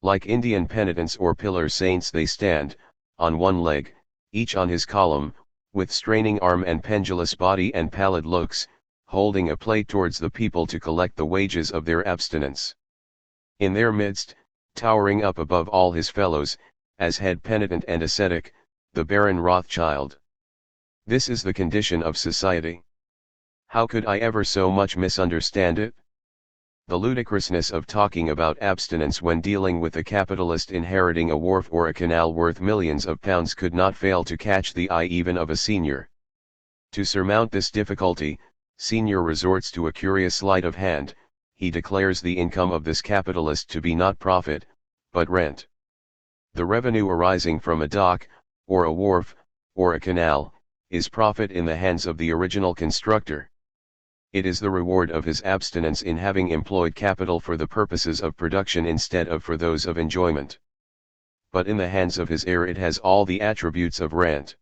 Like Indian penitents or pillar saints, they stand, on one leg, each on his column, with straining arm and pendulous body and pallid looks, holding a plate towards the people to collect the wages of their abstinence. In their midst, towering up above all his fellows, as head penitent and ascetic, the Baron Rothschild. This is the condition of society. How could I ever so much misunderstand it? The ludicrousness of talking about abstinence when dealing with a capitalist inheriting a wharf or a canal worth millions of pounds could not fail to catch the eye even of a senior. To surmount this difficulty, Senior resorts to a curious sleight of hand. He declares the income of this capitalist to be not profit, but rent. The revenue arising from a dock, or a wharf, or a canal, is profit in the hands of the original constructor. It is the reward of his abstinence in having employed capital for the purposes of production instead of for those of enjoyment. But in the hands of his heir it has all the attributes of rent.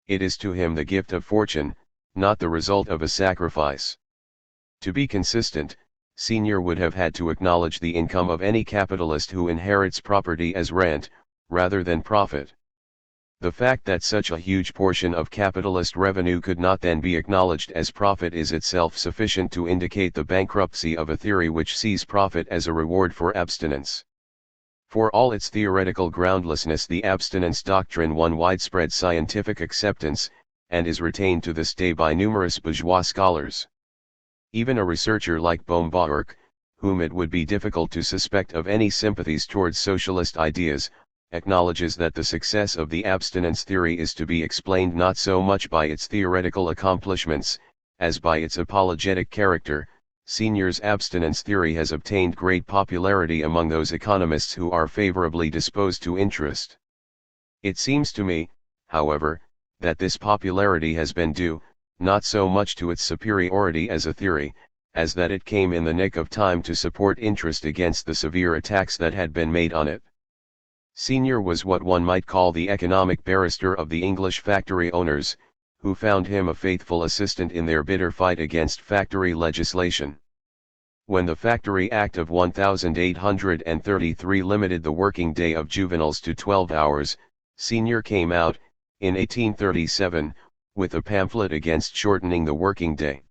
It is to him the gift of fortune, not the result of a sacrifice. To be consistent, Senior would have had to acknowledge the income of any capitalist who inherits property as rent, rather than profit. The fact that such a huge portion of capitalist revenue could not then be acknowledged as profit is itself sufficient to indicate the bankruptcy of a theory which sees profit as a reward for abstinence. For all its theoretical groundlessness, the abstinence doctrine won widespread scientific acceptance, and is retained to this day by numerous bourgeois scholars. Even a researcher like Bohm-Bawerk, whom it would be difficult to suspect of any sympathies towards socialist ideas, acknowledges that the success of the abstinence theory is to be explained not so much by its theoretical accomplishments, as by its apologetic character. Senior's abstinence theory has obtained great popularity among those economists who are favorably disposed to interest. It seems to me, however, that this popularity has been due, not so much to its superiority as a theory, as that it came in the nick of time to support interest against the severe attacks that had been made on it. Senior was what one might call the economic barrister of the English factory owners, who found him a faithful assistant in their bitter fight against factory legislation. When the Factory Act of 1833 limited the working day of juveniles to 12 hours, Senior came out, in 1837, with a pamphlet against shortening the working day.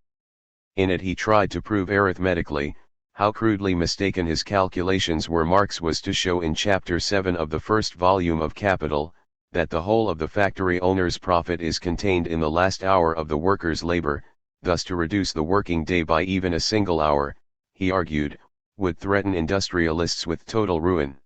In it he tried to prove arithmetically, how crudely mistaken his calculations were. Marx was to show in Chapter 7 of the first volume of Capital, that the whole of the factory owner's profit is contained in the last hour of the worker's labor. Thus to reduce the working day by even a single hour, he argued, would threaten industrialists with total ruin.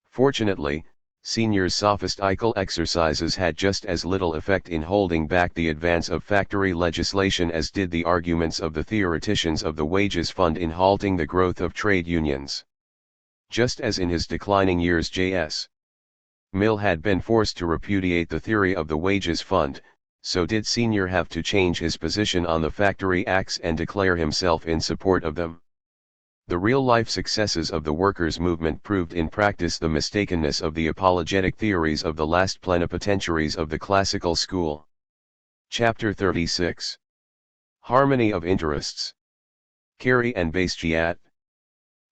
Fortunately, Senior's sophistical exercises had just as little effect in holding back the advance of factory legislation as did the arguments of the theoreticians of the wages fund in halting the growth of trade unions. Just as in his declining years J.S. Mill had been forced to repudiate the theory of the wages fund, so did Senior have to change his position on the factory acts and declare himself in support of them. The real-life successes of the workers' movement proved in practice the mistakenness of the apologetic theories of the last plenipotentiaries of the classical school. Chapter 36. Harmony of Interests. Carey and Bastiat.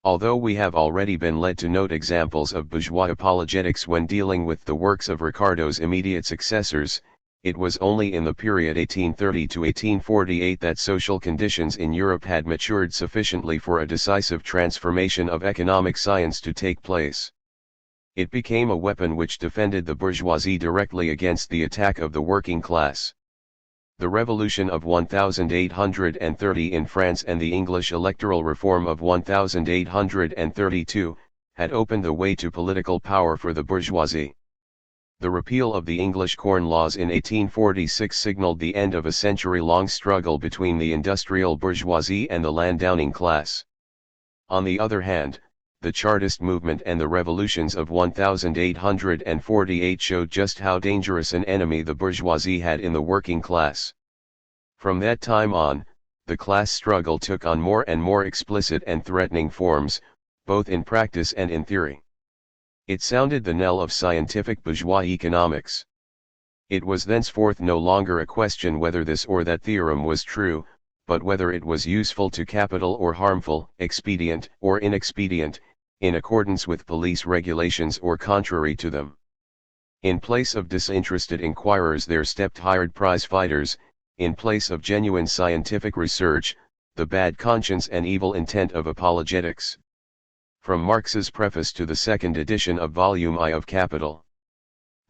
Although we have already been led to note examples of bourgeois apologetics when dealing with the works of Ricardo's immediate successors, it was only in the period 1830 to 1848 that social conditions in Europe had matured sufficiently for a decisive transformation of economic science to take place. It became a weapon which defended the bourgeoisie directly against the attack of the working class. The Revolution of 1830 in France and the English electoral reform of 1832 had opened the way to political power for the bourgeoisie. The repeal of the English Corn Laws in 1846 signaled the end of a century-long struggle between the industrial bourgeoisie and the landowning class. On the other hand, the Chartist movement and the revolutions of 1848 showed just how dangerous an enemy the bourgeoisie had in the working class. From that time on, the class struggle took on more and more explicit and threatening forms, both in practice and in theory. It sounded the knell of scientific bourgeois economics. It was thenceforth no longer a question whether this or that theorem was true, but whether it was useful to capital or harmful, expedient or inexpedient, in accordance with police regulations or contrary to them. In place of disinterested inquirers there stepped hired prize fighters, in place of genuine scientific research, the bad conscience and evil intent of apologetics. From Marx's preface to the second edition of Volume I of Capital.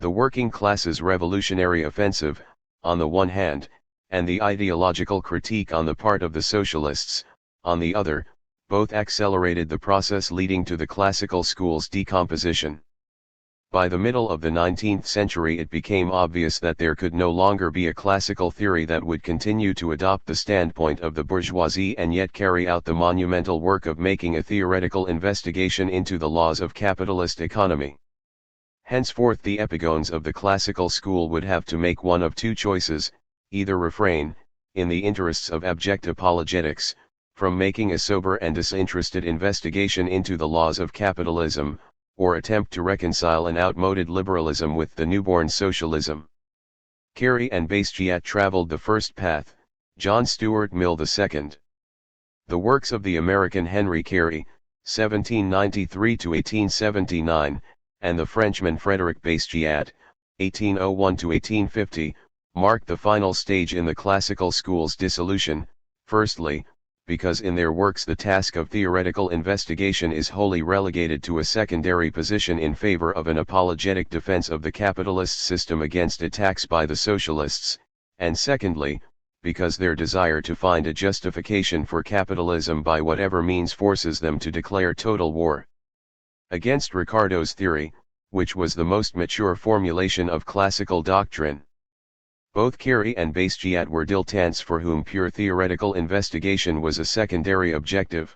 The working class's revolutionary offensive, on the one hand, and the ideological critique on the part of the socialists, on the other, both accelerated the process leading to the classical school's decomposition. By the middle of the 19th century it became obvious that there could no longer be a classical theory that would continue to adopt the standpoint of the bourgeoisie and yet carry out the monumental work of making a theoretical investigation into the laws of capitalist economy. Henceforth the epigones of the classical school would have to make one of two choices, either refrain, in the interests of abject apologetics, from making a sober and disinterested investigation into the laws of capitalism, or attempt to reconcile an outmoded liberalism with the newborn socialism. Carey and Basquiat traveled the first path, John Stuart Mill the second. The works of the American Henry Carey, 1793–1879, and the Frenchman Frédéric Basquiat, 1801–1850, marked the final stage in the classical school's dissolution, firstly, because in their works the task of theoretical investigation is wholly relegated to a secondary position in favor of an apologetic defense of the capitalist system against attacks by the socialists, and secondly, because their desire to find a justification for capitalism by whatever means forces them to declare total war against Ricardo's theory, which was the most mature formulation of classical doctrine. Both Carey and Basquiat were dilettantes for whom pure theoretical investigation was a secondary objective.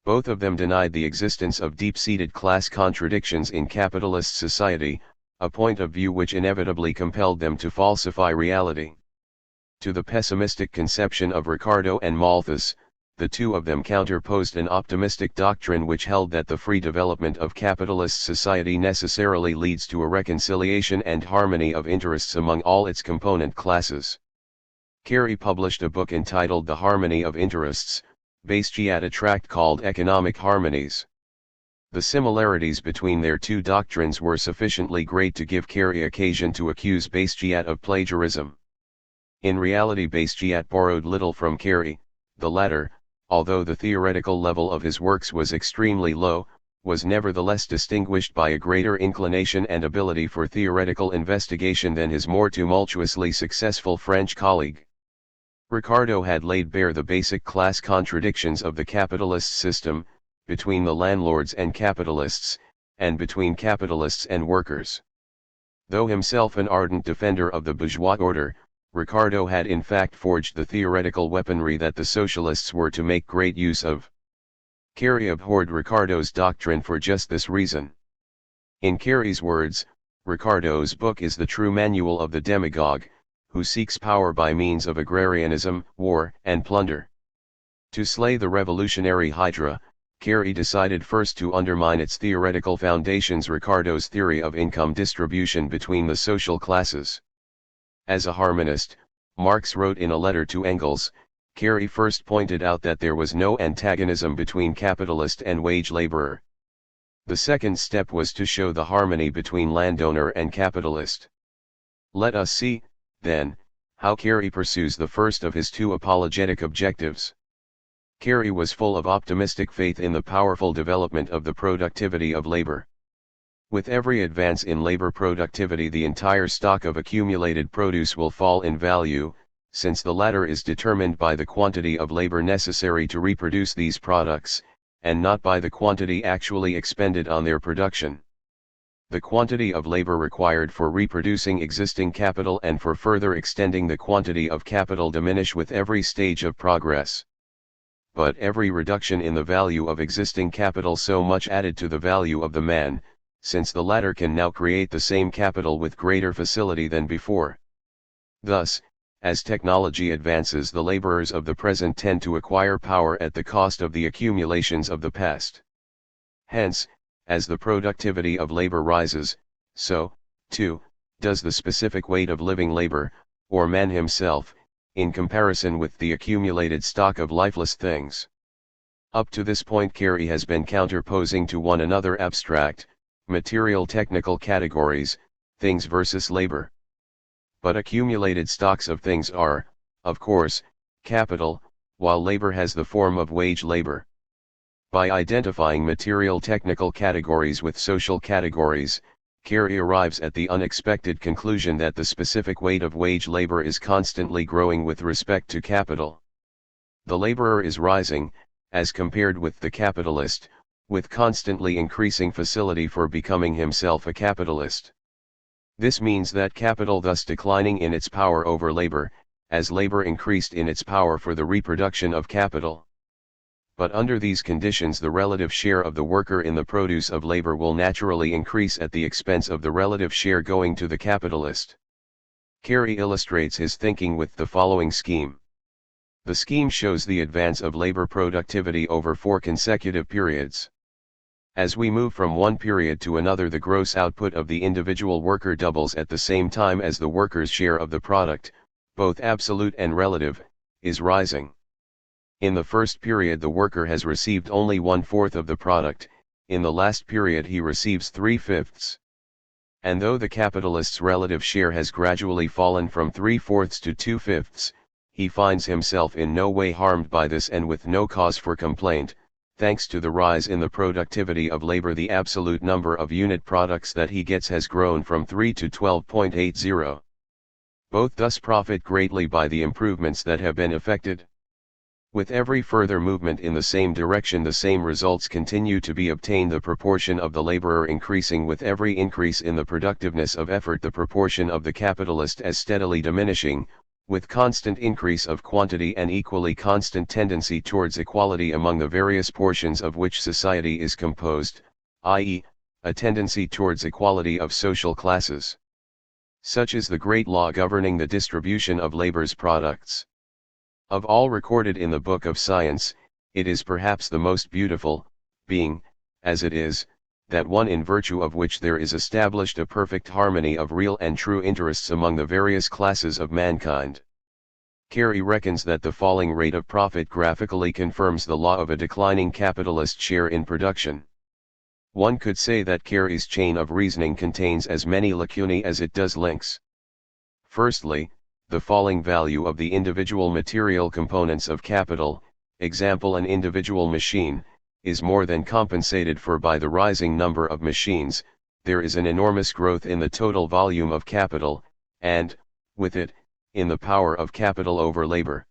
Both of them denied the existence of deep-seated class contradictions in capitalist society, a point of view which inevitably compelled them to falsify reality. To the pessimistic conception of Ricardo and Malthus, the two of them counterposed an optimistic doctrine which held that the free development of capitalist society necessarily leads to a reconciliation and harmony of interests among all its component classes. Carey published a book entitled The Harmony of Interests, Basquiat a tract called Economic Harmonies. The similarities between their two doctrines were sufficiently great to give Carey occasion to accuse Basquiat of plagiarism. In reality Basquiat borrowed little from Carey. The latter, although the theoretical level of his works was extremely low, was nevertheless distinguished by a greater inclination and ability for theoretical investigation than his more tumultuously successful French colleague. Ricardo had laid bare the basic class contradictions of the capitalist system, between the landlords and capitalists, and between capitalists and workers. Though himself an ardent defender of the bourgeois order, Ricardo had in fact forged the theoretical weaponry that the socialists were to make great use of. Carey abhorred Ricardo's doctrine for just this reason. In Carey's words, Ricardo's book is the true manual of the demagogue, who seeks power by means of agrarianism, war, and plunder. To slay the revolutionary hydra, Carey decided first to undermine its theoretical foundations, Ricardo's theory of income distribution between the social classes. As a harmonist, Marx wrote in a letter to Engels, Carey first pointed out that there was no antagonism between capitalist and wage laborer. The second step was to show the harmony between landowner and capitalist. Let us see, then, how Carey pursues the first of his two apologetic objectives. Carey was full of optimistic faith in the powerful development of the productivity of labor. With every advance in labor productivity, the entire stock of accumulated produce will fall in value, since the latter is determined by the quantity of labor necessary to reproduce these products, and not by the quantity actually expended on their production. The quantity of labor required for reproducing existing capital and for further extending the quantity of capital diminish with every stage of progress. but every reduction in the value of existing capital so much added to the value of the man, since the latter can now create the same capital with greater facility than before. Thus, as technology advances, the laborers of the present tend to acquire power at the cost of the accumulations of the past. Hence, as the productivity of labor rises, so, too, does the specific weight of living labor, or man himself, in comparison with the accumulated stock of lifeless things. Up to this point, Carey has been counterposing to one another abstract, material technical categories, things versus labor. But accumulated stocks of things are, of course, capital, while labor has the form of wage labor. By identifying material technical categories with social categories, Carey arrives at the unexpected conclusion that the specific weight of wage labor is constantly growing with respect to capital. The laborer is rising, as compared with the capitalist, with constantly increasing facility for becoming himself a capitalist. This means that capital thus declining in its power over labor, as labor increased in its power for the reproduction of capital. But under these conditions, the relative share of the worker in the produce of labor will naturally increase at the expense of the relative share going to the capitalist. Carey illustrates his thinking with the following scheme. The scheme shows the advance of labor productivity over 4 consecutive periods. As we move from one period to another, the gross output of the individual worker doubles at the same time as the worker's share of the product, both absolute and relative, is rising. In the first period, the worker has received only 1/4 of the product, in the last period he receives 3/5. And though the capitalist's relative share has gradually fallen from 3/4 to 2/5, he finds himself in no way harmed by this, and with no cause for complaint. Thanks to the rise in the productivity of labor, the absolute number of unit products that he gets has grown from 3 to 12.80. Both thus profit greatly by the improvements that have been effected. With every further movement in the same direction, the same results continue to be obtained, the proportion of the laborer increasing with every increase in the productiveness of effort, the proportion of the capitalist as steadily diminishing, with constant increase of quantity and equally constant tendency towards equality among the various portions of which society is composed, i.e., a tendency towards equality of social classes. Such is the great law governing the distribution of labor's products. Of all recorded in the book of science, it is perhaps the most beautiful, being, as it is, that one in virtue of which there is established a perfect harmony of real and true interests among the various classes of mankind. Carey reckons that the falling rate of profit graphically confirms the law of a declining capitalist share in production. One could say that Carey's chain of reasoning contains as many lacunae as it does links. Firstly, the falling value of the individual material components of capital, example an individual machine, is more than compensated for by the rising number of machines. There is an enormous growth in the total volume of capital, and, with it, in the power of capital over labor.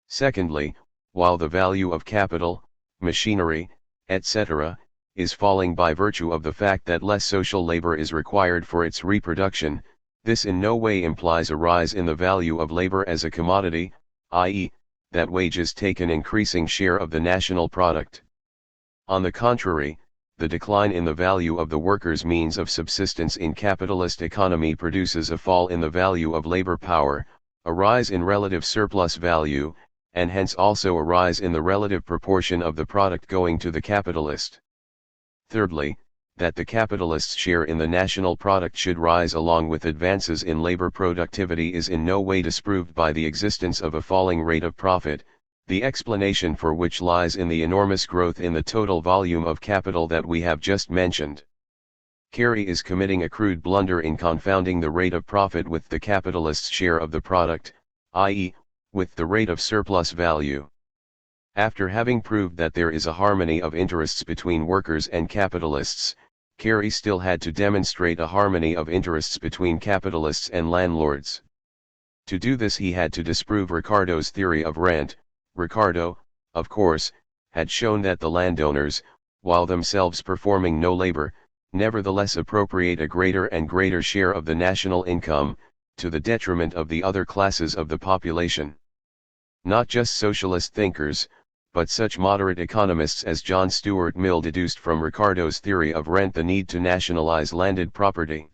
Secondly, while the value of capital, machinery, etc., is falling by virtue of the fact that less social labor is required for its reproduction, this in no way implies a rise in the value of labor as a commodity, i.e., that wages take an increasing share of the national product. On the contrary, the decline in the value of the worker's means of subsistence in capitalist economy produces a fall in the value of labor power, a rise in relative surplus value, and hence also a rise in the relative proportion of the product going to the capitalist. Thirdly, that the capitalist's share in the national product should rise along with advances in labor productivity is in no way disproved by the existence of a falling rate of profit, the explanation for which lies in the enormous growth in the total volume of capital that we have just mentioned. Carey is committing a crude blunder in confounding the rate of profit with the capitalist's share of the product, i.e., with the rate of surplus value. After having proved that there is a harmony of interests between workers and capitalists, Carey still had to demonstrate a harmony of interests between capitalists and landlords. To do this he had to disprove Ricardo's theory of rent. Ricardo, of course, had shown that the landowners, while themselves performing no labor, nevertheless appropriate a greater and greater share of the national income, to the detriment of the other classes of the population. Not just socialist thinkers, but such moderate economists as John Stuart Mill deduced from Ricardo's theory of rent the need to nationalize landed property.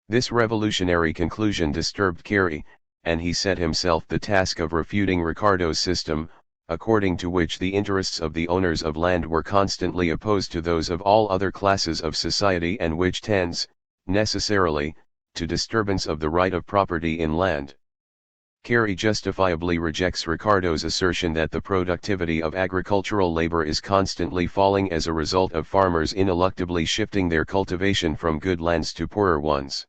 This revolutionary conclusion disturbed Carey, and he set himself the task of refuting Ricardo's system, according to which the interests of the owners of land were constantly opposed to those of all other classes of society, and which tends, necessarily, to disturbance of the right of property in land. Carey justifiably rejects Ricardo's assertion that the productivity of agricultural labor is constantly falling as a result of farmers ineluctably shifting their cultivation from good lands to poorer ones.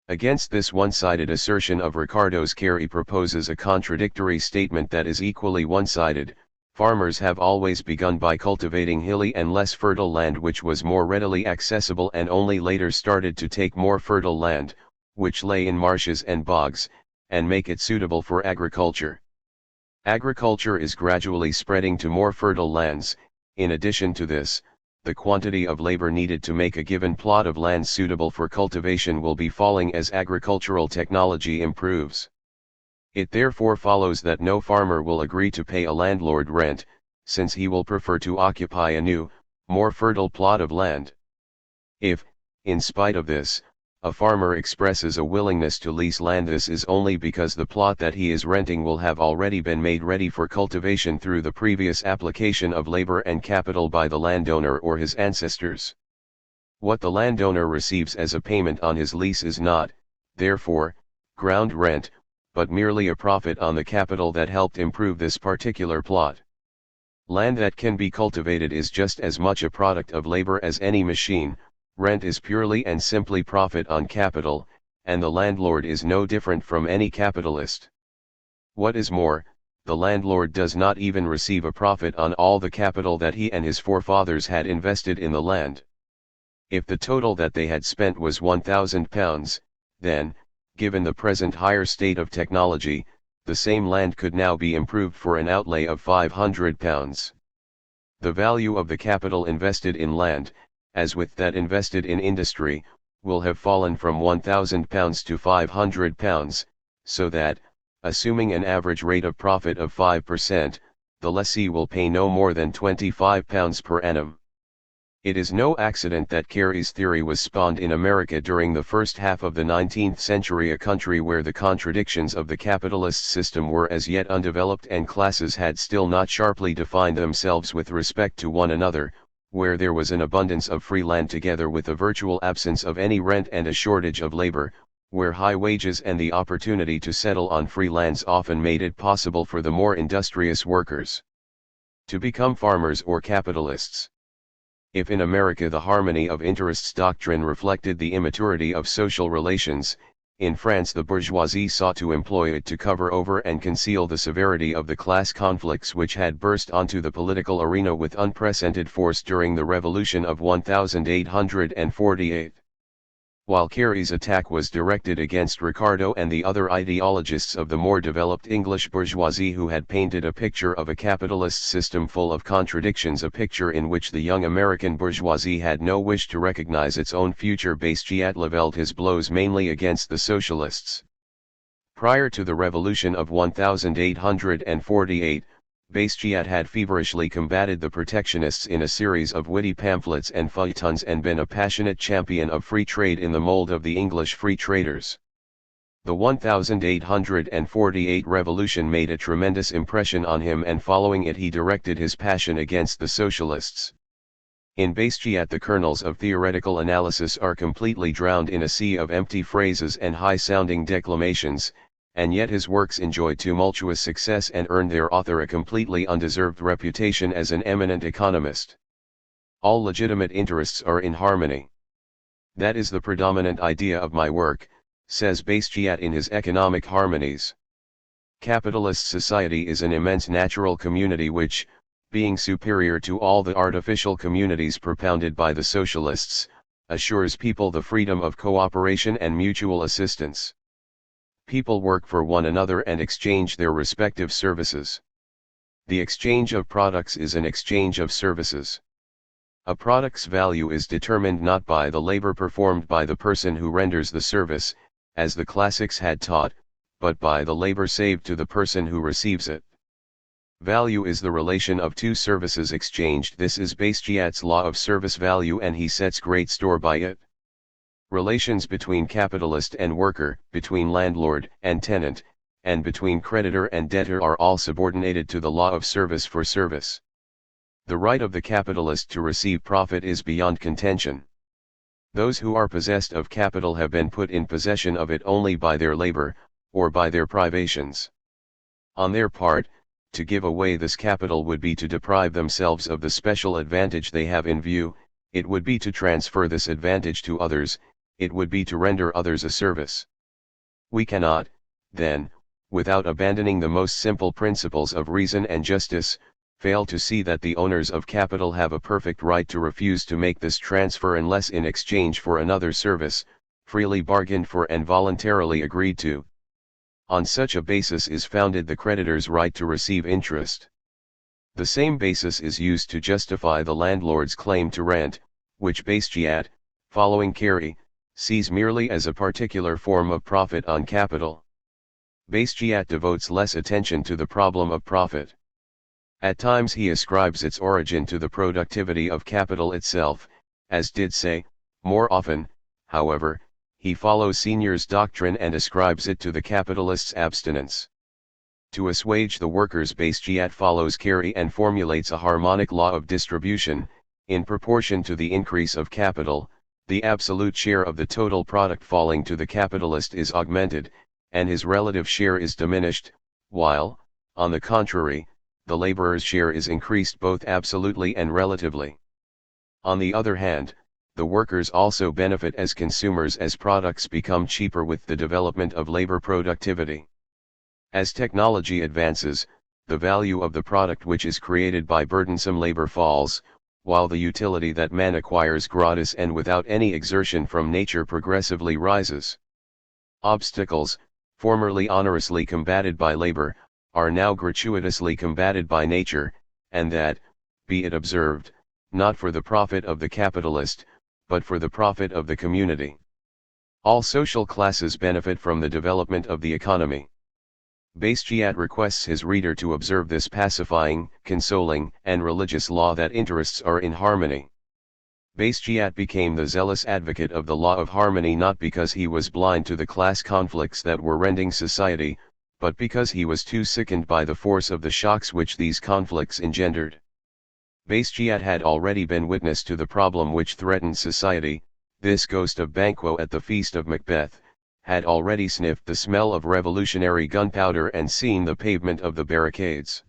Against this one-sided assertion of Ricardo's, Carey proposes a contradictory statement that is equally one-sided. Farmers have always begun by cultivating hilly and less fertile land which was more readily accessible, and only later started to take more fertile land, which lay in marshes and bogs, and make it suitable for agriculture. Agriculture is gradually spreading to more fertile lands. In addition to this, the quantity of labor needed to make a given plot of land suitable for cultivation will be falling as agricultural technology improves. It therefore follows that no farmer will agree to pay a landlord rent, since he will prefer to occupy a new, more fertile plot of land. If, in spite of this, a farmer expresses a willingness to lease land, this is only because the plot that he is renting will have already been made ready for cultivation through the previous application of labor and capital by the landowner or his ancestors. What the landowner receives as a payment on his lease is not, therefore, ground rent, but merely a profit on the capital that helped improve this particular plot. Land that can be cultivated is just as much a product of labor as any machine. Rent is purely and simply profit on capital, and the landlord is no different from any capitalist. What is more, the landlord does not even receive a profit on all the capital that he and his forefathers had invested in the land. If the total that they had spent was £1,000, then, given the present higher state of technology, the same land could now be improved for an outlay of £500. The value of the capital invested in land, as with that invested in industry, will have fallen from £1,000 to £500, so that, assuming an average rate of profit of 5%, the lessee will pay no more than £25 per annum. It is no accident that Carey's theory was spawned in America during the first half of the 19th century, a country where the contradictions of the capitalist system were as yet undeveloped and classes had still not sharply defined themselves with respect to one another, where there was an abundance of free land together with a virtual absence of any rent and a shortage of labor, where high wages and the opportunity to settle on free lands often made it possible for the more industrious workers to become farmers or capitalists. If in America the harmony of interests doctrine reflected the immaturity of social relations, in France the bourgeoisie sought to employ it to cover over and conceal the severity of the class conflicts which had burst onto the political arena with unprecedented force during the Revolution of 1848. While Carey's attack was directed against Ricardo and the other ideologists of the more developed English bourgeoisie who had painted a picture of a capitalist system full of contradictions, a picture in which the young American bourgeoisie had no wish to recognize its own future, Basquiat leveled his blows mainly against the socialists. Prior to the Revolution of 1848, Basquiat had feverishly combated the protectionists in a series of witty pamphlets and feuilletons and been a passionate champion of free trade in the mold of the English free traders. The 1848 revolution made a tremendous impression on him, and following it he directed his passion against the socialists. In Basquiat the kernels of theoretical analysis are completely drowned in a sea of empty phrases and high-sounding declamations, and yet his works enjoyed tumultuous success and earned their author a completely undeserved reputation as an eminent economist. All legitimate interests are in harmony. That is the predominant idea of my work, says Basquiat in his Economic Harmonies. Capitalist society is an immense natural community which, being superior to all the artificial communities propounded by the socialists, assures people the freedom of cooperation and mutual assistance. People work for one another and exchange their respective services. The exchange of products is an exchange of services. A product's value is determined not by the labor performed by the person who renders the service, as the classics had taught, but by the labor saved to the person who receives it. Value is the relation of two services exchanged. This is Bastiat's law of service value, and he sets great store by it. Relations between capitalist and worker, between landlord and tenant, and between creditor and debtor are all subordinated to the law of service for service. The right of the capitalist to receive profit is beyond contention. Those who are possessed of capital have been put in possession of it only by their labor, or by their privations. On their part, to give away this capital would be to deprive themselves of the special advantage they have in view, it would be to transfer this advantage to others, it would be to render others a service. We cannot, then, without abandoning the most simple principles of reason and justice, fail to see that the owners of capital have a perfect right to refuse to make this transfer unless in exchange for another service, freely bargained for and voluntarily agreed to. On such a basis is founded the creditor's right to receive interest. The same basis is used to justify the landlord's claim to rent, which Bastiat, following Carey, sees merely as a particular form of profit on capital. Bastiat devotes less attention to the problem of profit. At times he ascribes its origin to the productivity of capital itself, as did Say. More often, however, he follows Seigneur's doctrine and ascribes it to the capitalist's abstinence. To assuage the workers, Bastiat follows Carey and formulates a harmonic law of distribution. In proportion to the increase of capital, the absolute share of the total product falling to the capitalist is augmented, and his relative share is diminished, while, on the contrary, the laborer's share is increased both absolutely and relatively. On the other hand, the workers also benefit as consumers as products become cheaper with the development of labor productivity. As technology advances, the value of the product which is created by burdensome labor falls, while the utility that man acquires gratis and without any exertion from nature progressively rises. Obstacles, formerly honorously combated by labor, are now gratuitously combated by nature, and that, be it observed, not for the profit of the capitalist, but for the profit of the community. All social classes benefit from the development of the economy. Bastiat requests his reader to observe this pacifying, consoling, and religious law that interests are in harmony. Bastiat became the zealous advocate of the law of harmony not because he was blind to the class conflicts that were rending society, but because he was too sickened by the force of the shocks which these conflicts engendered. Bastiat had already been witness to the problem which threatened society. This ghost of Banquo at the feast of Macbeth had already sniffed the smell of revolutionary gunpowder and seen the pavement of the barricades.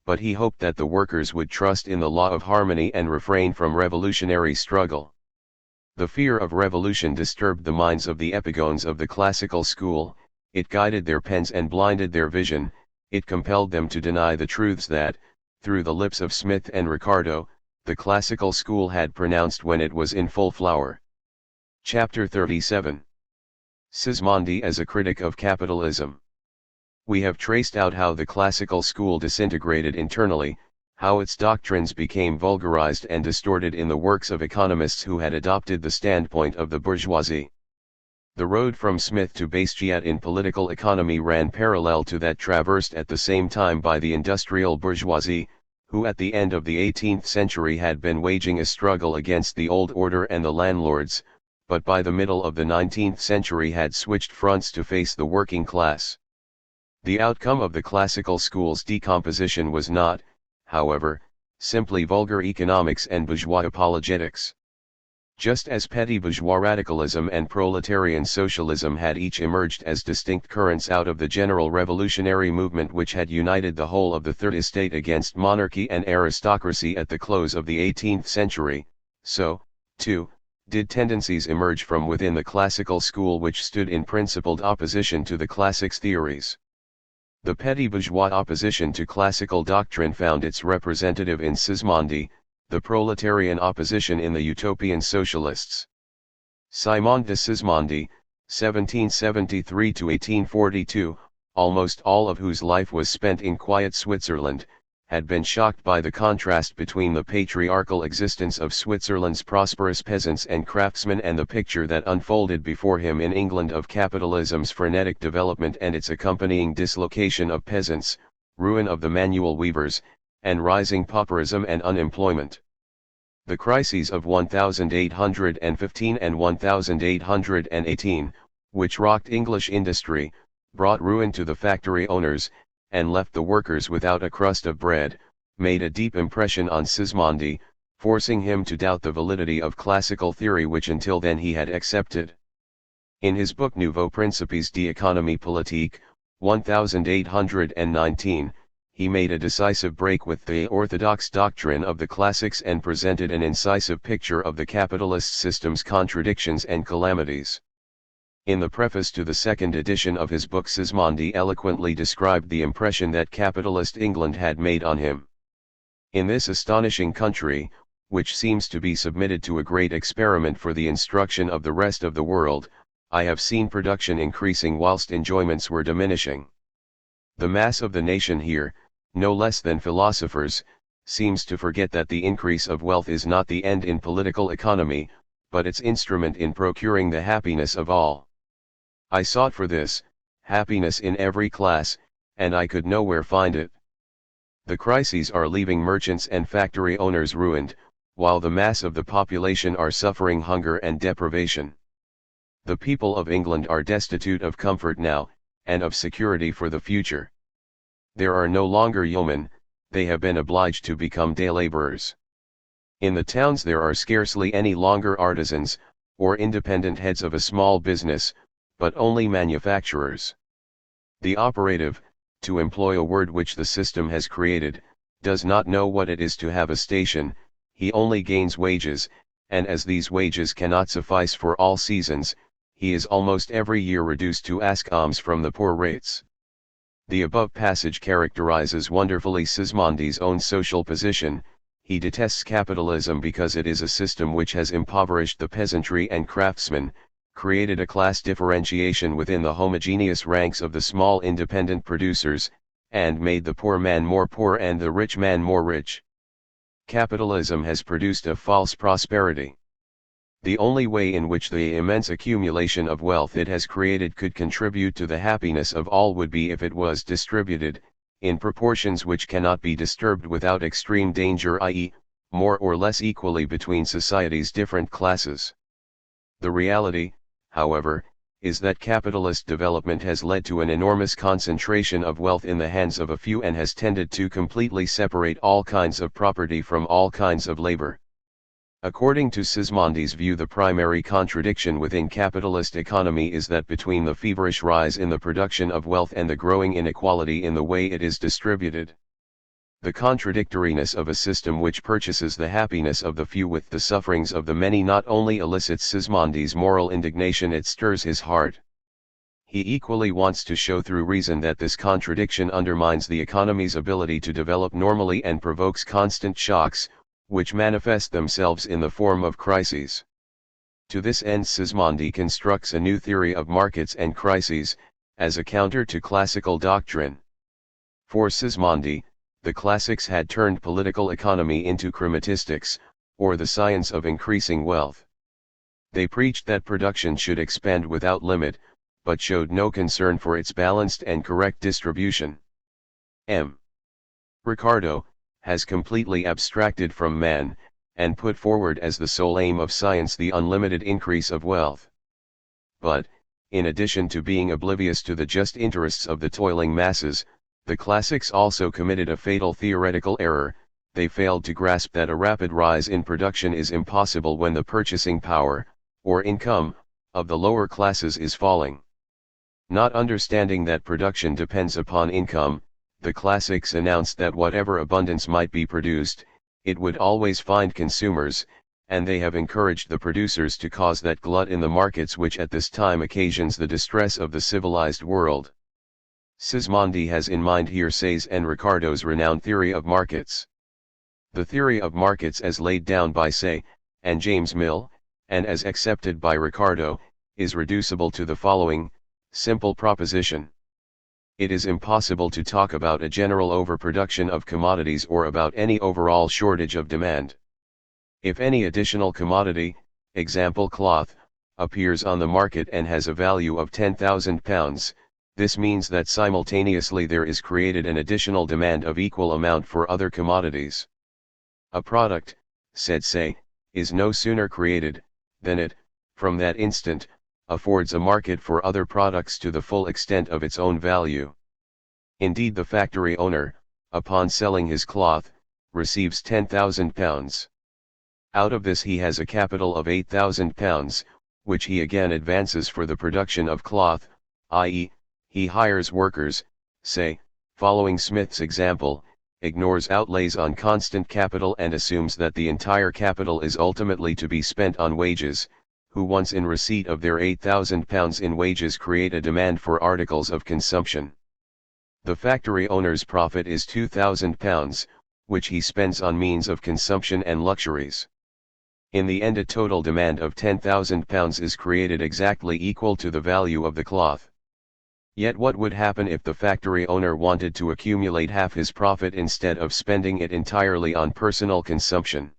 But he hoped that the workers would trust in the law of harmony and refrain from revolutionary struggle. The fear of revolution disturbed the minds of the epigones of the classical school, it guided their pens and blinded their vision, it compelled them to deny the truths that, through the lips of Smith and Ricardo, the classical school had pronounced when it was in full flower. Chapter 37. Sismondi as a critic of capitalism. We have traced out how the classical school disintegrated internally, how its doctrines became vulgarized and distorted in the works of economists who had adopted the standpoint of the bourgeoisie. The road from Smith to Bastiat in political economy ran parallel to that traversed at the same time by the industrial bourgeoisie, who at the end of the 18th century had been waging a struggle against the old order and the landlords, but by the middle of the 19th century had switched fronts to face the working class. The outcome of the classical school's decomposition was not, however, simply vulgar economics and bourgeois apologetics. Just as petty bourgeois radicalism and proletarian socialism had each emerged as distinct currents out of the general revolutionary movement which had united the whole of the Third Estate against monarchy and aristocracy at the close of the 18th century, so, too, did tendencies emerge from within the classical school which stood in principled opposition to the classics' theories. The petty bourgeois opposition to classical doctrine found its representative in Sismondi, the proletarian opposition in the utopian socialists. Simon de Sismondi, 1773–1842, almost all of whose life was spent in quiet Switzerland, had been shocked by the contrast between the patriarchal existence of Switzerland's prosperous peasants and craftsmen and the picture that unfolded before him in England of capitalism's frenetic development and its accompanying dislocation of peasants, ruin of the manual weavers, and rising pauperism and unemployment. The crises of 1815 and 1818, which rocked English industry, brought ruin to the factory owners, and left the workers without a crust of bread, made a deep impression on Sismondi, forcing him to doubt the validity of classical theory which until then he had accepted. In his book Nouveaux Principes d'économie politique, 1819, he made a decisive break with the orthodox doctrine of the classics and presented an incisive picture of the capitalist system's contradictions and calamities. In the preface to the second edition of his book, Sismondi eloquently described the impression that capitalist England had made on him. In this astonishing country, which seems to be submitted to a great experiment for the instruction of the rest of the world, I have seen production increasing whilst enjoyments were diminishing. The mass of the nation here, no less than philosophers, seems to forget that the increase of wealth is not the end in political economy, but its instrument in procuring the happiness of all. I sought for this, happiness in every class, and I could nowhere find it. The crises are leaving merchants and factory owners ruined, while the mass of the population are suffering hunger and deprivation. The people of England are destitute of comfort now, and of security for the future. There are no longer yeomen, they have been obliged to become day laborers. In the towns there are scarcely any longer artisans, or independent heads of a small business, but only manufacturers. The operative, to employ a word which the system has created, does not know what it is to have a station, he only gains wages, and as these wages cannot suffice for all seasons, he is almost every year reduced to ask alms from the poor rates. The above passage characterizes wonderfully Sismondi's own social position. He detests capitalism because it is a system which has impoverished the peasantry and craftsmen, created a class differentiation within the homogeneous ranks of the small independent producers, and made the poor man more poor and the rich man more rich. Capitalism has produced a false prosperity. The only way in which the immense accumulation of wealth it has created could contribute to the happiness of all would be if it was distributed, in proportions which cannot be disturbed without extreme danger, i.e., more or less equally between society's different classes. The reality, however, is that capitalist development has led to an enormous concentration of wealth in the hands of a few and has tended to completely separate all kinds of property from all kinds of labor. According to Sismondi's view, the primary contradiction within capitalist economy is that between the feverish rise in the production of wealth and the growing inequality in the way it is distributed. The contradictoriness of a system which purchases the happiness of the few with the sufferings of the many not only elicits Sismondi's moral indignation, it stirs his heart. He equally wants to show through reason that this contradiction undermines the economy's ability to develop normally and provokes constant shocks, which manifest themselves in the form of crises. To this end Sismondi constructs a new theory of markets and crises, as a counter to classical doctrine. For Sismondi, the classics had turned political economy into chrematistics, or the science of increasing wealth. They preached that production should expand without limit, but showed no concern for its balanced and correct distribution. M. Ricardo has completely abstracted from man, and put forward as the sole aim of science the unlimited increase of wealth. But, in addition to being oblivious to the just interests of the toiling masses, the classics also committed a fatal theoretical error. They failed to grasp that a rapid rise in production is impossible when the purchasing power, or income, of the lower classes is falling. Not understanding that production depends upon income, the classics announced that whatever abundance might be produced, it would always find consumers, and they have encouraged the producers to cause that glut in the markets which at this time occasions the distress of the civilized world. Sismondi has in mind here Say's and Ricardo's renowned theory of markets. The theory of markets as laid down by Say, and James Mill, and as accepted by Ricardo, is reducible to the following simple proposition. It is impossible to talk about a general overproduction of commodities or about any overall shortage of demand. If any additional commodity, example cloth, appears on the market and has a value of £10,000, This means that simultaneously there is created an additional demand of equal amount for other commodities. A product, said Say, is no sooner created, than it, from that instant, affords a market for other products to the full extent of its own value. Indeed, the factory owner, upon selling his cloth, receives £10,000. Out of this he has a capital of £8,000, which he again advances for the production of cloth, i.e., he hires workers, say, following Smith's example, ignores outlays on constant capital and assumes that the entire capital is ultimately to be spent on wages, who once in receipt of their £8,000 in wages create a demand for articles of consumption. The factory owner's profit is £2,000, which he spends on means of consumption and luxuries. In the end, a total demand of £10,000 is created exactly equal to the value of the cloth. Yet what would happen if the factory owner wanted to accumulate half his profit instead of spending it entirely on personal consumption?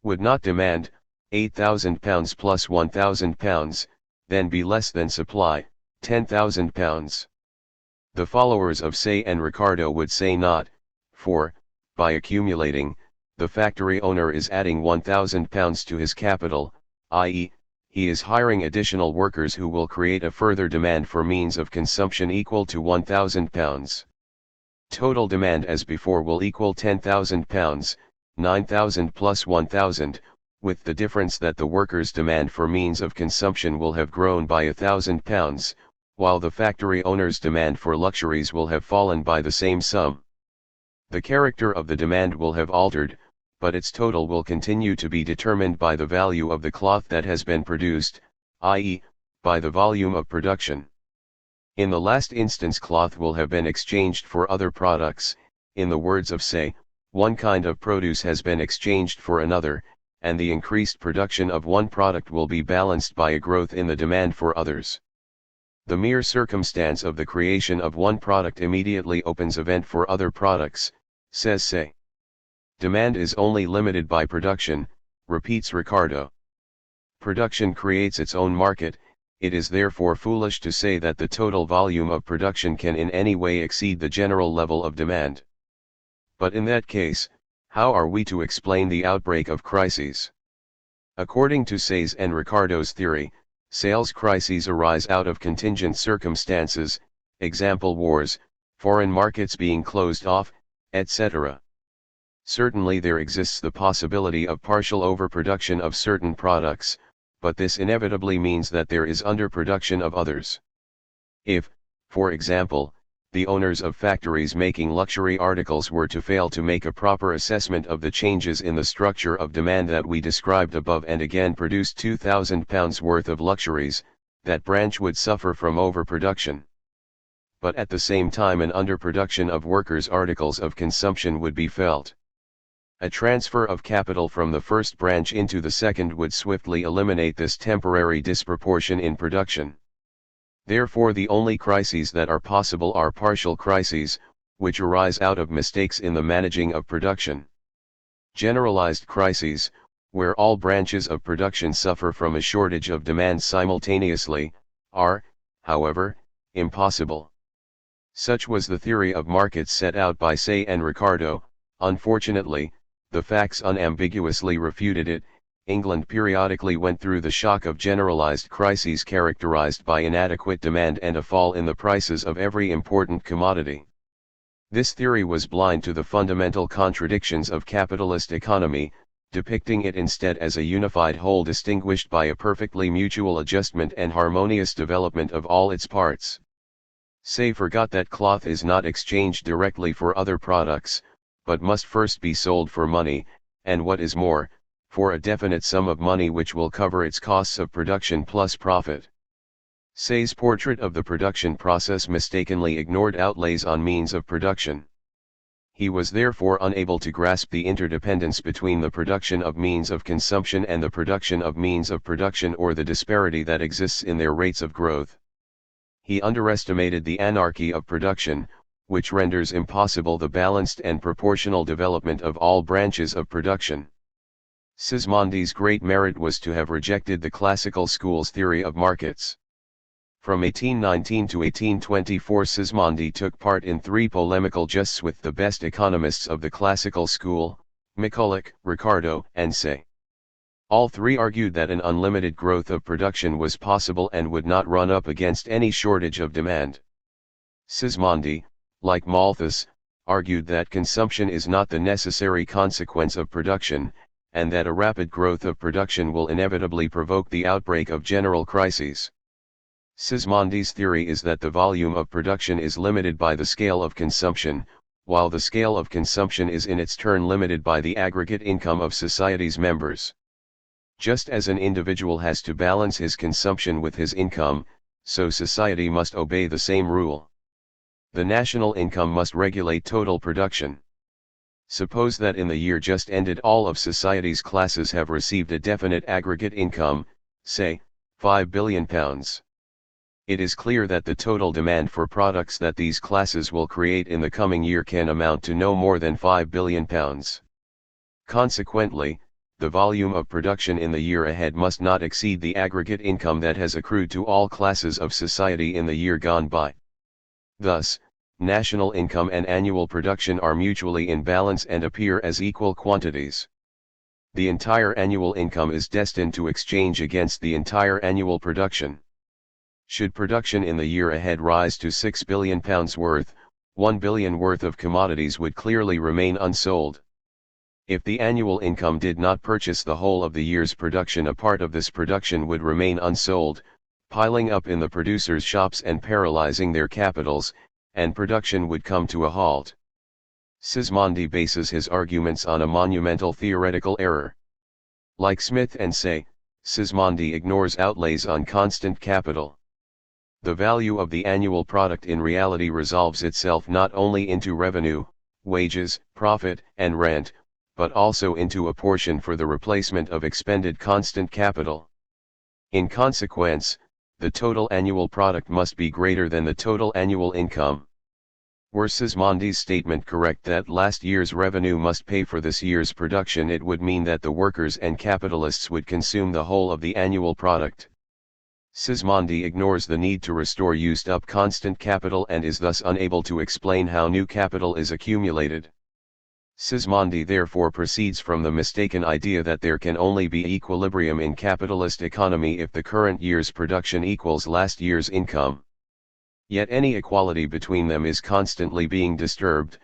Would not demand, £8,000 plus £1,000, then be less than supply, £10,000? The followers of Say and Ricardo would say not, for, by accumulating, the factory owner is adding £1,000 to his capital, i.e., he is hiring additional workers who will create a further demand for means of consumption equal to £1,000. Total demand as before will equal £10,000, 9,000 plus 1,000, with the difference that the workers' demand for means of consumption will have grown by £1,000, while the factory owner's demand for luxuries will have fallen by the same sum. The character of the demand will have altered, but its total will continue to be determined by the value of the cloth that has been produced, i.e., by the volume of production. In the last instance, cloth will have been exchanged for other products. In the words of Say, one kind of produce has been exchanged for another, and the increased production of one product will be balanced by a growth in the demand for others. The mere circumstance of the creation of one product immediately opens a vent for other products, says Say. Demand is only limited by production, repeats Ricardo. Production creates its own market. It is therefore foolish to say that the total volume of production can in any way exceed the general level of demand. But in that case, how are we to explain the outbreak of crises? According to Say's and Ricardo's theory, sales crises arise out of contingent circumstances, example wars, foreign markets being closed off, etc. Certainly there exists the possibility of partial overproduction of certain products, but this inevitably means that there is underproduction of others. If, for example, the owners of factories making luxury articles were to fail to make a proper assessment of the changes in the structure of demand that we described above and again produce £2,000 worth of luxuries, that branch would suffer from overproduction. But at the same time an underproduction of workers' articles of consumption would be felt. A transfer of capital from the first branch into the second would swiftly eliminate this temporary disproportion in production. Therefore the only crises that are possible are partial crises, which arise out of mistakes in the managing of production. Generalized crises, where all branches of production suffer from a shortage of demand simultaneously, are, however, impossible. Such was the theory of markets set out by Say and Ricardo. Unfortunately, the facts unambiguously refuted it. England periodically went through the shock of generalized crises characterized by inadequate demand and a fall in the prices of every important commodity. This theory was blind to the fundamental contradictions of capitalist economy, depicting it instead as a unified whole distinguished by a perfectly mutual adjustment and harmonious development of all its parts. Say forgot that cloth is not exchanged directly for other products, but must first be sold for money, and what is more, for a definite sum of money which will cover its costs of production plus profit. Say's portrait of the production process mistakenly ignored outlays on means of production. He was therefore unable to grasp the interdependence between the production of means of consumption and the production of means of production, or the disparity that exists in their rates of growth. He underestimated the anarchy of production, which renders impossible the balanced and proportional development of all branches of production. Sismondi's great merit was to have rejected the classical school's theory of markets. From 1819 to 1824 Sismondi took part in 3 polemical justs with the best economists of the classical school, Colliot, Ricardo, and Say. All 3 argued that an unlimited growth of production was possible and would not run up against any shortage of demand. Sismondi, like Malthus, argued that consumption is not the necessary consequence of production, and that a rapid growth of production will inevitably provoke the outbreak of general crises. Sismondi's theory is that the volume of production is limited by the scale of consumption, while the scale of consumption is in its turn limited by the aggregate income of society's members. Just as an individual has to balance his consumption with his income, so society must obey the same rule. The national income must regulate total production. Suppose that in the year just ended all of society's classes have received a definite aggregate income, say, £5 billion. It is clear that the total demand for products that these classes will create in the coming year can amount to no more than £5 billion. Consequently, the volume of production in the year ahead must not exceed the aggregate income that has accrued to all classes of society in the year gone by. Thus, national income and annual production are mutually in balance and appear as equal quantities. The entire annual income is destined to exchange against the entire annual production. Should production in the year ahead rise to £6 billion worth, £1 billion worth of commodities would clearly remain unsold. If the annual income did not purchase the whole of the year's production, a part of this production would remain unsold, piling up in the producers' shops and paralyzing their capitals, and production would come to a halt. Sismondi bases his arguments on a monumental theoretical error. Like Smith and Say, Sismondi ignores outlays on constant capital. The value of the annual product in reality resolves itself not only into revenue, wages, profit, and rent, but also into a portion for the replacement of expended constant capital. In consequence, the total annual product must be greater than the total annual income. Were Sismondi's statement correct that last year's revenue must pay for this year's production, it would mean that the workers and capitalists would consume the whole of the annual product. Sismondi ignores the need to restore used-up constant capital and is thus unable to explain how new capital is accumulated. Sismondi therefore proceeds from the mistaken idea that there can only be equilibrium in capitalist economy if the current year's production equals last year's income. Yet any equality between them is constantly being disturbed,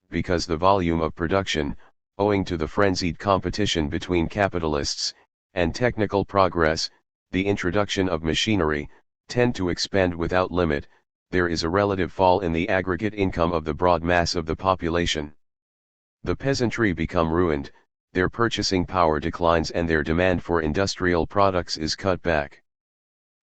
because the volume of production, owing to the frenzied competition between capitalists, and technical progress, the introduction of machinery, tend to expand without limit. There is a relative fall in the aggregate income of the broad mass of the population. The peasantry become ruined, their purchasing power declines and their demand for industrial products is cut back.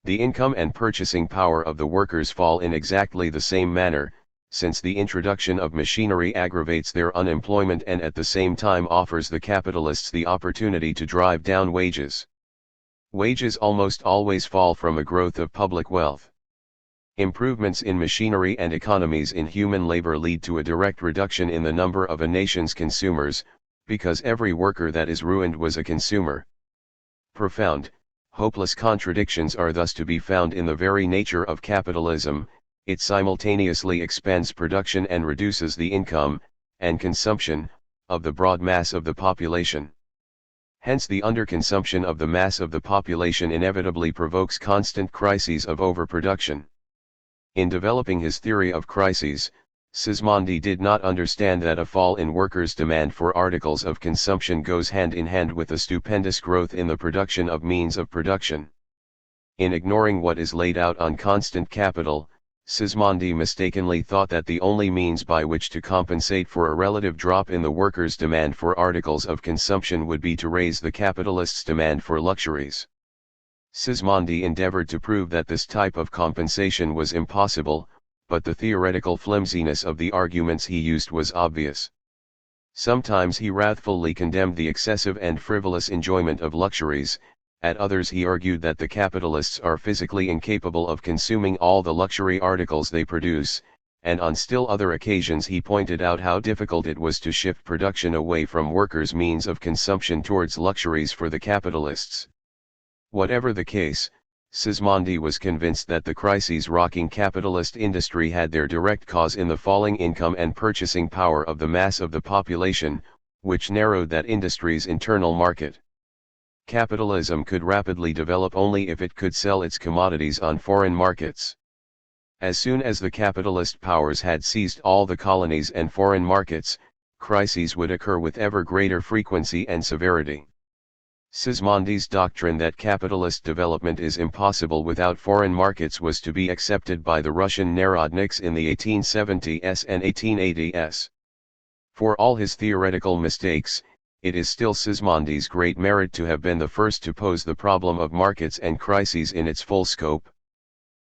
The income and purchasing power of the workers fall in exactly the same manner, since the introduction of machinery aggravates their unemployment and at the same time offers the capitalists the opportunity to drive down wages. Wages almost always fall from a growth of public wealth. Improvements in machinery and economies in human labor lead to a direct reduction in the number of a nation's consumers, because every worker that is ruined was a consumer. Profound, hopeless contradictions are thus to be found in the very nature of capitalism. It simultaneously expands production and reduces the income, and consumption, of the broad mass of the population. Hence the underconsumption of the mass of the population inevitably provokes constant crises of overproduction. In developing his theory of crises, Sismondi did not understand that a fall in workers' demand for articles of consumption goes hand in hand with a stupendous growth in the production of means of production. In ignoring what is laid out on constant capital, Sismondi mistakenly thought that the only means by which to compensate for a relative drop in the workers' demand for articles of consumption would be to raise the capitalists' demand for luxuries. Sismondi endeavored to prove that this type of compensation was impossible, but the theoretical flimsiness of the arguments he used was obvious. Sometimes he wrathfully condemned the excessive and frivolous enjoyment of luxuries, at others he argued that the capitalists are physically incapable of consuming all the luxury articles they produce, and on still other occasions he pointed out how difficult it was to shift production away from workers' means of consumption towards luxuries for the capitalists. Whatever the case, Sismondi was convinced that the crises rocking capitalist industry had their direct cause in the falling income and purchasing power of the mass of the population, which narrowed that industry's internal market. Capitalism could rapidly develop only if it could sell its commodities on foreign markets. As soon as the capitalist powers had seized all the colonies and foreign markets, crises would occur with ever greater frequency and severity. Sismondi's doctrine that capitalist development is impossible without foreign markets was to be accepted by the Russian Narodniks in the 1870s and 1880s. For all his theoretical mistakes, it is still Sismondi's great merit to have been the first to pose the problem of markets and crises in its full scope.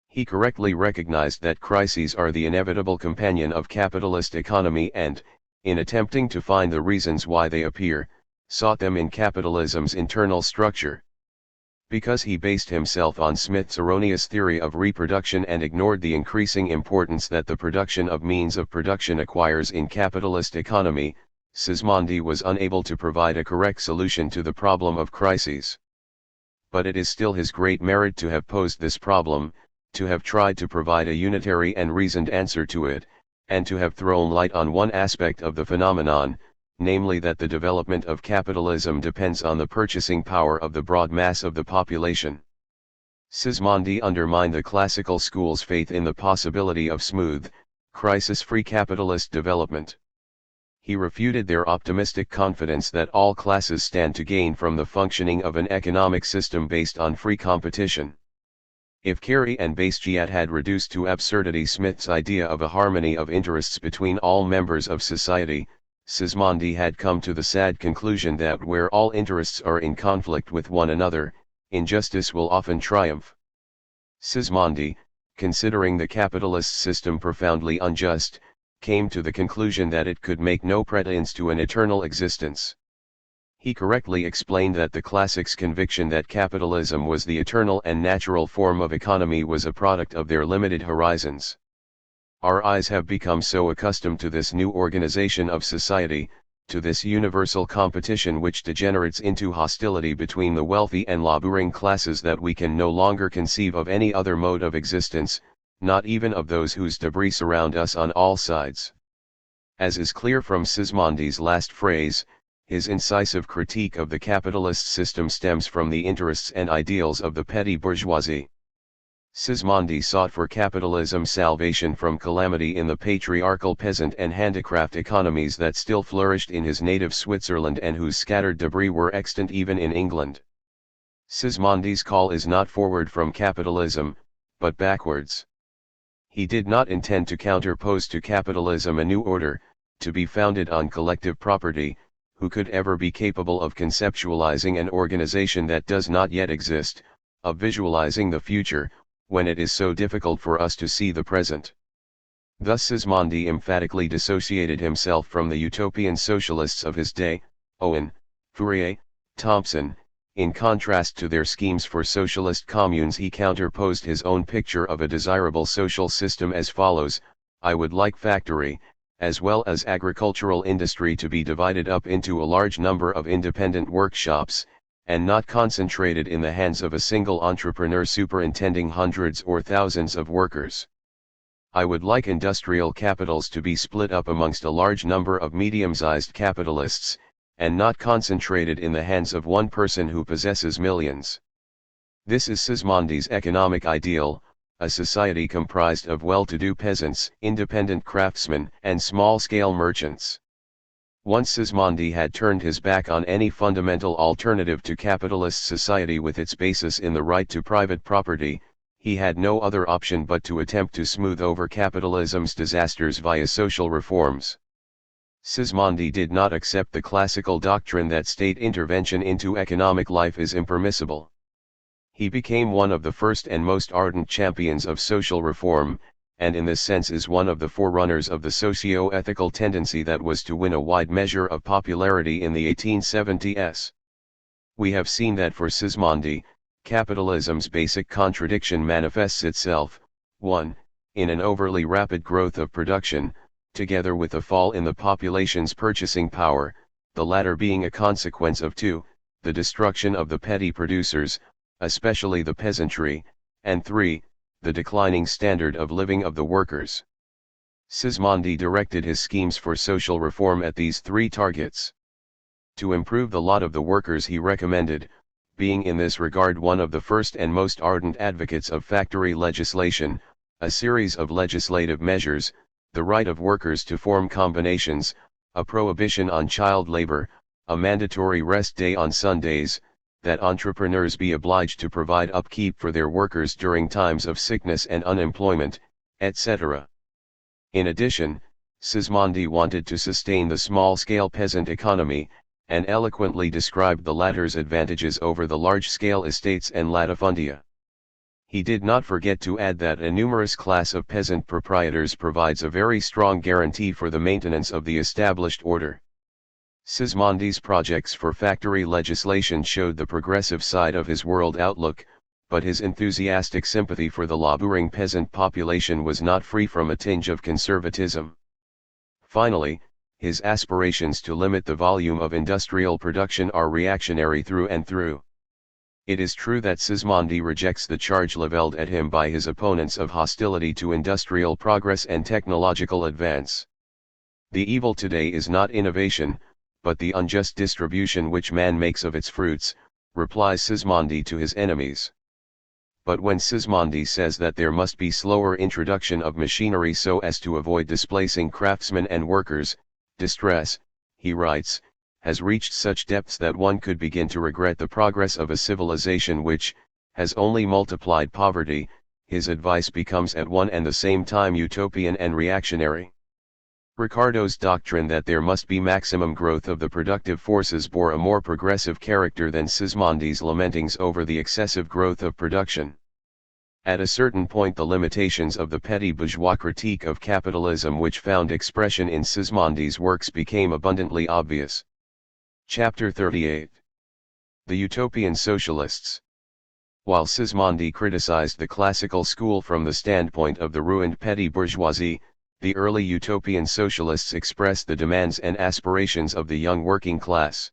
He correctly recognized that crises are the inevitable companion of capitalist economy and, in attempting to find the reasons why they appear, sought them in capitalism's internal structure. Because he based himself on Smith's erroneous theory of reproduction and ignored the increasing importance that the production of means of production acquires in capitalist economy, Sismondi was unable to provide a correct solution to the problem of crises. But it is still his great merit to have posed this problem, to have tried to provide a unitary and reasoned answer to it, and to have thrown light on one aspect of the phenomenon, namely that the development of capitalism depends on the purchasing power of the broad mass of the population. Sismondi undermined the classical school's faith in the possibility of smooth, crisis-free capitalist development. He refuted their optimistic confidence that all classes stand to gain from the functioning of an economic system based on free competition. If Carey and Bastiat had reduced to absurdity Smith's idea of a harmony of interests between all members of society, Sismondi had come to the sad conclusion that where all interests are in conflict with one another, injustice will often triumph. Sismondi, considering the capitalist system profoundly unjust, came to the conclusion that it could make no pretense to an eternal existence. He correctly explained that the classics' conviction that capitalism was the eternal and natural form of economy was a product of their limited horizons. Our eyes have become so accustomed to this new organization of society, to this universal competition which degenerates into hostility between the wealthy and laboring classes, that we can no longer conceive of any other mode of existence, not even of those whose debris surround us on all sides. As is clear from Sismondi's last phrase, his incisive critique of the capitalist system stems from the interests and ideals of the petty bourgeoisie. Sismondi sought for capitalism salvation from calamity in the patriarchal peasant and handicraft economies that still flourished in his native Switzerland and whose scattered debris were extant even in England. Sismondi's call is not forward from capitalism, but backwards. He did not intend to counterpose to capitalism a new order, to be founded on collective property. Who could ever be capable of conceptualizing an organization that does not yet exist, of visualizing the future, when it is so difficult for us to see the present? Thus Sismondi emphatically dissociated himself from the utopian socialists of his day, Owen, Fourier, Thompson. In contrast to their schemes for socialist communes, he counterposed his own picture of a desirable social system as follows: I would like factory, as well as agricultural industry, to be divided up into a large number of independent workshops, and not concentrated in the hands of a single entrepreneur superintending hundreds or thousands of workers. I would like industrial capitals to be split up amongst a large number of medium-sized capitalists, and not concentrated in the hands of one person who possesses millions. This is Sismondi's economic ideal, a society comprised of well-to-do peasants, independent craftsmen, and small-scale merchants. Once Sismondi had turned his back on any fundamental alternative to capitalist society with its basis in the right to private property, he had no other option but to attempt to smooth over capitalism's disasters via social reforms. Sismondi did not accept the classical doctrine that state intervention into economic life is impermissible. He became one of the first and most ardent champions of social reform, and in this sense is one of the forerunners of the socio-ethical tendency that was to win a wide measure of popularity in the 1870s. We have seen that for Sismondi, capitalism's basic contradiction manifests itself, 1. In an overly rapid growth of production, together with a fall in the population's purchasing power, the latter being a consequence of 2. The destruction of the petty producers, especially the peasantry, and 3. The declining standard of living of the workers. Sismondi directed his schemes for social reform at these 3 targets. To improve the lot of the workers he recommended, being in this regard one of the first and most ardent advocates of factory legislation, a series of legislative measures, the right of workers to form combinations, a prohibition on child labor, a mandatory rest day on Sundays, that entrepreneurs be obliged to provide upkeep for their workers during times of sickness and unemployment, etc. In addition, Sismondi wanted to sustain the small-scale peasant economy, and eloquently described the latter's advantages over the large-scale estates and latifundia. He did not forget to add that a numerous class of peasant proprietors provides a very strong guarantee for the maintenance of the established order. Sismondi's projects for factory legislation showed the progressive side of his world outlook, but his enthusiastic sympathy for the laboring peasant population was not free from a tinge of conservatism. Finally, his aspirations to limit the volume of industrial production are reactionary through and through. It is true that Sismondi rejects the charge leveled at him by his opponents of hostility to industrial progress and technological advance. The evil today is not innovation, but the unjust distribution which man makes of its fruits, replies Sismondi to his enemies. But when Sismondi says that there must be slower introduction of machinery so as to avoid displacing craftsmen and workers, distress, he writes, has reached such depths that one could begin to regret the progress of a civilization which has only multiplied poverty. His advice becomes at one and the same time utopian and reactionary. Ricardo's doctrine that there must be maximum growth of the productive forces bore a more progressive character than Sismondi's lamentings over the excessive growth of production. At a certain point the limitations of the petty bourgeois critique of capitalism which found expression in Sismondi's works became abundantly obvious. Chapter 38. The Utopian Socialists. While Sismondi criticized the classical school from the standpoint of the ruined petty bourgeoisie, the early utopian socialists expressed the demands and aspirations of the young working class.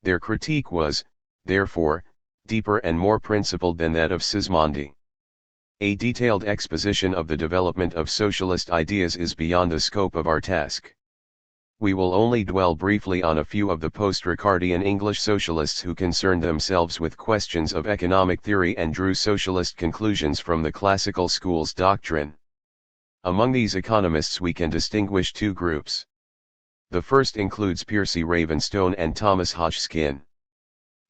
Their critique was, therefore, deeper and more principled than that of Sismondi. A detailed exposition of the development of socialist ideas is beyond the scope of our task. We will only dwell briefly on a few of the post-Ricardian English socialists who concerned themselves with questions of economic theory and drew socialist conclusions from the classical school's doctrine. Among these economists we can distinguish 2 groups. The first includes Percy Ravenstone and Thomas Hodgkin.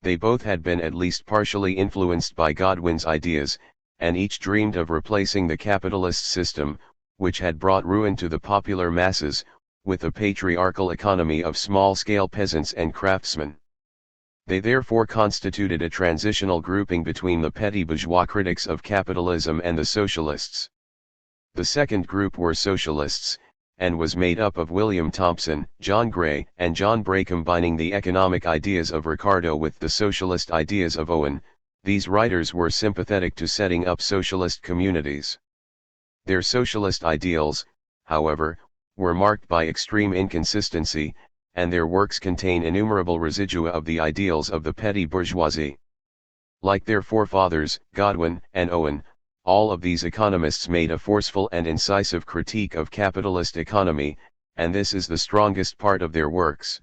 They both had been at least partially influenced by Godwin's ideas, and each dreamed of replacing the capitalist system, which had brought ruin to the popular masses, with a patriarchal economy of small-scale peasants and craftsmen. They therefore constituted a transitional grouping between the petty bourgeois critics of capitalism and the socialists. The second group were socialists, and was made up of William Thompson, John Gray, and John Bray combining the economic ideas of Ricardo with the socialist ideas of Owen. These writers were sympathetic to setting up socialist communities. Their socialist ideals, however, were marked by extreme inconsistency, and their works contain innumerable residua of the ideals of the petty bourgeoisie. Like their forefathers, Godwin and Owen, all of these economists made a forceful and incisive critique of capitalist economy, and this is the strongest part of their works.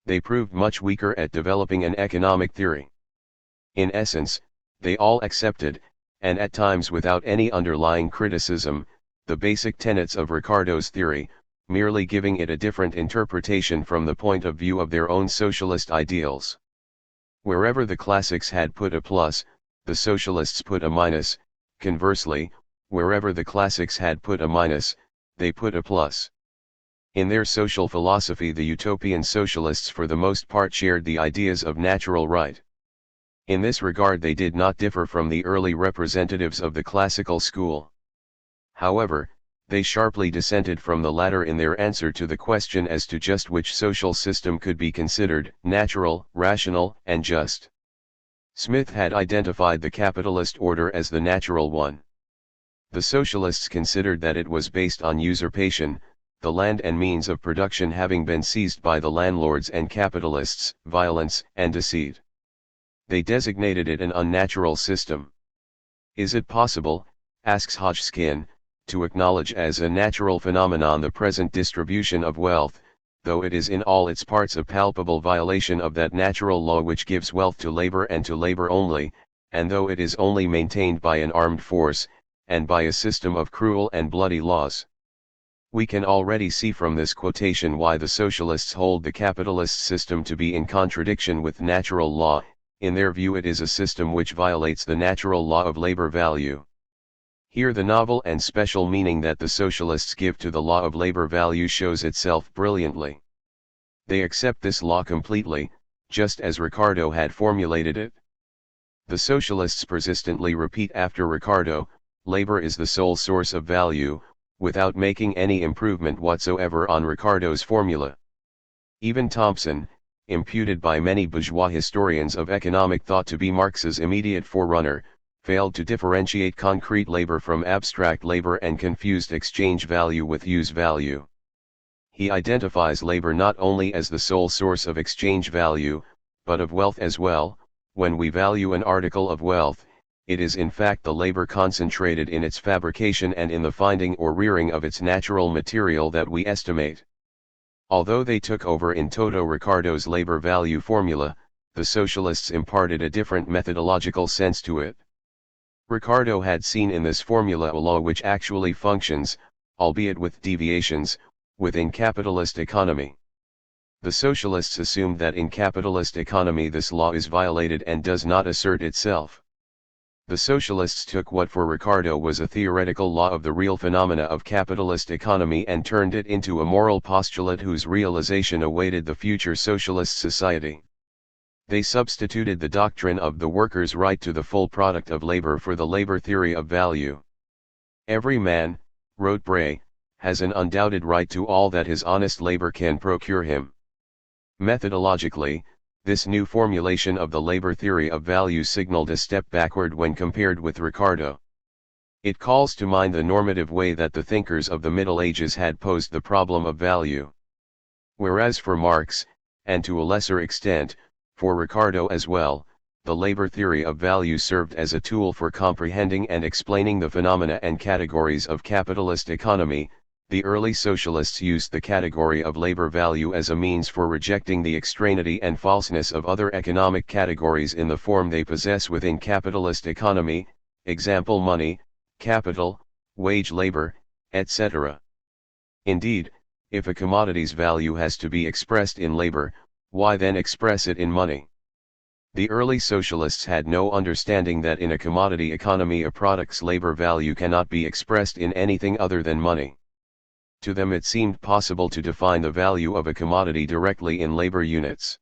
They proved much weaker at developing an economic theory. In essence, they all accepted, and at times without any underlying criticism, the basic tenets of Ricardo's theory, merely giving it a different interpretation from the point of view of their own socialist ideals. Wherever the classics had put a plus, the socialists put a minus. Conversely, wherever the classics had put a minus, they put a plus. In their social philosophy the utopian socialists for the most part shared the ideas of natural right. In this regard they did not differ from the early representatives of the classical school. However, they sharply dissented from the latter in their answer to the question as to just which social system could be considered natural, rational, and just. Smith had identified the capitalist order as the natural one. The socialists considered that it was based on usurpation, the land and means of production having been seized by the landlords and capitalists, violence and deceit. They designated it an unnatural system. Is it possible, asks Hodgkin, to acknowledge as a natural phenomenon the present distribution of wealth, though it is in all its parts a palpable violation of that natural law which gives wealth to labor and to labor only, and though it is only maintained by an armed force, and by a system of cruel and bloody laws? We can already see from this quotation why the socialists hold the capitalist system to be in contradiction with natural law. In their view it is a system which violates the natural law of labor value. Here the novel and special meaning that the socialists give to the law of labor value shows itself brilliantly. They accept this law completely, just as Ricardo had formulated it. The socialists persistently repeat after Ricardo, labor is the sole source of value, without making any improvement whatsoever on Ricardo's formula. Even Thompson, imputed by many bourgeois historians of economic thought to be Marx's immediate forerunner, failed to differentiate concrete labor from abstract labor and confused exchange value with use value. He identifies labor not only as the sole source of exchange value, but of wealth as well. When we value an article of wealth, it is in fact the labor concentrated in its fabrication and in the finding or rearing of its natural material that we estimate. Although they took over in toto Ricardo's labor value formula, the socialists imparted a different methodological sense to it. Ricardo had seen in this formula a law which actually functions, albeit with deviations, within capitalist economy. The socialists assumed that in capitalist economy this law is violated and does not assert itself. The socialists took what for Ricardo was a theoretical law of the real phenomena of capitalist economy and turned it into a moral postulate whose realization awaited the future socialist society. They substituted the doctrine of the worker's right to the full product of labor for the labor theory of value. Every man, wrote Bray, has an undoubted right to all that his honest labor can procure him. Methodologically, this new formulation of the labor theory of value signaled a step backward when compared with Ricardo. It calls to mind the normative way that the thinkers of the Middle Ages had posed the problem of value. Whereas for Marx, and to a lesser extent, for Ricardo as well, the labor theory of value served as a tool for comprehending and explaining the phenomena and categories of capitalist economy, the early socialists used the category of labor value as a means for rejecting the extraneity and falseness of other economic categories in the form they possess within capitalist economy, example money, capital, wage labor, etc. Indeed, if a commodity's value has to be expressed in labor, why then express it in money? The early socialists had no understanding that in a commodity economy a product's labor value cannot be expressed in anything other than money. To them it seemed possible to define the value of a commodity directly in labor units.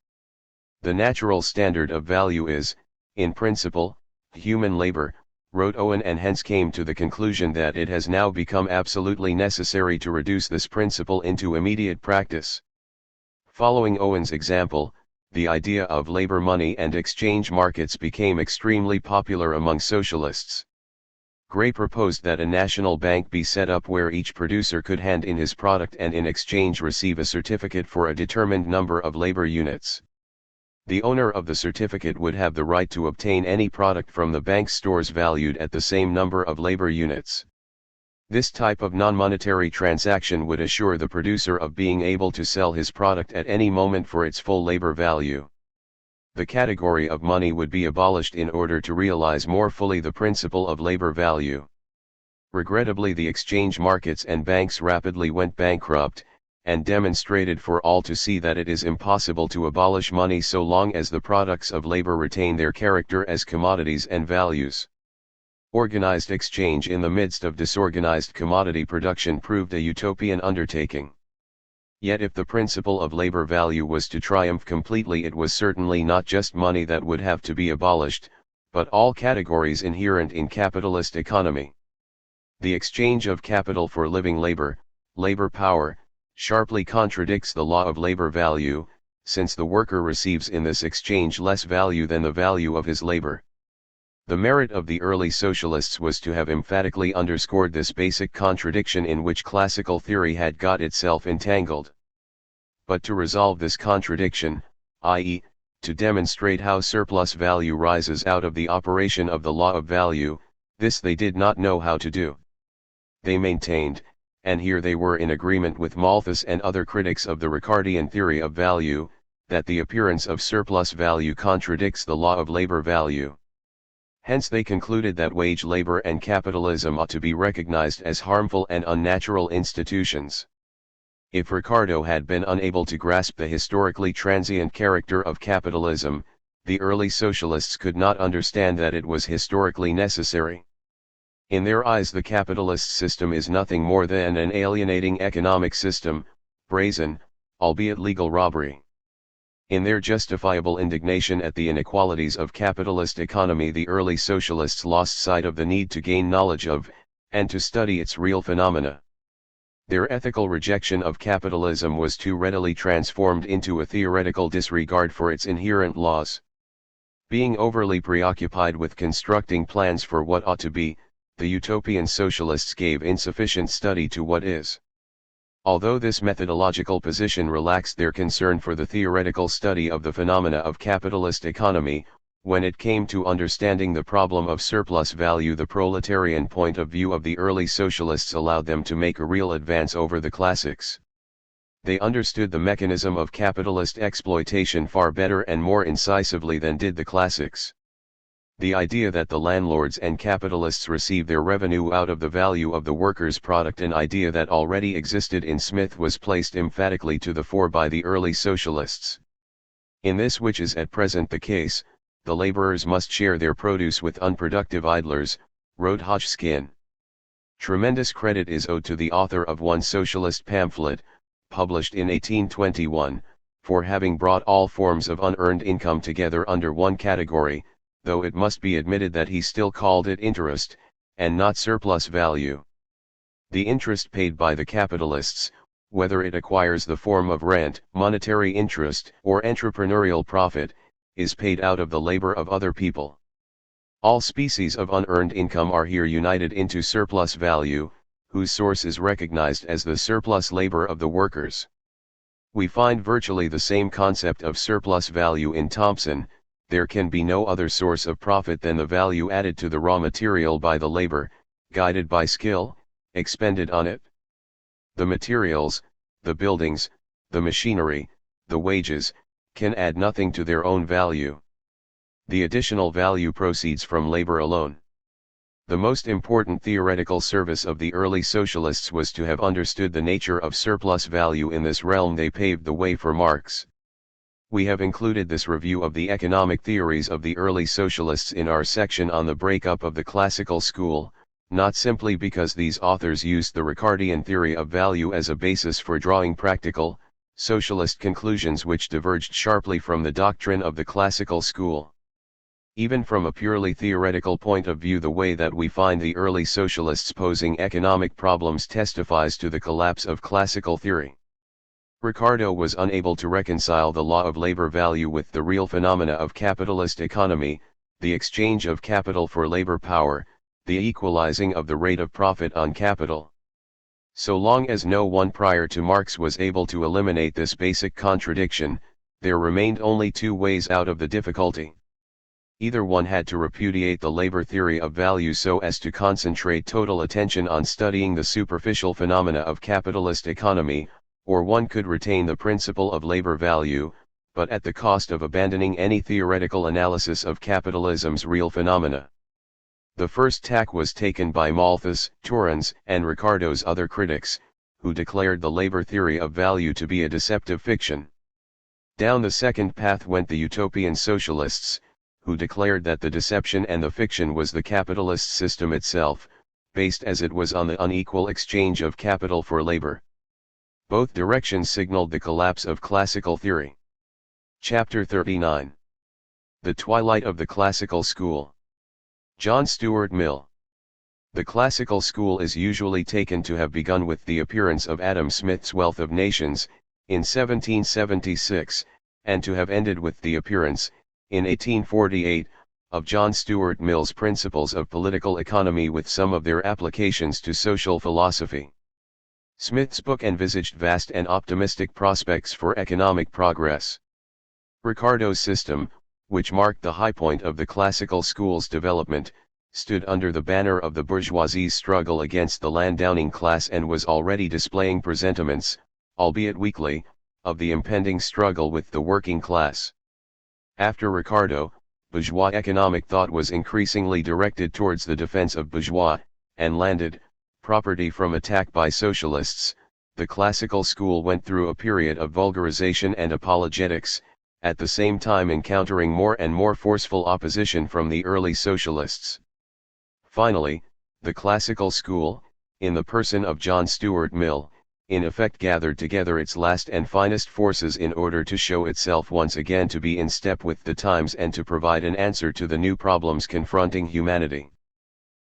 The natural standard of value is, in principle, human labor, wrote Owen, and hence came to the conclusion that it has now become absolutely necessary to reduce this principle into immediate practice. Following Owen's example, the idea of labor money and exchange markets became extremely popular among socialists. Gray proposed that a national bank be set up where each producer could hand in his product and in exchange receive a certificate for a determined number of labor units. The owner of the certificate would have the right to obtain any product from the bank's stores valued at the same number of labor units. This type of non-monetary transaction would assure the producer of being able to sell his product at any moment for its full labor value. The category of money would be abolished in order to realize more fully the principle of labor value. Regrettably, the exchange markets and banks rapidly went bankrupt, and demonstrated for all to see that it is impossible to abolish money so long as the products of labor retain their character as commodities and values. Organized exchange in the midst of disorganized commodity production proved a utopian undertaking. Yet if the principle of labor value was to triumph completely, it was certainly not just money that would have to be abolished, but all categories inherent in capitalist economy. The exchange of capital for living labor, labor power, sharply contradicts the law of labor value, since the worker receives in this exchange less value than the value of his labor. The merit of the early socialists was to have emphatically underscored this basic contradiction in which classical theory had got itself entangled. But to resolve this contradiction, i.e., to demonstrate how surplus value rises out of the operation of the law of value, This they did not know how to do. They maintained, and here they were in agreement with Malthus and other critics of the Ricardian theory of value, that the appearance of surplus value contradicts the law of labor value. Hence they concluded that wage labor and capitalism ought to be recognized as harmful and unnatural institutions. If Ricardo had been unable to grasp the historically transient character of capitalism, the early socialists could not understand that it was historically necessary. In their eyes, the capitalist system is nothing more than an alienating economic system, brazen, albeit legal robbery. In their justifiable indignation at the inequalities of capitalist economy, the early socialists lost sight of the need to gain knowledge of, and to study its real phenomena. Their ethical rejection of capitalism was too readily transformed into a theoretical disregard for its inherent laws. Being overly preoccupied with constructing plans for what ought to be, the utopian socialists gave insufficient study to what is. Although this methodological position relaxed their concern for the theoretical study of the phenomena of capitalist economy, when it came to understanding the problem of surplus value, the proletarian point of view of the early socialists allowed them to make a real advance over the classics. They understood the mechanism of capitalist exploitation far better and more incisively than did the classics. The idea that the landlords and capitalists receive their revenue out of the value of the workers' product, an idea that already existed in Smith, was placed emphatically to the fore by the early socialists. In this, which is at present the case, the laborers must share their produce with unproductive idlers, wrote Hodgkin. Tremendous credit is owed to the author of one socialist pamphlet, published in 1821, for having brought all forms of unearned income together under one category, though it must be admitted that he still called it interest, and not surplus value. The interest paid by the capitalists, whether it acquires the form of rent, monetary interest, or entrepreneurial profit, is paid out of the labor of other people. All species of unearned income are here united into surplus value, whose source is recognized as the surplus labor of the workers. We find virtually the same concept of surplus value in Thompson. There can be no other source of profit than the value added to the raw material by the labor, guided by skill, expended on it. The materials, the buildings, the machinery, the wages, can add nothing to their own value. The additional value proceeds from labor alone. The most important theoretical service of the early socialists was to have understood the nature of surplus value. In this realm they paved the way for Marx. We have included this review of the economic theories of the early socialists in our section on the breakup of the classical school, not simply because these authors used the Ricardian theory of value as a basis for drawing practical, socialist conclusions which diverged sharply from the doctrine of the classical school. Even from a purely theoretical point of view, the way that we find the early socialists posing economic problems testifies to the collapse of classical theory. Ricardo was unable to reconcile the law of labor value with the real phenomena of capitalist economy, the exchange of capital for labor power, the equalizing of the rate of profit on capital. So long as no one prior to Marx was able to eliminate this basic contradiction, there remained only two ways out of the difficulty. Either one had to repudiate the labor theory of value so as to concentrate total attention on studying the superficial phenomena of capitalist economy, or one could retain the principle of labor value, but at the cost of abandoning any theoretical analysis of capitalism's real phenomena. The first tack was taken by Malthus, Torrens, and Ricardo's other critics, who declared the labor theory of value to be a deceptive fiction. Down the second path went the utopian socialists, who declared that the deception and the fiction was the capitalist system itself, based as it was on the unequal exchange of capital for labor. Both directions signaled the collapse of classical theory. Chapter 39. The Twilight of the Classical School. John Stuart Mill. The classical school is usually taken to have begun with the appearance of Adam Smith's Wealth of Nations, in 1776, and to have ended with the appearance, in 1848, of John Stuart Mill's Principles of Political Economy with some of their applications to social philosophy. Smith's book envisaged vast and optimistic prospects for economic progress. Ricardo's system, which marked the high point of the classical school's development, stood under the banner of the bourgeoisie's struggle against the landowning class and was already displaying presentiments, albeit weakly, of the impending struggle with the working class. After Ricardo, bourgeois economic thought was increasingly directed towards the defense of bourgeois, and landed property from attack by socialists. The classical school went through a period of vulgarization and apologetics, at the same time encountering more and more forceful opposition from the early socialists. Finally, the classical school, in the person of John Stuart Mill, in effect gathered together its last and finest forces in order to show itself once again to be in step with the times and to provide an answer to the new problems confronting humanity.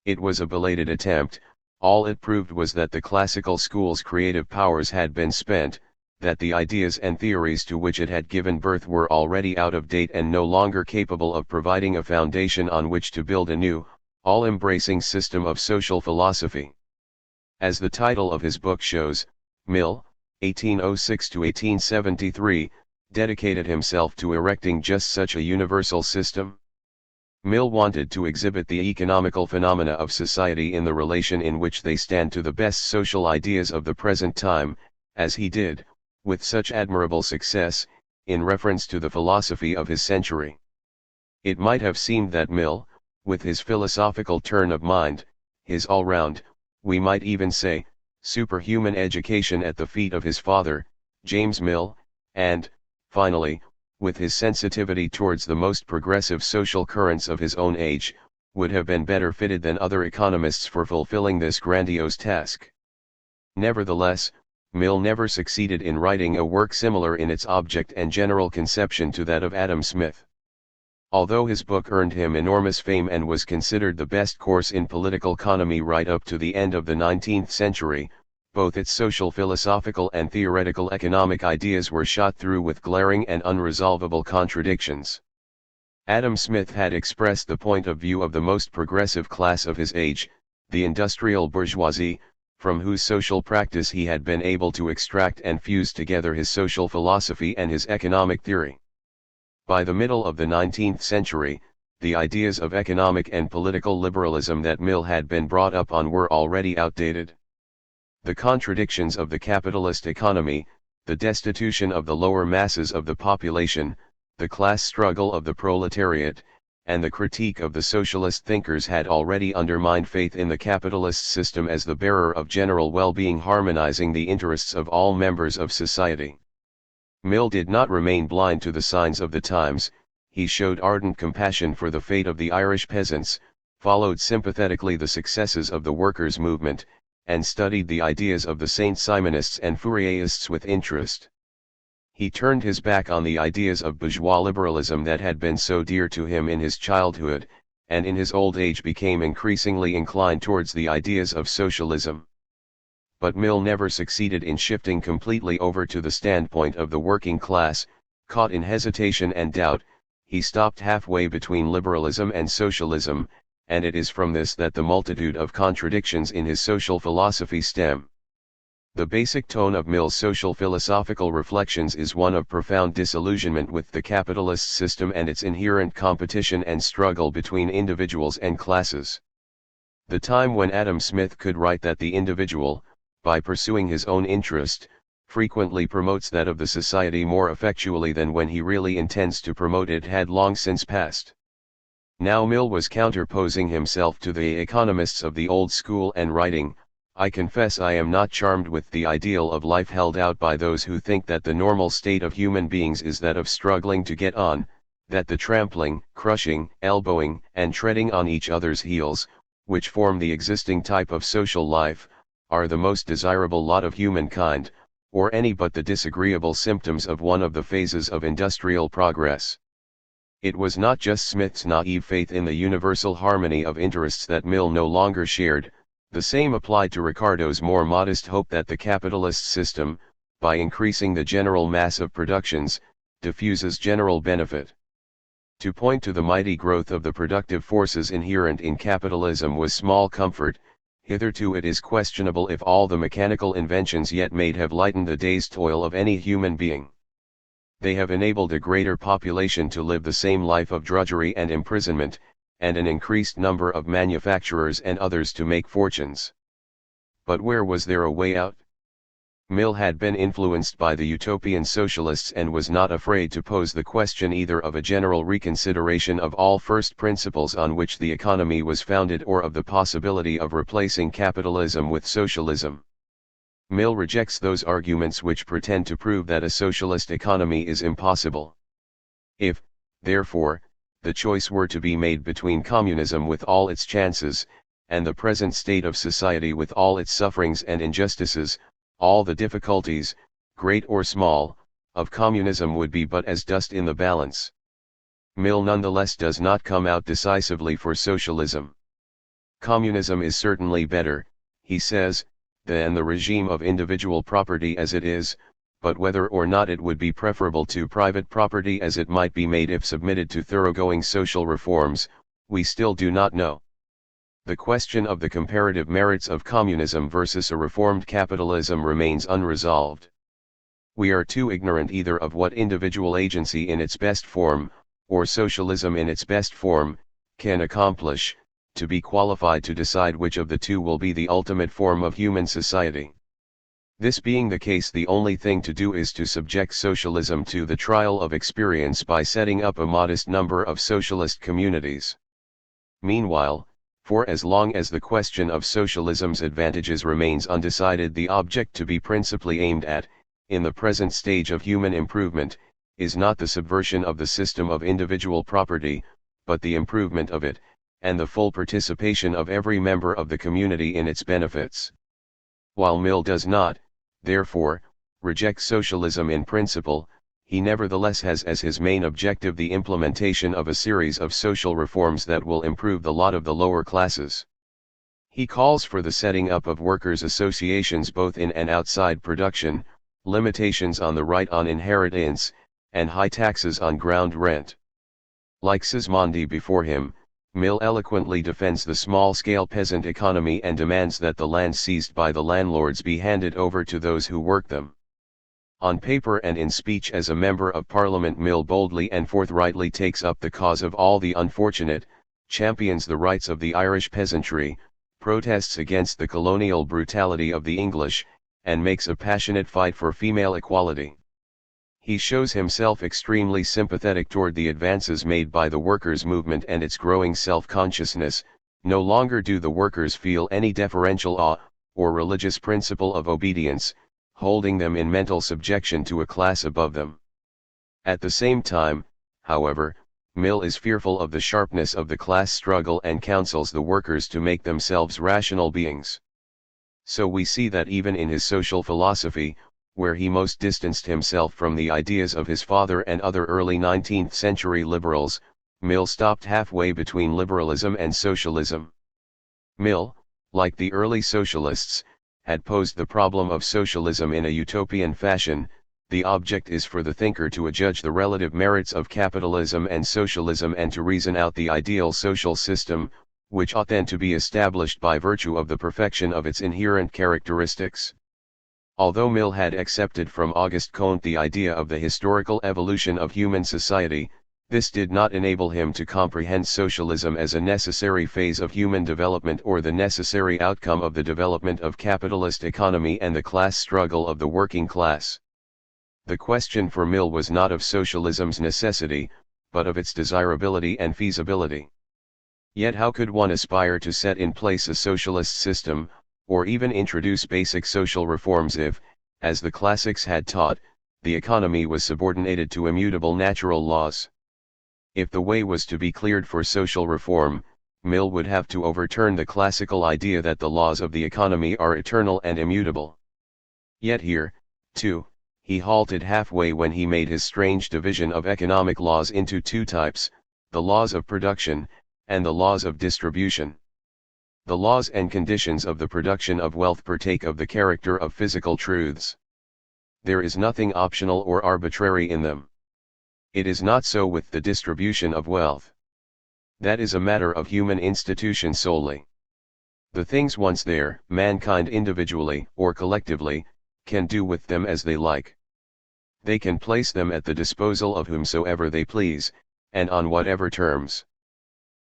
It was a belated attempt. All it proved was that the classical school's creative powers had been spent, that the ideas and theories to which it had given birth were already out of date and no longer capable of providing a foundation on which to build a new, all-embracing system of social philosophy. As the title of his book shows, Mill, 1806–1873, dedicated himself to erecting just such a universal system. Mill wanted to exhibit the economical phenomena of society in the relation in which they stand to the best social ideas of the present time, as he did, with such admirable success, in reference to the philosophy of his century. It might have seemed that Mill, with his philosophical turn of mind, his all-round, we might even say, superhuman education at the feet of his father, James Mill, and, finally, with his sensitivity towards the most progressive social currents of his own age, would have been better fitted than other economists for fulfilling this grandiose task. Nevertheless, Mill never succeeded in writing a work similar in its object and general conception to that of Adam Smith. Although his book earned him enormous fame and was considered the best course in political economy right up to the end of the 19th century, both its social philosophical and theoretical economic ideas were shot through with glaring and unresolvable contradictions. Adam Smith had expressed the point of view of the most progressive class of his age, the industrial bourgeoisie, from whose social practice he had been able to extract and fuse together his social philosophy and his economic theory. By the middle of the 19th century, the ideas of economic and political liberalism that Mill had been brought up on were already outdated. The contradictions of the capitalist economy, the destitution of the lower masses of the population, the class struggle of the proletariat, and the critique of the socialist thinkers had already undermined faith in the capitalist system as the bearer of general well-being, harmonizing the interests of all members of society. Mill did not remain blind to the signs of the times. He showed ardent compassion for the fate of the Irish peasants, followed sympathetically the successes of the workers' movement, and studied the ideas of the Saint-Simonists and Fourierists with interest. He turned his back on the ideas of bourgeois liberalism that had been so dear to him in his childhood, and in his old age became increasingly inclined towards the ideas of socialism. But Mill never succeeded in shifting completely over to the standpoint of the working class. Caught in hesitation and doubt, he stopped halfway between liberalism and socialism, and it is from this that the multitude of contradictions in his social philosophy stem. The basic tone of Mill's social philosophical reflections is one of profound disillusionment with the capitalist system and its inherent competition and struggle between individuals and classes. The time when Adam Smith could write that the individual, by pursuing his own interest, frequently promotes that of the society more effectually than when he really intends to promote it had long since passed. Now Mill was counterposing himself to the economists of the old school and writing, "I confess I am not charmed with the ideal of life held out by those who think that the normal state of human beings is that of struggling to get on, that the trampling, crushing, elbowing, and treading on each other's heels, which form the existing type of social life, are the most desirable lot of humankind, or any but the disagreeable symptoms of one of the phases of industrial progress." It was not just Smith's naive faith in the universal harmony of interests that Mill no longer shared. The same applied to Ricardo's more modest hope that the capitalist system, by increasing the general mass of productions, diffuses general benefit. To point to the mighty growth of the productive forces inherent in capitalism was small comfort. Hitherto it is questionable if all the mechanical inventions yet made have lightened the day's toil of any human being. They have enabled a greater population to live the same life of drudgery and imprisonment, and an increased number of manufacturers and others to make fortunes. But where was there a way out? Mill had been influenced by the utopian socialists and was not afraid to pose the question either of a general reconsideration of all first principles on which the economy was founded or of the possibility of replacing capitalism with socialism. Mill rejects those arguments which pretend to prove that a socialist economy is impossible. If, therefore, the choice were to be made between communism with all its chances, and the present state of society with all its sufferings and injustices, all the difficulties, great or small, of communism would be but as dust in the balance. Mill nonetheless does not come out decisively for socialism. Communism is certainly better, he says, than the regime of individual property as it is, but whether or not it would be preferable to private property as it might be made if submitted to thoroughgoing social reforms, we still do not know. The question of the comparative merits of communism versus a reformed capitalism remains unresolved. We are too ignorant either of what individual agency in its best form, or socialism in its best form, can accomplish, to be qualified to decide which of the two will be the ultimate form of human society. This being the case, the only thing to do is to subject socialism to the trial of experience by setting up a modest number of socialist communities. Meanwhile, for as long as the question of socialism's advantages remains undecided, the object to be principally aimed at, in the present stage of human improvement, is not the subversion of the system of individual property, but the improvement of it, and the full participation of every member of the community in its benefits. While Mill does not, therefore, reject socialism in principle, he nevertheless has as his main objective the implementation of a series of social reforms that will improve the lot of the lower classes. He calls for the setting up of workers' associations both in and outside production, limitations on the right on inheritance, and high taxes on ground rent. Like Sismondi before him, Mill eloquently defends the small-scale peasant economy and demands that the land seized by the landlords be handed over to those who work them. On paper and in speech as a member of Parliament, Mill boldly and forthrightly takes up the cause of all the unfortunate, champions the rights of the Irish peasantry, protests against the colonial brutality of the English, and makes a passionate fight for female equality. He shows himself extremely sympathetic toward the advances made by the workers' movement and its growing self-consciousness. No longer do the workers feel any deferential awe, or religious principle of obedience, holding them in mental subjection to a class above them. At the same time, however, Mill is fearful of the sharpness of the class struggle and counsels the workers to make themselves rational beings. So we see that even in his social philosophy, where he most distanced himself from the ideas of his father and other early 19th century liberals, Mill stopped halfway between liberalism and socialism. Mill, like the early socialists, had posed the problem of socialism in a utopian fashion. The object is for the thinker to adjudge the relative merits of capitalism and socialism and to reason out the ideal social system, which ought then to be established by virtue of the perfection of its inherent characteristics. Although Mill had accepted from Auguste Comte the idea of the historical evolution of human society, this did not enable him to comprehend socialism as a necessary phase of human development or the necessary outcome of the development of capitalist economy and the class struggle of the working class. The question for Mill was not of socialism's necessity, but of its desirability and feasibility. Yet how could one aspire to set in place a socialist system, or even introduce basic social reforms if, as the classics had taught, the economy was subordinated to immutable natural laws? If the way was to be cleared for social reform, Mill would have to overturn the classical idea that the laws of the economy are eternal and immutable. Yet here, too, he halted halfway when he made his strange division of economic laws into two types, the laws of production, and the laws of distribution. The laws and conditions of the production of wealth partake of the character of physical truths. There is nothing optional or arbitrary in them. It is not so with the distribution of wealth. That is a matter of human institution solely. The things once there, mankind individually or collectively, can do with them as they like. They can place them at the disposal of whomsoever they please, and on whatever terms.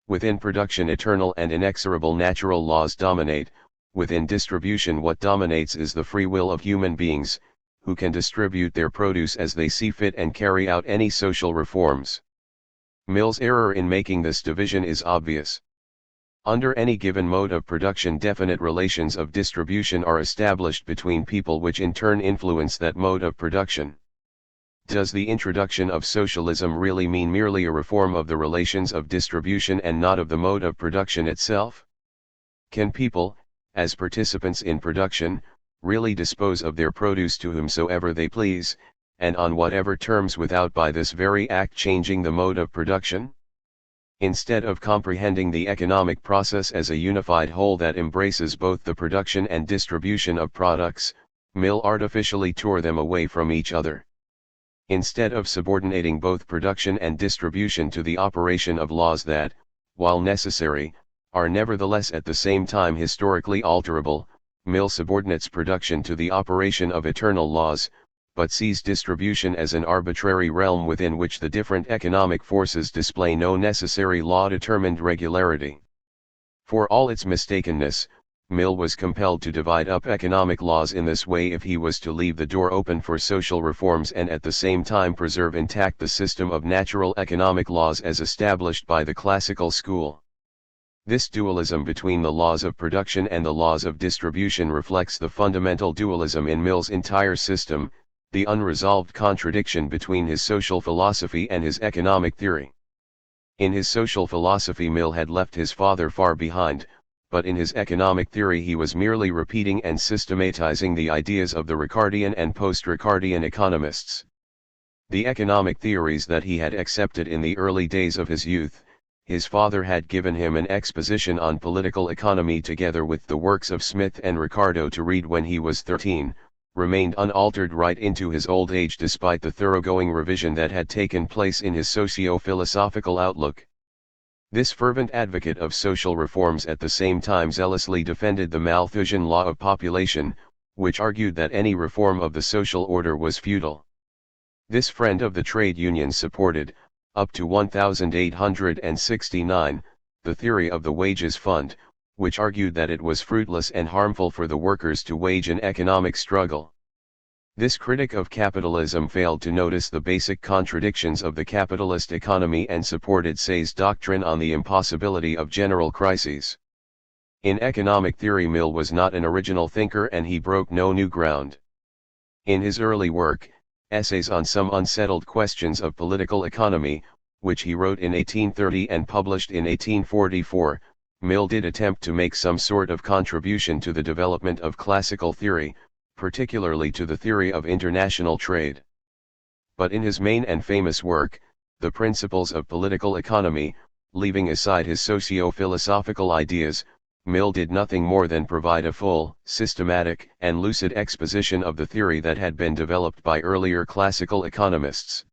Within production eternal and inexorable natural laws dominate, within distribution what dominates is the free will of human beings, who can distribute their produce as they see fit and carry out any social reforms. Mill's error in making this division is obvious. Under any given mode of production, definite relations of distribution are established between people which in turn influence that mode of production. Does the introduction of socialism really mean merely a reform of the relations of distribution and not of the mode of production itself? Can people, as participants in production, really dispose of their produce to whomsoever they please, and on whatever terms without by this very act changing the mode of production? Instead of comprehending the economic process as a unified whole that embraces both the production and distribution of products, Mill artificially tore them away from each other. Instead of subordinating both production and distribution to the operation of laws that, while necessary, are nevertheless at the same time historically alterable, Mill subordinates production to the operation of eternal laws, but sees distribution as an arbitrary realm within which the different economic forces display no necessary law-determined regularity. For all its mistakenness, Mill was compelled to divide up economic laws in this way if he was to leave the door open for social reforms and at the same time preserve intact the system of natural economic laws as established by the classical school. This dualism between the laws of production and the laws of distribution reflects the fundamental dualism in Mill's entire system, the unresolved contradiction between his social philosophy and his economic theory. In his social philosophy Mill had left his father far behind, but in his economic theory he was merely repeating and systematizing the ideas of the Ricardian and post-Ricardian economists. The economic theories that he had accepted in the early days of his youth, his father had given him an exposition on political economy together with the works of Smith and Ricardo to read when he was 13, remained unaltered right into his old age despite the thoroughgoing revision that had taken place in his socio-philosophical outlook. This fervent advocate of social reforms at the same time zealously defended the Malthusian law of population, which argued that any reform of the social order was futile. This friend of the trade unions supported, up to 1869, the theory of the wages fund, which argued that it was fruitless and harmful for the workers to wage an economic struggle. This critic of capitalism failed to notice the basic contradictions of the capitalist economy and supported Say's doctrine on the impossibility of general crises. In economic theory Mill was not an original thinker and he broke no new ground. In his early work, Essays on Some Unsettled Questions of Political Economy, which he wrote in 1830 and published in 1844, Mill did attempt to make some sort of contribution to the development of classical theory, particularly to the theory of international trade. But in his main and famous work, The Principles of Political Economy, leaving aside his socio-philosophical ideas, Mill did nothing more than provide a full, systematic, and lucid exposition of the theory that had been developed by earlier classical economists.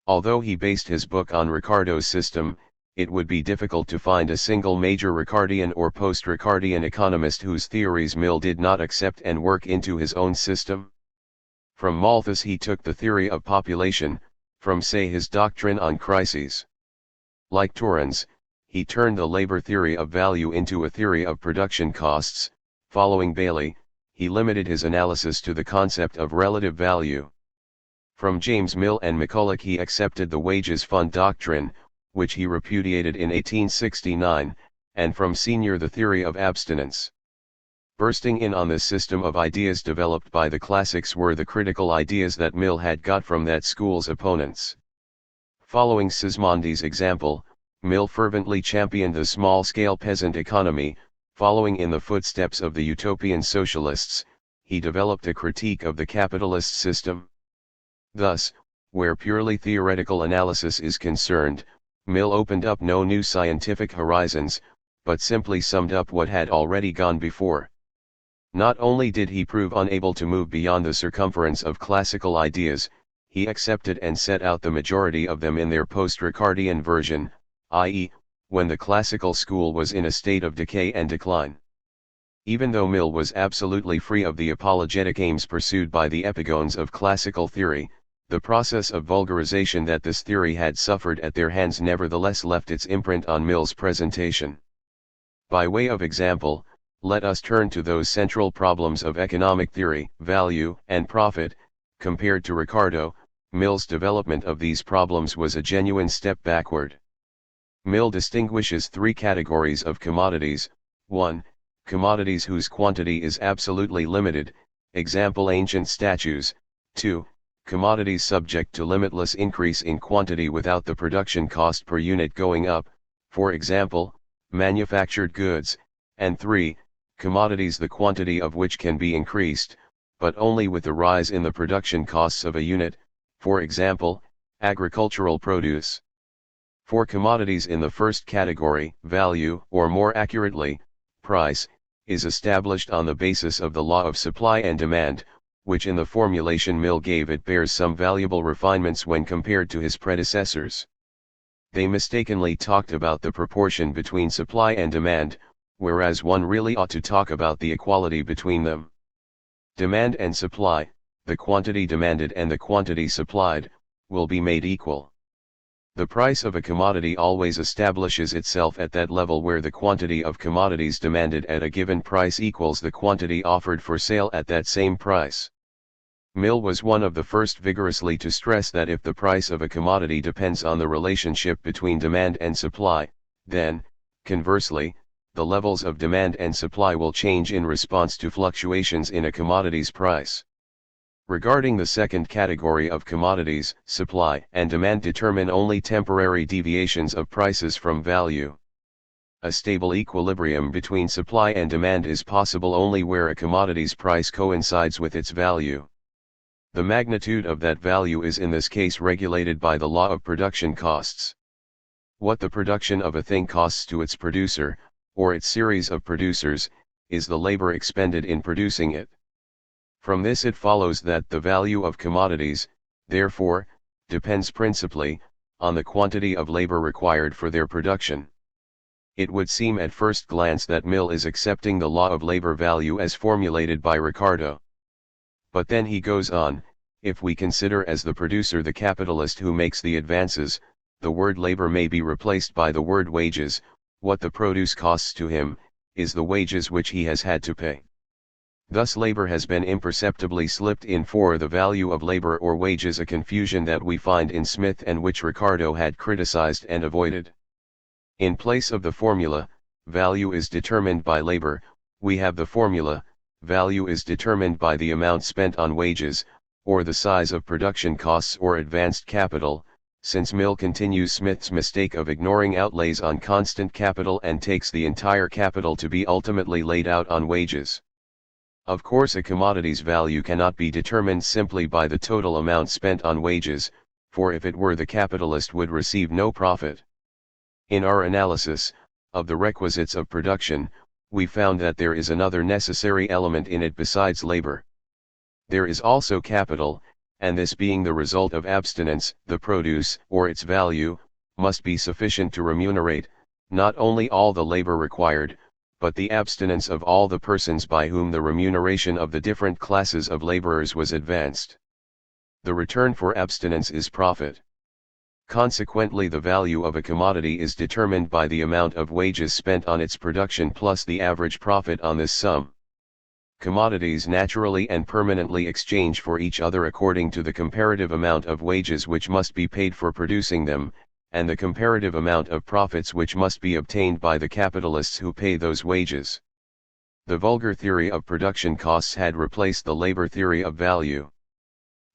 Although he based his book on Ricardo's system, it would be difficult to find a single major Ricardian or post-Ricardian economist whose theories Mill did not accept and work into his own system. From Malthus he took the theory of population, from Say his doctrine on crises. Like Torrens, he turned the labor theory of value into a theory of production costs. Following Bailey, he limited his analysis to the concept of relative value. From James Mill and McCulloch he accepted the wages fund doctrine, which he repudiated in 1869, and from Senior the theory of abstinence. Bursting in on this system of ideas developed by the classics were the critical ideas that Mill had got from that school's opponents. Following Sismondi's example, Mill fervently championed the small-scale peasant economy. Following in the footsteps of the utopian socialists, he developed a critique of the capitalist system. Thus, where purely theoretical analysis is concerned, Mill opened up no new scientific horizons, but simply summed up what had already gone before. Not only did he prove unable to move beyond the circumference of classical ideas, he accepted and set out the majority of them in their post-Ricardian version, i.e., when the classical school was in a state of decay and decline. Even though Mill was absolutely free of the apologetic aims pursued by the epigones of classical theory, The process of vulgarization that this theory had suffered at their hands nevertheless left its imprint on Mill's presentation. By way of example, let us turn to those central problems of economic theory, value, and profit. Compared to Ricardo, Mill's development of these problems was a genuine step backward. Mill distinguishes three categories of commodities. 1. Commodities whose quantity is absolutely limited, example ancient statues. 2. Commodities subject to limitless increase in quantity without the production cost per unit going up, for example, manufactured goods. And 3. Commodities the quantity of which can be increased, but only with the rise in the production costs of a unit, for example, agricultural produce. For commodities in the first category, value, or more accurately, price, is established on the basis of the law of supply and demand, which in the formulation Mill gave it bears some valuable refinements when compared to his predecessors. They mistakenly talked about the proportion between supply and demand, whereas one really ought to talk about the equality between them. Demand and supply, the quantity demanded and the quantity supplied, will be made equal. The price of a commodity always establishes itself at that level where the quantity of commodities demanded at a given price equals the quantity offered for sale at that same price. Mill was one of the first vigorously to stress that if the price of a commodity depends on the relationship between demand and supply, then, conversely, the levels of demand and supply will change in response to fluctuations in a commodity's price. Regarding the second category of commodities, supply and demand determine only temporary deviations of prices from value. A stable equilibrium between supply and demand is possible only where a commodity's price coincides with its value. The magnitude of that value is in this case regulated by the law of production costs. What the production of a thing costs to its producer, or its series of producers, is the labor expended in producing it. From this it follows that the value of commodities, therefore, depends principally on the quantity of labor required for their production. It would seem at first glance that Mill is accepting the law of labor value as formulated by Ricardo. But then he goes on, if we consider as the producer the capitalist who makes the advances, the word labor may be replaced by the word wages. What the produce costs to him, is the wages which he has had to pay. Thus labor has been imperceptibly slipped in for the value of labor or wages, a confusion that we find in Smith and which Ricardo had criticized and avoided. In place of the formula, value is determined by labor, we have the formula, value is determined by the amount spent on wages, or the size of production costs or advanced capital, since Mill continues Smith's mistake of ignoring outlays on constant capital and takes the entire capital to be ultimately laid out on wages. Of course, a commodity's value cannot be determined simply by the total amount spent on wages, for if it were the capitalist would receive no profit. In our analysis of the requisites of production, we found that there is another necessary element in it besides labor. There is also capital, and this being the result of abstinence, the produce, or its value, must be sufficient to remunerate, not only all the labor required, but the abstinence of all the persons by whom the remuneration of the different classes of laborers was advanced. The return for abstinence is profit. Consequently, the value of a commodity is determined by the amount of wages spent on its production plus the average profit on this sum. Commodities naturally and permanently exchange for each other according to the comparative amount of wages which must be paid for producing them, and the comparative amount of profits which must be obtained by the capitalists who pay those wages. The vulgar theory of production costs had replaced the labor theory of value.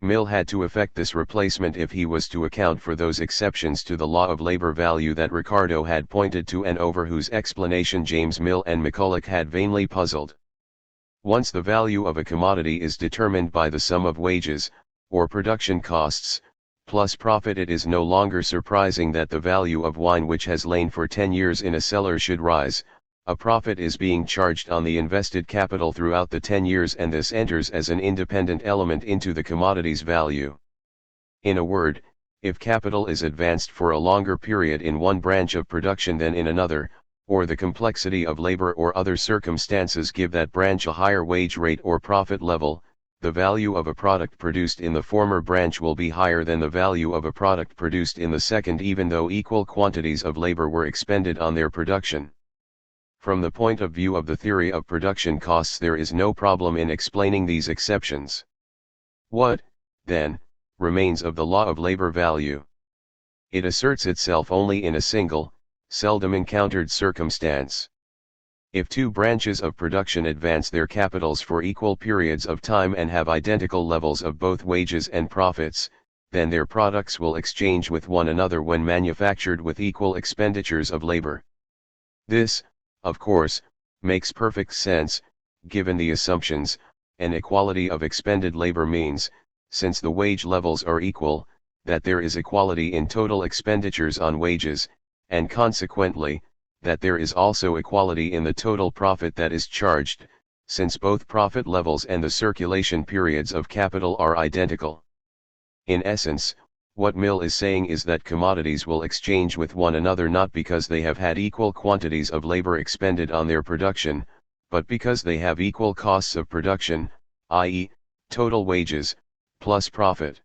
Mill had to effect this replacement if he was to account for those exceptions to the law of labor value that Ricardo had pointed to and over whose explanation James Mill and McCulloch had vainly puzzled. Once the value of a commodity is determined by the sum of wages, or production costs, plus profit, it is no longer surprising that the value of wine which has lain for 10 years in a cellar should rise. A profit is being charged on the invested capital throughout the 10 years, and this enters as an independent element into the commodity's value. In a word, if capital is advanced for a longer period in one branch of production than in another, or the complexity of labor or other circumstances give that branch a higher wage rate or profit level, the value of a product produced in the former branch will be higher than the value of a product produced in the second, even though equal quantities of labor were expended on their production. From the point of view of the theory of production costs, there is no problem in explaining these exceptions. What, then, remains of the law of labor value? It asserts itself only in a single, seldom encountered circumstance. If two branches of production advance their capitals for equal periods of time and have identical levels of both wages and profits, then their products will exchange with one another when manufactured with equal expenditures of labor. This, of course, makes perfect sense, given the assumptions. An equality of expended labor means, since the wage levels are equal, that there is equality in total expenditures on wages, and consequently, that there is also equality in the total profit that is charged, since both profit levels and the circulation periods of capital are identical. In essence, what Mill is saying is that commodities will exchange with one another not because they have had equal quantities of labor expended on their production, but because they have equal costs of production, i.e., total wages, plus profit.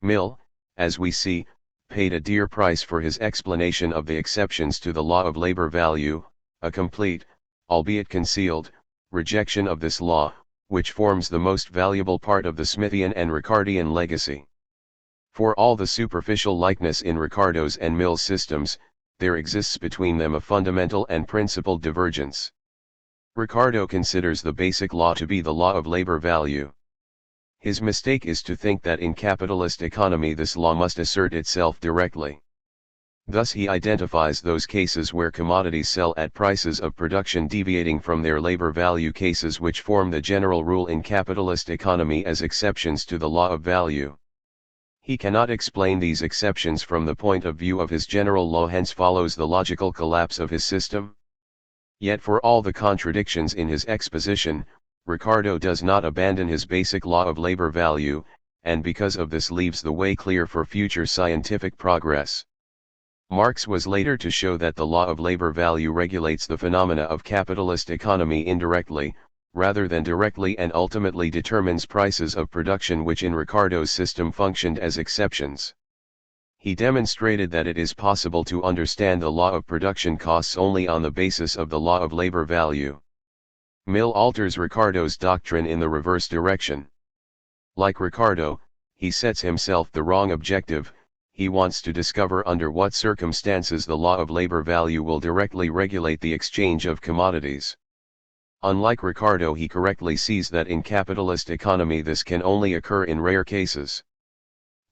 Mill, as we see, paid a dear price for his explanation of the exceptions to the law of labor value, a complete, albeit concealed, rejection of this law, which forms the most valuable part of the Smithian and Ricardian legacy. For all the superficial likeness in Ricardo's and Mill's systems, there exists between them a fundamental and principal divergence. Ricardo considers the basic law to be the law of labor value. His mistake is to think that in capitalist economy this law must assert itself directly. Thus he identifies those cases where commodities sell at prices of production deviating from their labor value, cases which form the general rule in capitalist economy, as exceptions to the law of value. He cannot explain these exceptions from the point of view of his general law, hence follows the logical collapse of his system. Yet for all the contradictions in his exposition, Ricardo does not abandon his basic law of labor value, and because of this leaves the way clear for future scientific progress. Marx was later to show that the law of labor value regulates the phenomena of capitalist economy indirectly, rather than directly, and ultimately determines prices of production, which in Ricardo's system functioned as exceptions. He demonstrated that it is possible to understand the law of production costs only on the basis of the law of labor value. Mill alters Ricardo's doctrine in the reverse direction. Like Ricardo, he sets himself the wrong objective. He wants to discover under what circumstances the law of labor value will directly regulate the exchange of commodities. Unlike Ricardo, he correctly sees that in capitalist economy this can only occur in rare cases.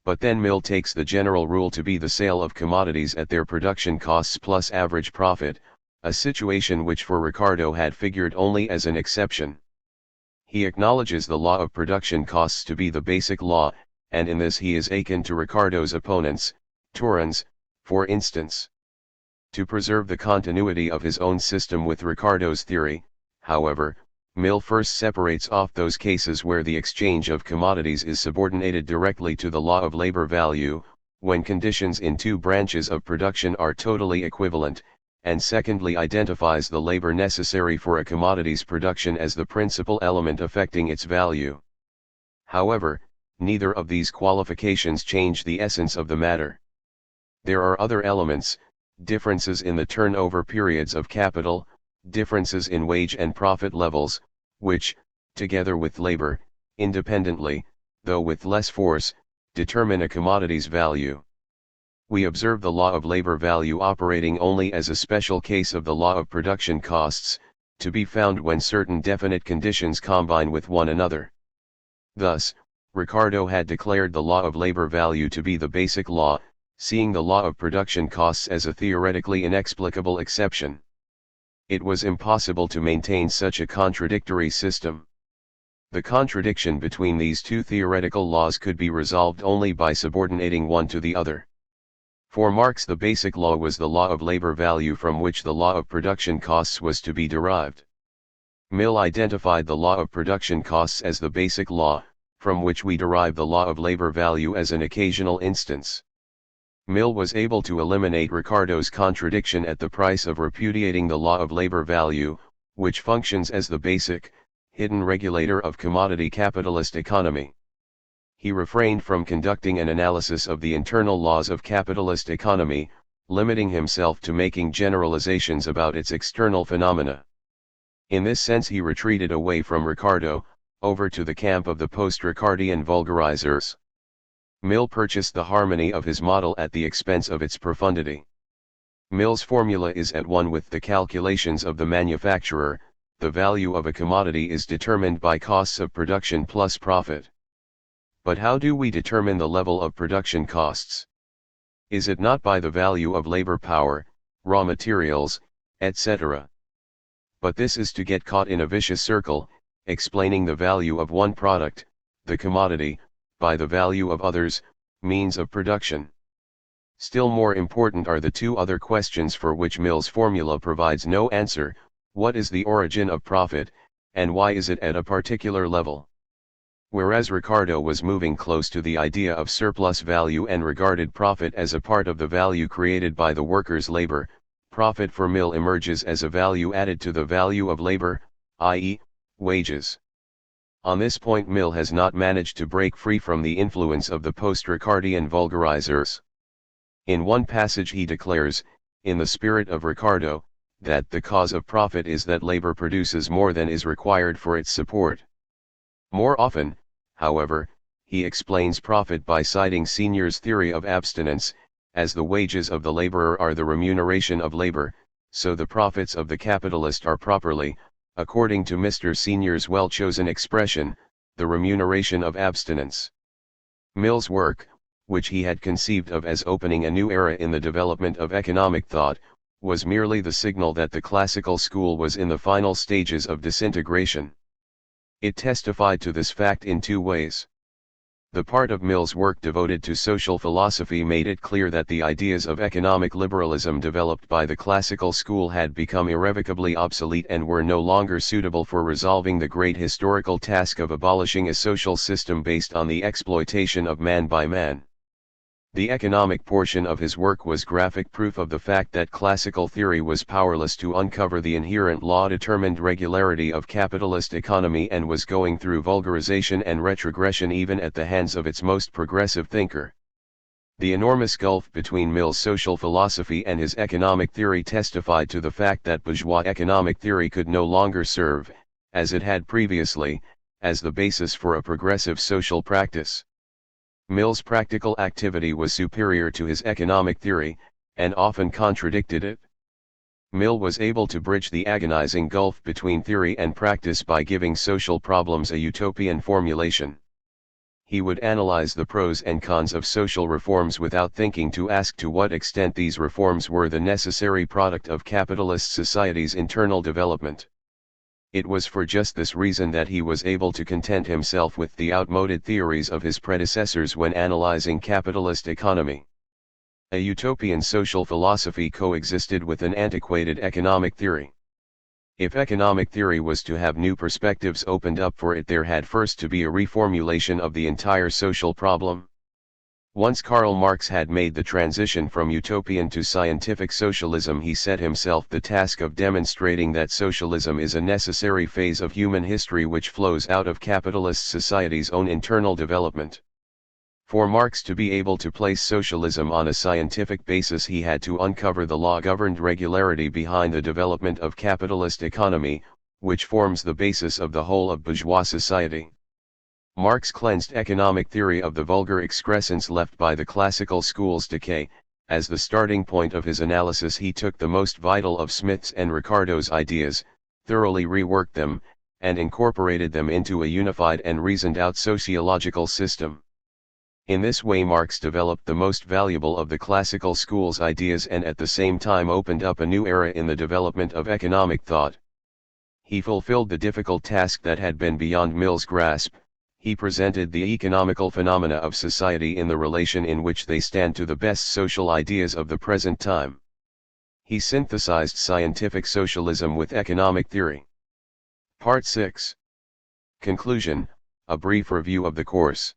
But then Mill takes the general rule to be the sale of commodities at their production costs plus average profit, a situation which for Ricardo had figured only as an exception. He acknowledges the law of production costs to be the basic law, and in this he is akin to Ricardo's opponents, Torrens, for instance. To preserve the continuity of his own system with Ricardo's theory, however, Mill first separates off those cases where the exchange of commodities is subordinated directly to the law of labor value, when conditions in two branches of production are totally equivalent, and secondly identifies the labor necessary for a commodity's production as the principal element affecting its value. However, neither of these qualifications change the essence of the matter. There are other elements, differences in the turnover periods of capital, differences in wage and profit levels, which, together with labor, independently, though with less force, determine a commodity's value. We observe the law of labor value operating only as a special case of the law of production costs, to be found when certain definite conditions combine with one another. Thus, Ricardo had declared the law of labor value to be the basic law, seeing the law of production costs as a theoretically inexplicable exception. It was impossible to maintain such a contradictory system. The contradiction between these two theoretical laws could be resolved only by subordinating one to the other. For Marx, the basic law was the law of labor value from which the law of production costs was to be derived. Mill identified the law of production costs as the basic law, from which we derive the law of labor value as an occasional instance. Mill was able to eliminate Ricardo's contradiction at the price of repudiating the law of labor value, which functions as the basic, hidden regulator of commodity capitalist economy. He refrained from conducting an analysis of the internal laws of capitalist economy, limiting himself to making generalizations about its external phenomena. In this sense he retreated away from Ricardo, over to the camp of the post-Ricardian vulgarizers. Mill purchased the harmony of his model at the expense of its profundity. Mill's formula is at one with the calculations of the manufacturer. The value of a commodity is determined by costs of production plus profit. But how do we determine the level of production costs? Is it not by the value of labor power, raw materials, etc.? But this is to get caught in a vicious circle, explaining the value of one product, the commodity, by the value of others, means of production. Still more important are the two other questions for which Mill's formula provides no answer: what is the origin of profit, and why is it at a particular level? Whereas Ricardo was moving close to the idea of surplus value and regarded profit as a part of the value created by the worker's labor, profit for Mill emerges as a value added to the value of labor, i.e., wages. On this point Mill has not managed to break free from the influence of the post-Ricardian vulgarizers. In one passage he declares, in the spirit of Ricardo, that the cause of profit is that labor produces more than is required for its support. More often, however, he explains profit by citing Senior's theory of abstinence: as the wages of the laborer are the remuneration of labor, so the profits of the capitalist are properly, according to Mr. Senior's well-chosen expression, the remuneration of abstinence. Mill's work, which he had conceived of as opening a new era in the development of economic thought, was merely the signal that the classical school was in the final stages of disintegration. It testified to this fact in two ways. The part of Mill's work devoted to social philosophy made it clear that the ideas of economic liberalism developed by the classical school had become irrevocably obsolete and were no longer suitable for resolving the great historical task of abolishing a social system based on the exploitation of man by man. The economic portion of his work was graphic proof of the fact that classical theory was powerless to uncover the inherent law-determined regularity of capitalist economy and was going through vulgarization and retrogression even at the hands of its most progressive thinker. The enormous gulf between Mill's social philosophy and his economic theory testified to the fact that bourgeois economic theory could no longer serve, as it had previously, as the basis for a progressive social practice. Mill's practical activity was superior to his economic theory, and often contradicted it. Mill was able to bridge the agonizing gulf between theory and practice by giving social problems a utopian formulation. He would analyze the pros and cons of social reforms without thinking to ask to what extent these reforms were the necessary product of capitalist society's internal development. It was for just this reason that he was able to content himself with the outmoded theories of his predecessors when analyzing capitalist economy. A utopian social philosophy coexisted with an antiquated economic theory. If economic theory was to have new perspectives opened up for it, there had first to be a reformulation of the entire social problem. Once Karl Marx had made the transition from utopian to scientific socialism, he set himself the task of demonstrating that socialism is a necessary phase of human history which flows out of capitalist society's own internal development. For Marx to be able to place socialism on a scientific basis, he had to uncover the law-governed regularity behind the development of capitalist economy, which forms the basis of the whole of bourgeois society. Marx cleansed economic theory of the vulgar excrescence left by the classical school's decay. As the starting point of his analysis, he took the most vital of Smith's and Ricardo's ideas, thoroughly reworked them, and incorporated them into a unified and reasoned-out sociological system. In this way Marx developed the most valuable of the classical school's ideas and at the same time opened up a new era in the development of economic thought. He fulfilled the difficult task that had been beyond Mill's grasp. He presented the economical phenomena of society in the relation in which they stand to the best social ideas of the present time. He synthesized scientific socialism with economic theory. Part 6. Conclusion, a brief review of the course.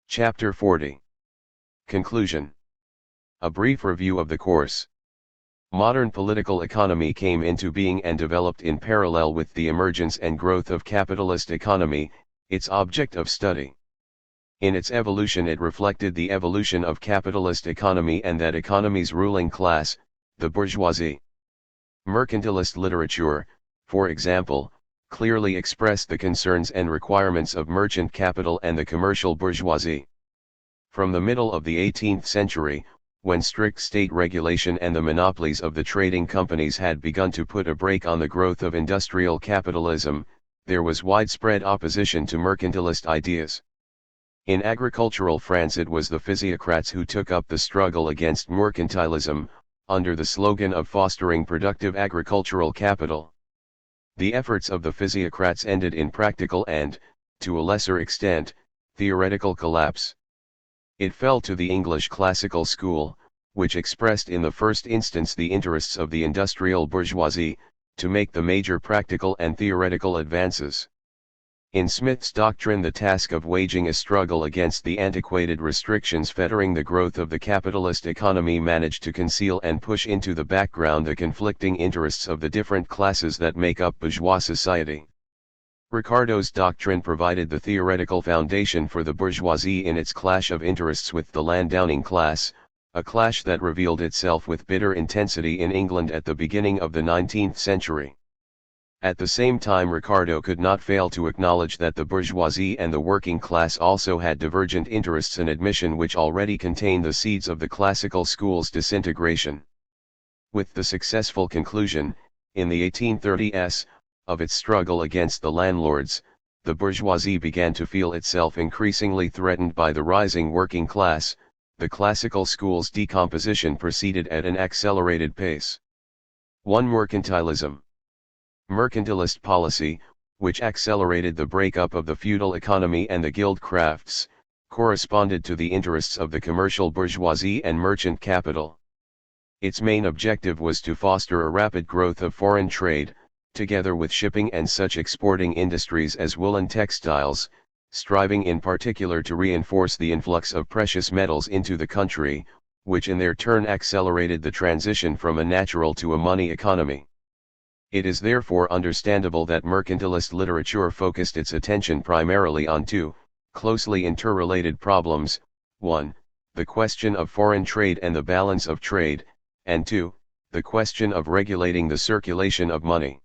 Chapter 40. Conclusion. A brief review of the course. Modern political economy came into being and developed in parallel with the emergence and growth of capitalist economy, its object of study. In its evolution it reflected the evolution of capitalist economy and that economy's ruling class, the bourgeoisie. Mercantilist literature, for example, clearly expressed the concerns and requirements of merchant capital and the commercial bourgeoisie. From the middle of the 18th century, when strict state regulation and the monopolies of the trading companies had begun to put a brake on the growth of industrial capitalism, there was widespread opposition to mercantilist ideas. In agricultural France it was the physiocrats who took up the struggle against mercantilism, under the slogan of fostering productive agricultural capital. The efforts of the physiocrats ended in practical and, to a lesser extent, theoretical collapse. It fell to the English classical school, which expressed in the first instance the interests of the industrial bourgeoisie, to make the major practical and theoretical advances. In Smith's doctrine the task of waging a struggle against the antiquated restrictions fettering the growth of the capitalist economy managed to conceal and push into the background the conflicting interests of the different classes that make up bourgeois society. Ricardo's doctrine provided the theoretical foundation for the bourgeoisie in its clash of interests with the landowning class, a clash that revealed itself with bitter intensity in England at the beginning of the 19th century. At the same time Ricardo could not fail to acknowledge that the bourgeoisie and the working class also had divergent interests, an admission which already contained the seeds of the classical school's disintegration. With the successful conclusion, in the 1830s, of its struggle against the landlords, the bourgeoisie began to feel itself increasingly threatened by the rising working class. The classical school's decomposition proceeded at an accelerated pace. 1. Mercantilism. Mercantilist policy, which accelerated the breakup of the feudal economy and the guild crafts, corresponded to the interests of the commercial bourgeoisie and merchant capital. Its main objective was to foster a rapid growth of foreign trade, together with shipping and such exporting industries as woolen textiles, striving in particular to reinforce the influx of precious metals into the country, which in their turn accelerated the transition from a natural to a money economy. It is therefore understandable that mercantilist literature focused its attention primarily on two, closely interrelated problems: 1. The question of foreign trade and the balance of trade, and 2. The question of regulating the circulation of money.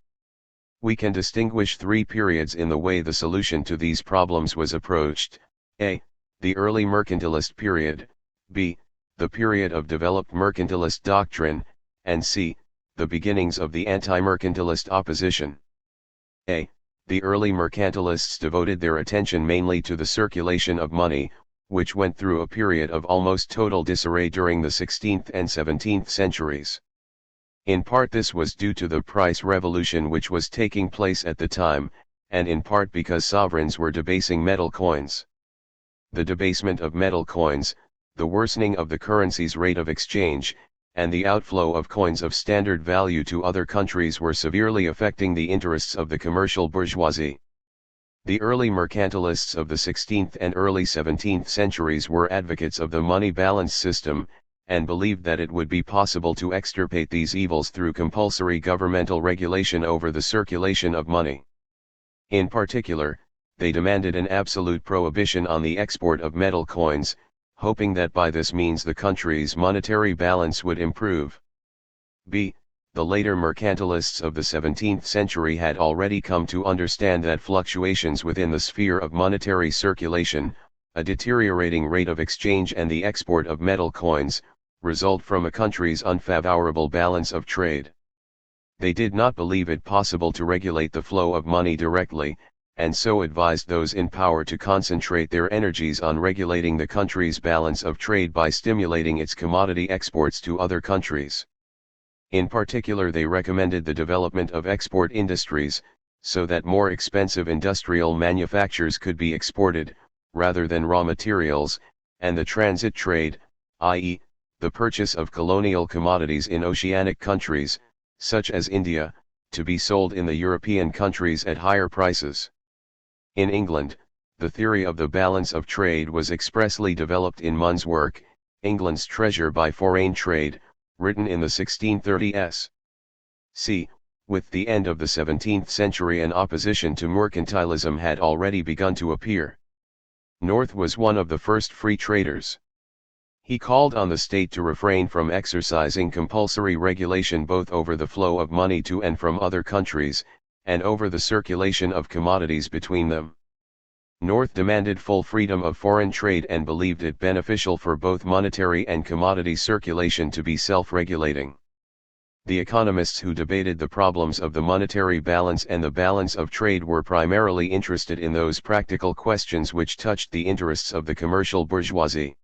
We can distinguish three periods in the way the solution to these problems was approached: a. The early mercantilist period, b. The period of developed mercantilist doctrine, and c. The beginnings of the anti-mercantilist opposition. A. The early mercantilists devoted their attention mainly to the circulation of money, which went through a period of almost total disarray during the 16th and 17th centuries. In part this was due to the price revolution which was taking place at the time, and in part because sovereigns were debasing metal coins. The debasement of metal coins, the worsening of the currency's rate of exchange, and the outflow of coins of standard value to other countries were severely affecting the interests of the commercial bourgeoisie. The early mercantilists of the 16th and early 17th centuries were advocates of the money balance system, and believed that it would be possible to extirpate these evils through compulsory governmental regulation over the circulation of money. In particular, they demanded an absolute prohibition on the export of metal coins, hoping that by this means the country's monetary balance would improve. b. The later mercantilists of the 17th century had already come to understand that fluctuations within the sphere of monetary circulation, a deteriorating rate of exchange and the export of metal coins, result from a country's unfavorable balance of trade. They did not believe it possible to regulate the flow of money directly, and so advised those in power to concentrate their energies on regulating the country's balance of trade by stimulating its commodity exports to other countries. In particular they recommended the development of export industries, so that more expensive industrial manufactures could be exported, rather than raw materials, and the transit trade, i.e., the purchase of colonial commodities in oceanic countries, such as India, to be sold in the European countries at higher prices. In England, the theory of the balance of trade was expressly developed in Munn's work, England's Treasure by Foreign Trade, written in the 1630s. c. With the end of the 17th century, an opposition to mercantilism had already begun to appear. North was one of the first free traders. He called on the state to refrain from exercising compulsory regulation both over the flow of money to and from other countries, and over the circulation of commodities between them. North demanded full freedom of foreign trade and believed it beneficial for both monetary and commodity circulation to be self-regulating. The economists who debated the problems of the monetary balance and the balance of trade were primarily interested in those practical questions which touched the interests of the commercial bourgeoisie.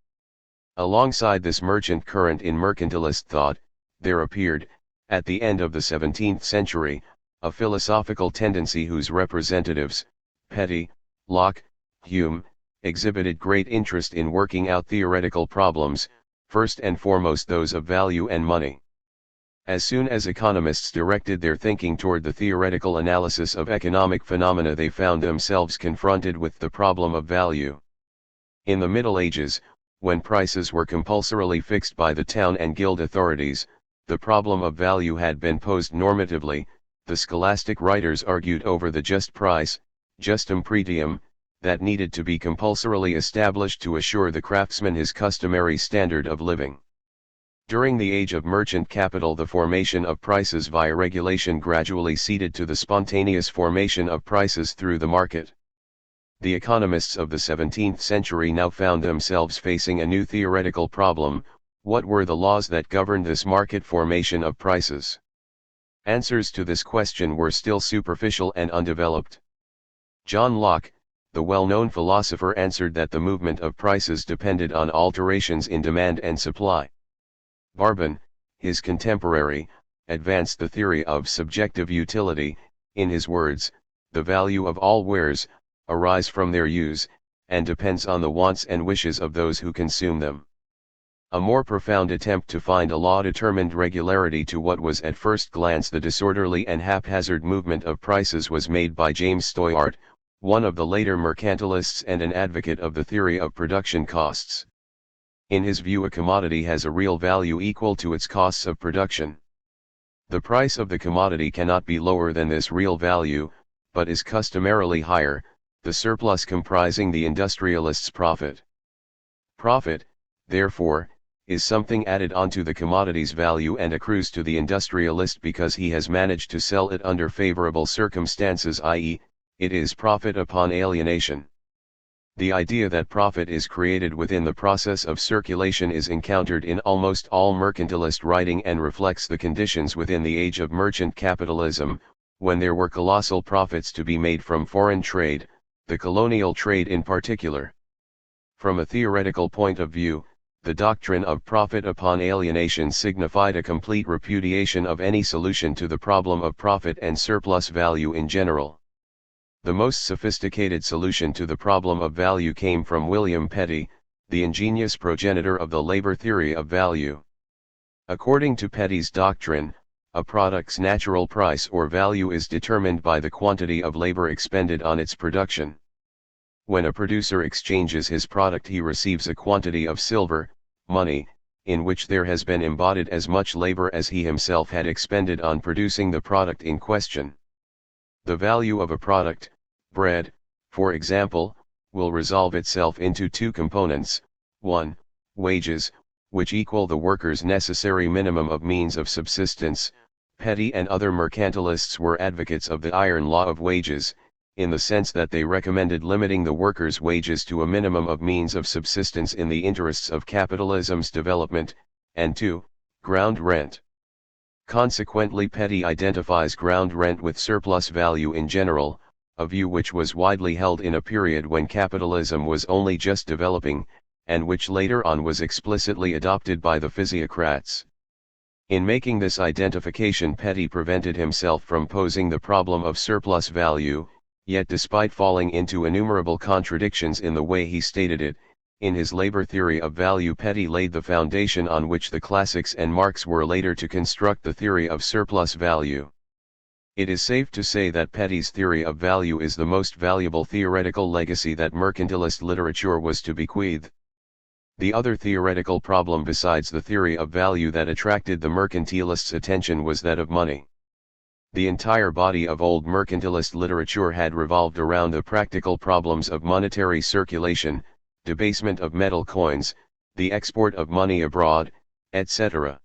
Alongside this merchant current in mercantilist thought, there appeared, at the end of the 17th century, a philosophical tendency whose representatives, Petty, Locke, Hume, exhibited great interest in working out theoretical problems, first and foremost those of value and money. As soon as economists directed their thinking toward the theoretical analysis of economic phenomena, they found themselves confronted with the problem of value. In the Middle Ages, when prices were compulsorily fixed by the town and guild authorities, the problem of value had been posed normatively. The scholastic writers argued over the just price, justum pretium, that needed to be compulsorily established to assure the craftsman his customary standard of living. During the age of merchant capital, the formation of prices via regulation gradually ceded to the spontaneous formation of prices through the market. The economists of the 17th century now found themselves facing a new theoretical problem: what were the laws that governed this market formation of prices? Answers to this question were still superficial and undeveloped. John Locke, the well-known philosopher, answered that the movement of prices depended on alterations in demand and supply. Rubin, his contemporary, advanced the theory of subjective utility. In his words, the value of all wares arise from their use, and depends on the wants and wishes of those who consume them. A more profound attempt to find a law-determined regularity to what was at first glance the disorderly and haphazard movement of prices was made by James Steuart, one of the later mercantilists and an advocate of the theory of production costs. In his view, a commodity has a real value equal to its costs of production. The price of the commodity cannot be lower than this real value, but is customarily higher, the surplus comprising the industrialist's profit. Profit, therefore, is something added onto the commodity's value and accrues to the industrialist because he has managed to sell it under favorable circumstances, i.e., it is profit upon alienation. The idea that profit is created within the process of circulation is encountered in almost all mercantilist writing and reflects the conditions within the age of merchant capitalism, when there were colossal profits to be made from foreign trade, the colonial trade in particular. From a theoretical point of view, the doctrine of profit upon alienation signified a complete repudiation of any solution to the problem of profit and surplus value in general. The most sophisticated solution to the problem of value came from William Petty, the ingenious progenitor of the labor theory of value. According to Petty's doctrine, a product's natural price or value is determined by the quantity of labor expended on its production. When a producer exchanges his product, he receives a quantity of silver, money, in which there has been embodied as much labor as he himself had expended on producing the product in question. The value of a product, bread, for example, will resolve itself into two components: 1. Wages, which equal the worker's necessary minimum of means of subsistence. Petty and other mercantilists were advocates of the iron law of wages, in the sense that they recommended limiting the worker's wages to a minimum of means of subsistence in the interests of capitalism's development. And 2. Ground rent. Consequently, Petty identifies ground rent with surplus value in general, a view which was widely held in a period when capitalism was only just developing, and which later on was explicitly adopted by the physiocrats. In making this identification, Petty prevented himself from posing the problem of surplus value, yet despite falling into innumerable contradictions in the way he stated it, in his labor theory of value, Petty laid the foundation on which the classics and Marx were later to construct the theory of surplus value. It is safe to say that Petty's theory of value is the most valuable theoretical legacy that mercantilist literature was to bequeath. The other theoretical problem besides the theory of value that attracted the mercantilists' attention was that of money. The entire body of old mercantilist literature had revolved around the practical problems of monetary circulation, debasement of metal coins, the export of money abroad, etc.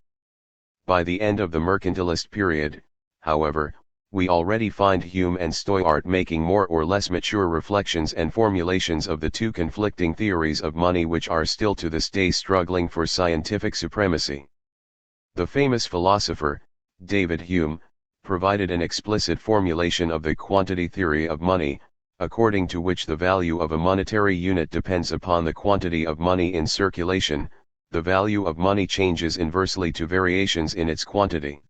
By the end of the mercantilist period, however, we already find Hume and Stoyart making more or less mature reflections and formulations of the two conflicting theories of money which are still to this day struggling for scientific supremacy. The famous philosopher, David Hume, provided an explicit formulation of the quantity theory of money, according to which the value of a monetary unit depends upon the quantity of money in circulation. The value of money changes inversely to variations in its quantity.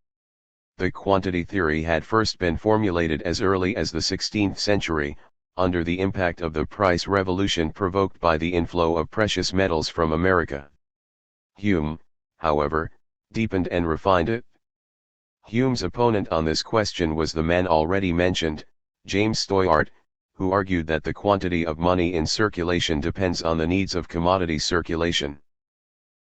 The quantity theory had first been formulated as early as the 16th century, under the impact of the price revolution provoked by the inflow of precious metals from America. Hume, however, deepened and refined it. Hume's opponent on this question was the man already mentioned, James Stoyart, who argued that the quantity of money in circulation depends on the needs of commodity circulation.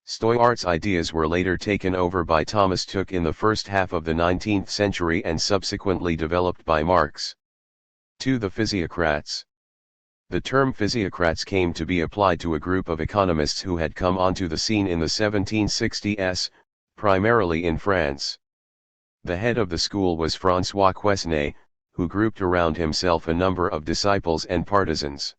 Stoyart's ideas were later taken over by Thomas Tooke in the first half of the 19th century and subsequently developed by Marx. To the physiocrats. The term physiocrats came to be applied to a group of economists who had come onto the scene in the 1760s, primarily in France. The head of the school was François Quesnay, who grouped around himself a number of disciples and partisans.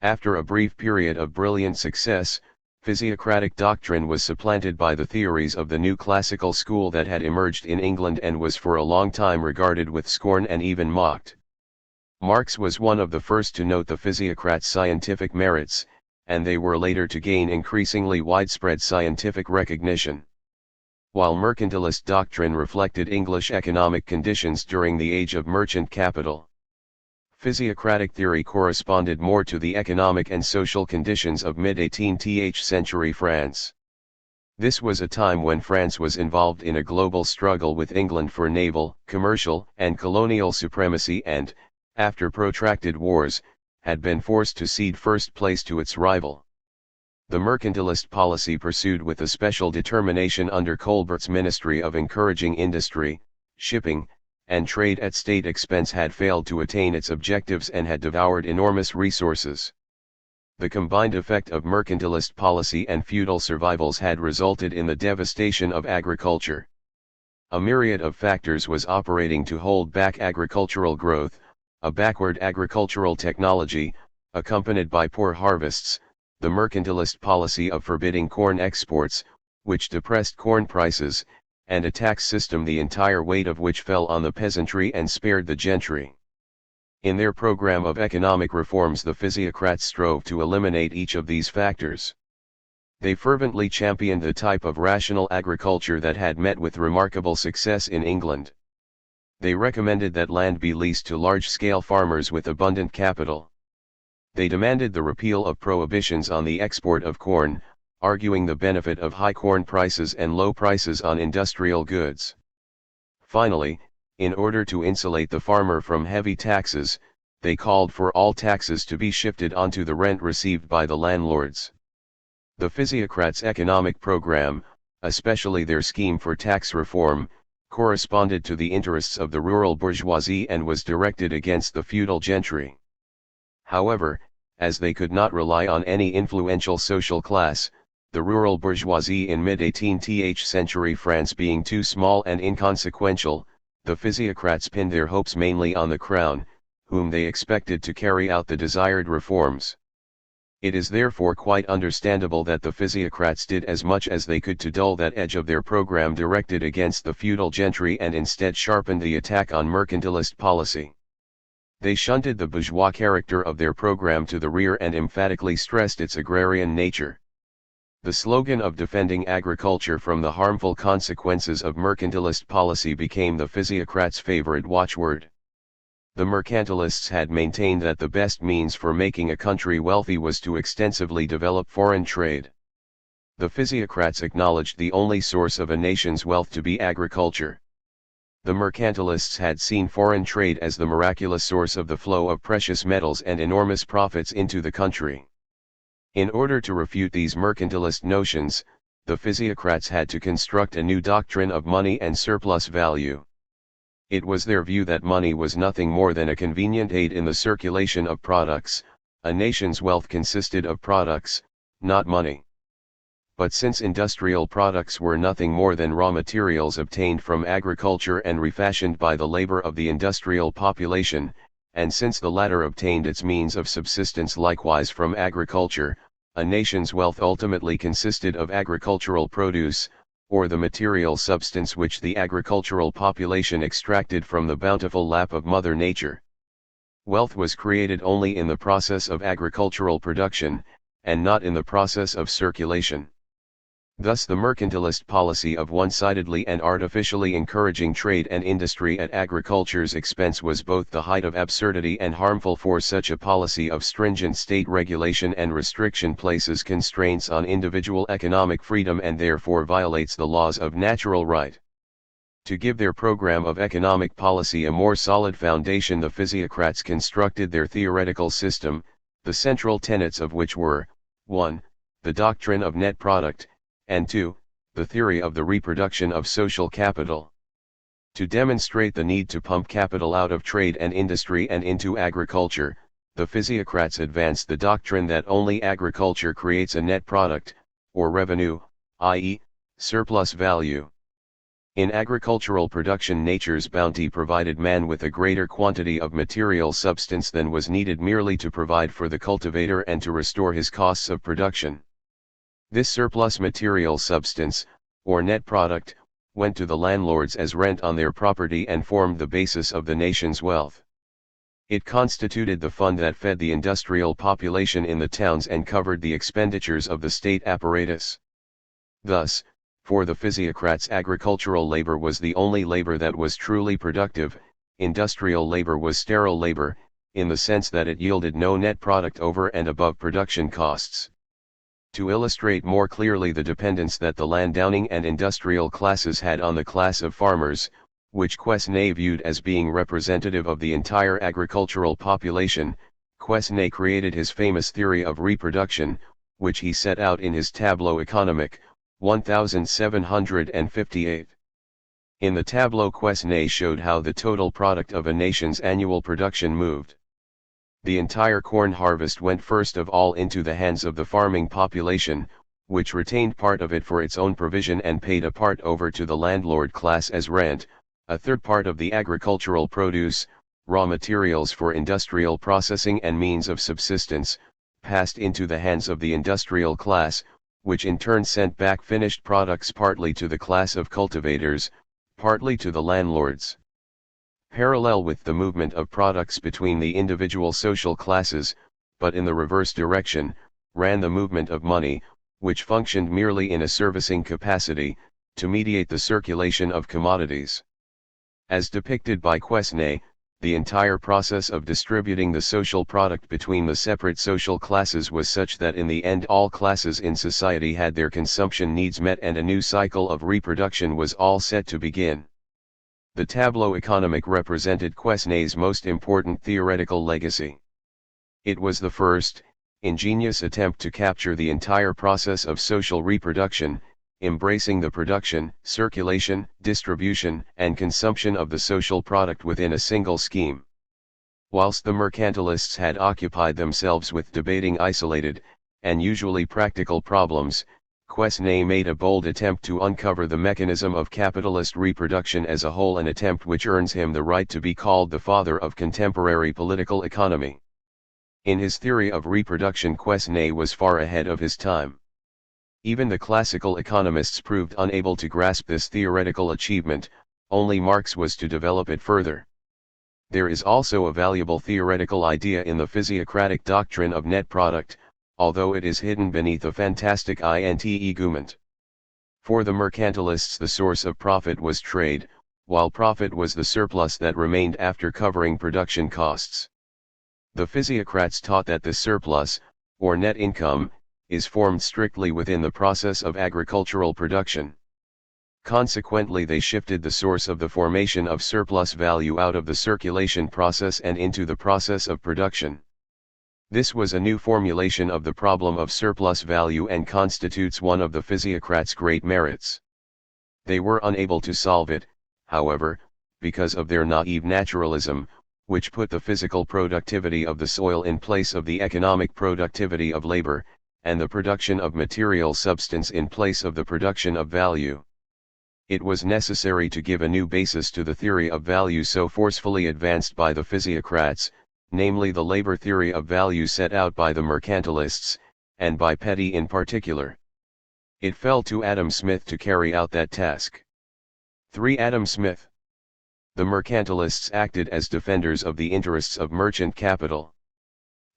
After a brief period of brilliant success, physiocratic doctrine was supplanted by the theories of the new classical school that had emerged in England and was for a long time regarded with scorn and even mocked. Marx was one of the first to note the physiocrats' scientific merits, and they were later to gain increasingly widespread scientific recognition. While mercantilist doctrine reflected English economic conditions during the age of merchant capital, physiocratic theory corresponded more to the economic and social conditions of mid-18th century France. This was a time when France was involved in a global struggle with England for naval, commercial, and colonial supremacy and, after protracted wars, had been forced to cede first place to its rival. The mercantilist policy pursued with a special determination under Colbert's ministry of encouraging industry, shipping, and trade at state expense had failed to attain its objectives and had devoured enormous resources. The combined effect of mercantilist policy and feudal survivals had resulted in the devastation of agriculture. A myriad of factors was operating to hold back agricultural growth, a backward agricultural technology, accompanied by poor harvests, the mercantilist policy of forbidding corn exports, which depressed corn prices, and a tax system the entire weight of which fell on the peasantry and spared the gentry. In their program of economic reforms, the physiocrats strove to eliminate each of these factors. They fervently championed the type of rational agriculture that had met with remarkable success in England. They recommended that land be leased to large-scale farmers with abundant capital. They demanded the repeal of prohibitions on the export of corn, arguing the benefit of high corn prices and low prices on industrial goods. Finally, in order to insulate the farmer from heavy taxes, they called for all taxes to be shifted onto the rent received by the landlords. The physiocrats' economic program, especially their scheme for tax reform, corresponded to the interests of the rural bourgeoisie and was directed against the feudal gentry. However, as they could not rely on any influential social class, the rural bourgeoisie in mid-18th century France being too small and inconsequential, the physiocrats pinned their hopes mainly on the crown, whom they expected to carry out the desired reforms. It is therefore quite understandable that the physiocrats did as much as they could to dull that edge of their program directed against the feudal gentry and instead sharpened the attack on mercantilist policy. They shunted the bourgeois character of their program to the rear and emphatically stressed its agrarian nature. The slogan of defending agriculture from the harmful consequences of mercantilist policy became the physiocrats' favorite watchword. The mercantilists had maintained that the best means for making a country wealthy was to extensively develop foreign trade. The physiocrats acknowledged the only source of a nation's wealth to be agriculture. The mercantilists had seen foreign trade as the miraculous source of the flow of precious metals and enormous profits into the country. In order to refute these mercantilist notions, the physiocrats had to construct a new doctrine of money and surplus value. It was their view that money was nothing more than a convenient aid in the circulation of products. A nation's wealth consisted of products, not money. But since industrial products were nothing more than raw materials obtained from agriculture and refashioned by the labor of the industrial population, and since the latter obtained its means of subsistence likewise from agriculture, a nation's wealth ultimately consisted of agricultural produce, or the material substance which the agricultural population extracted from the bountiful lap of Mother Nature. Wealth was created only in the process of agricultural production, and not in the process of circulation. Thus the mercantilist policy of one-sidedly and artificially encouraging trade and industry at agriculture's expense was both the height of absurdity and harmful, for such a policy of stringent state regulation and restriction places constraints on individual economic freedom and therefore violates the laws of natural right. To give their program of economic policy a more solid foundation, the physiocrats constructed their theoretical system, the central tenets of which were, 1. The doctrine of net product, and 2. The theory of the reproduction of social capital. To demonstrate the need to pump capital out of trade and industry and into agriculture, the physiocrats advanced the doctrine that only agriculture creates a net product, or revenue, i.e., surplus value. In agricultural production, nature's bounty provided man with a greater quantity of material substance than was needed merely to provide for the cultivator and to restore his costs of production. This surplus material substance, or net product, went to the landlords as rent on their property and formed the basis of the nation's wealth. It constituted the fund that fed the industrial population in the towns and covered the expenditures of the state apparatus. Thus, for the physiocrats, agricultural labor was the only labor that was truly productive. Industrial labor was sterile labor, in the sense that it yielded no net product over and above production costs. To illustrate more clearly the dependence that the landowning and industrial classes had on the class of farmers, which Quesnay viewed as being representative of the entire agricultural population, Quesnay created his famous theory of reproduction, which he set out in his Tableau économique, 1758. In the tableau, Quesnay showed how the total product of a nation's annual production moved. The entire corn harvest went first of all into the hands of the farming population, which retained part of it for its own provision and paid a part over to the landlord class as rent. A third part of the agricultural produce, raw materials for industrial processing and means of subsistence, passed into the hands of the industrial class, which in turn sent back finished products partly to the class of cultivators, partly to the landlords. Parallel with the movement of products between the individual social classes, but in the reverse direction, ran the movement of money, which functioned merely in a servicing capacity, to mediate the circulation of commodities. As depicted by Quesnay, the entire process of distributing the social product between the separate social classes was such that in the end all classes in society had their consumption needs met and a new cycle of reproduction was all set to begin. The Tableau économique represented Quesnay's most important theoretical legacy. It was the first, ingenious attempt to capture the entire process of social reproduction, embracing the production, circulation, distribution, and consumption of the social product within a single scheme. Whilst the mercantilists had occupied themselves with debating isolated, and usually practical problems, Quesnay made a bold attempt to uncover the mechanism of capitalist reproduction as a whole, an attempt which earns him the right to be called the father of contemporary political economy. In his theory of reproduction, Quesnay was far ahead of his time. Even the classical economists proved unable to grasp this theoretical achievement, only Marx was to develop it further. There is also a valuable theoretical idea in the physiocratic doctrine of net product, although it is hidden beneath a fantastic integument. For the mercantilists, the source of profit was trade, while profit was the surplus that remained after covering production costs. The physiocrats taught that the surplus, or net income, is formed strictly within the process of agricultural production. Consequently, they shifted the source of the formation of surplus value out of the circulation process and into the process of production. This was a new formulation of the problem of surplus value and constitutes one of the physiocrats' great merits. They were unable to solve it, however, because of their naive naturalism, which put the physical productivity of the soil in place of the economic productivity of labor, and the production of material substance in place of the production of value. It was necessary to give a new basis to the theory of value so forcefully advanced by the physiocrats, namely the labor theory of value set out by the mercantilists, and by Petty in particular. It fell to Adam Smith to carry out that task. 3. Adam Smith. The mercantilists acted as defenders of the interests of merchant capital.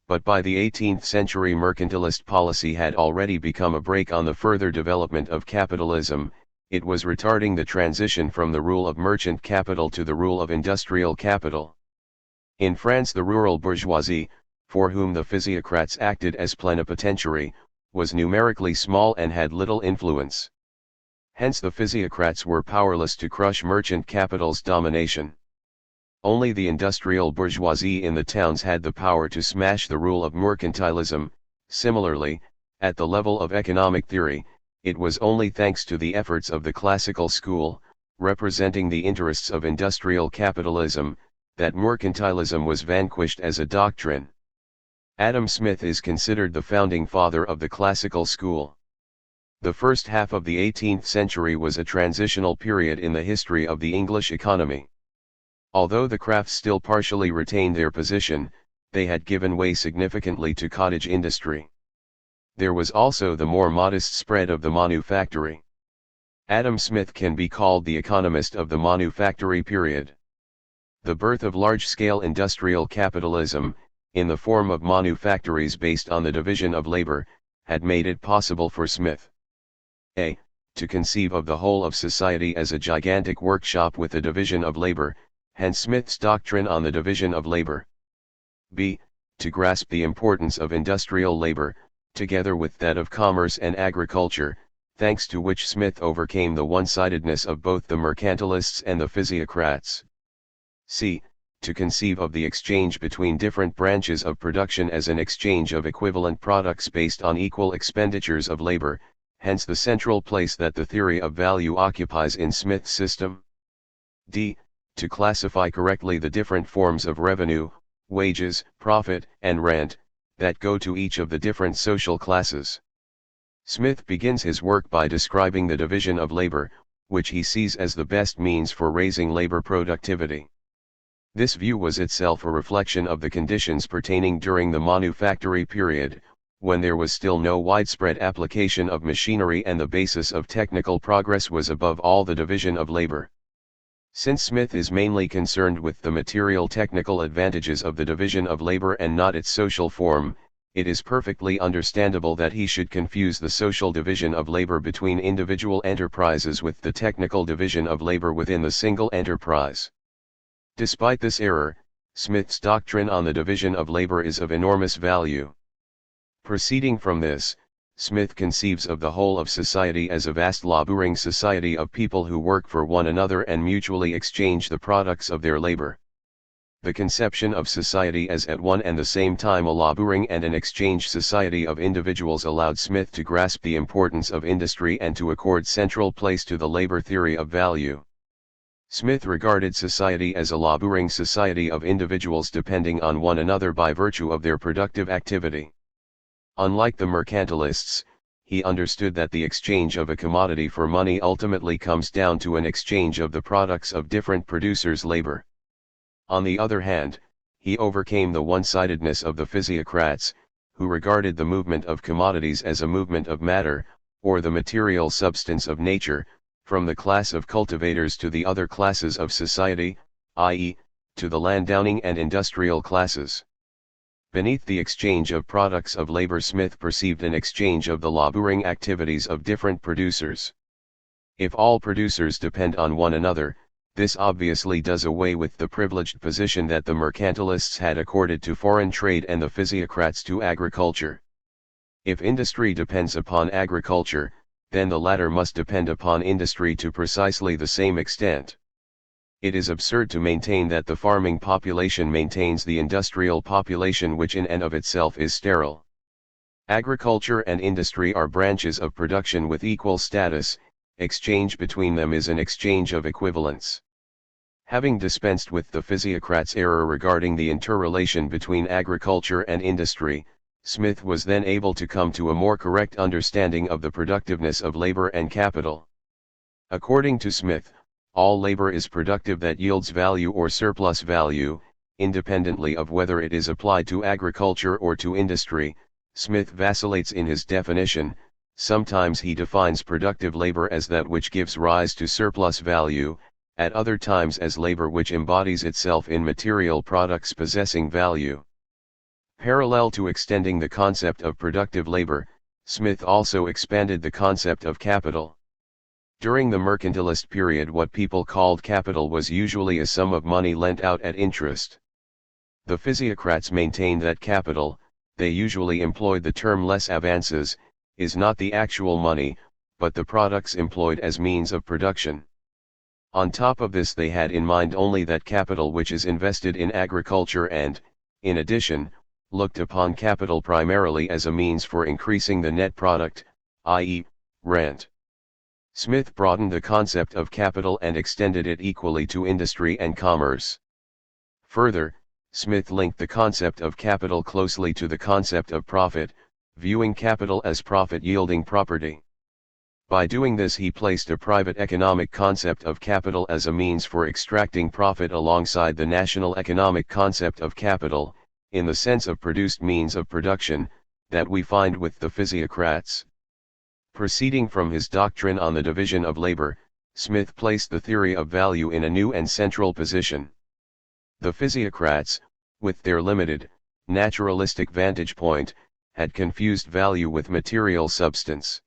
But by the 18th century mercantilist policy had already become a brake on the further development of capitalism. It was retarding the transition from the rule of merchant capital to the rule of industrial capital. In France, the rural bourgeoisie, for whom the physiocrats acted as plenipotentiary, was numerically small and had little influence. Hence the physiocrats were powerless to crush merchant capital's domination. Only the industrial bourgeoisie in the towns had the power to smash the rule of mercantilism. Similarly, at the level of economic theory, it was only thanks to the efforts of the classical school, representing the interests of industrial capitalism, that mercantilism was vanquished as a doctrine. Adam Smith is considered the founding father of the classical school. The first half of the 18th century was a transitional period in the history of the English economy. Although the crafts still partially retained their position, they had given way significantly to cottage industry. There was also the more modest spread of the manufactory. Adam Smith can be called the economist of the manufactory period. The birth of large-scale industrial capitalism, in the form of manufactories based on the division of labor, had made it possible for Smith a. to conceive of the whole of society as a gigantic workshop with a division of labor, hence Smith's doctrine on the division of labor. b. to grasp the importance of industrial labor, together with that of commerce and agriculture, thanks to which Smith overcame the one-sidedness of both the mercantilists and the physiocrats. c. to conceive of the exchange between different branches of production as an exchange of equivalent products based on equal expenditures of labor, hence the central place that the theory of value occupies in Smith's system. d. to classify correctly the different forms of revenue, wages, profit, and rent, that go to each of the different social classes. Smith begins his work by describing the division of labor, which he sees as the best means for raising labor productivity. This view was itself a reflection of the conditions pertaining during the manufactory period, when there was still no widespread application of machinery and the basis of technical progress was above all the division of labor. Since Smith is mainly concerned with the material technical advantages of the division of labor and not its social form, it is perfectly understandable that he should confuse the social division of labor between individual enterprises with the technical division of labor within the single enterprise. Despite this error, Smith's doctrine on the division of labor is of enormous value. Proceeding from this, Smith conceives of the whole of society as a vast laboring society of people who work for one another and mutually exchange the products of their labor. The conception of society as at one and the same time a laboring and an exchange society of individuals allowed Smith to grasp the importance of industry and to accord central place to the labor theory of value. Smith regarded society as a laboring society of individuals depending on one another by virtue of their productive activity. Unlike the mercantilists, he understood that the exchange of a commodity for money ultimately comes down to an exchange of the products of different producers' labor. On the other hand, he overcame the one-sidedness of the physiocrats, who regarded the movement of commodities as a movement of matter, or the material substance of nature, from the class of cultivators to the other classes of society, i.e., to the landowning and industrial classes. Beneath the exchange of products of labor, Smith perceived an exchange of the laboring activities of different producers. If all producers depend on one another, this obviously does away with the privileged position that the mercantilists had accorded to foreign trade and the physiocrats to agriculture. If industry depends upon agriculture, then the latter must depend upon industry to precisely the same extent. It is absurd to maintain that the farming population maintains the industrial population, which in and of itself is sterile. Agriculture and industry are branches of production with equal status. Exchange between them is an exchange of equivalence. Having dispensed with the physiocrat's error regarding the interrelation between agriculture and industry, Smith was then able to come to a more correct understanding of the productiveness of labor and capital. According to Smith, all labor is productive that yields value or surplus value, independently of whether it is applied to agriculture or to industry. Smith vacillates in his definition. Sometimes he defines productive labor as that which gives rise to surplus value, at other times as labor which embodies itself in material products possessing value. Parallel to extending the concept of productive labor, Smith also expanded the concept of capital. During the mercantilist period, what people called capital was usually a sum of money lent out at interest. The physiocrats maintained that capital, they usually employed the term les avances, is not the actual money, but the products employed as means of production. On top of this, they had in mind only that capital which is invested in agriculture and, in addition, looked upon capital primarily as a means for increasing the net product, i.e., rent. Smith broadened the concept of capital and extended it equally to industry and commerce. Further, Smith linked the concept of capital closely to the concept of profit, viewing capital as profit-yielding property. By doing this, he placed a private economic concept of capital as a means for extracting profit alongside the national economic concept of capital, in the sense of produced means of production, that we find with the physiocrats. Proceeding from his doctrine on the division of labor, Smith placed the theory of value in a new and central position. The physiocrats, with their limited, naturalistic vantage point, had confused value with material substance.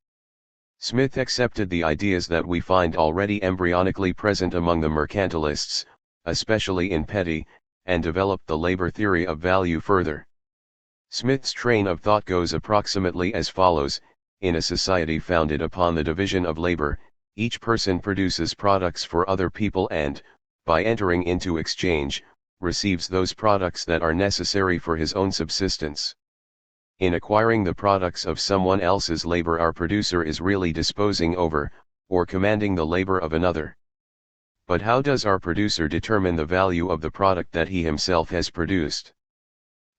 Smith accepted the ideas that we find already embryonically present among the mercantilists, especially in Petty, and developed the labor theory of value further. Smith's train of thought goes approximately as follows: in a society founded upon the division of labor, each person produces products for other people and, by entering into exchange, receives those products that are necessary for his own subsistence. In acquiring the products of someone else's labor, our producer is really disposing over, or commanding the labor of another. But how does our producer determine the value of the product that he himself has produced?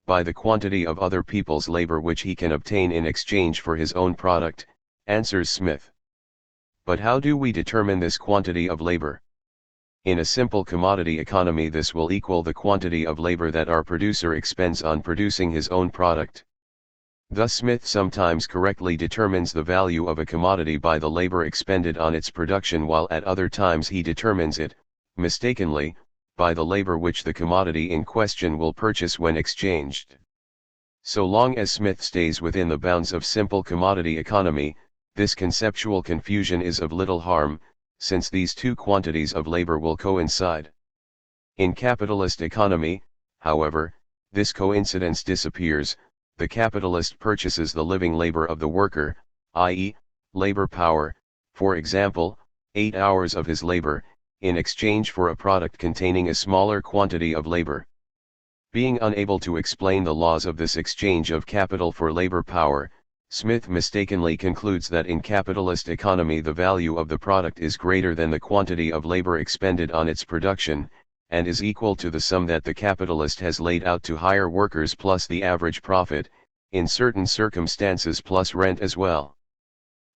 By the quantity of other people's labor which he can obtain in exchange for his own product, answers Smith. But how do we determine this quantity of labor? In a simple commodity economy, this will equal the quantity of labor that our producer expends on producing his own product. Thus Smith sometimes correctly determines the value of a commodity by the labor expended on its production, while at other times he determines it, mistakenly, by the labor which the commodity in question will purchase when exchanged. So long as Smith stays within the bounds of simple commodity economy, this conceptual confusion is of little harm, since these two quantities of labor will coincide. In capitalist economy, however, this coincidence disappears. The capitalist purchases the living labor of the worker, i.e., labor power, for example, 8 hours of his labor, in exchange for a product containing a smaller quantity of labor. Being unable to explain the laws of this exchange of capital for labor power, Smith mistakenly concludes that in capitalist economy the value of the product is greater than the quantity of labor expended on its production, and is equal to the sum that the capitalist has laid out to hire workers plus the average profit, in certain circumstances plus rent as well.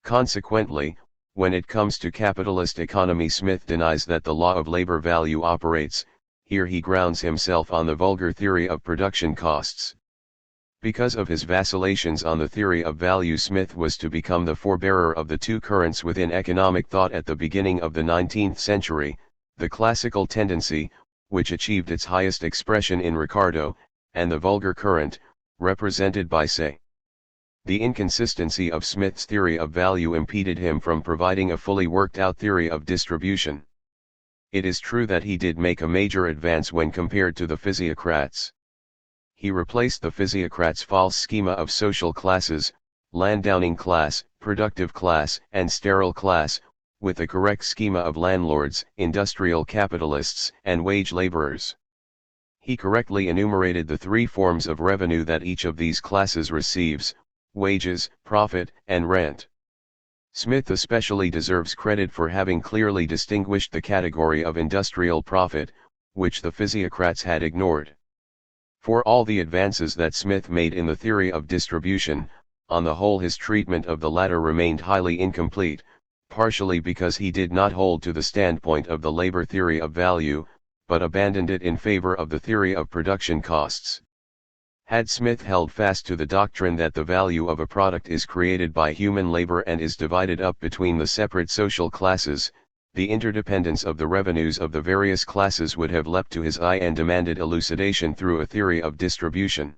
Consequently, when it comes to capitalist economy, Smith denies that the law of labor value operates. Here he grounds himself on the vulgar theory of production costs. Because of his vacillations on the theory of value, Smith was to become the forebearer of the two currents within economic thought at the beginning of the 19th century, the classical tendency, which achieved its highest expression in Ricardo, and the vulgar current, represented by Say. The inconsistency of Smith's theory of value impeded him from providing a fully worked-out theory of distribution. It is true that he did make a major advance when compared to the physiocrats. He replaced the physiocrats' false schema of social classes, landowning class, productive class, and sterile class, with a correct schema of landlords, industrial capitalists, and wage laborers. He correctly enumerated the three forms of revenue that each of these classes receives: wages, profit, and rent. Smith especially deserves credit for having clearly distinguished the category of industrial profit, which the physiocrats had ignored. For all the advances that Smith made in the theory of distribution, on the whole his treatment of the latter remained highly incomplete, partially because he did not hold to the standpoint of the labor theory of value, but abandoned it in favor of the theory of production costs. Had Smith held fast to the doctrine that the value of a product is created by human labor and is divided up between the separate social classes, the interdependence of the revenues of the various classes would have leapt to his eye and demanded elucidation through a theory of distribution.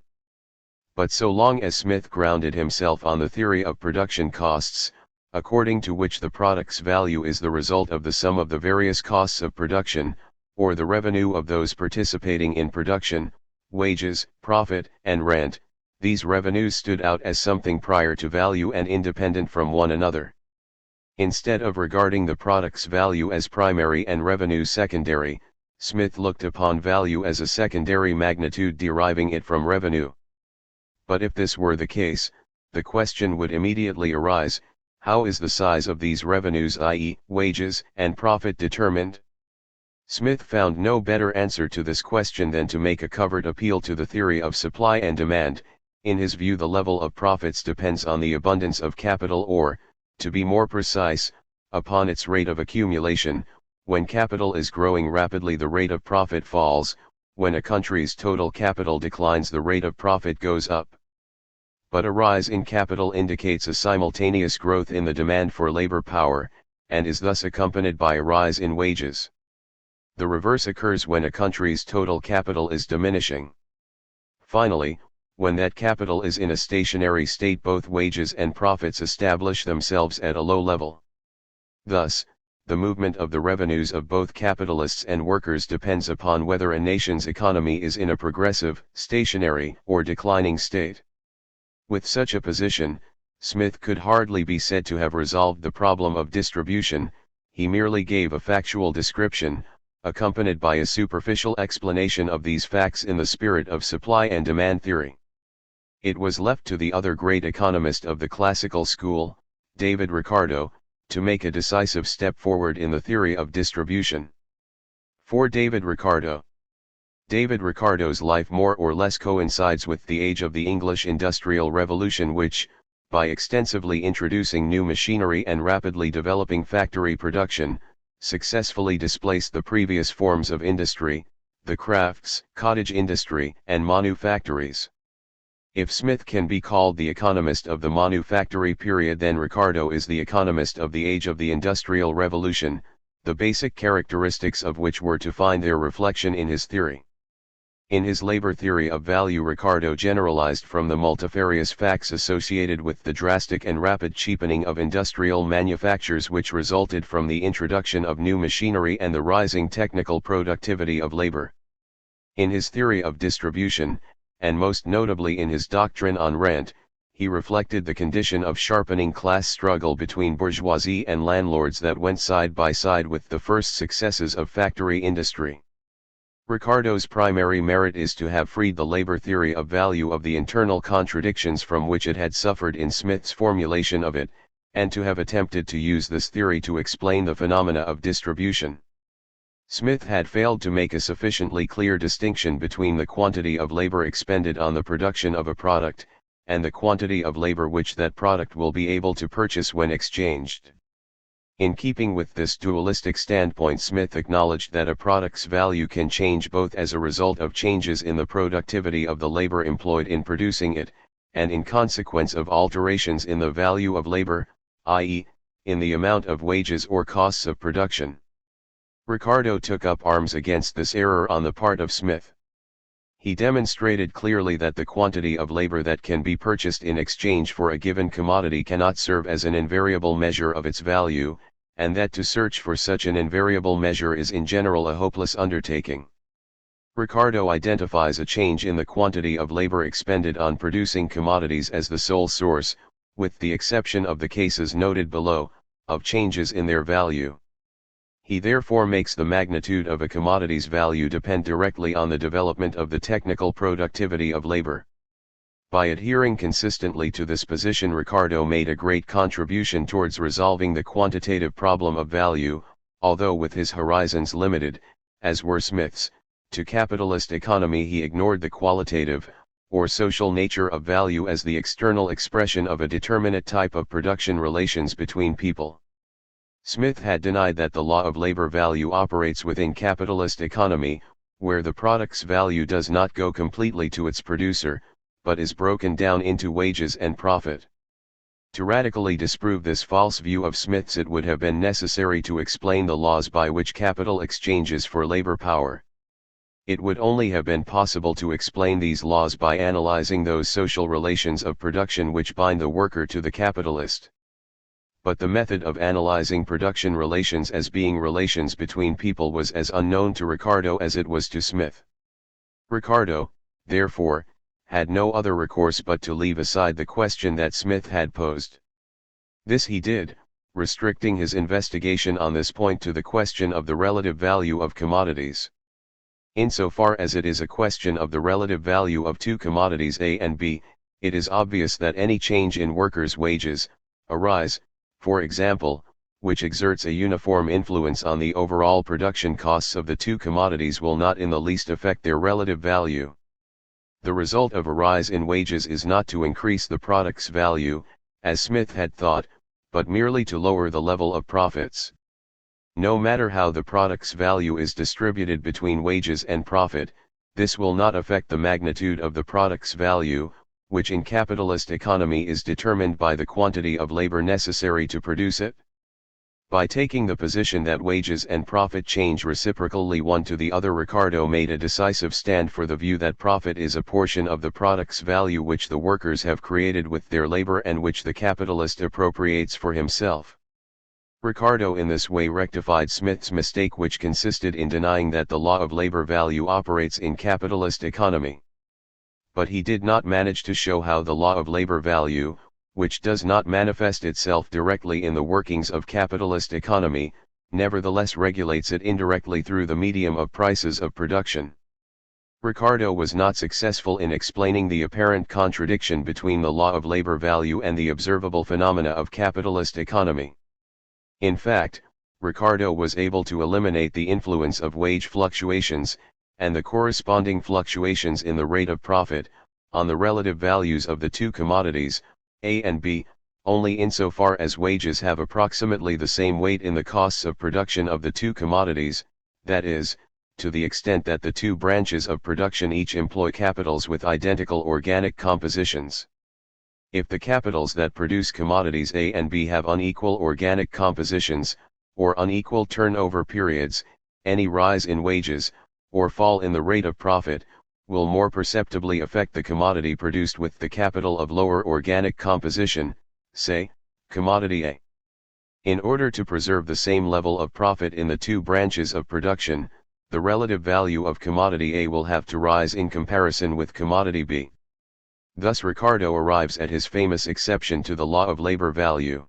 But so long as Smith grounded himself on the theory of production costs, according to which the product's value is the result of the sum of the various costs of production, or the revenue of those participating in production, wages, profit, and rent, these revenues stood out as something prior to value and independent from one another. Instead of regarding the product's value as primary and revenue secondary, Smith looked upon value as a secondary magnitude deriving it from revenue. But if this were the case, the question would immediately arise: how is the size of these revenues, i.e., wages and profit, determined? Smith found no better answer to this question than to make a covert appeal to the theory of supply and demand. In his view, the level of profits depends on the abundance of capital, or, to be more precise, upon its rate of accumulation. When capital is growing rapidly, the rate of profit falls; when a country's total capital declines, the rate of profit goes up. But a rise in capital indicates a simultaneous growth in the demand for labor power, and is thus accompanied by a rise in wages. The reverse occurs when a country's total capital is diminishing. Finally, when that capital is in a stationary state, both wages and profits establish themselves at a low level. Thus, the movement of the revenues of both capitalists and workers depends upon whether a nation's economy is in a progressive, stationary, or declining state. With such a position, Smith could hardly be said to have resolved the problem of distribution. He merely gave a factual description, accompanied by a superficial explanation of these facts in the spirit of supply and demand theory. It was left to the other great economist of the classical school, David Ricardo, to make a decisive step forward in the theory of distribution. For David Ricardo's life more or less coincides with the age of the English Industrial Revolution, which, by extensively introducing new machinery and rapidly developing factory production, successfully displaced the previous forms of industry, the crafts, cottage industry, and manufactories. If Smith can be called the economist of the manufactory period, then Ricardo is the economist of the age of the Industrial Revolution, the basic characteristics of which were to find their reflection in his theory. In his labor theory of value, Ricardo generalized from the multifarious facts associated with the drastic and rapid cheapening of industrial manufactures which resulted from the introduction of new machinery and the rising technical productivity of labor. In his theory of distribution, and most notably in his doctrine on rent, he reflected the condition of sharpening class struggle between bourgeoisie and landlords that went side by side with the first successes of factory industry. Ricardo's primary merit is to have freed the labor theory of value of the internal contradictions from which it had suffered in Smith's formulation of it, and to have attempted to use this theory to explain the phenomena of distribution. Smith had failed to make a sufficiently clear distinction between the quantity of labor expended on the production of a product, and the quantity of labor which that product will be able to purchase when exchanged. In keeping with this dualistic standpoint, Smith acknowledged that a product's value can change both as a result of changes in the productivity of the labor employed in producing it, and in consequence of alterations in the value of labor, i.e., in the amount of wages or costs of production. Ricardo took up arms against this error on the part of Smith. He demonstrated clearly that the quantity of labor that can be purchased in exchange for a given commodity cannot serve as an invariable measure of its value, and that to search for such an invariable measure is in general a hopeless undertaking. Ricardo identifies a change in the quantity of labor expended on producing commodities as the sole source, with the exception of the cases noted below, of changes in their value. He therefore makes the magnitude of a commodity's value depend directly on the development of the technical productivity of labor. By adhering consistently to this position, Ricardo made a great contribution towards resolving the quantitative problem of value, although with his horizons limited, as were Smith's, to capitalist economy. He ignored the qualitative, or social nature of value as the external expression of a determinate type of production relations between people. Smith had denied that the law of labor value operates within capitalist economy, where the product's value does not go completely to its producer, but is broken down into wages and profit. To radically disprove this false view of Smith's, it would have been necessary to explain the laws by which capital exchanges for labor power. It would only have been possible to explain these laws by analyzing those social relations of production which bind the worker to the capitalist. But the method of analyzing production relations as being relations between people was as unknown to Ricardo as it was to Smith. Ricardo, therefore, had no other recourse but to leave aside the question that Smith had posed. This he did, restricting his investigation on this point to the question of the relative value of commodities. Insofar as it is a question of the relative value of two commodities A and B, it is obvious that any change in workers' wages, a rise, for example, which exerts a uniform influence on the overall production costs of the two commodities, will not in the least affect their relative value. The result of a rise in wages is not to increase the product's value, as Smith had thought, but merely to lower the level of profits. No matter how the product's value is distributed between wages and profit, this will not affect the magnitude of the product's value, which in capitalist economy is determined by the quantity of labor necessary to produce it. By taking the position that wages and profit change reciprocally one to the other, Ricardo made a decisive stand for the view that profit is a portion of the product's value which the workers have created with their labor and which the capitalist appropriates for himself. Ricardo in this way rectified Smith's mistake, which consisted in denying that the law of labor value operates in capitalist economy. But he did not manage to show how the law of labor value, which does not manifest itself directly in the workings of capitalist economy, nevertheless regulates it indirectly through the medium of prices of production. Ricardo was not successful in explaining the apparent contradiction between the law of labor value and the observable phenomena of capitalist economy. In fact, Ricardo was able to eliminate the influence of wage fluctuations, and the corresponding fluctuations in the rate of profit, on the relative values of the two commodities, A and B, only insofar as wages have approximately the same weight in the costs of production of the two commodities, that is, to the extent that the two branches of production each employ capitals with identical organic compositions. If the capitals that produce commodities A and B have unequal organic compositions, or unequal turnover periods, any rise in wages, or fall in the rate of profit, will more perceptibly affect the commodity produced with the capital of lower organic composition, say, commodity A. In order to preserve the same level of profit in the two branches of production, the relative value of commodity A will have to rise in comparison with commodity B. Thus Ricardo arrives at his famous exception to the law of labor value.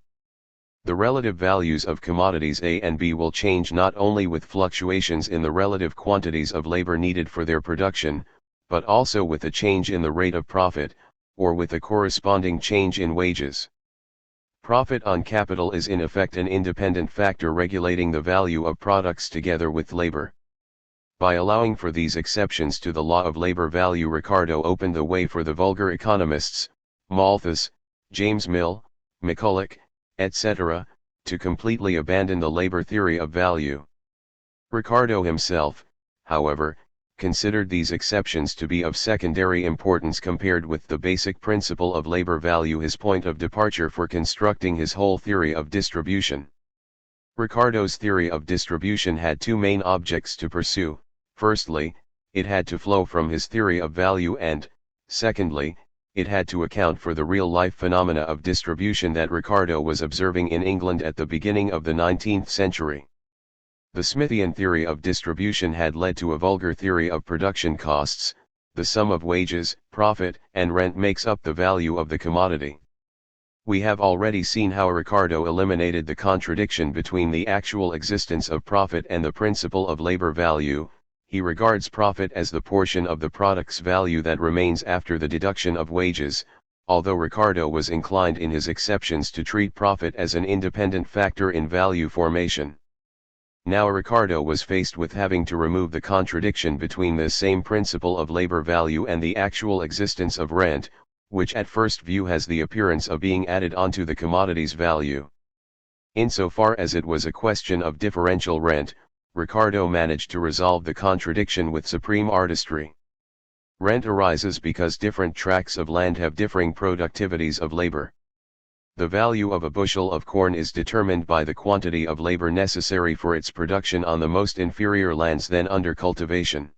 The relative values of commodities A and B will change not only with fluctuations in the relative quantities of labor needed for their production, but also with a change in the rate of profit, or with a corresponding change in wages. Profit on capital is in effect an independent factor regulating the value of products together with labor. By allowing for these exceptions to the law of labor value, Ricardo opened the way for the vulgar economists, Malthus, James Mill, McCulloch, etc., to completely abandon the labor theory of value. Ricardo himself, however, considered these exceptions to be of secondary importance compared with the basic principle of labor value, his point of departure for constructing his whole theory of distribution. Ricardo's theory of distribution had two main objects to pursue. Firstly, it had to flow from his theory of value and, secondly, it had to account for the real-life phenomena of distribution that Ricardo was observing in England at the beginning of the 19th century. The Smithian theory of distribution had led to a vulgar theory of production costs. The sum of wages, profit, and rent makes up the value of the commodity. We have already seen how Ricardo eliminated the contradiction between the actual existence of profit and the principle of labor value. He regards profit as the portion of the product's value that remains after the deduction of wages, although Ricardo was inclined in his exceptions to treat profit as an independent factor in value formation. Now Ricardo was faced with having to remove the contradiction between this same principle of labor value and the actual existence of rent, which at first view has the appearance of being added onto the commodity's value. Insofar as it was a question of differential rent, Ricardo managed to resolve the contradiction with supreme artistry. Rent arises because different tracts of land have differing productivities of labor. The value of a bushel of corn is determined by the quantity of labor necessary for its production on the most inferior lands then under cultivation.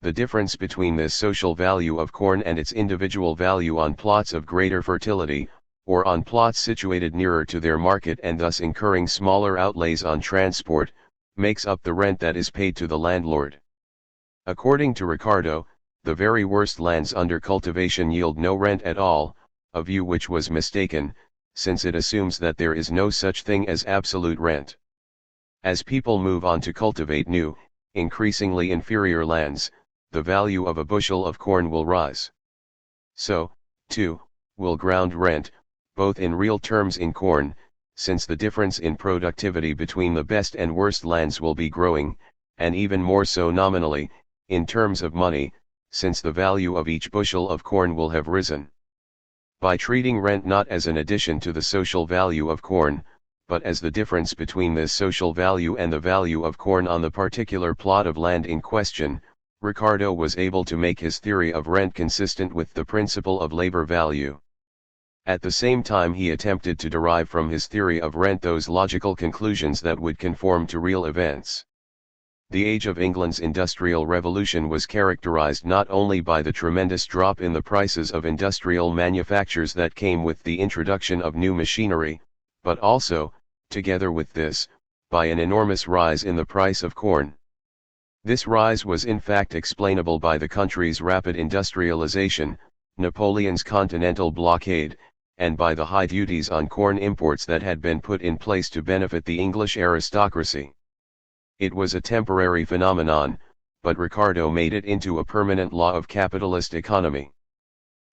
The difference between this social value of corn and its individual value on plots of greater fertility, or on plots situated nearer to their market and thus incurring smaller outlays on transport, makes up the rent that is paid to the landlord. According to Ricardo, the very worst lands under cultivation yield no rent at all, a view which was mistaken, since it assumes that there is no such thing as absolute rent. As people move on to cultivate new, increasingly inferior lands, the value of a bushel of corn will rise. So, too, will ground rent, both in real terms in corn, since the difference in productivity between the best and worst lands will be growing, and even more so nominally, in terms of money, since the value of each bushel of corn will have risen. By treating rent not as an addition to the social value of corn, but as the difference between this social value and the value of corn on the particular plot of land in question, Ricardo was able to make his theory of rent consistent with the principle of labor value. At the same time he attempted to derive from his theory of rent those logical conclusions that would conform to real events. The age of England's Industrial Revolution was characterized not only by the tremendous drop in the prices of industrial manufactures that came with the introduction of new machinery, but also, together with this, by an enormous rise in the price of corn. This rise was in fact explainable by the country's rapid industrialization, Napoleon's continental blockade, and by the high duties on corn imports that had been put in place to benefit the English aristocracy. It was a temporary phenomenon, but Ricardo made it into a permanent law of capitalist economy.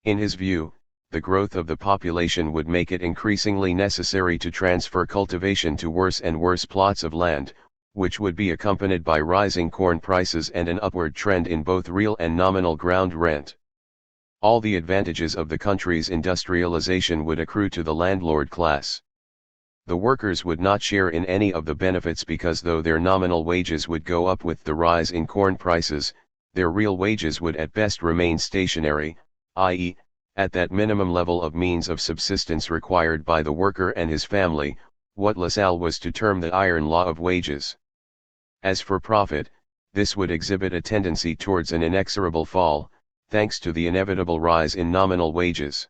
In his view, the growth of the population would make it increasingly necessary to transfer cultivation to worse and worse plots of land, which would be accompanied by rising corn prices and an upward trend in both real and nominal ground rent. All the advantages of the country's industrialization would accrue to the landlord class. The workers would not share in any of the benefits because though their nominal wages would go up with the rise in corn prices, their real wages would at best remain stationary, i.e., at that minimum level of means of subsistence required by the worker and his family, what Lassalle was to term the iron law of wages. As for profit, this would exhibit a tendency towards an inexorable fall, thanks to the inevitable rise in nominal wages.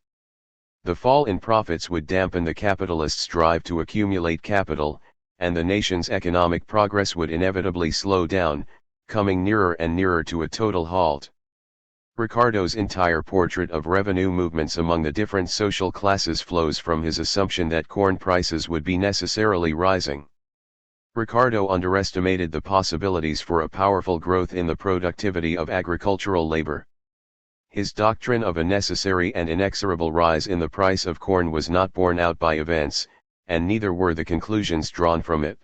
The fall in profits would dampen the capitalist's drive to accumulate capital, and the nation's economic progress would inevitably slow down, coming nearer and nearer to a total halt. Ricardo's entire portrait of revenue movements among the different social classes flows from his assumption that corn prices would be necessarily rising. Ricardo underestimated the possibilities for a powerful growth in the productivity of agricultural labor. His doctrine of a necessary and inexorable rise in the price of corn was not borne out by events, and neither were the conclusions drawn from it.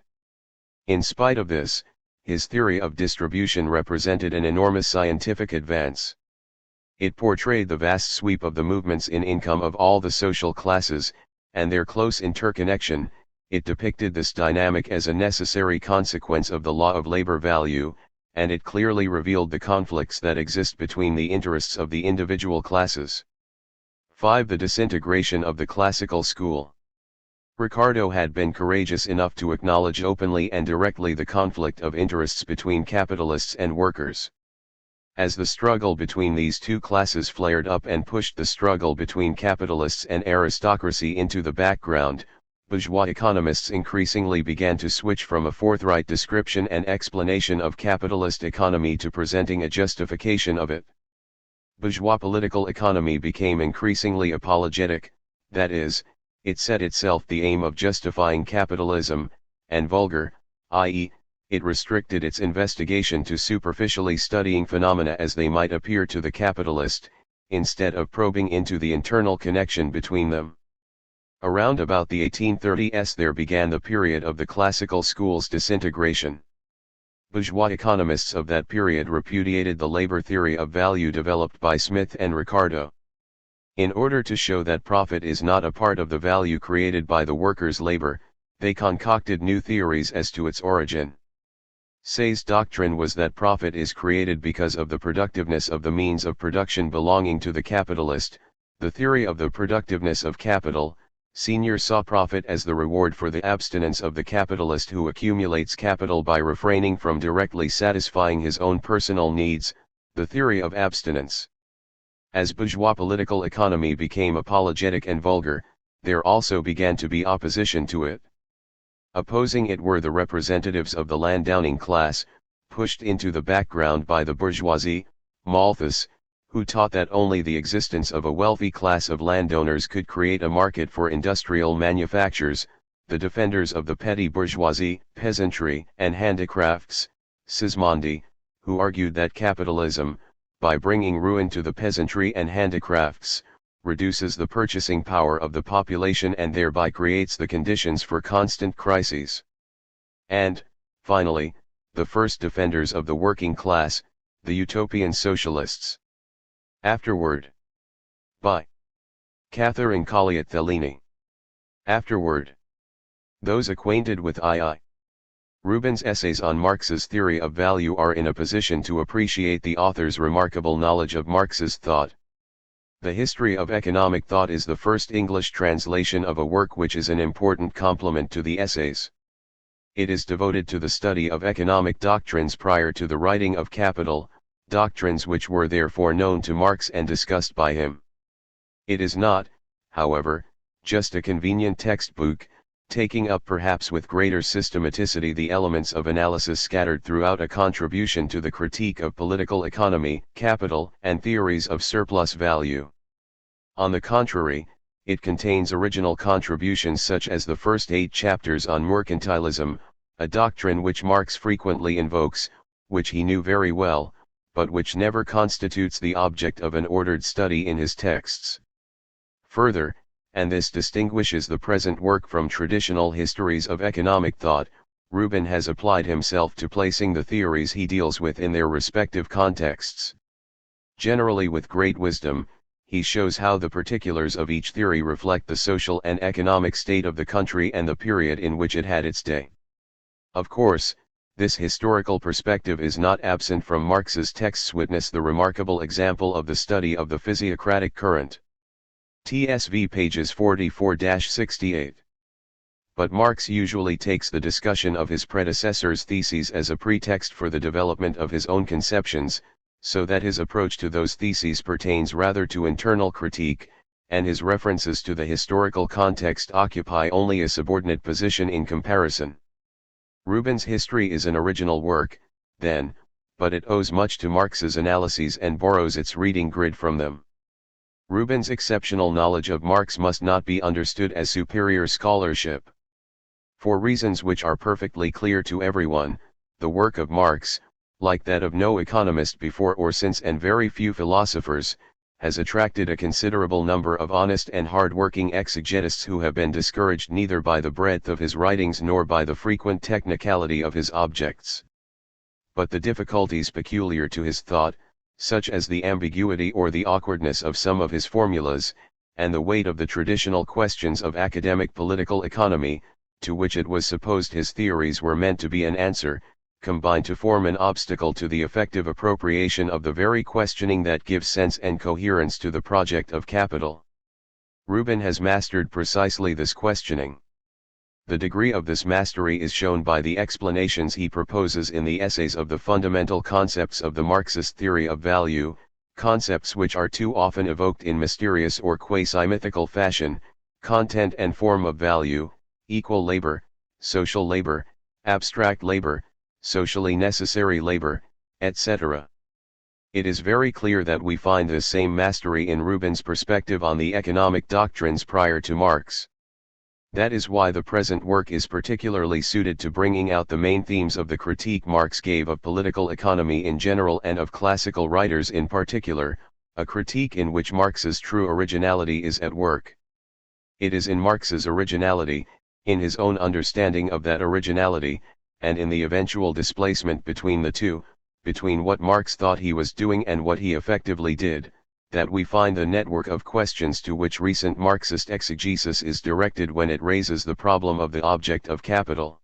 In spite of this, his theory of distribution represented an enormous scientific advance. It portrayed the vast sweep of the movements in income of all the social classes, and their close interconnection. It depicted this dynamic as a necessary consequence of the law of labor value, and it clearly revealed the conflicts that exist between the interests of the individual classes. 5. The disintegration of the classical school. Ricardo had been courageous enough to acknowledge openly and directly the conflict of interests between capitalists and workers. As the struggle between these two classes flared up and pushed the struggle between capitalists and aristocracy into the background, bourgeois economists increasingly began to switch from a forthright description and explanation of capitalist economy to presenting a justification of it. Bourgeois political economy became increasingly apologetic, that is, it set itself the aim of justifying capitalism, and vulgar, i.e., it restricted its investigation to superficially studying phenomena as they might appear to the capitalist, instead of probing into the internal connection between them. Around about the 1830s there began the period of the classical school's disintegration. Bourgeois economists of that period repudiated the labor theory of value developed by Smith and Ricardo. In order to show that profit is not a part of the value created by the worker's labor, they concocted new theories as to its origin. Say's doctrine was that profit is created because of the productiveness of the means of production belonging to the capitalist. The theory of the productiveness of capital, Senior saw profit as the reward for the abstinence of the capitalist who accumulates capital by refraining from directly satisfying his own personal needs, the theory of abstinence. As bourgeois political economy became apologetic and vulgar, there also began to be opposition to it. Opposing it were the representatives of the landowning class, pushed into the background by the bourgeoisie, Malthus, who taught that only the existence of a wealthy class of landowners could create a market for industrial manufactures, the defenders of the petty bourgeoisie, peasantry, and handicrafts, Sismondi, who argued that capitalism, by bringing ruin to the peasantry and handicrafts, reduces the purchasing power of the population and thereby creates the conditions for constant crises. And, finally, the first defenders of the working class, the utopian socialists. Afterward. By Catherine Colliot Thelene. Afterward. Those acquainted with II. Rubin's essays on Marx's theory of value are in a position to appreciate the author's remarkable knowledge of Marx's thought. The History of Economic Thought is the first English translation of a work which is an important complement to the essays. It is devoted to the study of economic doctrines prior to the writing of Capital, doctrines which were therefore known to Marx and discussed by him. It is not, however, just a convenient textbook, taking up perhaps with greater systematicity the elements of analysis scattered throughout a contribution to the critique of political economy, capital, and theories of surplus value. On the contrary, it contains original contributions such as the first 8 chapters on mercantilism, a doctrine which Marx frequently invokes, which he knew very well, but which never constitutes the object of an ordered study in his texts. Further, and this distinguishes the present work from traditional histories of economic thought, Rubin has applied himself to placing the theories he deals with in their respective contexts. Generally with great wisdom, he shows how the particulars of each theory reflect the social and economic state of the country and the period in which it had its day. Of course, this historical perspective is not absent from Marx's texts. Witness the remarkable example of the study of the physiocratic current. TSV pages 44-68. But Marx usually takes the discussion of his predecessors' theses as a pretext for the development of his own conceptions, so that his approach to those theses pertains rather to internal critique, and his references to the historical context occupy only a subordinate position in comparison. Rubin's history is an original work, then, but it owes much to Marx's analyses and borrows its reading grid from them. Rubin's exceptional knowledge of Marx must not be understood as superior scholarship. For reasons which are perfectly clear to everyone, the work of Marx, like that of no economist before or since and very few philosophers, has attracted a considerable number of honest and hard-working exegetists who have been discouraged neither by the breadth of his writings nor by the frequent technicality of his objects. But the difficulties peculiar to his thought, such as the ambiguity or the awkwardness of some of his formulas, and the weight of the traditional questions of academic political economy, to which it was supposed his theories were meant to be an answer, combine to form an obstacle to the effective appropriation of the very questioning that gives sense and coherence to the project of capital. Rubin has mastered precisely this questioning. The degree of this mastery is shown by the explanations he proposes in the essays of the fundamental concepts of the Marxist theory of value, concepts which are too often evoked in mysterious or quasi-mythical fashion: content and form of value, equal labor, social labor, abstract labor, socially necessary labor, etc. It is very clear that we find this same mastery in Rubin's perspective on the economic doctrines prior to Marx. That is why the present work is particularly suited to bringing out the main themes of the critique Marx gave of political economy in general and of classical writers in particular, a critique in which Marx's true originality is at work. It is in Marx's originality, in his own understanding of that originality, and in the eventual displacement between the two, between what Marx thought he was doing and what he effectively did, that we find the network of questions to which recent Marxist exegesis is directed when it raises the problem of the object of capital.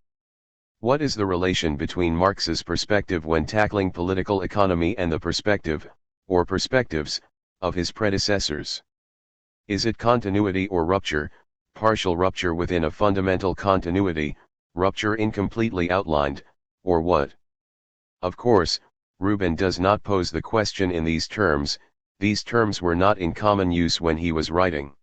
What is the relation between Marx's perspective when tackling political economy and the perspective, or perspectives, of his predecessors? Is it continuity or rupture, partial rupture within a fundamental continuity, rupture incompletely outlined, or what? Of course, Rubin does not pose the question in these terms. These terms were not in common use when he was writing.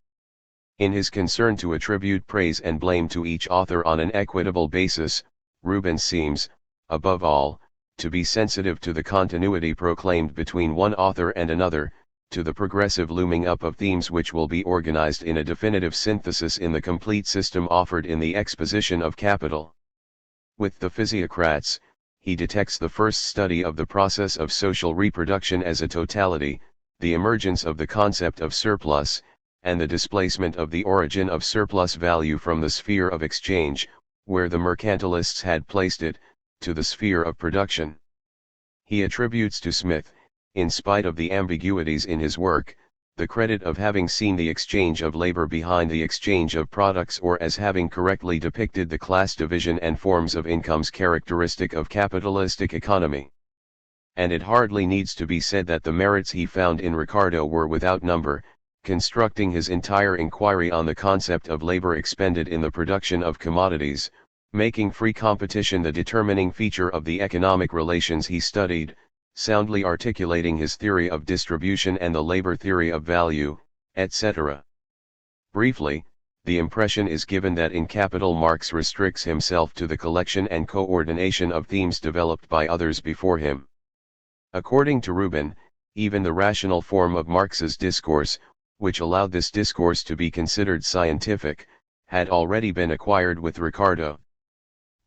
In his concern to attribute praise and blame to each author on an equitable basis, Rubin seems, above all, to be sensitive to the continuity proclaimed between one author and another, to the progressive looming up of themes which will be organized in a definitive synthesis in the complete system offered in the exposition of Capital. With the physiocrats, he detects the first study of the process of social reproduction as a totality, the emergence of the concept of surplus, and the displacement of the origin of surplus value from the sphere of exchange, where the mercantilists had placed it, to the sphere of production. He attributes to Smith, in spite of the ambiguities in his work, the credit of having seen the exchange of labor behind the exchange of products, or as having correctly depicted the class division and forms of incomes characteristic of capitalistic economy. And it hardly needs to be said that the merits he found in Ricardo were without number, constructing his entire inquiry on the concept of labor expended in the production of commodities, making free competition the determining feature of the economic relations he studied, soundly articulating his theory of distribution and the labor theory of value, etc. Briefly, the impression is given that in Capital Marx restricts himself to the collection and coordination of themes developed by others before him. According to Rubin, even the rational form of Marx's discourse, which allowed this discourse to be considered scientific, had already been acquired with Ricardo.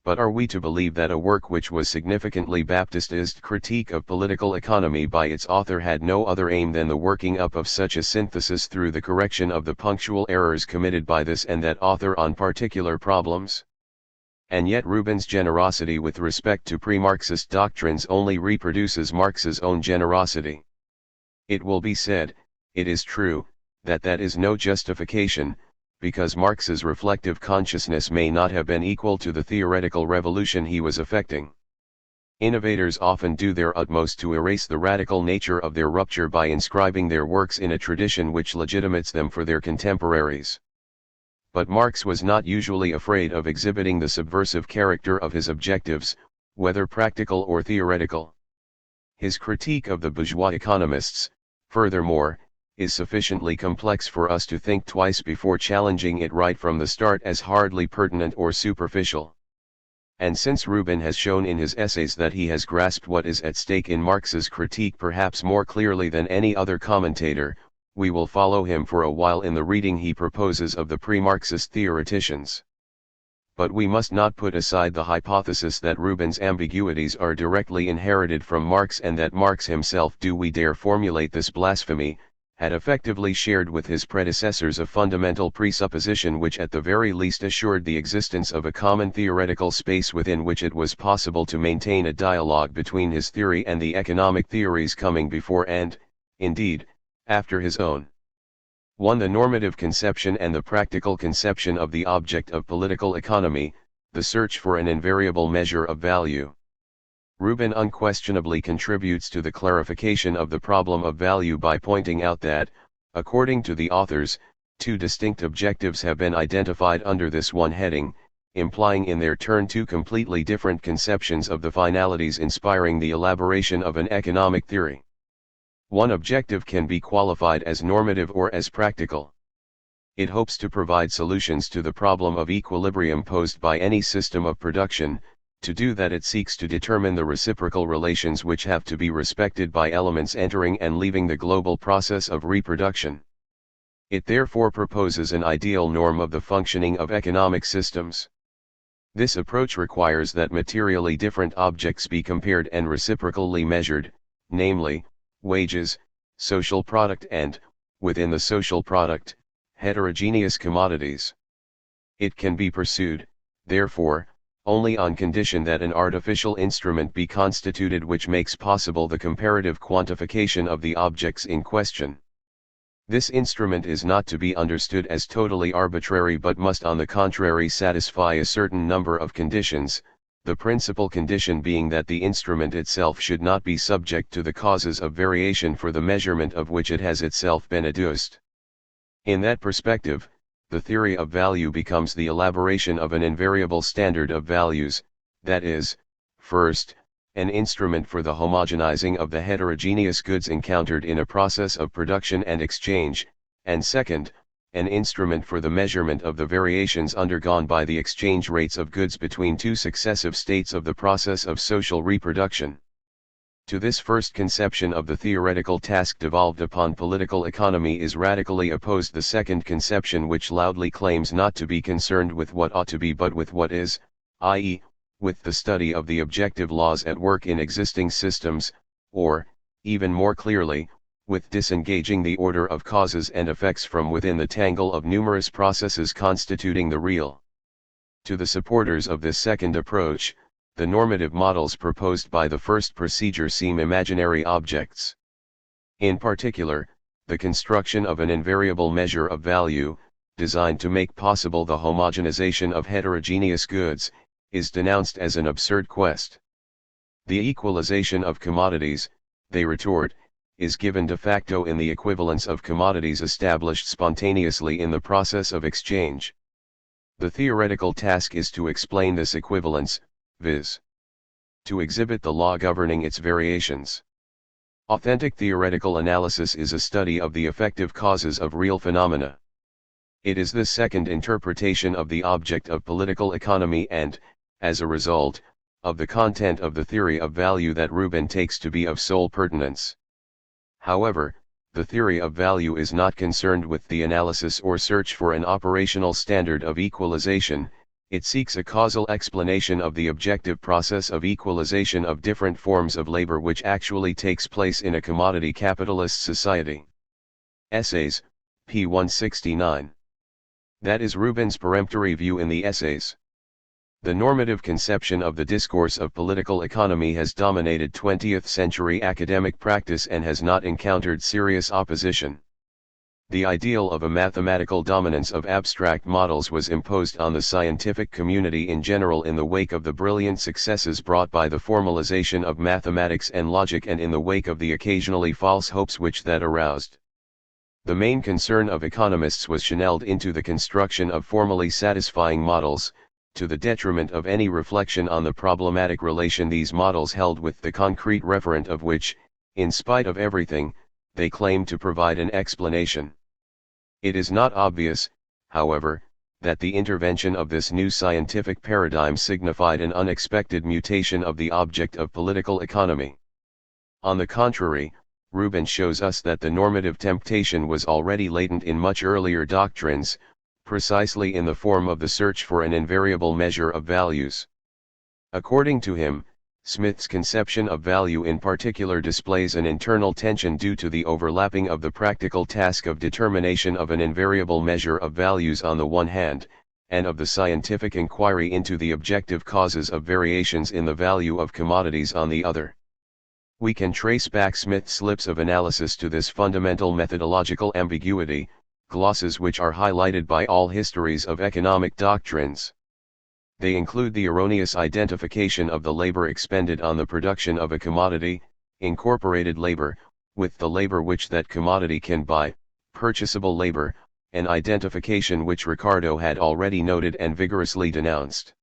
But are we to believe that a work which was significantly Baptistist critique of political economy by its author had no other aim than the working up of such a synthesis through the correction of the punctual errors committed by this and that author on particular problems? And yet Rubin's generosity with respect to pre-Marxist doctrines only reproduces Marx's own generosity. It will be said, it is true, that is no justification, because Marx's reflective consciousness may not have been equal to the theoretical revolution he was effecting. Innovators often do their utmost to erase the radical nature of their rupture by inscribing their works in a tradition which legitimates them for their contemporaries. But Marx was not usually afraid of exhibiting the subversive character of his objectives, whether practical or theoretical. His critique of the bourgeois economists, furthermore, is sufficiently complex for us to think twice before challenging it right from the start as hardly pertinent or superficial. And since Rubin has shown in his essays that he has grasped what is at stake in Marx's critique perhaps more clearly than any other commentator, we will follow him for a while in the reading he proposes of the pre-Marxist theoreticians. But we must not put aside the hypothesis that Rubin's ambiguities are directly inherited from Marx, and that Marx himself, do we dare formulate this blasphemy, had effectively shared with his predecessors a fundamental presupposition which at the very least assured the existence of a common theoretical space within which it was possible to maintain a dialogue between his theory and the economic theories coming before and, indeed, after his own. 1. The normative conception and the practical conception of the object of political economy, the search for an invariable measure of value. Rubin unquestionably contributes to the clarification of the problem of value by pointing out that, according to the authors, two distinct objectives have been identified under this one heading, implying in their turn two completely different conceptions of the finalities inspiring the elaboration of an economic theory. One objective can be qualified as normative or as practical. It hopes to provide solutions to the problem of equilibrium posed by any system of production. To do that it seeks to determine the reciprocal relations which have to be respected by elements entering and leaving the global process of reproduction. It therefore proposes an ideal norm of the functioning of economic systems. This approach requires that materially different objects be compared and reciprocally measured, namely, wages, social product and, within the social product, heterogeneous commodities. It can be pursued, therefore, only on condition that an artificial instrument be constituted which makes possible the comparative quantification of the objects in question. This instrument is not to be understood as totally arbitrary but must on the contrary satisfy a certain number of conditions, the principal condition being that the instrument itself should not be subject to the causes of variation for the measurement of which it has itself been adduced. In that perspective, the theory of value becomes the elaboration of an invariable standard of values, that is, first, an instrument for the homogenizing of the heterogeneous goods encountered in a process of production and exchange, and second, an instrument for the measurement of the variations undergone by the exchange rates of goods between two successive states of the process of social reproduction. To this first conception of the theoretical task devolved upon political economy is radically opposed the second conception, which loudly claims not to be concerned with what ought to be but with what is, i.e., with the study of the objective laws at work in existing systems, or, even more clearly, with disengaging the order of causes and effects from within the tangle of numerous processes constituting the real. To the supporters of this second approach, the normative models proposed by the first procedure seem imaginary objects. In particular, the construction of an invariable measure of value, designed to make possible the homogenization of heterogeneous goods, is denounced as an absurd quest. The equalization of commodities, they retort, is given de facto in the equivalence of commodities established spontaneously in the process of exchange. The theoretical task is to explain this equivalence, viz. to exhibit the law governing its variations. Authentic theoretical analysis is a study of the effective causes of real phenomena. It is this second interpretation of the object of political economy and, as a result, of the content of the theory of value that Rubin takes to be of sole pertinence. However, the theory of value is not concerned with the analysis or search for an operational standard of equalization. It seeks a causal explanation of the objective process of equalization of different forms of labor which actually takes place in a commodity capitalist society. Essays, p. 169. That is Rubin's peremptory view in the Essays. The normative conception of the discourse of political economy has dominated 20th-century academic practice and has not encountered serious opposition. The ideal of a mathematical dominance of abstract models was imposed on the scientific community in general in the wake of the brilliant successes brought by the formalization of mathematics and logic and in the wake of the occasionally false hopes which that aroused. The main concern of economists was channeled into the construction of formally satisfying models, to the detriment of any reflection on the problematic relation these models held with the concrete referent of which, in spite of everything, they claimed to provide an explanation. It is not obvious, however, that the intervention of this new scientific paradigm signified an unexpected mutation of the object of political economy. On the contrary, Rubin shows us that the normative temptation was already latent in much earlier doctrines, precisely in the form of the search for an invariable measure of values. According to him, Smith's conception of value in particular displays an internal tension due to the overlapping of the practical task of determination of an invariable measure of values on the one hand, and of the scientific inquiry into the objective causes of variations in the value of commodities on the other. We can trace back Smith's slips of analysis to this fundamental methodological ambiguity, glosses which are highlighted by all histories of economic doctrines. They include the erroneous identification of the labor expended on the production of a commodity, incorporated labor, with the labor which that commodity can buy, purchasable labor, an identification which Ricardo had already noted and vigorously denounced.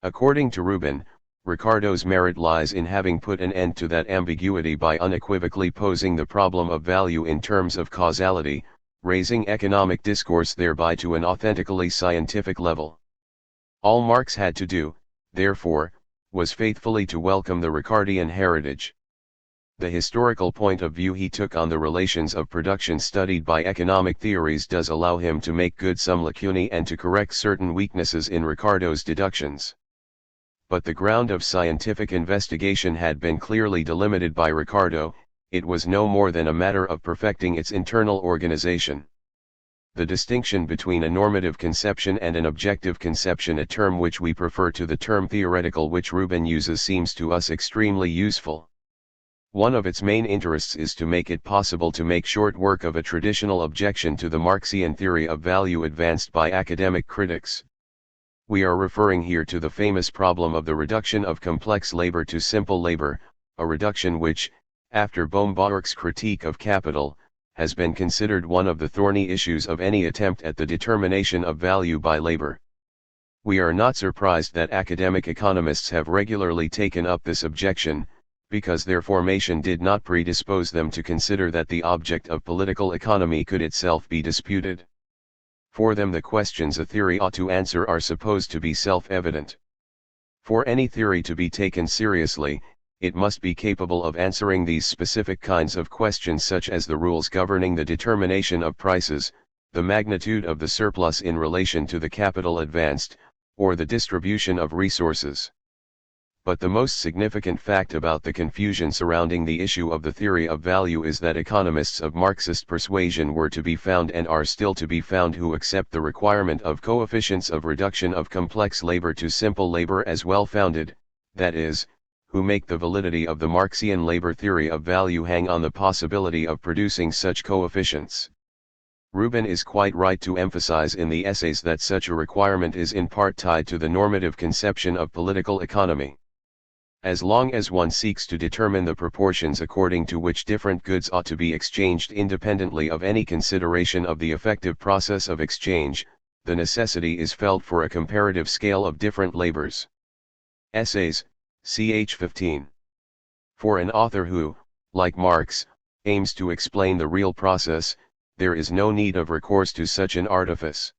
According to Rubin, Ricardo's merit lies in having put an end to that ambiguity by unequivocally posing the problem of value in terms of causality, raising economic discourse thereby to an authentically scientific level. All Marx had to do, therefore, was faithfully to welcome the Ricardian heritage. The historical point of view he took on the relations of production studied by economic theories does allow him to make good some lacunae and to correct certain weaknesses in Ricardo's deductions. But the ground of scientific investigation had been clearly delimited by Ricardo, it was no more than a matter of perfecting its internal organization. The distinction between a normative conception and an objective conception, a term which we prefer to the term theoretical which Rubin uses, seems to us extremely useful. One of its main interests is to make it possible to make short work of a traditional objection to the Marxian theory of value advanced by academic critics. We are referring here to the famous problem of the reduction of complex labor to simple labor, a reduction which, after Baumgart's critique of capital, has been considered one of the thorny issues of any attempt at the determination of value by labor. We are not surprised that academic economists have regularly taken up this objection, because their formation did not predispose them to consider that the object of political economy could itself be disputed. For them the questions a theory ought to answer are supposed to be self-evident. For any theory to be taken seriously, it must be capable of answering these specific kinds of questions, such as the rules governing the determination of prices, the magnitude of the surplus in relation to the capital advanced, or the distribution of resources. But the most significant fact about the confusion surrounding the issue of the theory of value is that economists of Marxist persuasion were to be found and are still to be found who accept the requirement of coefficients of reduction of complex labor to simple labor as well-founded, that is, who make the validity of the Marxian labor theory of value hang on the possibility of producing such coefficients. Rubin is quite right to emphasize in the essays that such a requirement is in part tied to the normative conception of political economy. As long as one seeks to determine the proportions according to which different goods ought to be exchanged independently of any consideration of the effective process of exchange, the necessity is felt for a comparative scale of different labors. Essays, ch. 15. For an author who, like Marx, aims to explain the real process, there is no need of recourse to such an artifice.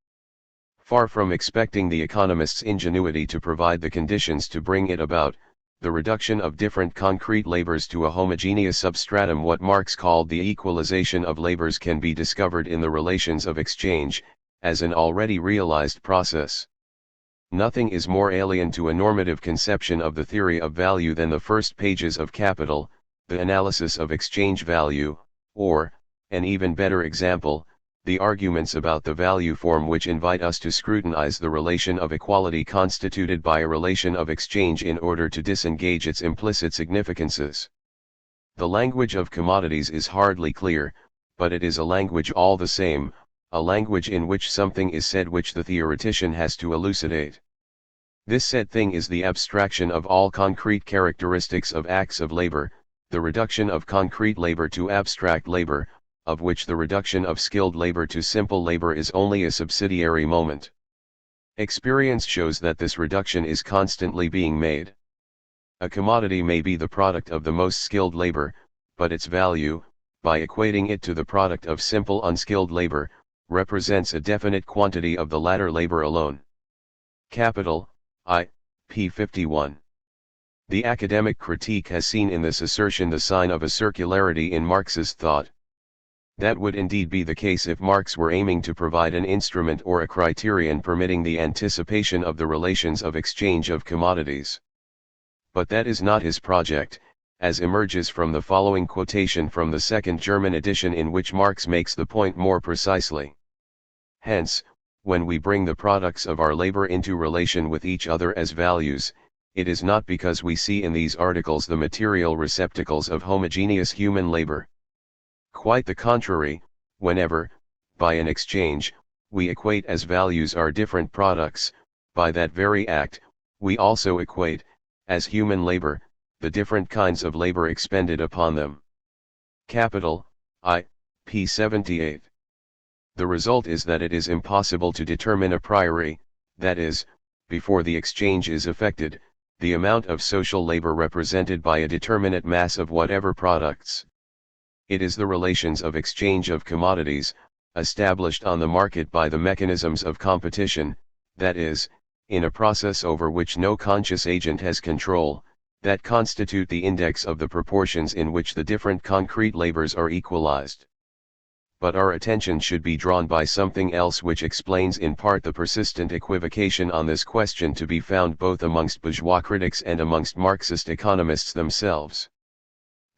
Far from expecting the economist's ingenuity to provide the conditions to bring it about, the reduction of different concrete labors to a homogeneous substratum, what Marx called the equalization of labors, can be discovered in the relations of exchange, as an already realized process. Nothing is more alien to a normative conception of the theory of value than the first pages of Capital, the analysis of exchange value, or, an even better example, the arguments about the value form, which invite us to scrutinize the relation of equality constituted by a relation of exchange in order to disengage its implicit significances. The language of commodities is hardly clear, but it is a language all the same, a language in which something is said which the theoretician has to elucidate. This said thing is the abstraction of all concrete characteristics of acts of labor, the reduction of concrete labor to abstract labor, of which the reduction of skilled labor to simple labor is only a subsidiary moment. Experience shows that this reduction is constantly being made. A commodity may be the product of the most skilled labor, but its value, by equating it to the product of simple unskilled labor, represents a definite quantity of the latter labor alone. Capital, p. 51. The academic critique has seen in this assertion the sign of a circularity in Marx's thought. That would indeed be the case if Marx were aiming to provide an instrument or a criterion permitting the anticipation of the relations of exchange of commodities. But that is not his project, as emerges from the following quotation from the second German edition, in which Marx makes the point more precisely. Hence, when we bring the products of our labor into relation with each other as values, it is not because we see in these articles the material receptacles of homogeneous human labor. Quite the contrary, whenever, by an exchange, we equate as values our different products, by that very act, we also equate, as human labor, the different kinds of labor expended upon them. Capital, p. 78. The result is that it is impossible to determine a priori, that is, before the exchange is effected, the amount of social labor represented by a determinate mass of whatever products. It is the relations of exchange of commodities, established on the market by the mechanisms of competition, that is, in a process over which no conscious agent has control, that constitute the index of the proportions in which the different concrete labors are equalized. But our attention should be drawn by something else which explains in part the persistent equivocation on this question to be found both amongst bourgeois critics and amongst Marxist economists themselves.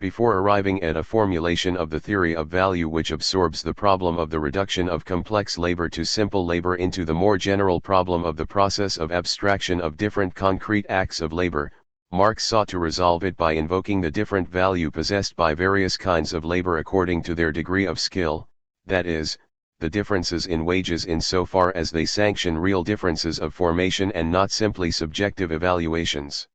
Before arriving at a formulation of the theory of value which absorbs the problem of the reduction of complex labor to simple labor into the more general problem of the process of abstraction of different concrete acts of labor, Marx sought to resolve it by invoking the different value possessed by various kinds of labor according to their degree of skill, that is, the differences in wages insofar as they sanction real differences of formation and not simply subjective evaluations.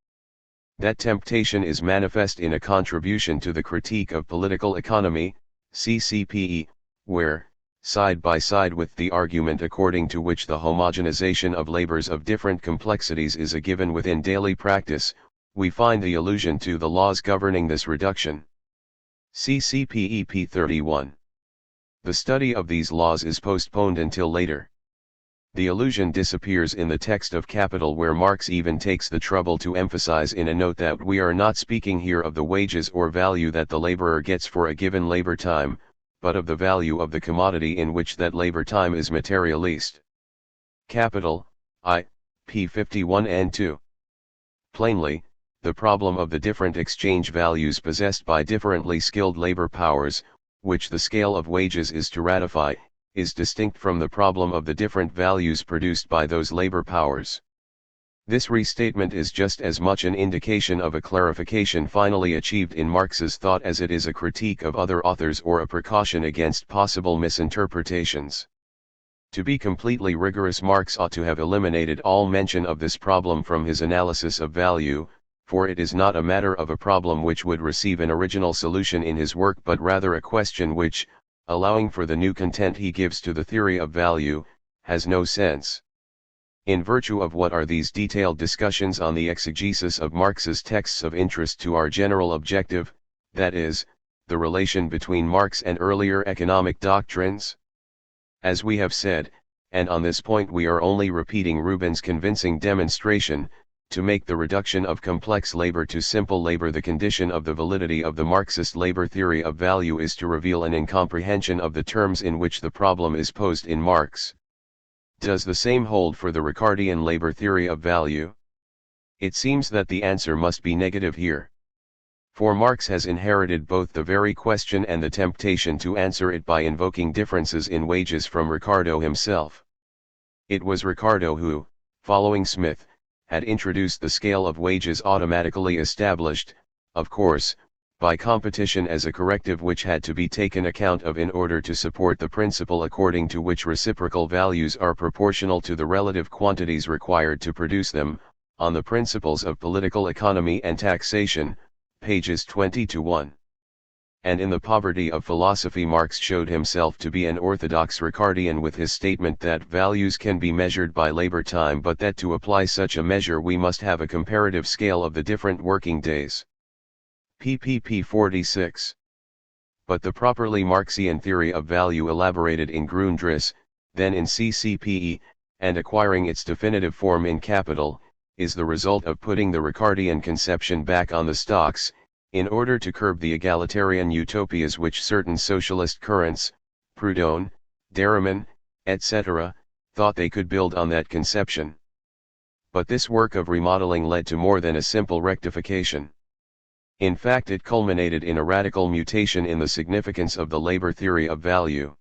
That temptation is manifest in a contribution to the Critique of Political Economy, CCPE, where, side by side with the argument according to which the homogenization of labors of different complexities is a given within daily practice, we find the allusion to the laws governing this reduction. CCPE p. 31. The study of these laws is postponed until later. The allusion disappears in the text of Capital, where Marx even takes the trouble to emphasize in a note that we are not speaking here of the wages or value that the laborer gets for a given labor time, but of the value of the commodity in which that labor time is materialized. Capital, I, p. 51 and 2. Plainly, the problem of the different exchange values possessed by differently skilled labor powers, which the scale of wages is to ratify, is distinct from the problem of the different values produced by those labor powers. This restatement is just as much an indication of a clarification finally achieved in Marx's thought as it is a critique of other authors or a precaution against possible misinterpretations. To be completely rigorous, Marx ought to have eliminated all mention of this problem from his analysis of value, for it is not a matter of a problem which would receive an original solution in his work, but rather a question which, allowing for the new content he gives to the theory of value, has no sense. In virtue of what are these detailed discussions on the exegesis of Marx's texts of interest to our general objective, that is, the relation between Marx and earlier economic doctrines? As we have said, and on this point we are only repeating Rubin's convincing demonstration, to make the reduction of complex labor to simple labor the condition of the validity of the Marxist labor theory of value is to reveal an incomprehension of the terms in which the problem is posed in Marx. Does the same hold for the Ricardian labor theory of value? It seems that the answer must be negative here. For Marx has inherited both the very question and the temptation to answer it by invoking differences in wages from Ricardo himself. It was Ricardo who, following Smith, had introduced the scale of wages automatically established, of course, by competition as a corrective which had to be taken account of in order to support the principle according to which reciprocal values are proportional to the relative quantities required to produce them, on the principles of political economy and taxation, pages 20-1. And in the Poverty of Philosophy, Marx showed himself to be an orthodox Ricardian with his statement that values can be measured by labor time, but that to apply such a measure we must have a comparative scale of the different working days. Pp. 46. But the properly Marxian theory of value, elaborated in Grundrisse, then in CCPE, and acquiring its definitive form in Capital, is the result of putting the Ricardian conception back on the stocks, in order to curb the egalitarian utopias which certain socialist currents, Proudhon, Derriman, etc., thought they could build on that conception. But this work of remodeling led to more than a simple rectification. In fact, it culminated in a radical mutation in the significance of the labor theory of value.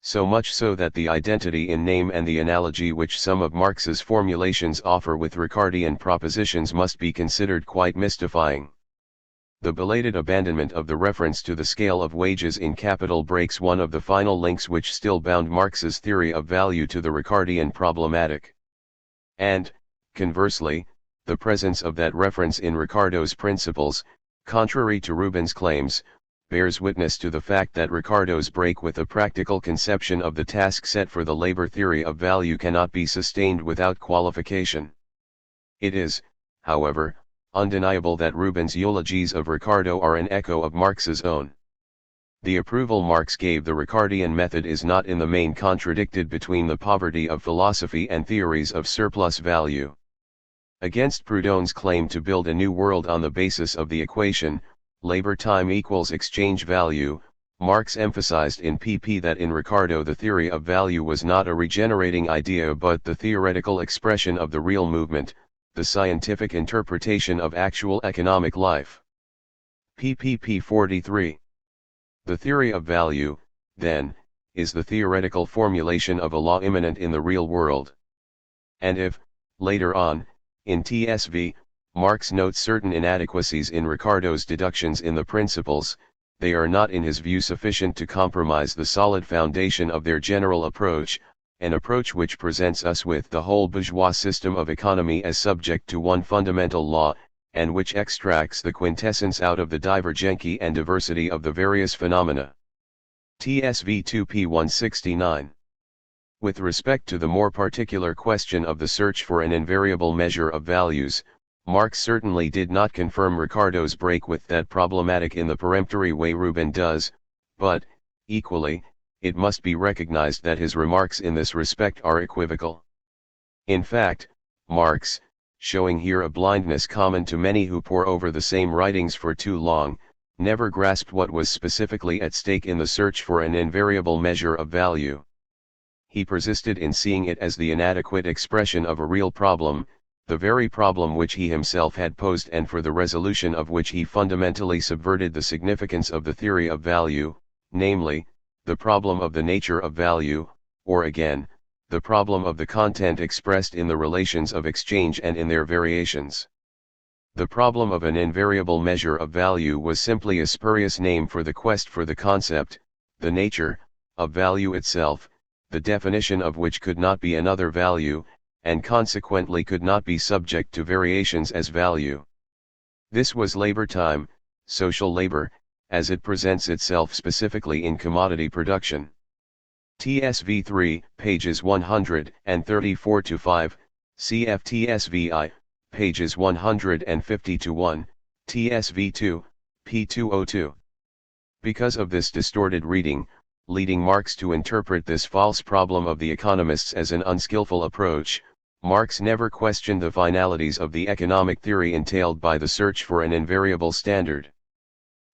So much so that the identity in name and the analogy which some of Marx's formulations offer with Ricardian propositions must be considered quite mystifying. The belated abandonment of the reference to the scale of wages in Capital breaks one of the final links which still bound Marx's theory of value to the Ricardian problematic. And, conversely, the presence of that reference in Ricardo's principles, contrary to Rubin's claims, bears witness to the fact that Ricardo's break with the practical conception of the task set for the labor theory of value cannot be sustained without qualification. It is, however, undeniable that Rubin's eulogies of Ricardo are an echo of Marx's own. The approval Marx gave the Ricardian method is not in the main contradicted between the Poverty of Philosophy and theories of surplus value. Against Proudhon's claim to build a new world on the basis of the equation, labor time equals exchange value, Marx emphasized in pp that in Ricardo the theory of value was not a regenerating idea but the theoretical expression of the real movement, the scientific interpretation of actual economic life. Pp 43. The theory of value, then, is the theoretical formulation of a law immanent in the real world. And if, later on, in TSV, Marx notes certain inadequacies in Ricardo's deductions in the principles, they are not in his view sufficient to compromise the solid foundation of their general approach, an approach which presents us with the whole bourgeois system of economy as subject to one fundamental law, and which extracts the quintessence out of the divergency and diversity of the various phenomena. TSV 2p 169. With respect to the more particular question of the search for an invariable measure of values, Marx certainly did not confirm Ricardo's break with that problematic in the peremptory way Rubin does, but, equally, it must be recognized that his remarks in this respect are equivocal. In fact, Marx, showing here a blindness common to many who pore over the same writings for too long, never grasped what was specifically at stake in the search for an invariable measure of value. He persisted in seeing it as the inadequate expression of a real problem, the very problem which he himself had posed and for the resolution of which he fundamentally subverted the significance of the theory of value, namely, the problem of the nature of value, or again, the problem of the content expressed in the relations of exchange and in their variations. The problem of an invariable measure of value was simply a spurious name for the quest for the concept, the nature, of value itself, the definition of which could not be another value, and consequently could not be subject to variations as value. This was labor time, social labor, as it presents itself specifically in commodity production. TSV 3, pages 134-5, cf TSVI, pages 150-1, TSV 2, p. 202. Because of this distorted reading, leading Marx to interpret this false problem of the economists as an unskillful approach, Marx never questioned the finalities of the economic theory entailed by the search for an invariable standard.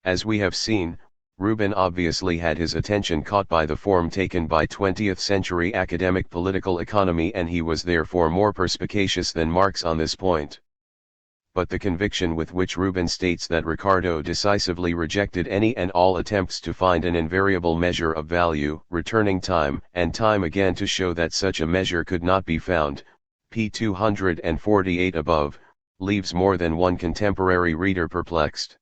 As we have seen, Rubin obviously had his attention caught by the form taken by 20th-century academic political economy and he was therefore more perspicacious than Marx on this point. But the conviction with which Rubin states that Ricardo decisively rejected any and all attempts to find an invariable measure of value, returning time and time again to show that such a measure could not be found, p. 248 above, leaves more than one contemporary reader perplexed.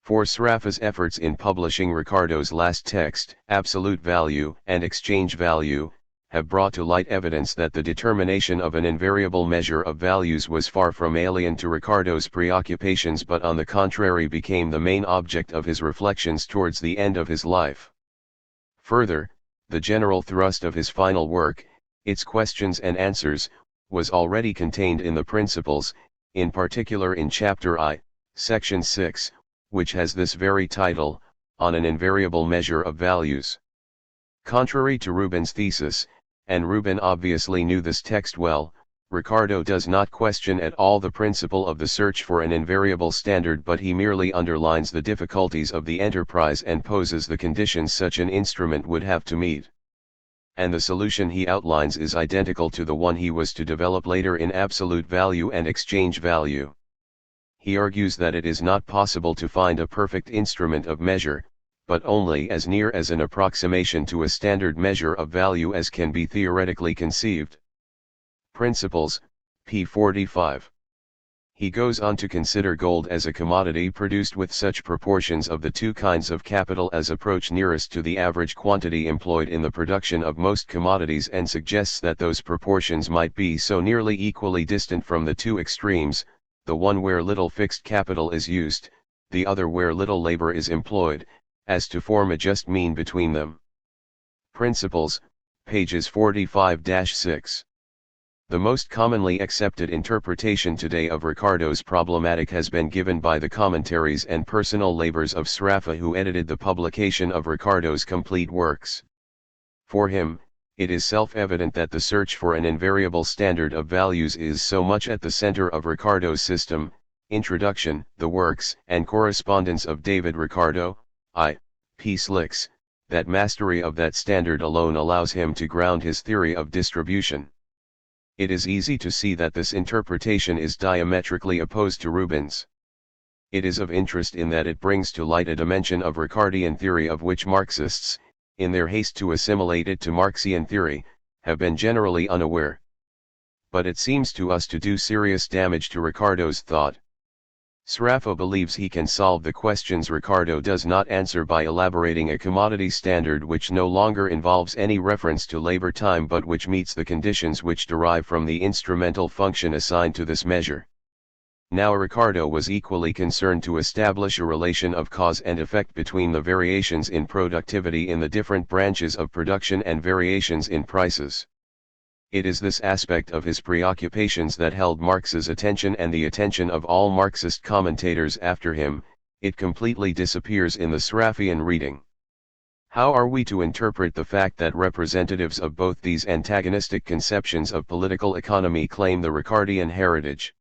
For Sraffa's efforts in publishing Ricardo's last text, Absolute Value and Exchange Value, have brought to light evidence that the determination of an invariable measure of values was far from alien to Ricardo's preoccupations but on the contrary became the main object of his reflections towards the end of his life. Further, the general thrust of his final work, its questions and answers, was already contained in the Principles, in particular in Chapter I, Section 6, which has this very title, On an Invariable Measure of Values. Contrary to Rubin's thesis, and Rubin obviously knew this text well, Ricardo does not question at all the principle of the search for an invariable standard but he merely underlines the difficulties of the enterprise and poses the conditions such an instrument would have to meet. And the solution he outlines is identical to the one he was to develop later in Absolute Value and Exchange Value. He argues that it is not possible to find a perfect instrument of measure, but only as near as an approximation to a standard measure of value as can be theoretically conceived. Principles, p. 45. He goes on to consider gold as a commodity produced with such proportions of the two kinds of capital as approach nearest to the average quantity employed in the production of most commodities and suggests that those proportions might be so nearly equally distant from the two extremes, the one where little fixed capital is used, the other where little labor is employed, as to form a just mean between them. Principles, pages 45-6. The most commonly accepted interpretation today of Ricardo's problematic has been given by the commentaries and personal labors of Sraffa who edited the publication of Ricardo's complete works. For him, it is self-evident that the search for an invariable standard of values is so much at the center of Ricardo's system. Introduction, the works and correspondence of David Ricardo, I.P. Slicks, that mastery of that standard alone allows him to ground his theory of distribution. It is easy to see that this interpretation is diametrically opposed to Rubin's. It is of interest in that it brings to light a dimension of Ricardian theory of which Marxists, in their haste to assimilate it to Marxian theory, have been generally unaware. But it seems to us to do serious damage to Ricardo's thought. Sraffa believes he can solve the questions Ricardo does not answer by elaborating a commodity standard which no longer involves any reference to labor time but which meets the conditions which derive from the instrumental function assigned to this measure. Now Ricardo was equally concerned to establish a relation of cause and effect between the variations in productivity in the different branches of production and variations in prices. It is this aspect of his preoccupations that held Marx's attention and the attention of all Marxist commentators after him. It completely disappears in the Sraffian reading. How are we to interpret the fact that representatives of both these antagonistic conceptions of political economy claim the Ricardian heritage?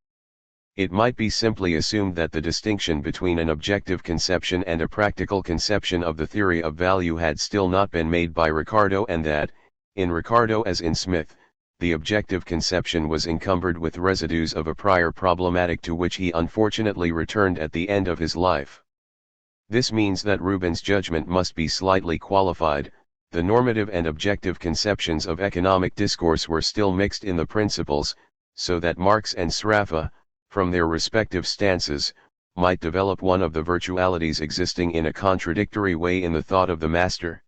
It might be simply assumed that the distinction between an objective conception and a practical conception of the theory of value had still not been made by Ricardo, and that, in Ricardo as in Smith, the objective conception was encumbered with residues of a prior problematic to which he unfortunately returned at the end of his life. This means that Rubin's judgment must be slightly qualified. The normative and objective conceptions of economic discourse were still mixed in the principles, so that Marx and Sraffa, from their respective stances, might develop one of the virtualities existing in a contradictory way in the thought of the master.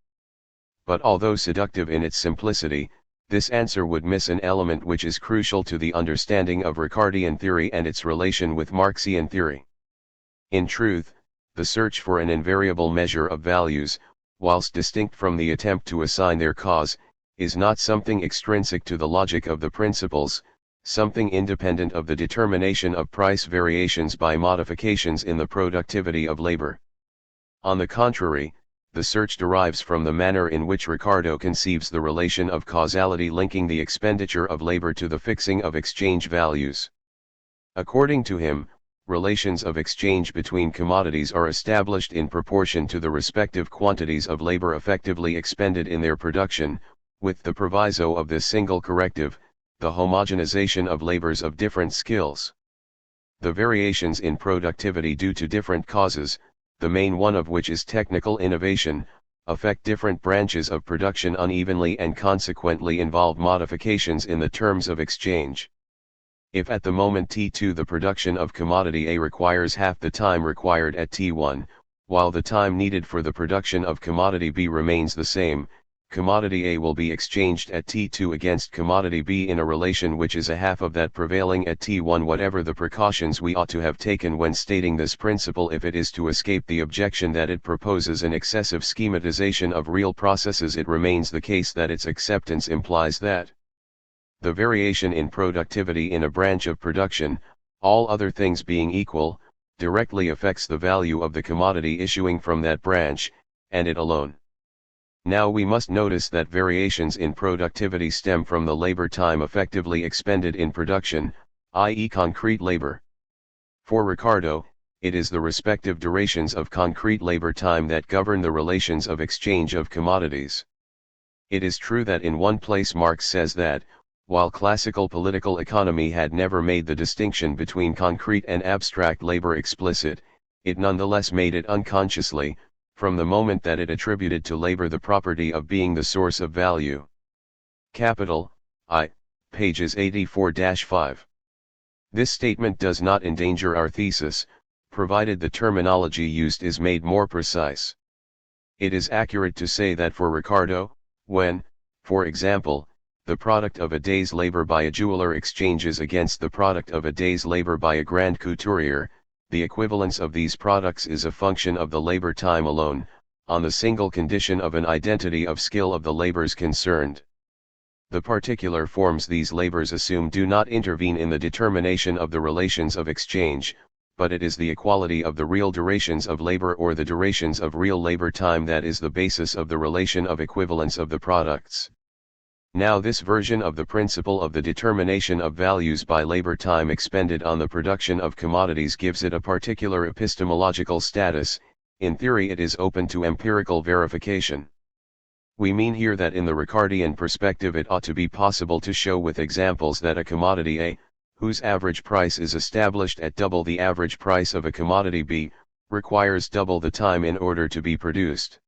But although seductive in its simplicity, this answer would miss an element which is crucial to the understanding of Ricardian theory and its relation with Marxian theory. In truth, the search for an invariable measure of values, whilst distinct from the attempt to assign their cause, is not something extrinsic to the logic of the principles, something independent of the determination of price variations by modifications in the productivity of labor. On the contrary, the search derives from the manner in which Ricardo conceives the relation of causality linking the expenditure of labor to the fixing of exchange values. According to him, relations of exchange between commodities are established in proportion to the respective quantities of labor effectively expended in their production, with the proviso of this single corrective, the homogenization of labors of different skills. The variations in productivity due to different causes, the main one of which is technical innovation, affect different branches of production unevenly and consequently involve modifications in the terms of exchange. If at the moment T2 the production of commodity A requires half the time required at T1, while the time needed for the production of commodity B remains the same, commodity A will be exchanged at T2 against commodity B in a relation which is a half of that prevailing at T1. Whatever the precautions we ought to have taken when stating this principle, if it is to escape the objection that it proposes an excessive schematization of real processes, it remains the case that its acceptance implies that the variation in productivity in a branch of production, all other things being equal, directly affects the value of the commodity issuing from that branch, and it alone. Now we must notice that variations in productivity stem from the labor time effectively expended in production, i.e. concrete labor. For Ricardo, it is the respective durations of concrete labor time that govern the relations of exchange of commodities. It is true that in one place Marx says that, while classical political economy had never made the distinction between concrete and abstract labor explicit, it nonetheless made it unconsciously, from the moment that it attributed to labor the property of being the source of value. Capital, I, pages 84-5. This statement does not endanger our thesis, provided the terminology used is made more precise. It is accurate to say that for Ricardo, when, for example, the product of a day's labor by a jeweler exchanges against the product of a day's labor by a grand couturier, the equivalence of these products is a function of the labor time alone, on the single condition of an identity of skill of the labors concerned. The particular forms these labors assume do not intervene in the determination of the relations of exchange, but it is the equality of the real durations of labor or the durations of real labor time that is the basis of the relation of equivalence of the products. Now this version of the principle of the determination of values by labor time expended on the production of commodities gives it a particular epistemological status. In theory it is open to empirical verification. We mean here that in the Ricardian perspective it ought to be possible to show with examples that a commodity A, whose average price is established at double the average price of a commodity B, requires double the time in order to be produced.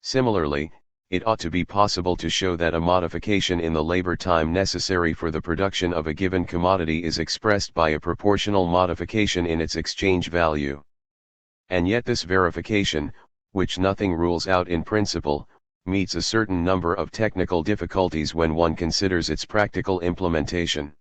Similarly, it ought to be possible to show that a modification in the labor time necessary for the production of a given commodity is expressed by a proportional modification in its exchange value. And yet this verification, which nothing rules out in principle, meets a certain number of technical difficulties when one considers its practical implementation.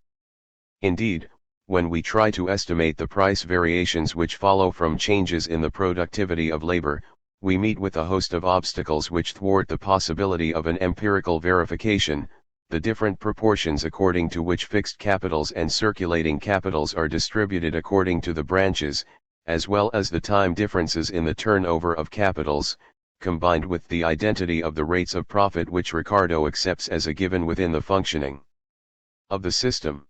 Indeed, when we try to estimate the price variations which follow from changes in the productivity of labor, we meet with a host of obstacles which thwart the possibility of an empirical verification, the different proportions according to which fixed capitals and circulating capitals are distributed according to the branches, as well as the time differences in the turnover of capitals, combined with the identity of the rates of profit which Ricardo accepts as a given within the functioning of the system.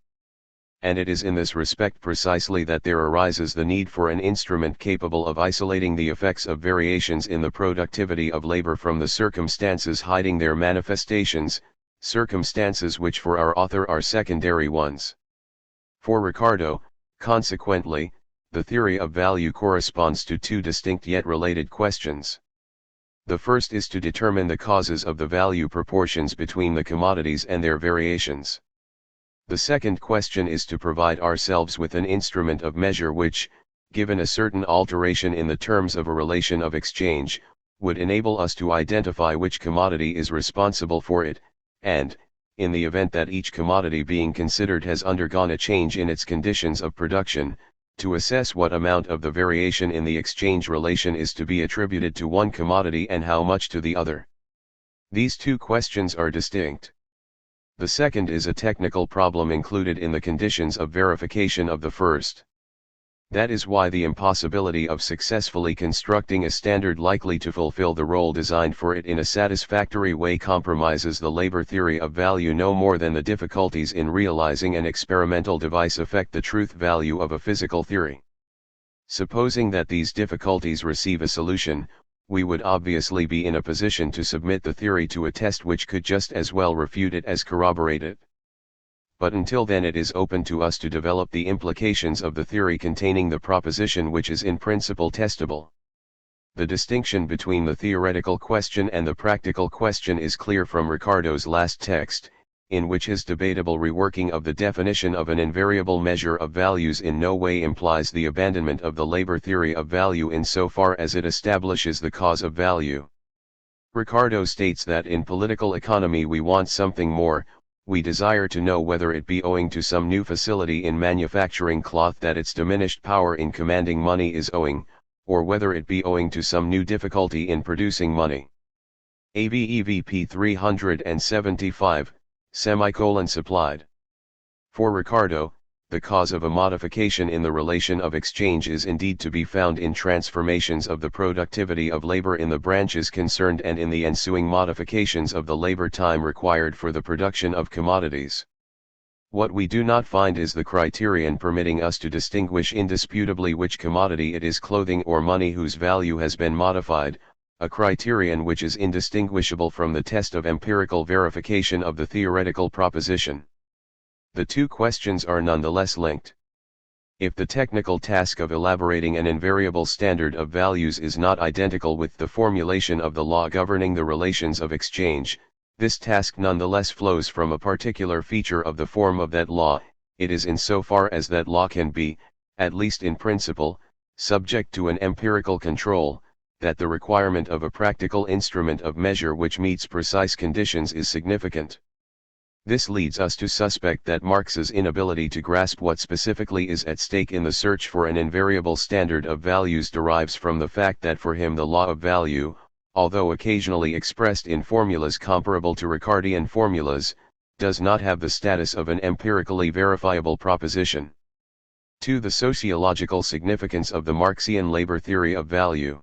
And it is in this respect precisely that there arises the need for an instrument capable of isolating the effects of variations in the productivity of labor from the circumstances hiding their manifestations, circumstances which for our author are secondary ones. For Ricardo, consequently, the theory of value corresponds to two distinct yet related questions. The first is to determine the causes of the value proportions between the commodities and their variations. The second question is to provide ourselves with an instrument of measure which, given a certain alteration in the terms of a relation of exchange, would enable us to identify which commodity is responsible for it, and, in the event that each commodity being considered has undergone a change in its conditions of production, to assess what amount of the variation in the exchange relation is to be attributed to one commodity and how much to the other. These two questions are distinct. The second is a technical problem included in the conditions of verification of the first. That is why the impossibility of successfully constructing a standard likely to fulfill the role designed for it in a satisfactory way compromises the labor theory of value no more than the difficulties in realizing an experimental device affect the truth value of a physical theory. Supposing that these difficulties receive a solution, we would obviously be in a position to submit the theory to a test which could just as well refute it as corroborate it. But until then it is open to us to develop the implications of the theory containing the proposition which is in principle testable. The distinction between the theoretical question and the practical question is clear from Ricardo's last text, in which his debatable reworking of the definition of an invariable measure of values in no way implies the abandonment of the labor theory of value insofar as it establishes the cause of value. Ricardo states that in political economy we want something more, we desire to know whether it be owing to some new facility in manufacturing cloth that its diminished power in commanding money is owing, or whether it be owing to some new difficulty in producing money. AVEVP 375. Supplied. For Ricardo, the cause of a modification in the relation of exchange is indeed to be found in transformations of the productivity of labor in the branches concerned and in the ensuing modifications of the labor time required for the production of commodities. What we do not find is the criterion permitting us to distinguish indisputably which commodity it is, clothing or money, whose value has been modified, a criterion which is indistinguishable from the test of empirical verification of the theoretical proposition. The two questions are nonetheless linked. If the technical task of elaborating an invariable standard of values is not identical with the formulation of the law governing the relations of exchange, this task nonetheless flows from a particular feature of the form of that law. It is insofar as that law can be, at least in principle, subject to an empirical control, that the requirement of a practical instrument of measure which meets precise conditions is significant. This leads us to suspect that Marx's inability to grasp what specifically is at stake in the search for an invariable standard of values derives from the fact that for him the law of value, although occasionally expressed in formulas comparable to Ricardian formulas, does not have the status of an empirically verifiable proposition. 2. The sociological significance of the Marxian labor theory of value.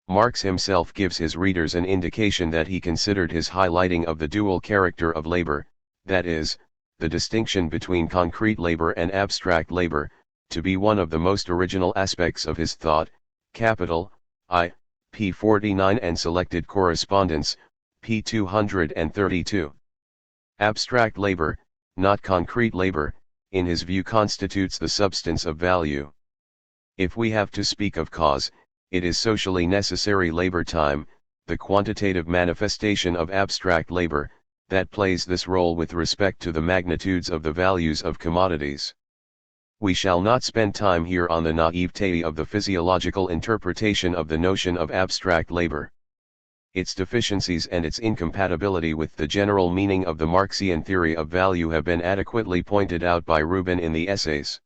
Marx himself gives his readers an indication that he considered his highlighting of the dual character of labor, that is, the distinction between concrete labor and abstract labor, to be one of the most original aspects of his thought. Capital, I, p. 49 and selected correspondence, p. 232. Abstract labor, not concrete labor, in his view constitutes the substance of value. If we have to speak of cause, it is socially necessary labor time, the quantitative manifestation of abstract labor, that plays this role with respect to the magnitudes of the values of commodities. We shall not spend time here on the naivete of the physiological interpretation of the notion of abstract labor. Its deficiencies and its incompatibility with the general meaning of the Marxian theory of value have been adequately pointed out by Rubin in the essays.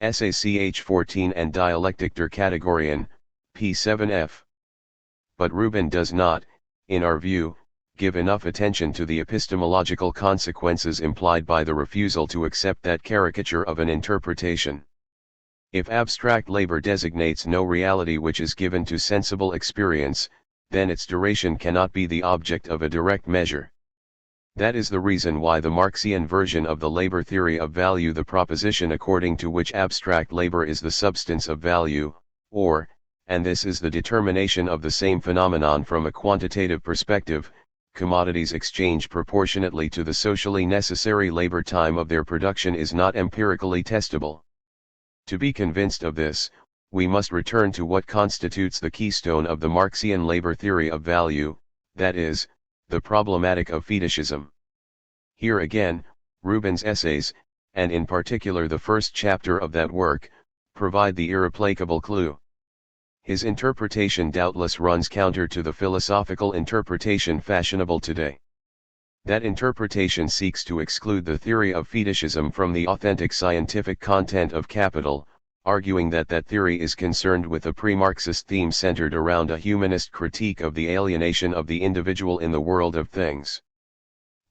Essay ch 14 and Dialectic der Kategorien, p7f. But Rubin does not, in our view, give enough attention to the epistemological consequences implied by the refusal to accept that caricature of an interpretation. If abstract labor designates no reality which is given to sensible experience, then its duration cannot be the object of a direct measure. That is the reason why the Marxian version of the labor theory of value, the proposition according to which abstract labor is the substance of value, or, and this is the determination of the same phenomenon from a quantitative perspective, commodities exchange proportionately to the socially necessary labor time of their production, is not empirically testable. To be convinced of this, we must return to what constitutes the keystone of the Marxian labor theory of value, that is, the problematic of fetishism. Here again, Rubin's essays, and in particular the first chapter of that work, provide the irreplaceable clue. His interpretation doubtless runs counter to the philosophical interpretation fashionable today. That interpretation seeks to exclude the theory of fetishism from the authentic scientific content of Capital, arguing that that theory is concerned with a pre-Marxist theme centered around a humanist critique of the alienation of the individual in the world of things.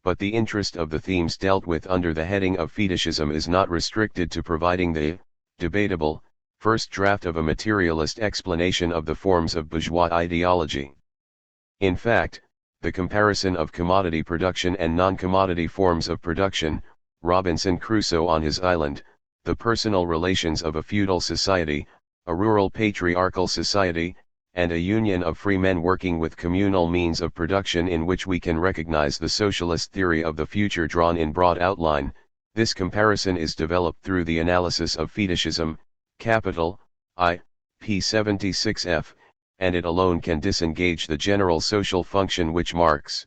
But the interest of the themes dealt with under the heading of fetishism is not restricted to providing the debatable first draft of a materialist explanation of the forms of bourgeois ideology. In fact, the comparison of commodity production and non-commodity forms of production, Robinson Crusoe on his island, the personal relations of a feudal society, a rural patriarchal society, and a union of free men working with communal means of production, in which we can recognize the socialist theory of the future drawn in broad outline. This comparison is developed through the analysis of fetishism, capital I, p. 76f, and it alone can disengage the general social function which Marx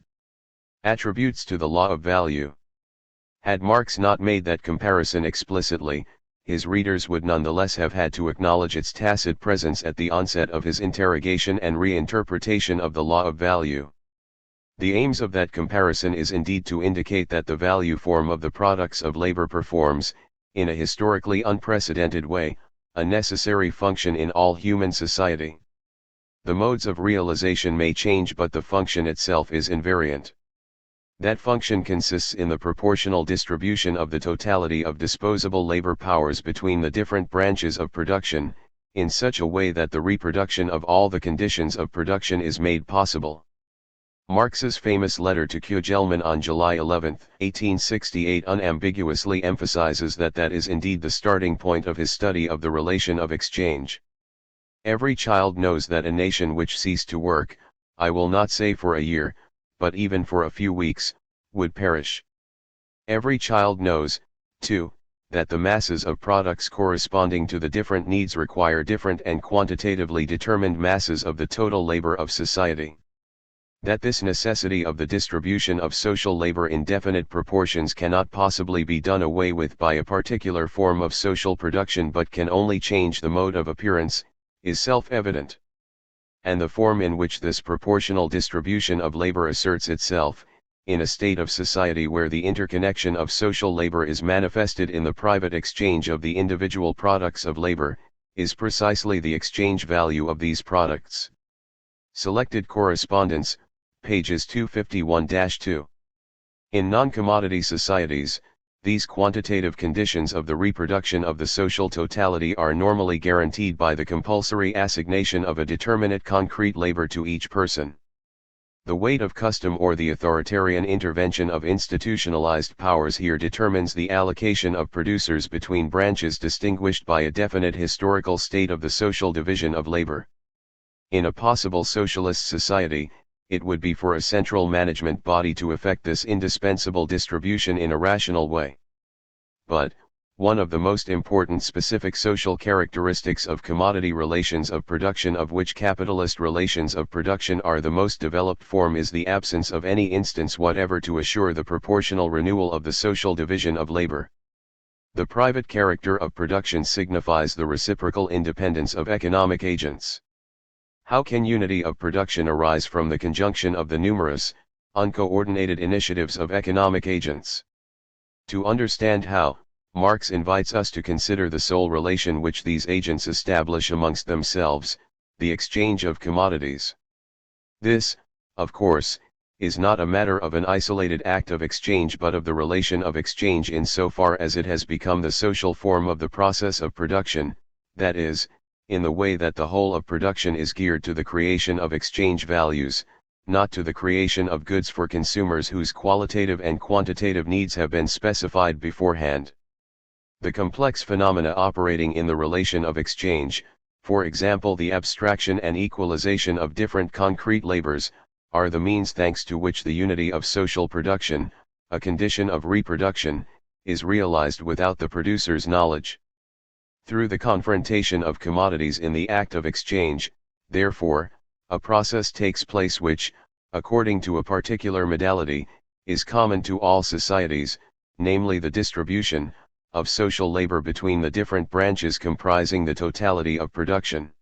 attributes to the law of value. Had Marx not made that comparison explicitly, his readers would nonetheless have had to acknowledge its tacit presence at the onset of his interrogation and reinterpretation of the law of value. The aims of that comparison is indeed to indicate that the value form of the products of labor performs, in a historically unprecedented way, a necessary function in all human society. The modes of realization may change, but the function itself is invariant. That function consists in the proportional distribution of the totality of disposable labor powers between the different branches of production, in such a way that the reproduction of all the conditions of production is made possible. Marx's famous letter to Kugelman on July 11, 1868 unambiguously emphasizes that that is indeed the starting point of his study of the relation of exchange. Every child knows that a nation which ceased to work, I will not say for a year, but even for a few weeks, would perish. Every child knows, too, that the masses of products corresponding to the different needs require different and quantitatively determined masses of the total labor of society. That this necessity of the distribution of social labor in definite proportions cannot possibly be done away with by a particular form of social production but can only change the mode of appearance, is self-evident. And the form in which this proportional distribution of labor asserts itself, in a state of society where the interconnection of social labor is manifested in the private exchange of the individual products of labor, is precisely the exchange value of these products. Selected correspondence, pages 251-2. In non-commodity societies, These quantitative conditions of the reproduction of the social totality are normally guaranteed by the compulsory assignation of a determinate concrete labor to each person. The weight of custom or the authoritarian intervention of institutionalized powers here determines the allocation of producers between branches distinguished by a definite historical state of the social division of labor. In a possible socialist society, it would be for a central management body to effect this indispensable distribution in a rational way. But, one of the most important specific social characteristics of commodity relations of production, of which capitalist relations of production are the most developed form, is the absence of any instance whatever to assure the proportional renewal of the social division of labor. The private character of production signifies the reciprocal independence of economic agents. How can unity of production arise from the conjunction of the numerous, uncoordinated initiatives of economic agents? To understand how, Marx invites us to consider the sole relation which these agents establish amongst themselves, the exchange of commodities. This, of course, is not a matter of an isolated act of exchange, but of the relation of exchange in so far as it has become the social form of the process of production, that is, in the way that the whole of production is geared to the creation of exchange values, not to the creation of goods for consumers whose qualitative and quantitative needs have been specified beforehand. The complex phenomena operating in the relation of exchange, for example the abstraction and equalization of different concrete labors, are the means thanks to which the unity of social production, a condition of reproduction, is realized without the producer's knowledge. Through the confrontation of commodities in the act of exchange, therefore, a process takes place which, according to a particular modality, is common to all societies, namely the distribution of social labor between the different branches comprising the totality of production.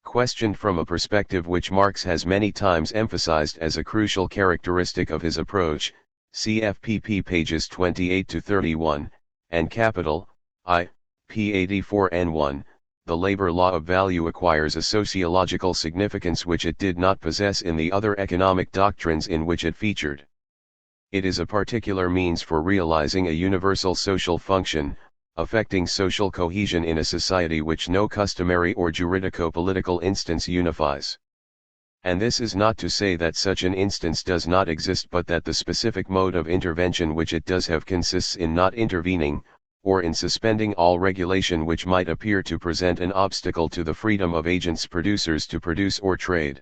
Questioned from a perspective which Marx has many times emphasized as a crucial characteristic of his approach, cfpp pages 28 to 31, and Capital, I, p. 84n1, the labor law of value acquires a sociological significance which it did not possess in the other economic doctrines in which it featured. It is a particular means for realizing a universal social function, affecting social cohesion in a society which no customary or juridico-political instance unifies. And this is not to say that such an instance does not exist, but that the specific mode of intervention which it does have consists in not intervening, or in suspending all regulation which might appear to present an obstacle to the freedom of agents producers to produce or trade.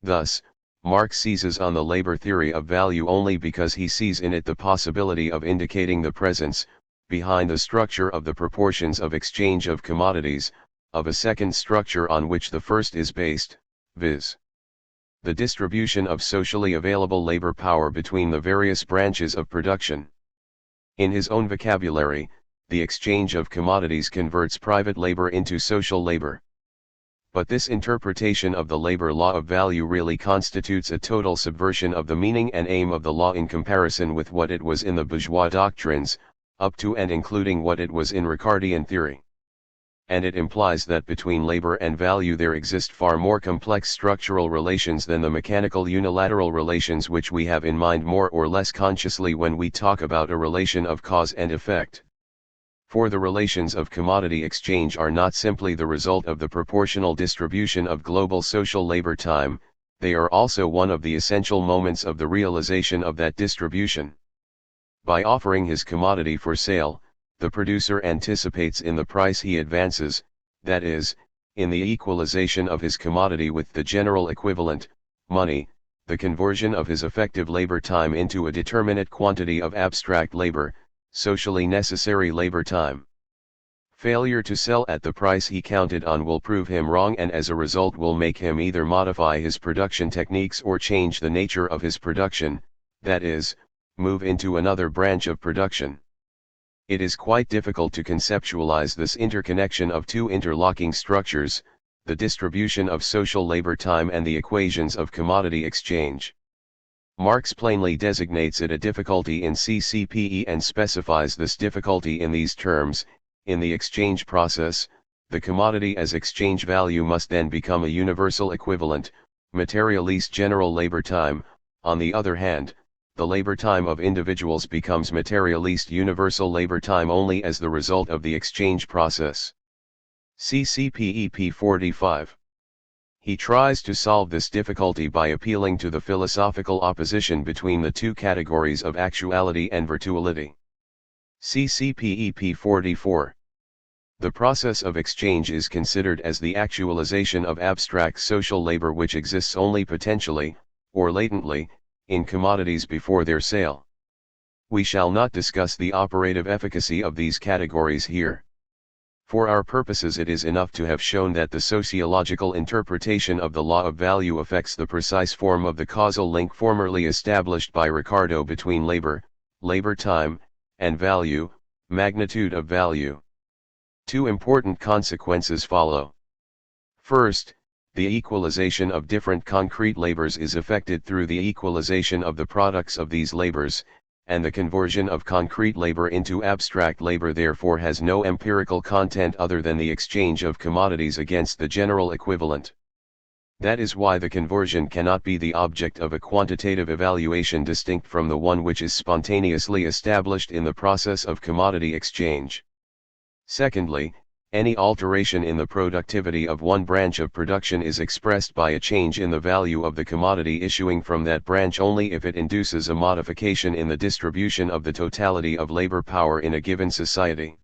Thus, Marx seizes on the labor theory of value only because he sees in it the possibility of indicating the presence, behind the structure of the proportions of exchange of commodities, of a second structure on which the first is based, viz. the distribution of socially available labor power between the various branches of production. In his own vocabulary, the exchange of commodities converts private labor into social labor. But this interpretation of the labor law of value really constitutes a total subversion of the meaning and aim of the law in comparison with what it was in the bourgeois doctrines, up to and including what it was in Ricardian theory. And it implies that between labor and value there exist far more complex structural relations than the mechanical unilateral relations which we have in mind more or less consciously when we talk about a relation of cause and effect. For the relations of commodity exchange are not simply the result of the proportional distribution of global social labor time, they are also one of the essential moments of the realization of that distribution. By offering his commodity for sale, the producer anticipates in the price he advances, that is, in the equalization of his commodity with the general equivalent, money, the conversion of his effective labor time into a determinate quantity of abstract labor, socially necessary labor time. Failure to sell at the price he counted on will prove him wrong, and as a result will make him either modify his production techniques or change the nature of his production, that is, move into another branch of production. It is quite difficult to conceptualize this interconnection of two interlocking structures, the distribution of social labor time and the equations of commodity exchange. Marx plainly designates it a difficulty in CCPE and specifies this difficulty in these terms: in the exchange process, the commodity as exchange value must then become a universal equivalent, materialise general labor time. On the other hand, the labor time of individuals becomes materialist universal labor time only as the result of the exchange process. CCPEP 45. He tries to solve this difficulty by appealing to the philosophical opposition between the two categories of actuality and virtuality. CCPEP 44. The process of exchange is considered as the actualization of abstract social labor which exists only potentially, or latently, in commodities before their sale. We shall not discuss the operative efficacy of these categories here. For our purposes it is enough to have shown that the sociological interpretation of the law of value affects the precise form of the causal link formerly established by Ricardo between labor, labor time, and value, magnitude of value. Two important consequences follow. First, the equalization of different concrete labors is effected through the equalization of the products of these labors, and the conversion of concrete labor into abstract labor therefore has no empirical content other than the exchange of commodities against the general equivalent. That is why the conversion cannot be the object of a quantitative evaluation distinct from the one which is spontaneously established in the process of commodity exchange. Secondly, any alteration in the productivity of one branch of production is expressed by a change in the value of the commodity issuing from that branch only if it induces a modification in the distribution of the totality of labor power in a given society.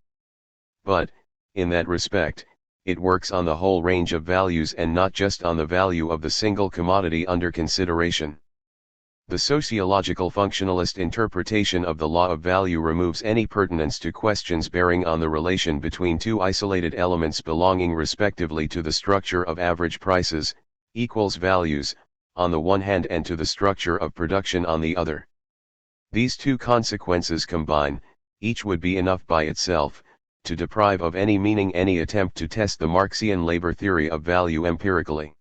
But, in that respect, it works on the whole range of values and not just on the value of the single commodity under consideration. The sociological functionalist interpretation of the law of value removes any pertinence to questions bearing on the relation between two isolated elements belonging respectively to the structure of average prices, equals values, on the one hand and to the structure of production on the other. These two consequences combine, each would be enough by itself, to deprive of any meaning any attempt to test the Marxian labor theory of value empirically.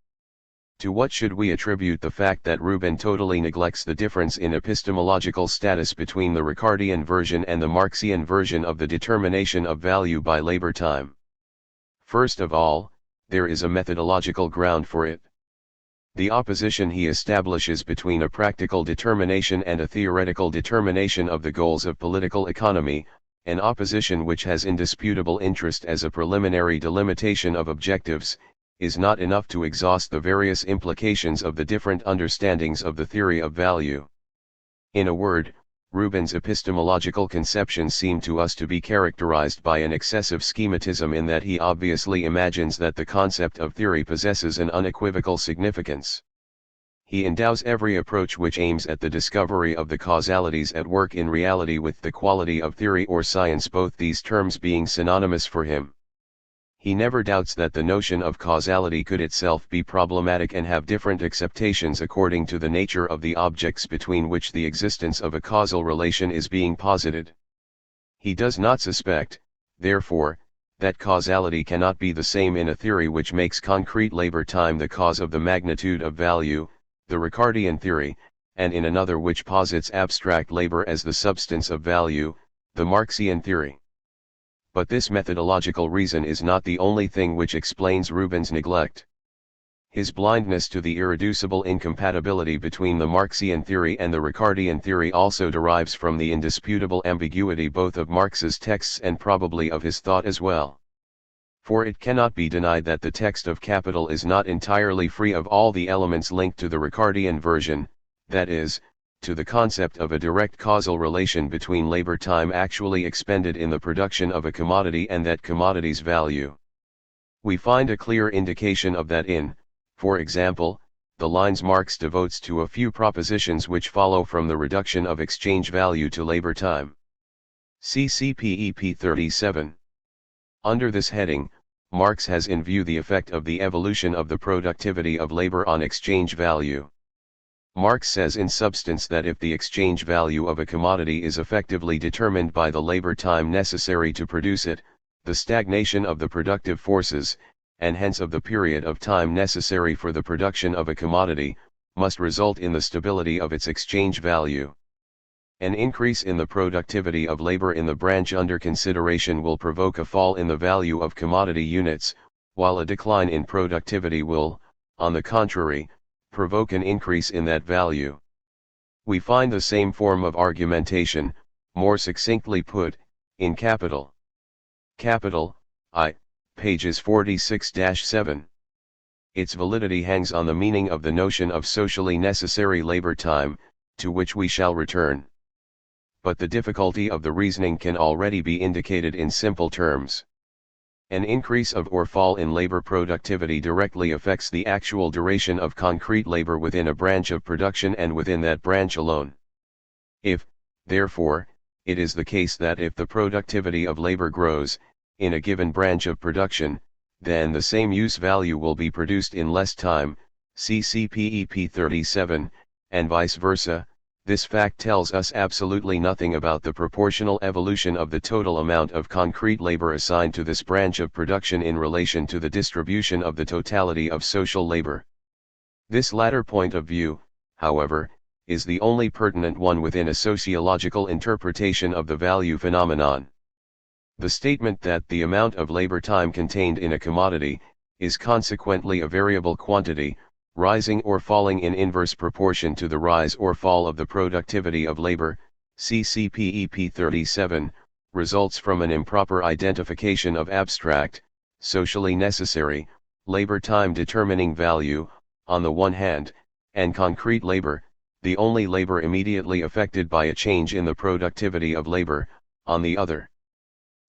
To what should we attribute the fact that Rubin totally neglects the difference in epistemological status between the Ricardian version and the Marxian version of the determination of value by labor time? First of all, there is a methodological ground for it. The opposition he establishes between a practical determination and a theoretical determination of the goals of political economy, an opposition which has indisputable interest as a preliminary delimitation of objectives, is not enough to exhaust the various implications of the different understandings of the theory of value. In a word, Rubin's epistemological conceptions seem to us to be characterized by an excessive schematism in that he obviously imagines that the concept of theory possesses an unequivocal significance. He endows every approach which aims at the discovery of the causalities at work in reality with the quality of theory or science, both these terms being synonymous for him. He never doubts that the notion of causality could itself be problematic and have different acceptations according to the nature of the objects between which the existence of a causal relation is being posited. He does not suspect, therefore, that causality cannot be the same in a theory which makes concrete labor time the cause of the magnitude of value, the Ricardian theory, and in another which posits abstract labor as the substance of value, the Marxian theory. But this methodological reason is not the only thing which explains Rubin's neglect. His blindness to the irreducible incompatibility between the Marxian theory and the Ricardian theory also derives from the indisputable ambiguity both of Marx's texts and probably of his thought as well. For it cannot be denied that the text of Capital is not entirely free of all the elements linked to the Ricardian version, that is, to the concept of a direct causal relation between labor time actually expended in the production of a commodity and that commodity's value. We find a clear indication of that in, for example, the lines Marx devotes to a few propositions which follow from the reduction of exchange value to labor time. CCPEP 37. Under this heading, Marx has in view the effect of the evolution of the productivity of labor on exchange value. Marx says in substance that if the exchange value of a commodity is effectively determined by the labor time necessary to produce it, the stagnation of the productive forces, and hence of the period of time necessary for the production of a commodity, must result in the stability of its exchange value. An increase in the productivity of labor in the branch under consideration will provoke a fall in the value of commodity units, while a decline in productivity will, on the contrary, provoke an increase in that value. We find the same form of argumentation, more succinctly put, in Capital. Capital, I, pages 46-7. Its validity hangs on the meaning of the notion of socially necessary labor time, to which we shall return. But the difficulty of the reasoning can already be indicated in simple terms. An increase of or fall in labor productivity directly affects the actual duration of concrete labor within a branch of production and within that branch alone. If, therefore, it is the case that if the productivity of labor grows, in a given branch of production, then the same use value will be produced in less time, see CPEP 37, and vice versa. This fact tells us absolutely nothing about the proportional evolution of the total amount of concrete labor assigned to this branch of production in relation to the distribution of the totality of social labor. This latter point of view, however, is the only pertinent one within a sociological interpretation of the value phenomenon. The statement that the amount of labor time contained in a commodity is consequently a variable quantity, rising or falling in inverse proportion to the rise or fall of the productivity of labor, CPEP 37, results from an improper identification of abstract, socially necessary, labor time determining value, on the one hand, and concrete labor, the only labor immediately affected by a change in the productivity of labor, on the other.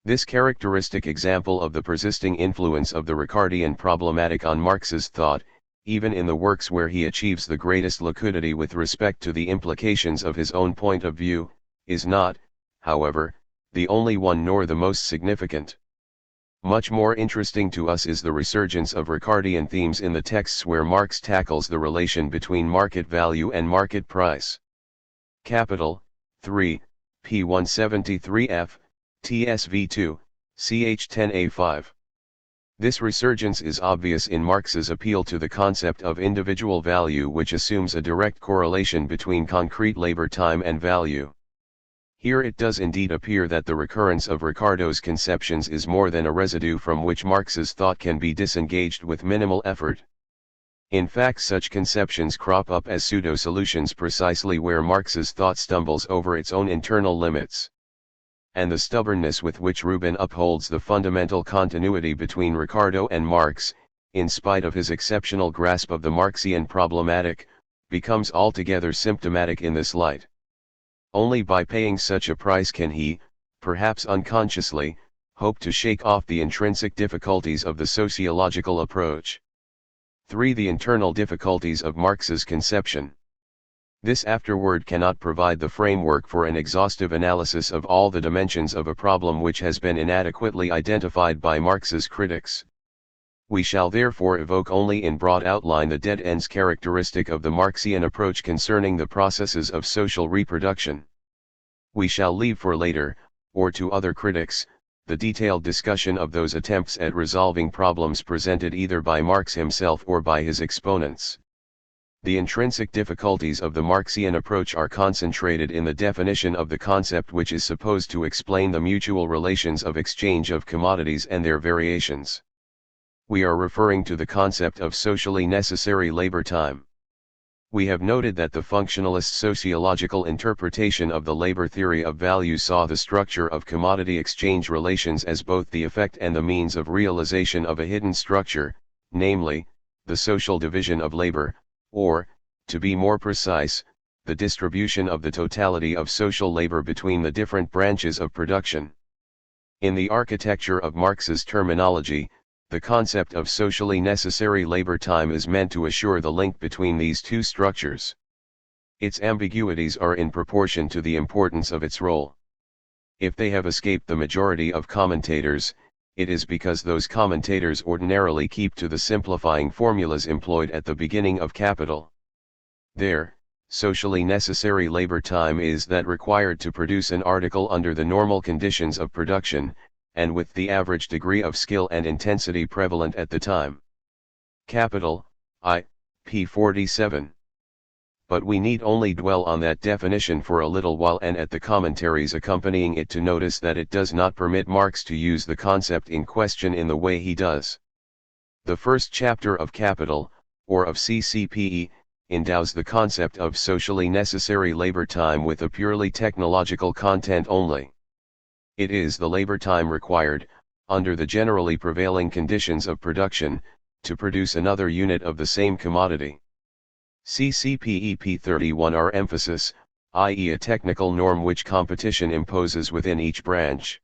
This characteristic example of the persisting influence of the Ricardian problematic on Marx's thought, even in the works where he achieves the greatest lucidity with respect to the implications of his own point of view, is not, however, the only one nor the most significant. Much more interesting to us is the resurgence of Ricardian themes in the texts where Marx tackles the relation between market value and market price. Capital, 3, p. 173f, TSV 2, ch 10a5. This resurgence is obvious in Marx's appeal to the concept of individual value, which assumes a direct correlation between concrete labor time and value. Here it does indeed appear that the recurrence of Ricardo's conceptions is more than a residue from which Marx's thought can be disengaged with minimal effort. In fact, such conceptions crop up as pseudo-solutions precisely where Marx's thought stumbles over its own internal limits. And the stubbornness with which Rubin upholds the fundamental continuity between Ricardo and Marx, in spite of his exceptional grasp of the Marxian problematic, becomes altogether symptomatic in this light. Only by paying such a price can he, perhaps unconsciously, hope to shake off the intrinsic difficulties of the sociological approach. 3. The internal difficulties of Marx's conception. This afterword cannot provide the framework for an exhaustive analysis of all the dimensions of a problem which has been inadequately identified by Marx's critics. We shall therefore evoke only in broad outline the dead ends characteristic of the Marxian approach concerning the processes of social reproduction. We shall leave for later, or to other critics, the detailed discussion of those attempts at resolving problems presented either by Marx himself or by his exponents. The intrinsic difficulties of the Marxian approach are concentrated in the definition of the concept which is supposed to explain the mutual relations of exchange of commodities and their variations. We are referring to the concept of socially necessary labor time. We have noted that the functionalist sociological interpretation of the labor theory of value saw the structure of commodity exchange relations as both the effect and the means of realization of a hidden structure, namely, the social division of labor, or, to be more precise, the distribution of the totality of social labor between the different branches of production. In the architecture of Marx's terminology, the concept of socially necessary labor time is meant to assure the link between these two structures. Its ambiguities are in proportion to the importance of its role. If they have escaped the majority of commentators, it is because those commentators ordinarily keep to the simplifying formulas employed at the beginning of Capital. There, socially necessary labor time is that required to produce an article under the normal conditions of production, and with the average degree of skill and intensity prevalent at the time. Capital, I, p. 47. But we need only dwell on that definition for a little while and at the commentaries accompanying it to notice that it does not permit Marx to use the concept in question in the way he does. The first chapter of Capital, or of CCPE, endows the concept of socially necessary labor time with a purely technological content only. It is the labor time required, under the generally prevailing conditions of production, to produce another unit of the same commodity. CCPEP 31 are emphasis, i.e. a technical norm which competition imposes within each branch.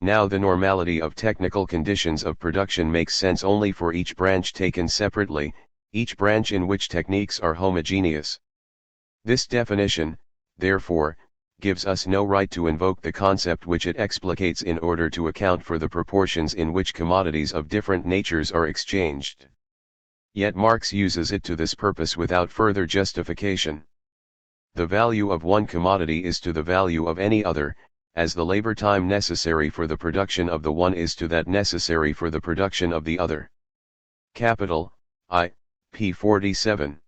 Now the normality of technical conditions of production makes sense only for each branch taken separately, each branch in which techniques are homogeneous. This definition, therefore, gives us no right to invoke the concept which it explicates in order to account for the proportions in which commodities of different natures are exchanged. Yet Marx uses it to this purpose without further justification. The value of one commodity is to the value of any other, as the labor time necessary for the production of the one is to that necessary for the production of the other. Capital, I, p. 47.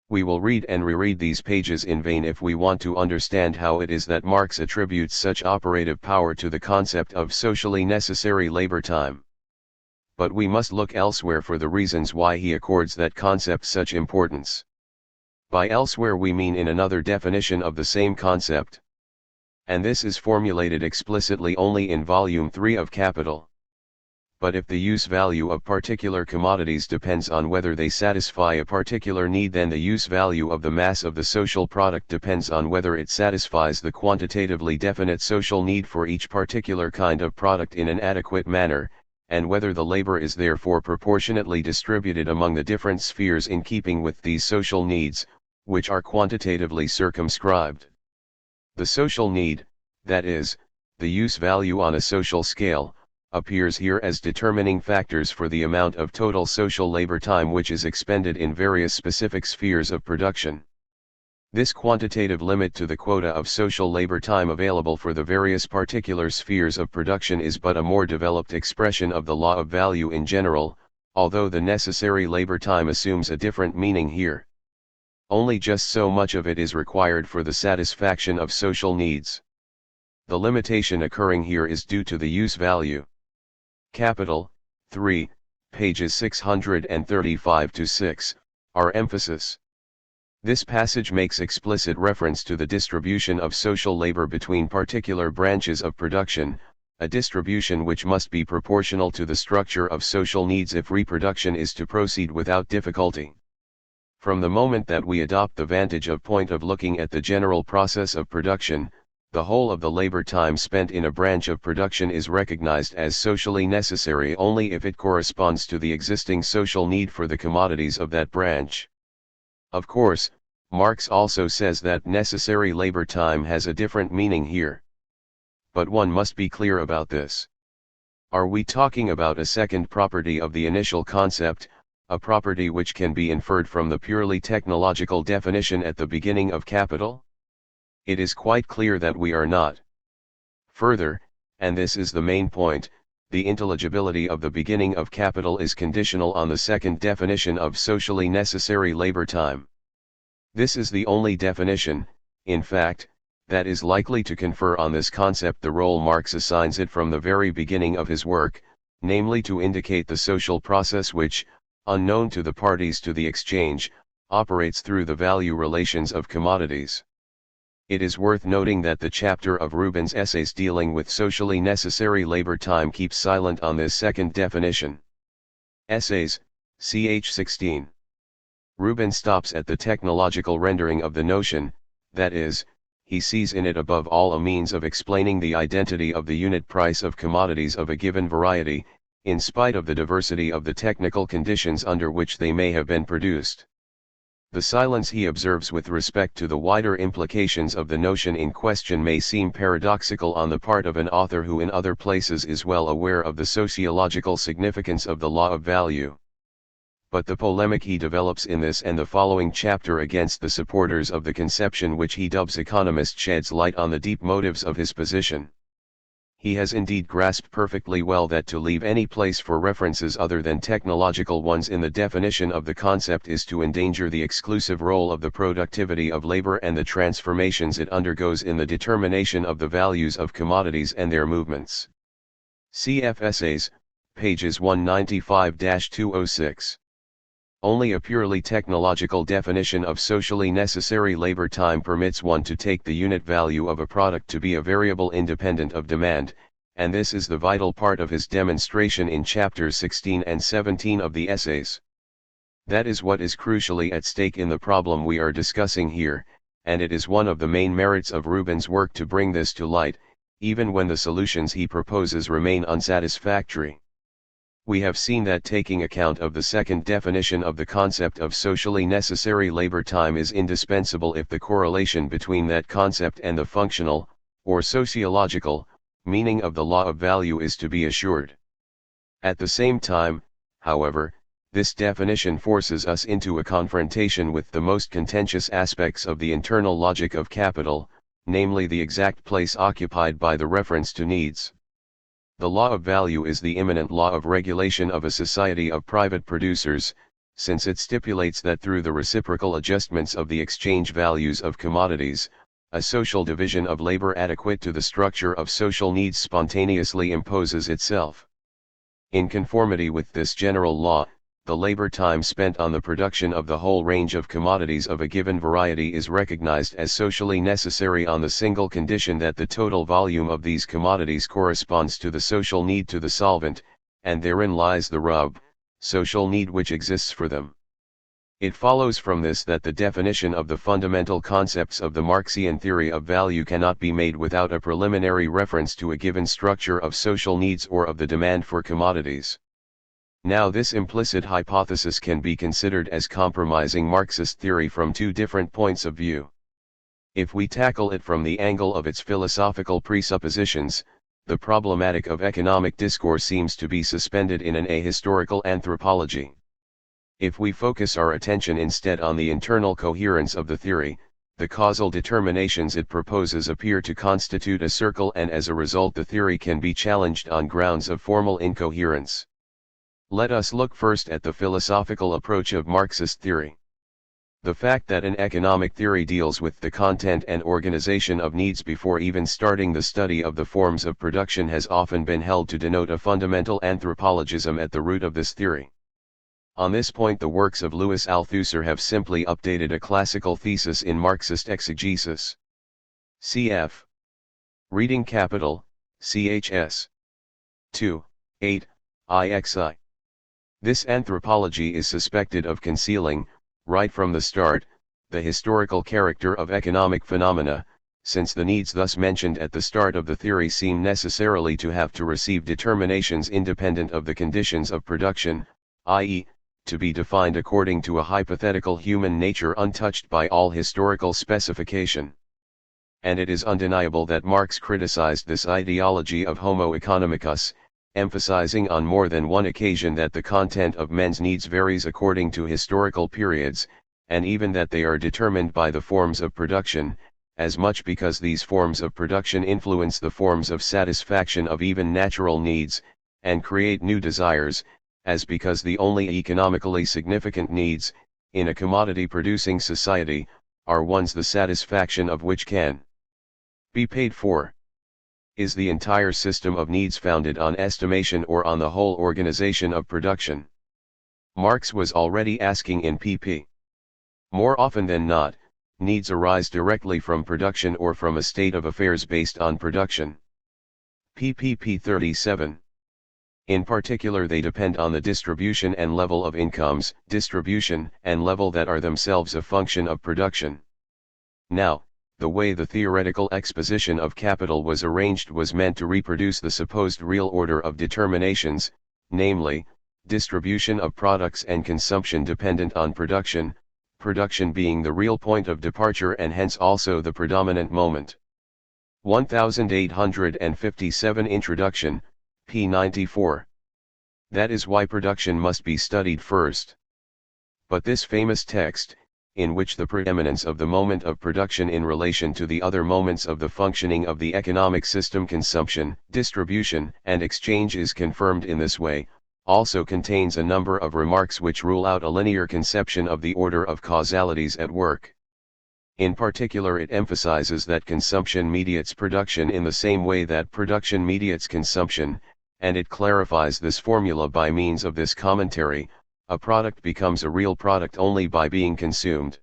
We will read and reread these pages in vain if we want to understand how it is that Marx attributes such operative power to the concept of socially necessary labor time. But we must look elsewhere for the reasons why he accords that concept such importance. By elsewhere we mean in another definition of the same concept. And this is formulated explicitly only in Volume 3 of Capital. But if the use value of particular commodities depends on whether they satisfy a particular need, then the use value of the mass of the social product depends on whether it satisfies the quantitatively definite social need for each particular kind of product in an adequate manner, and whether the labor is therefore proportionately distributed among the different spheres in keeping with these social needs, which are quantitatively circumscribed. The social need, that is, the use value on a social scale, appears here as determining factors for the amount of total social labor time which is expended in various specific spheres of production. This quantitative limit to the quota of social labor time available for the various particular spheres of production is but a more developed expression of the law of value in general, although the necessary labor time assumes a different meaning here. Only just so much of it is required for the satisfaction of social needs. The limitation occurring here is due to the use value. Capital, 3, pages 635 to 6, are emphasis. This passage makes explicit reference to the distribution of social labor between particular branches of production, a distribution which must be proportional to the structure of social needs if reproduction is to proceed without difficulty. From the moment that we adopt the vantage point of looking at the general process of production, the whole of the labor time spent in a branch of production is recognized as socially necessary only if it corresponds to the existing social need for the commodities of that branch. Of course, Marx also says that necessary labor time has a different meaning here. But one must be clear about this. Are we talking about a second property of the initial concept, a property which can be inferred from the purely technological definition at the beginning of Capital? It is quite clear that we are not. Further, and this is the main point, the intelligibility of the beginning of Capital is conditional on the second definition of socially necessary labor time. This is the only definition, in fact, that is likely to confer on this concept the role Marx assigns it from the very beginning of his work, namely to indicate the social process which, unknown to the parties to the exchange, operates through the value relations of commodities. It is worth noting that the chapter of Rubin's essays dealing with socially necessary labor time keeps silent on this second definition. Essays, ch. 16. Rubin stops at the technological rendering of the notion, that is, he sees in it above all a means of explaining the identity of the unit price of commodities of a given variety, in spite of the diversity of the technical conditions under which they may have been produced. The silence he observes with respect to the wider implications of the notion in question may seem paradoxical on the part of an author who in other places is well aware of the sociological significance of the law of value. But the polemic he develops in this and the following chapter against the supporters of the conception which he dubs economist sheds light on the deep motives of his position. He has indeed grasped perfectly well that to leave any place for references other than technological ones in the definition of the concept is to endanger the exclusive role of the productivity of labor and the transformations it undergoes in the determination of the values of commodities and their movements. Cf. Essays, pages 195-206. Only a purely technological definition of socially necessary labor time permits one to take the unit value of a product to be a variable independent of demand, and this is the vital part of his demonstration in chapters 16 and 17 of the essays. That is what is crucially at stake in the problem we are discussing here, and it is one of the main merits of Rubin's work to bring this to light, even when the solutions he proposes remain unsatisfactory. We have seen that taking account of the second definition of the concept of socially necessary labor time is indispensable if the correlation between that concept and the functional, or sociological, meaning of the law of value is to be assured. At the same time, however, this definition forces us into a confrontation with the most contentious aspects of the internal logic of capital, namely the exact place occupied by the reference to needs. The law of value is the immanent law of regulation of a society of private producers, since it stipulates that through the reciprocal adjustments of the exchange values of commodities, a social division of labor adequate to the structure of social needs spontaneously imposes itself. In conformity with this general law, the labor time spent on the production of the whole range of commodities of a given variety is recognized as socially necessary on the single condition that the total volume of these commodities corresponds to the social need to the solvent, and therein lies the rub, social need which exists for them. It follows from this that the definition of the fundamental concepts of the Marxian theory of value cannot be made without a preliminary reference to a given structure of social needs or of the demand for commodities. Now this implicit hypothesis can be considered as compromising Marxist theory from two different points of view. If we tackle it from the angle of its philosophical presuppositions, the problematic of economic discourse seems to be suspended in an ahistorical anthropology. If we focus our attention instead on the internal coherence of the theory, the causal determinations it proposes appear to constitute a circle, and as a result the theory can be challenged on grounds of formal incoherence. Let us look first at the philosophical approach of Marxist theory. The fact that an economic theory deals with the content and organization of needs before even starting the study of the forms of production has often been held to denote a fundamental anthropologism at the root of this theory. On this point the works of Louis Althusser have simply updated a classical thesis in Marxist exegesis. Cf. Reading Capital, Chs. 2, 8, IXI. This anthropology is suspected of concealing, right from the start, the historical character of economic phenomena, since the needs thus mentioned at the start of the theory seem necessarily to have to receive determinations independent of the conditions of production, i.e., to be defined according to a hypothetical human nature untouched by all historical specification. And it is undeniable that Marx criticized this ideology of homo economicus, emphasizing on more than one occasion that the content of men's needs varies according to historical periods, and even that they are determined by the forms of production, as much because these forms of production influence the forms of satisfaction of even natural needs, and create new desires, as because the only economically significant needs, in a commodity-producing society, are ones the satisfaction of which can be paid for. Is the entire system of needs founded on estimation or on the whole organization of production? Marx was already asking in pp. More often than not, needs arise directly from production or from a state of affairs based on production. Pp 37. In particular they depend on the distribution and level of incomes, distribution and level that are themselves a function of production. Now, the way the theoretical exposition of capital was arranged was meant to reproduce the supposed real order of determinations, namely, distribution of products and consumption dependent on production, production being the real point of departure and hence also the predominant moment. 1857 Introduction, p. 94. That is why production must be studied first. But this famous text, in which the preeminence of the moment of production in relation to the other moments of the functioning of the economic system, consumption, distribution, and exchange, is confirmed in this way, also contains a number of remarks which rule out a linear conception of the order of causalities at work. In particular it emphasizes that consumption mediates production in the same way that production mediates consumption, and it clarifies this formula by means of this commentary, a product becomes a real product only by being consumed.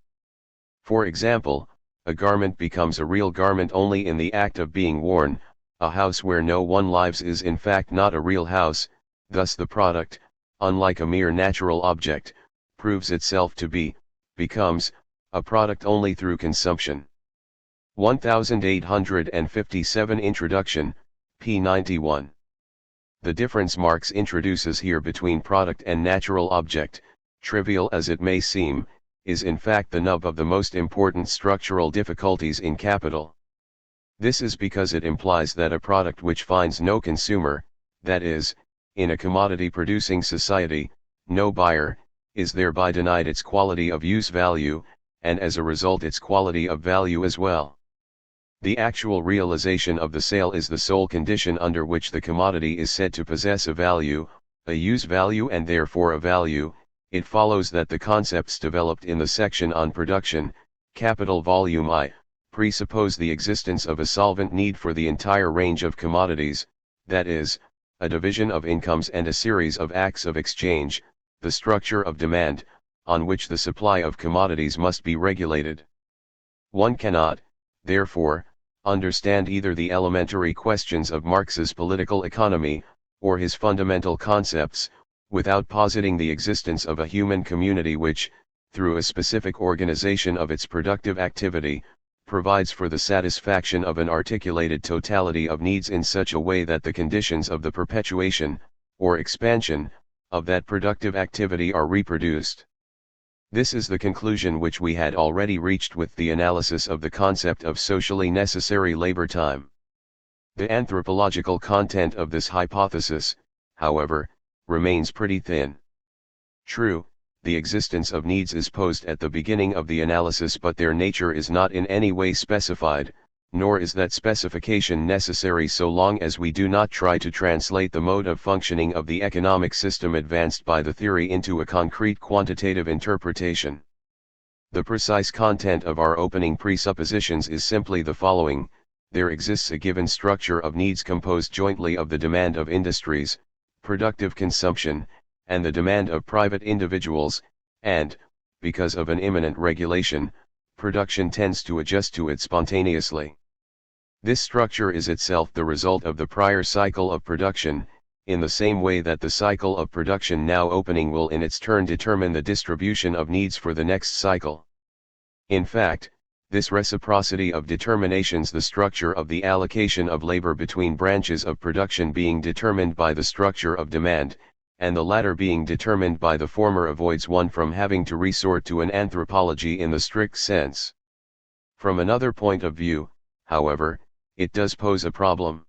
For example, a garment becomes a real garment only in the act of being worn. A house where no one lives is in fact not a real house, thus the product, unlike a mere natural object, proves itself to be, becomes, a product only through consumption. 1857 Introduction, p. 91. The difference Marx introduces here between product and natural object, trivial as it may seem, is in fact the nub of the most important structural difficulties in capital. This is because it implies that a product which finds no consumer, that is, in a commodity-producing society, no buyer, is thereby denied its quality of use value, and as a result its quality of value as well. The actual realization of the sale is the sole condition under which the commodity is said to possess a value, a use value and therefore a value. It follows that the concepts developed in the section on production, capital volume I, presuppose the existence of a solvent need for the entire range of commodities, that is, a division of incomes and a series of acts of exchange, the structure of demand, on which the supply of commodities must be regulated. One cannot, therefore, understand either the elementary questions of Marx's political economy, or his fundamental concepts, without positing the existence of a human community which, through a specific organization of its productive activity, provides for the satisfaction of an articulated totality of needs in such a way that the conditions of the perpetuation, or expansion, of that productive activity are reproduced. This is the conclusion which we had already reached with the analysis of the concept of socially necessary labor time. The anthropological content of this hypothesis, however, remains pretty thin. True, the existence of needs is posed at the beginning of the analysis, but their nature is not in any way specified, nor is that specification necessary so long as we do not try to translate the mode of functioning of the economic system advanced by the theory into a concrete quantitative interpretation. The precise content of our opening presuppositions is simply the following: there exists a given structure of needs composed jointly of the demand of industries, productive consumption, and the demand of private individuals, and, because of an immanent regulation, production tends to adjust to it spontaneously. This structure is itself the result of the prior cycle of production, in the same way that the cycle of production now opening will in its turn determine the distribution of needs for the next cycle. In fact, this reciprocity of determinations, the structure of the allocation of labor between branches of production being determined by the structure of demand, and the latter being determined by the former, avoids one from having to resort to an anthropology in the strict sense. From another point of view, however, it does pose a problem.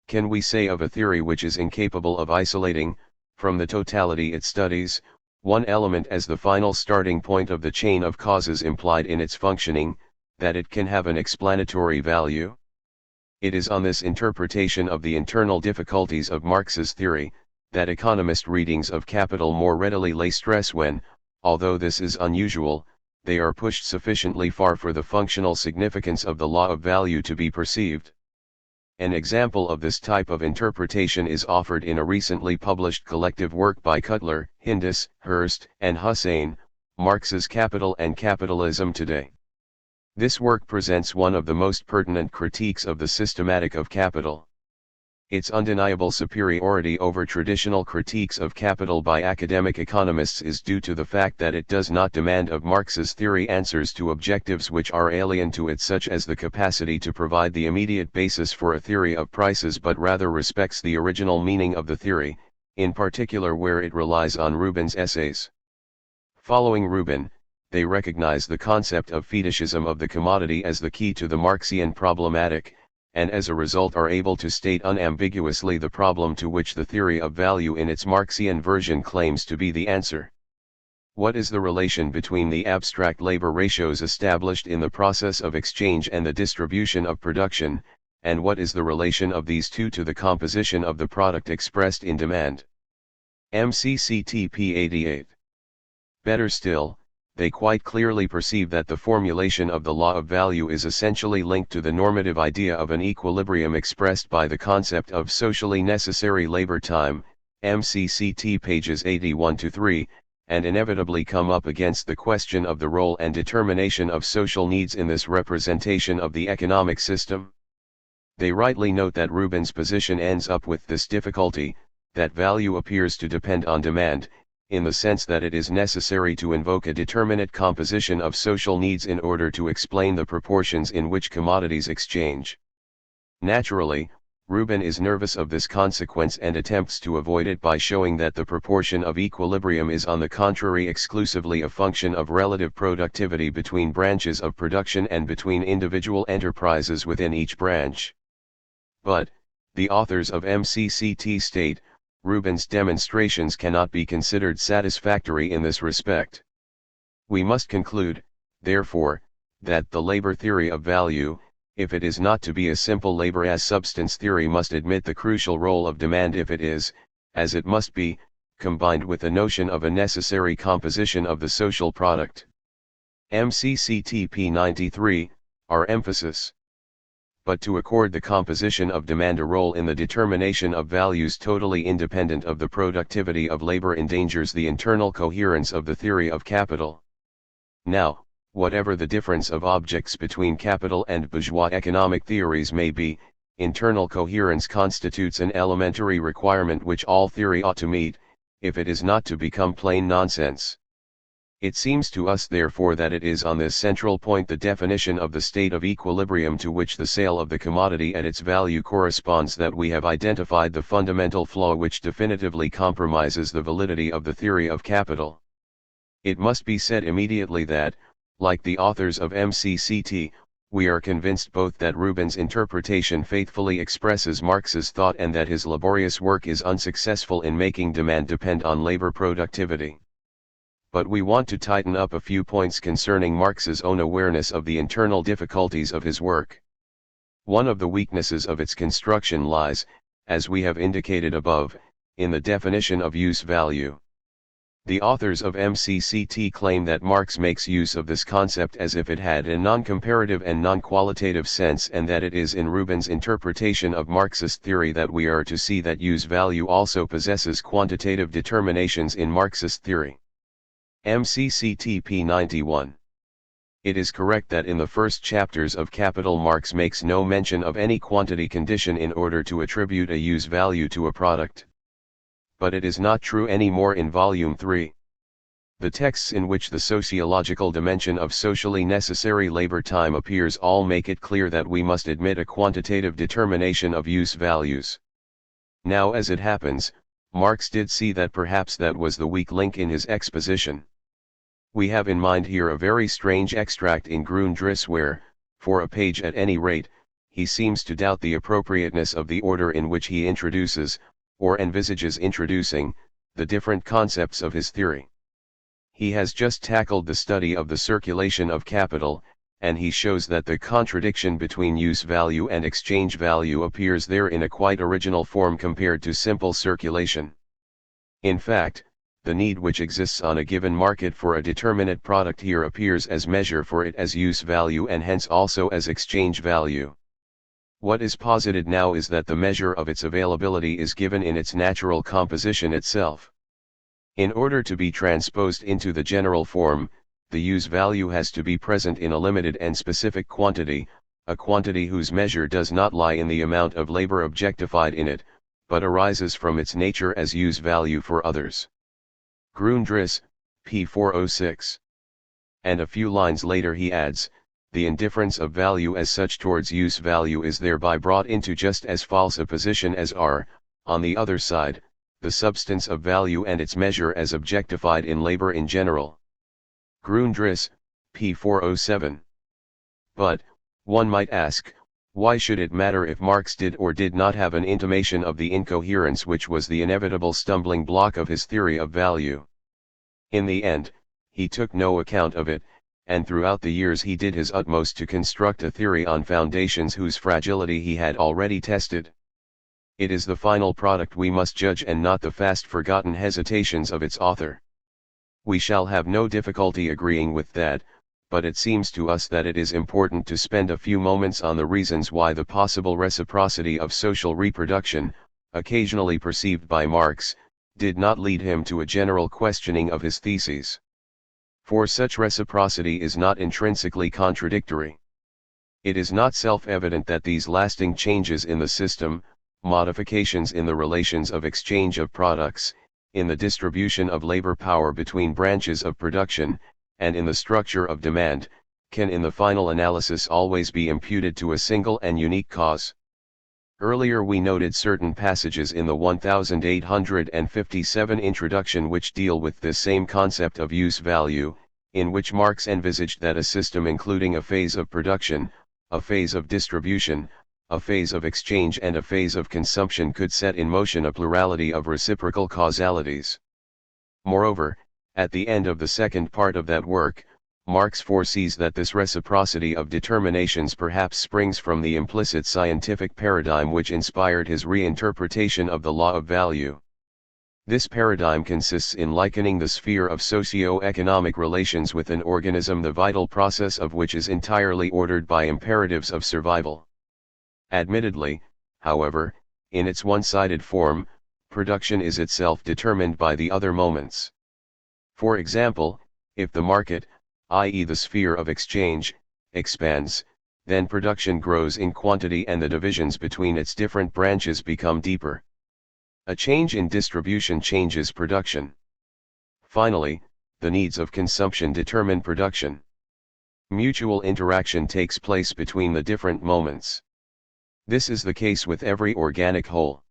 Can we say of a theory which is incapable of isolating, from the totality it studies, one element as the final starting point of the chain of causes implied in its functioning, that it can have an explanatory value? It is on this interpretation of the internal difficulties of Marx's theory, that economist readings of Capital more readily lay stress when, although this is unusual, they are pushed sufficiently far for the functional significance of the law of value to be perceived. An example of this type of interpretation is offered in a recently published collective work by Cutler, Hindis, Hurst, and Hussein, Marx's Capital and Capitalism Today. This work presents one of the most pertinent critiques of the systematic of capital. Its undeniable superiority over traditional critiques of capital by academic economists is due to the fact that it does not demand of Marx's theory answers to objectives which are alien to it, such as the capacity to provide the immediate basis for a theory of prices, but rather respects the original meaning of the theory, in particular where it relies on Rubin's essays. Following Rubin, they recognize the concept of fetishism of the commodity as the key to the Marxian problematic, and as a result are able to state unambiguously the problem to which the theory of value in its Marxian version claims to be the answer. What is the relation between the abstract labor ratios established in the process of exchange and the distribution of production, and what is the relation of these two to the composition of the product expressed in demand? MCCTP 88. Better still, they quite clearly perceive that the formulation of the law of value is essentially linked to the normative idea of an equilibrium expressed by the concept of socially necessary labor time, MCCT pages 81-3, and inevitably come up against the question of the role and determination of social needs in this representation of the economic system. They rightly note that Rubin's position ends up with this difficulty, that value appears to depend on demand, in the sense that it is necessary to invoke a determinate composition of social needs in order to explain the proportions in which commodities exchange. Naturally, Rubin is nervous of this consequence and attempts to avoid it by showing that the proportion of equilibrium is on the contrary exclusively a function of relative productivity between branches of production and between individual enterprises within each branch. But, the authors of MCCT state, Rubin's demonstrations cannot be considered satisfactory in this respect. We must conclude, therefore, that the labor theory of value, if it is not to be a simple labor as substance theory, must admit the crucial role of demand if it is, as it must be, combined with the notion of a necessary composition of the social product. MCCT p. 93, our emphasis. But to accord the composition of demand a role in the determination of values totally independent of the productivity of labor endangers the internal coherence of the theory of capital. Now, whatever the difference of objects between capital and bourgeois economic theories may be, internal coherence constitutes an elementary requirement which all theory ought to meet, if it is not to become plain nonsense. It seems to us therefore that it is on this central point, the definition of the state of equilibrium to which the sale of the commodity at its value corresponds, that we have identified the fundamental flaw which definitively compromises the validity of the theory of capital. It must be said immediately that, like the authors of MCCT, we are convinced both that Rubin's interpretation faithfully expresses Marx's thought and that his laborious work is unsuccessful in making demand depend on labor productivity. But we want to tighten up a few points concerning Marx's own awareness of the internal difficulties of his work. One of the weaknesses of its construction lies, as we have indicated above, in the definition of use value. The authors of MCCT claim that Marx makes use of this concept as if it had a non-comparative and non-qualitative sense, and that it is in Rubin's interpretation of Marxist theory that we are to see that use value also possesses quantitative determinations in Marxist theory. MCCT p. 91. It is correct that in the first chapters of Capital Marx makes no mention of any quantity condition in order to attribute a use value to a product. But it is not true any more in Volume 3. The texts in which the sociological dimension of socially necessary labor time appears all make it clear that we must admit a quantitative determination of use values. Now, as it happens, Marx did see that perhaps that was the weak link in his exposition. We have in mind here a very strange extract in Grundrisse where, for a page at any rate, he seems to doubt the appropriateness of the order in which he introduces, or envisages introducing, the different concepts of his theory. He has just tackled the study of the circulation of capital, and he shows that the contradiction between use value and exchange value appears there in a quite original form compared to simple circulation. In fact, the need which exists on a given market for a determinate product here appears as measure for it as use value and hence also as exchange value. What is posited now is that the measure of its availability is given in its natural composition itself. In order to be transposed into the general form, the use value has to be present in a limited and specific quantity, a quantity whose measure does not lie in the amount of labor objectified in it, but arises from its nature as use value for others. Grundrisse, p. 406. And a few lines later he adds, the indifference of value as such towards use value is thereby brought into just as false a position as are, on the other side, the substance of value and its measure as objectified in labor in general. Grundrisse, p. 407. But, one might ask, why should it matter if Marx did or did not have an intimation of the incoherence which was the inevitable stumbling block of his theory of value? In the end, he took no account of it, and throughout the years he did his utmost to construct a theory on foundations whose fragility he had already tested. It is the final product we must judge and not the fast-forgotten hesitations of its author. We shall have no difficulty agreeing with that, but it seems to us that it is important to spend a few moments on the reasons why the possible reciprocity of social reproduction, occasionally perceived by Marx, did not lead him to a general questioning of his theses. For such reciprocity is not intrinsically contradictory. It is not self-evident that these lasting changes in the system, modifications in the relations of exchange of products, in the distribution of labor power between branches of production, and in the structure of demand, can in the final analysis always be imputed to a single and unique cause. Earlier we noted certain passages in the 1857 introduction which deal with this same concept of use-value, in which Marx envisaged that a system including a phase of production, a phase of distribution, a phase of exchange and a phase of consumption could set in motion a plurality of reciprocal causalities. Moreover, at the end of the second part of that work, Marx foresees that this reciprocity of determinations perhaps springs from the implicit scientific paradigm which inspired his reinterpretation of the law of value. This paradigm consists in likening the sphere of socio-economic relations with an organism, the vital process of which is entirely ordered by imperatives of survival. Admittedly, however, in its one-sided form, production is itself determined by the other moments. For example, if the market, i.e. the sphere of exchange, expands, then production grows in quantity and the divisions between its different branches become deeper. A change in distribution changes production. Finally, the needs of consumption determine production. Mutual interaction takes place between the different moments. This is the case with every organic whole.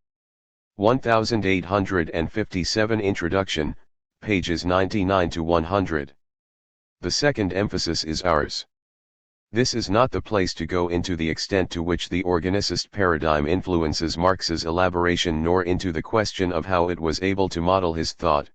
1857 Introduction, pages 99 to 100. The second emphasis is ours. This is not the place to go into the extent to which the organicist paradigm influences Marx's elaboration nor into the question of how it was able to model his thought.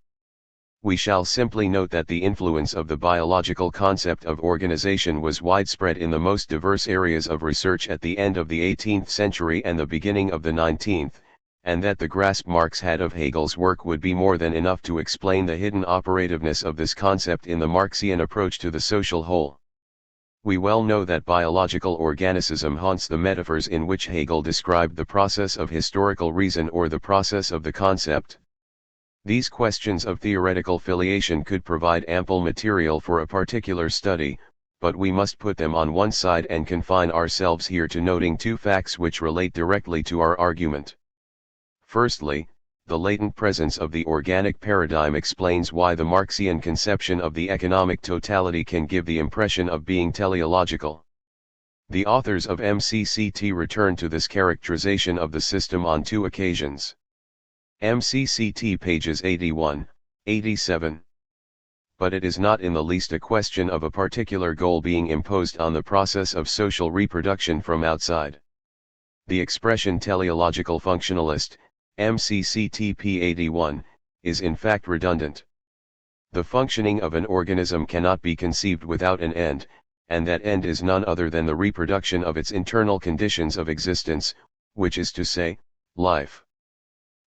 We shall simply note that the influence of the biological concept of organization was widespread in the most diverse areas of research at the end of the 18th century and the beginning of the 19th, and that the grasp Marx had of Hegel's work would be more than enough to explain the hidden operativeness of this concept in the Marxian approach to the social whole. We well know that biological organicism haunts the metaphors in which Hegel described the process of historical reason or the process of the concept. These questions of theoretical filiation could provide ample material for a particular study, but we must put them on one side and confine ourselves here to noting two facts which relate directly to our argument. Firstly, the latent presence of the organic paradigm explains why the Marxian conception of the economic totality can give the impression of being teleological. The authors of MCCT return to this characterization of the system on two occasions. MCCT pages 81, 87. But it is not in the least a question of a particular goal being imposed on the process of social reproduction from outside. The expression teleological functionalist, MCCTP 81, is in fact redundant. The functioning of an organism cannot be conceived without an end, and that end is none other than the reproduction of its internal conditions of existence, which is to say, life.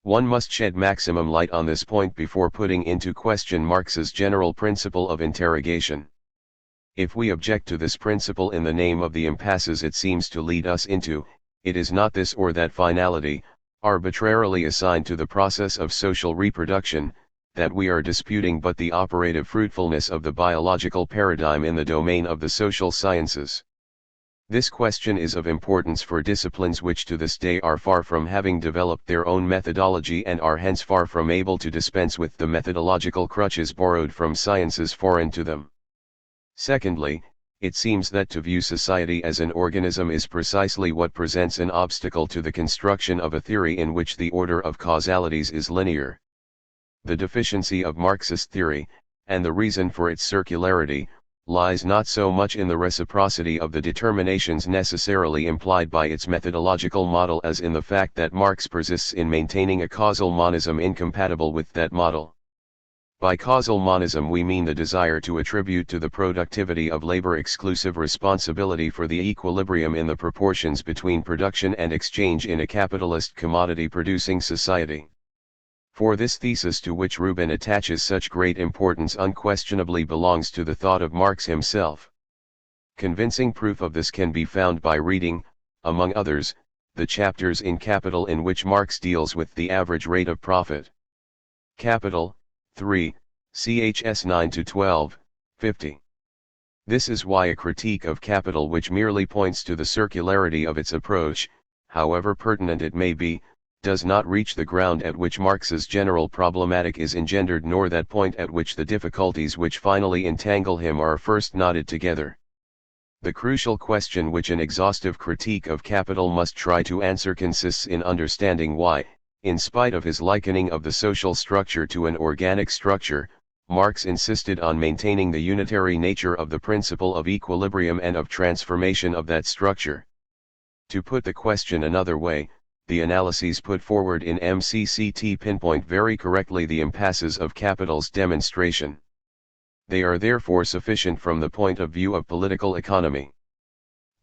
One must shed maximum light on this point before putting into question Marx's general principle of interrogation. If we object to this principle in the name of the impasses it seems to lead us into, it is not this or that finality, arbitrarily assigned to the process of social reproduction, that we are disputing but the operative fruitfulness of the biological paradigm in the domain of the social sciences. This question is of importance for disciplines which to this day are far from having developed their own methodology and are hence far from able to dispense with the methodological crutches borrowed from sciences foreign to them. Secondly, it seems that to view society as an organism is precisely what presents an obstacle to the construction of a theory in which the order of causalities is linear. The deficiency of Marxist theory, and the reason for its circularity, lies not so much in the reciprocity of the determinations necessarily implied by its methodological model as in the fact that Marx persists in maintaining a causal monism incompatible with that model. By causal monism we mean the desire to attribute to the productivity of labor exclusive responsibility for the equilibrium in the proportions between production and exchange in a capitalist commodity-producing society. For this thesis to which Rubin attaches such great importance unquestionably belongs to the thought of Marx himself. Convincing proof of this can be found by reading, among others, the chapters in Capital in which Marx deals with the average rate of profit. Capital, 3, chs 9-12, 50. This is why a critique of Capital which merely points to the circularity of its approach, however pertinent it may be, does not reach the ground at which Marx's general problematic is engendered, nor that point at which the difficulties which finally entangle him are first knotted together. The crucial question which an exhaustive critique of Capital must try to answer consists in understanding why, in spite of his likening of the social structure to an organic structure, Marx insisted on maintaining the unitary nature of the principle of equilibrium and of transformation of that structure. To put the question another way, the analyses put forward in MCCT pinpoint very correctly the impasses of Capital's demonstration. They are therefore sufficient from the point of view of political economy.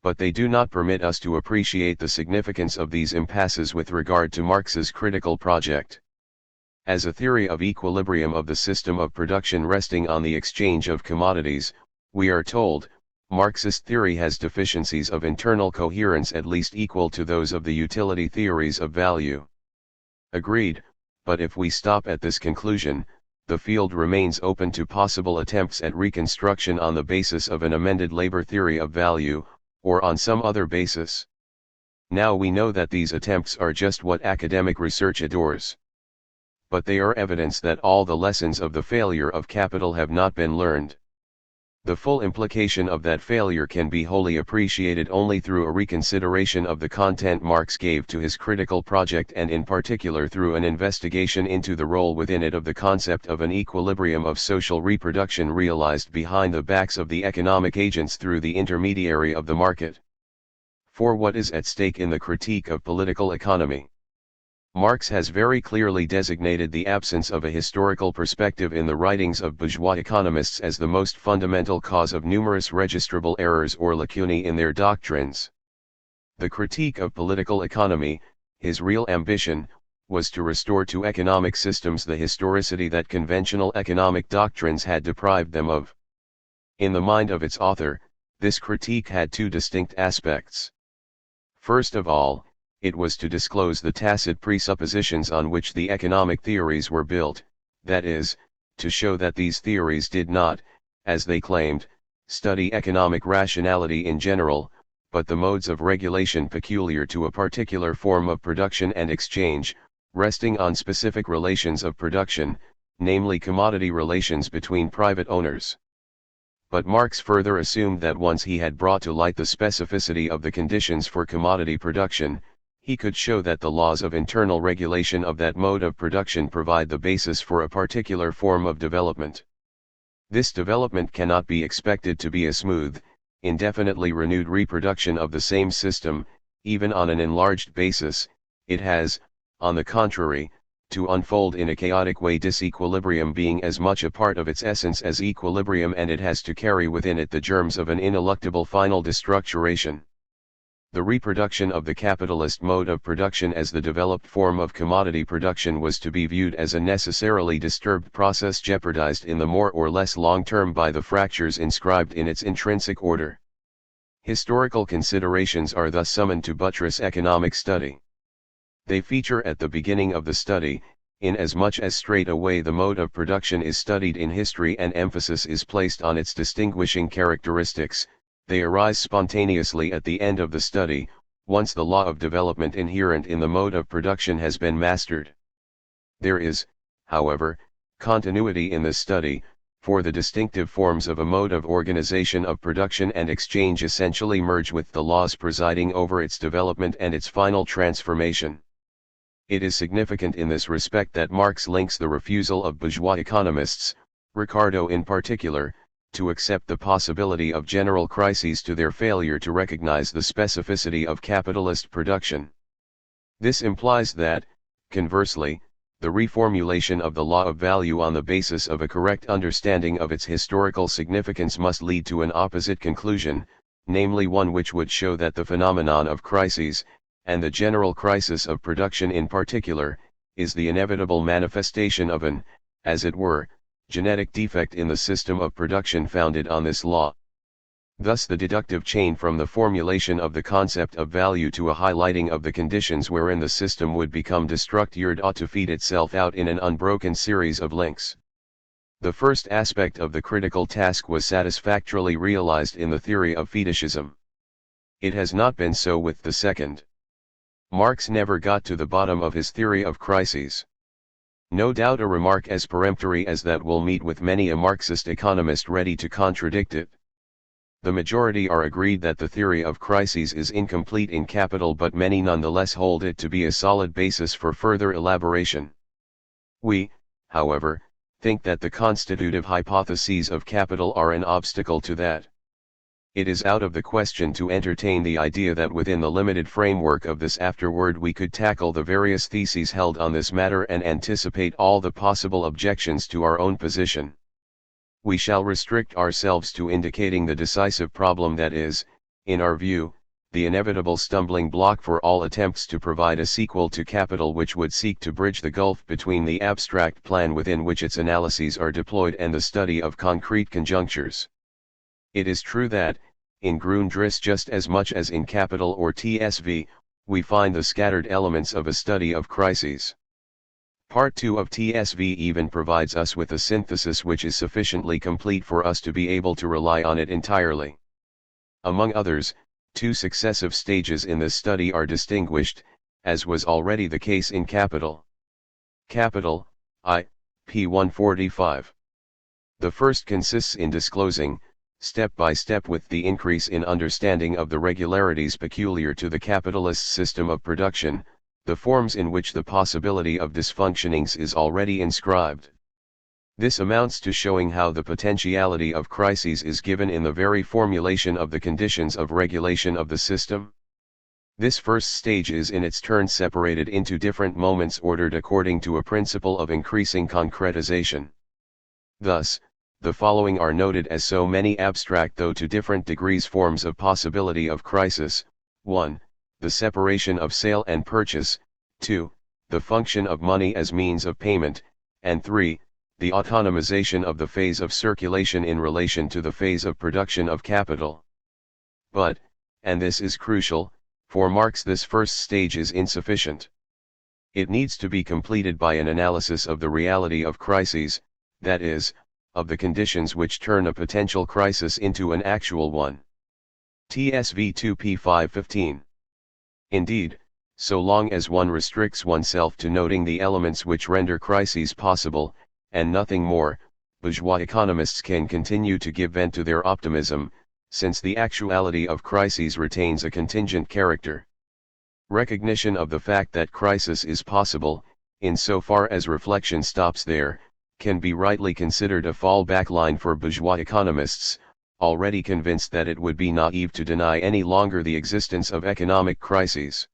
But they do not permit us to appreciate the significance of these impasses with regard to Marx's critical project. As a theory of equilibrium of the system of production resting on the exchange of commodities, we are told, Marxist theory has deficiencies of internal coherence at least equal to those of the utility theories of value. Agreed, but if we stop at this conclusion, the field remains open to possible attempts at reconstruction on the basis of an amended labor theory of value, or on some other basis. Now we know that these attempts are just what academic research adores. But they are evidence that all the lessons of the failure of Capital have not been learned. The full implication of that failure can be wholly appreciated only through a reconsideration of the content Marx gave to his critical project, and in particular through an investigation into the role within it of the concept of an equilibrium of social reproduction realized behind the backs of the economic agents through the intermediary of the market. For what is at stake in the critique of political economy? Marx has very clearly designated the absence of a historical perspective in the writings of bourgeois economists as the most fundamental cause of numerous registrable errors or lacunae in their doctrines. The critique of political economy, his real ambition, was to restore to economic systems the historicity that conventional economic doctrines had deprived them of. In the mind of its author, this critique had two distinct aspects. First of all, it was to disclose the tacit presuppositions on which the economic theories were built, that is, to show that these theories did not, as they claimed, study economic rationality in general, but the modes of regulation peculiar to a particular form of production and exchange, resting on specific relations of production, namely commodity relations between private owners. But Marx further assumed that once he had brought to light the specificity of the conditions for commodity production, he could show that the laws of internal regulation of that mode of production provide the basis for a particular form of development. This development cannot be expected to be a smooth, indefinitely renewed reproduction of the same system, even on an enlarged basis. It has, on the contrary, to unfold in a chaotic way, disequilibrium being as much a part of its essence as equilibrium, and it has to carry within it the germs of an ineluctable final destructuration. The reproduction of the capitalist mode of production as the developed form of commodity production was to be viewed as a necessarily disturbed process, jeopardized in the more or less long term by the fractures inscribed in its intrinsic order. Historical considerations are thus summoned to buttress economic study. They feature at the beginning of the study, inasmuch as straight away the mode of production is studied in history and emphasis is placed on its distinguishing characteristics. They arise spontaneously at the end of the study, once the law of development inherent in the mode of production has been mastered. There is, however, continuity in this study, for the distinctive forms of a mode of organization of production and exchange essentially merge with the laws presiding over its development and its final transformation. It is significant in this respect that Marx links the refusal of bourgeois economists, Ricardo in particular, to accept the possibility of general crises to their failure to recognize the specificity of capitalist production. This implies that, conversely, the reformulation of the law of value on the basis of a correct understanding of its historical significance must lead to an opposite conclusion, namely one which would show that the phenomenon of crises, and the general crisis of production in particular, is the inevitable manifestation of an, as it were, genetic defect in the system of production founded on this law. Thus the deductive chain from the formulation of the concept of value to a highlighting of the conditions wherein the system would become destructured ought to feed itself out in an unbroken series of links. The first aspect of the critical task was satisfactorily realized in the theory of fetishism. It has not been so with the second. Marx never got to the bottom of his theory of crises. No doubt a remark as peremptory as that will meet with many a Marxist economist ready to contradict it. The majority are agreed that the theory of crises is incomplete in Capital, but many nonetheless hold it to be a solid basis for further elaboration. We, however, think that the constitutive hypotheses of Capital are an obstacle to that. It is out of the question to entertain the idea that within the limited framework of this afterword we could tackle the various theses held on this matter and anticipate all the possible objections to our own position. We shall restrict ourselves to indicating the decisive problem that is, in our view, the inevitable stumbling block for all attempts to provide a sequel to Capital which would seek to bridge the gulf between the abstract plan within which its analyses are deployed and the study of concrete conjunctures. It is true that, in Grundriss just as much as in Capital or TSV, we find the scattered elements of a study of crises. Part 2 of TSV even provides us with a synthesis which is sufficiently complete for us to be able to rely on it entirely. Among others, two successive stages in this study are distinguished, as was already the case in Capital. Capital, I, p. 145. The first consists in disclosing, step by step with the increase in understanding of the regularities peculiar to the capitalist system of production, the forms in which the possibility of dysfunctionings is already inscribed. This amounts to showing how the potentiality of crises is given in the very formulation of the conditions of regulation of the system. This first stage is in its turn separated into different moments ordered according to a principle of increasing concretization. Thus, the following are noted as so many abstract though to different degrees forms of possibility of crisis: 1. The separation of sale and purchase, 2. The function of money as means of payment, and 3. The autonomization of the phase of circulation in relation to the phase of production of capital. But, and this is crucial, for Marx this first stage is insufficient. It needs to be completed by an analysis of the reality of crises, that is, of the conditions which turn a potential crisis into an actual one. TSV 2p 515. Indeed, so long as one restricts oneself to noting the elements which render crises possible, and nothing more, bourgeois economists can continue to give vent to their optimism, since the actuality of crises retains a contingent character. Recognition of the fact that crisis is possible, in so far as reflection stops there, can be rightly considered a fallback line for bourgeois economists, already convinced that it would be naive to deny any longer the existence of economic crises.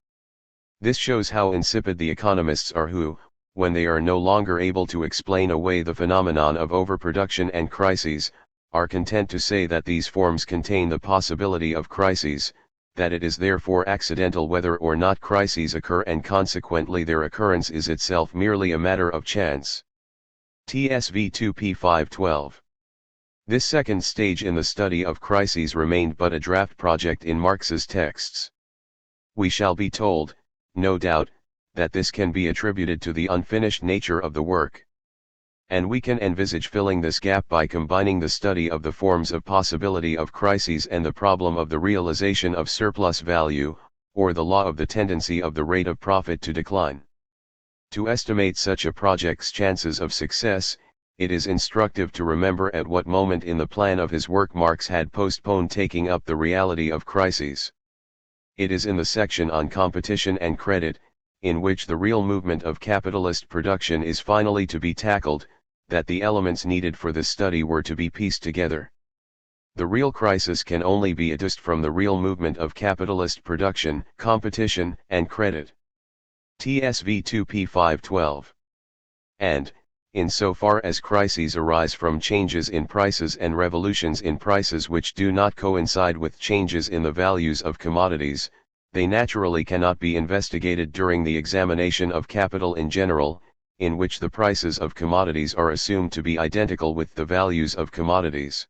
This shows how insipid the economists are who, when they are no longer able to explain away the phenomenon of overproduction and crises, are content to say that these forms contain the possibility of crises, that it is therefore accidental whether or not crises occur and consequently their occurrence is itself merely a matter of chance. TSV 2p 512. This second stage in the study of crises remained but a draft project in Marx's texts. We shall be told, no doubt, that this can be attributed to the unfinished nature of the work. And we can envisage filling this gap by combining the study of the forms of possibility of crises and the problem of the realization of surplus value, or the law of the tendency of the rate of profit to decline. To estimate such a project's chances of success, it is instructive to remember at what moment in the plan of his work Marx had postponed taking up the reality of crises. It is in the section on competition and credit, in which the real movement of capitalist production is finally to be tackled, that the elements needed for this study were to be pieced together. The real crisis can only be adduced from the real movement of capitalist production, competition, and credit. TSV 2p 512. And, in so far as crises arise from changes in prices and revolutions in prices which do not coincide with changes in the values of commodities, they naturally cannot be investigated during the examination of capital in general, in which the prices of commodities are assumed to be identical with the values of commodities.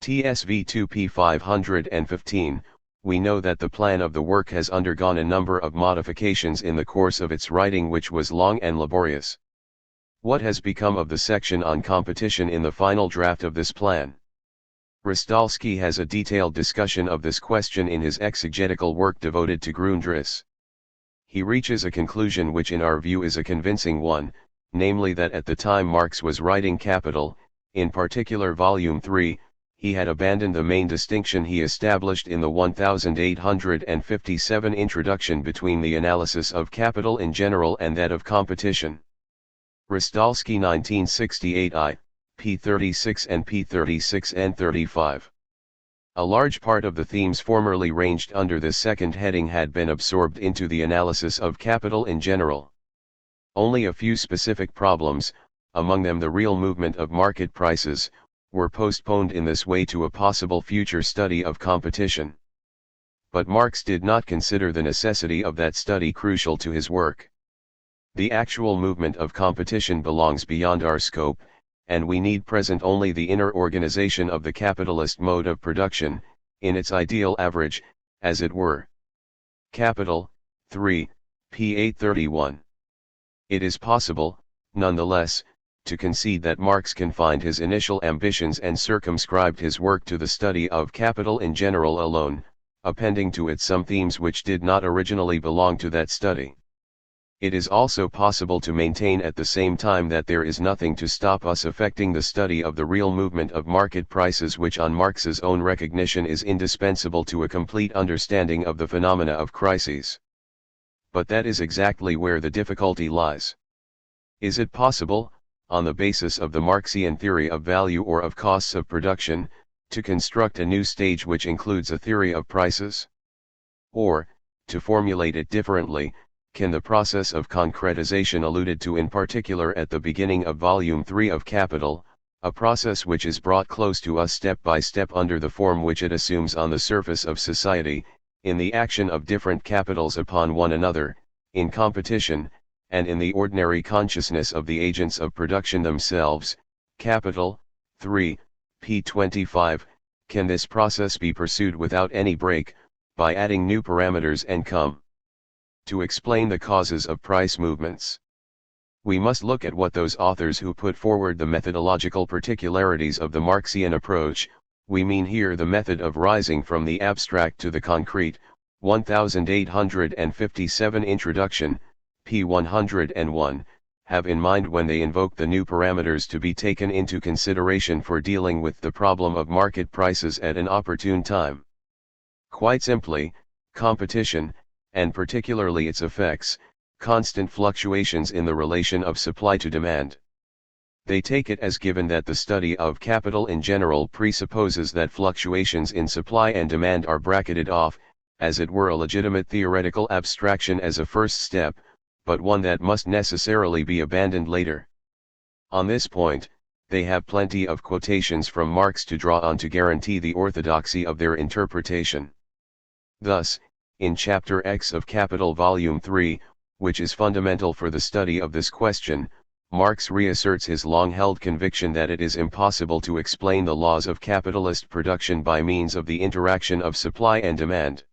TSV 2P 515, we know that the plan of the work has undergone a number of modifications in the course of its writing, which was long and laborious. What has become of the section on competition in the final draft of this plan? Rostalski has a detailed discussion of this question in his exegetical work devoted to Grundriss. He reaches a conclusion which in our view is a convincing one, namely that at the time Marx was writing Capital, in particular Volume 3, he had abandoned the main distinction he established in the 1857 introduction between the analysis of capital in general and that of competition. Rostalski 1968 I, p. 36 and p. 36 and 35. A large part of the themes formerly ranged under this second heading had been absorbed into the analysis of capital in general. Only a few specific problems, among them the real movement of market prices, were postponed in this way to a possible future study of competition. But Marx did not consider the necessity of that study crucial to his work. The actual movement of competition belongs beyond our scope, and we need present only the inner organization of the capitalist mode of production, in its ideal average, as it were. Capital, 3, p. 831. It is possible, nonetheless, to concede that Marx confined his initial ambitions and circumscribed his work to the study of capital in general alone, appending to it some themes which did not originally belong to that study. It is also possible to maintain at the same time that there is nothing to stop us effecting the study of the real movement of market prices, which on Marx's own recognition is indispensable to a complete understanding of the phenomena of crises. But that is exactly where the difficulty lies. Is it possible, on the basis of the Marxian theory of value or of costs of production, to construct a new stage which includes a theory of prices? Or, to formulate it differently, can the process of concretization alluded to in particular at the beginning of Volume 3 of Capital, a process which is brought close to us step by step under the form which it assumes on the surface of society, in the action of different capitals upon one another, in competition, and in the ordinary consciousness of the agents of production themselves, Capital, 3, p. 25, can this process be pursued without any break, by adding new parameters and come to explain the causes of price movements? We must look at what those authors who put forward the methodological particularities of the Marxian approach, we mean here the method of rising from the abstract to the concrete, 1857 introduction, p. 101, have in mind when they invoke the new parameters to be taken into consideration for dealing with the problem of market prices at an opportune time. Quite simply, competition, and particularly its effects, constant fluctuations in the relation of supply to demand. They take it as given that the study of capital in general presupposes that fluctuations in supply and demand are bracketed off, as it were a legitimate theoretical abstraction as a first step, but one that must necessarily be abandoned later. On this point, they have plenty of quotations from Marx to draw on to guarantee the orthodoxy of their interpretation. Thus, in Chapter X of Capital Volume 3, which is fundamental for the study of this question, Marx reasserts his long-held conviction that it is impossible to explain the laws of capitalist production by means of the interaction of supply and demand.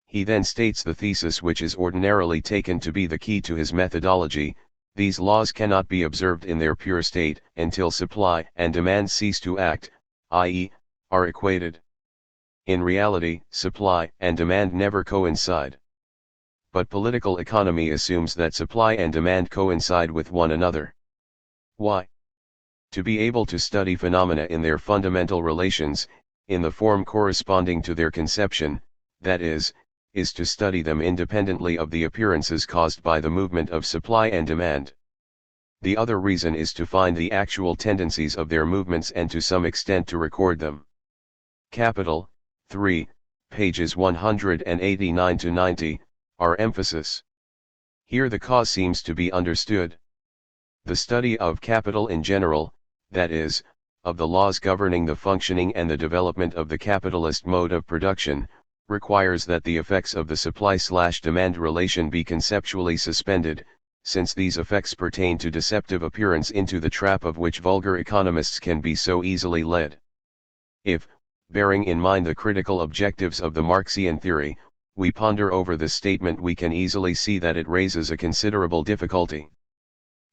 He then states the thesis which is ordinarily taken to be the key to his methodology: these laws cannot be observed in their pure state until supply and demand cease to act, i.e., are equated. In reality, supply and demand never coincide. But political economy assumes that supply and demand coincide with one another. Why? To be able to study phenomena in their fundamental relations, in the form corresponding to their conception, that is to study them independently of the appearances caused by the movement of supply and demand. The other reason is to find the actual tendencies of their movements and to some extent to record them. Capital, 3, pages 189 to 90, our emphasis. Here the cause seems to be understood. The study of capital in general, that is, of the laws governing the functioning and the development of the capitalist mode of production, requires that the effects of the supply/demand relation be conceptually suspended, since these effects pertain to deceptive appearance into the trap of which vulgar economists can be so easily led. If, bearing in mind the critical objectives of the Marxian theory, we ponder over this statement, we can easily see that it raises a considerable difficulty.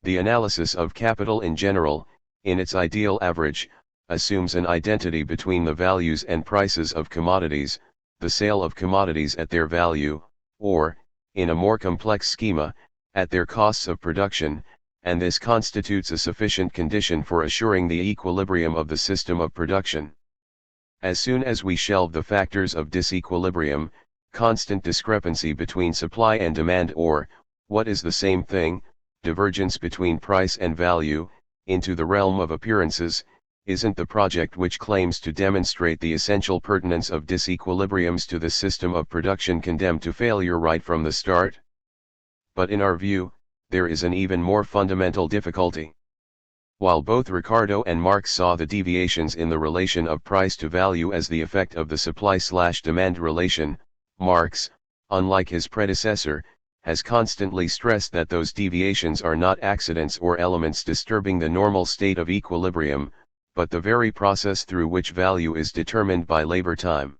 The analysis of capital in general, in its ideal average, assumes an identity between the values and prices of commodities, the sale of commodities at their value, or, in a more complex schema, at their costs of production, and this constitutes a sufficient condition for assuring the equilibrium of the system of production. As soon as we shelve the factors of disequilibrium, constant discrepancy between supply and demand, or, what is the same thing, divergence between price and value, into the realm of appearances, isn't the project which claims to demonstrate the essential pertinence of disequilibriums to the system of production condemned to failure right from the start? But in our view, there is an even more fundamental difficulty. While both Ricardo and Marx saw the deviations in the relation of price to value as the effect of the supply/demand relation, Marx, unlike his predecessor, has constantly stressed that those deviations are not accidents or elements disturbing the normal state of equilibrium, but the very process through which value is determined by labor time.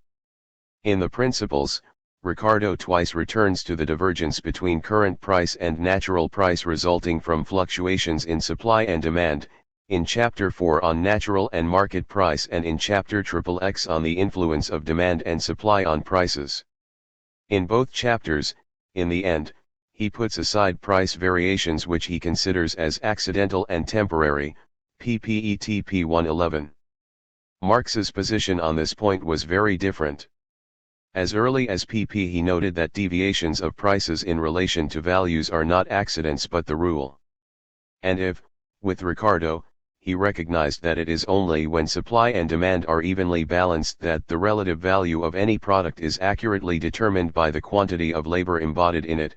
In the Principles, Ricardo twice returns to the divergence between current price and natural price resulting from fluctuations in supply and demand, in Chapter 4 on natural and market price and in Chapter XXX on the influence of demand and supply on prices. In both chapters, in the end, he puts aside price variations which he considers as accidental and temporary, pp. 111. Marx's position on this point was very different. As early as pp he noted that deviations of prices in relation to values are not accidents but the rule. And if, with Ricardo, he recognized that it is only when supply and demand are evenly balanced that the relative value of any product is accurately determined by the quantity of labor embodied in it,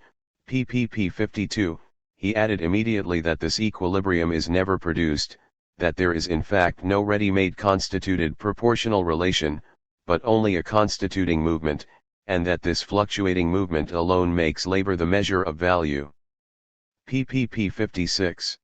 pp. 52, he added immediately that this equilibrium is never produced, that there is in fact no ready-made constituted proportional relation, but only a constituting movement, and that this fluctuating movement alone makes labor the measure of value. pp. 56.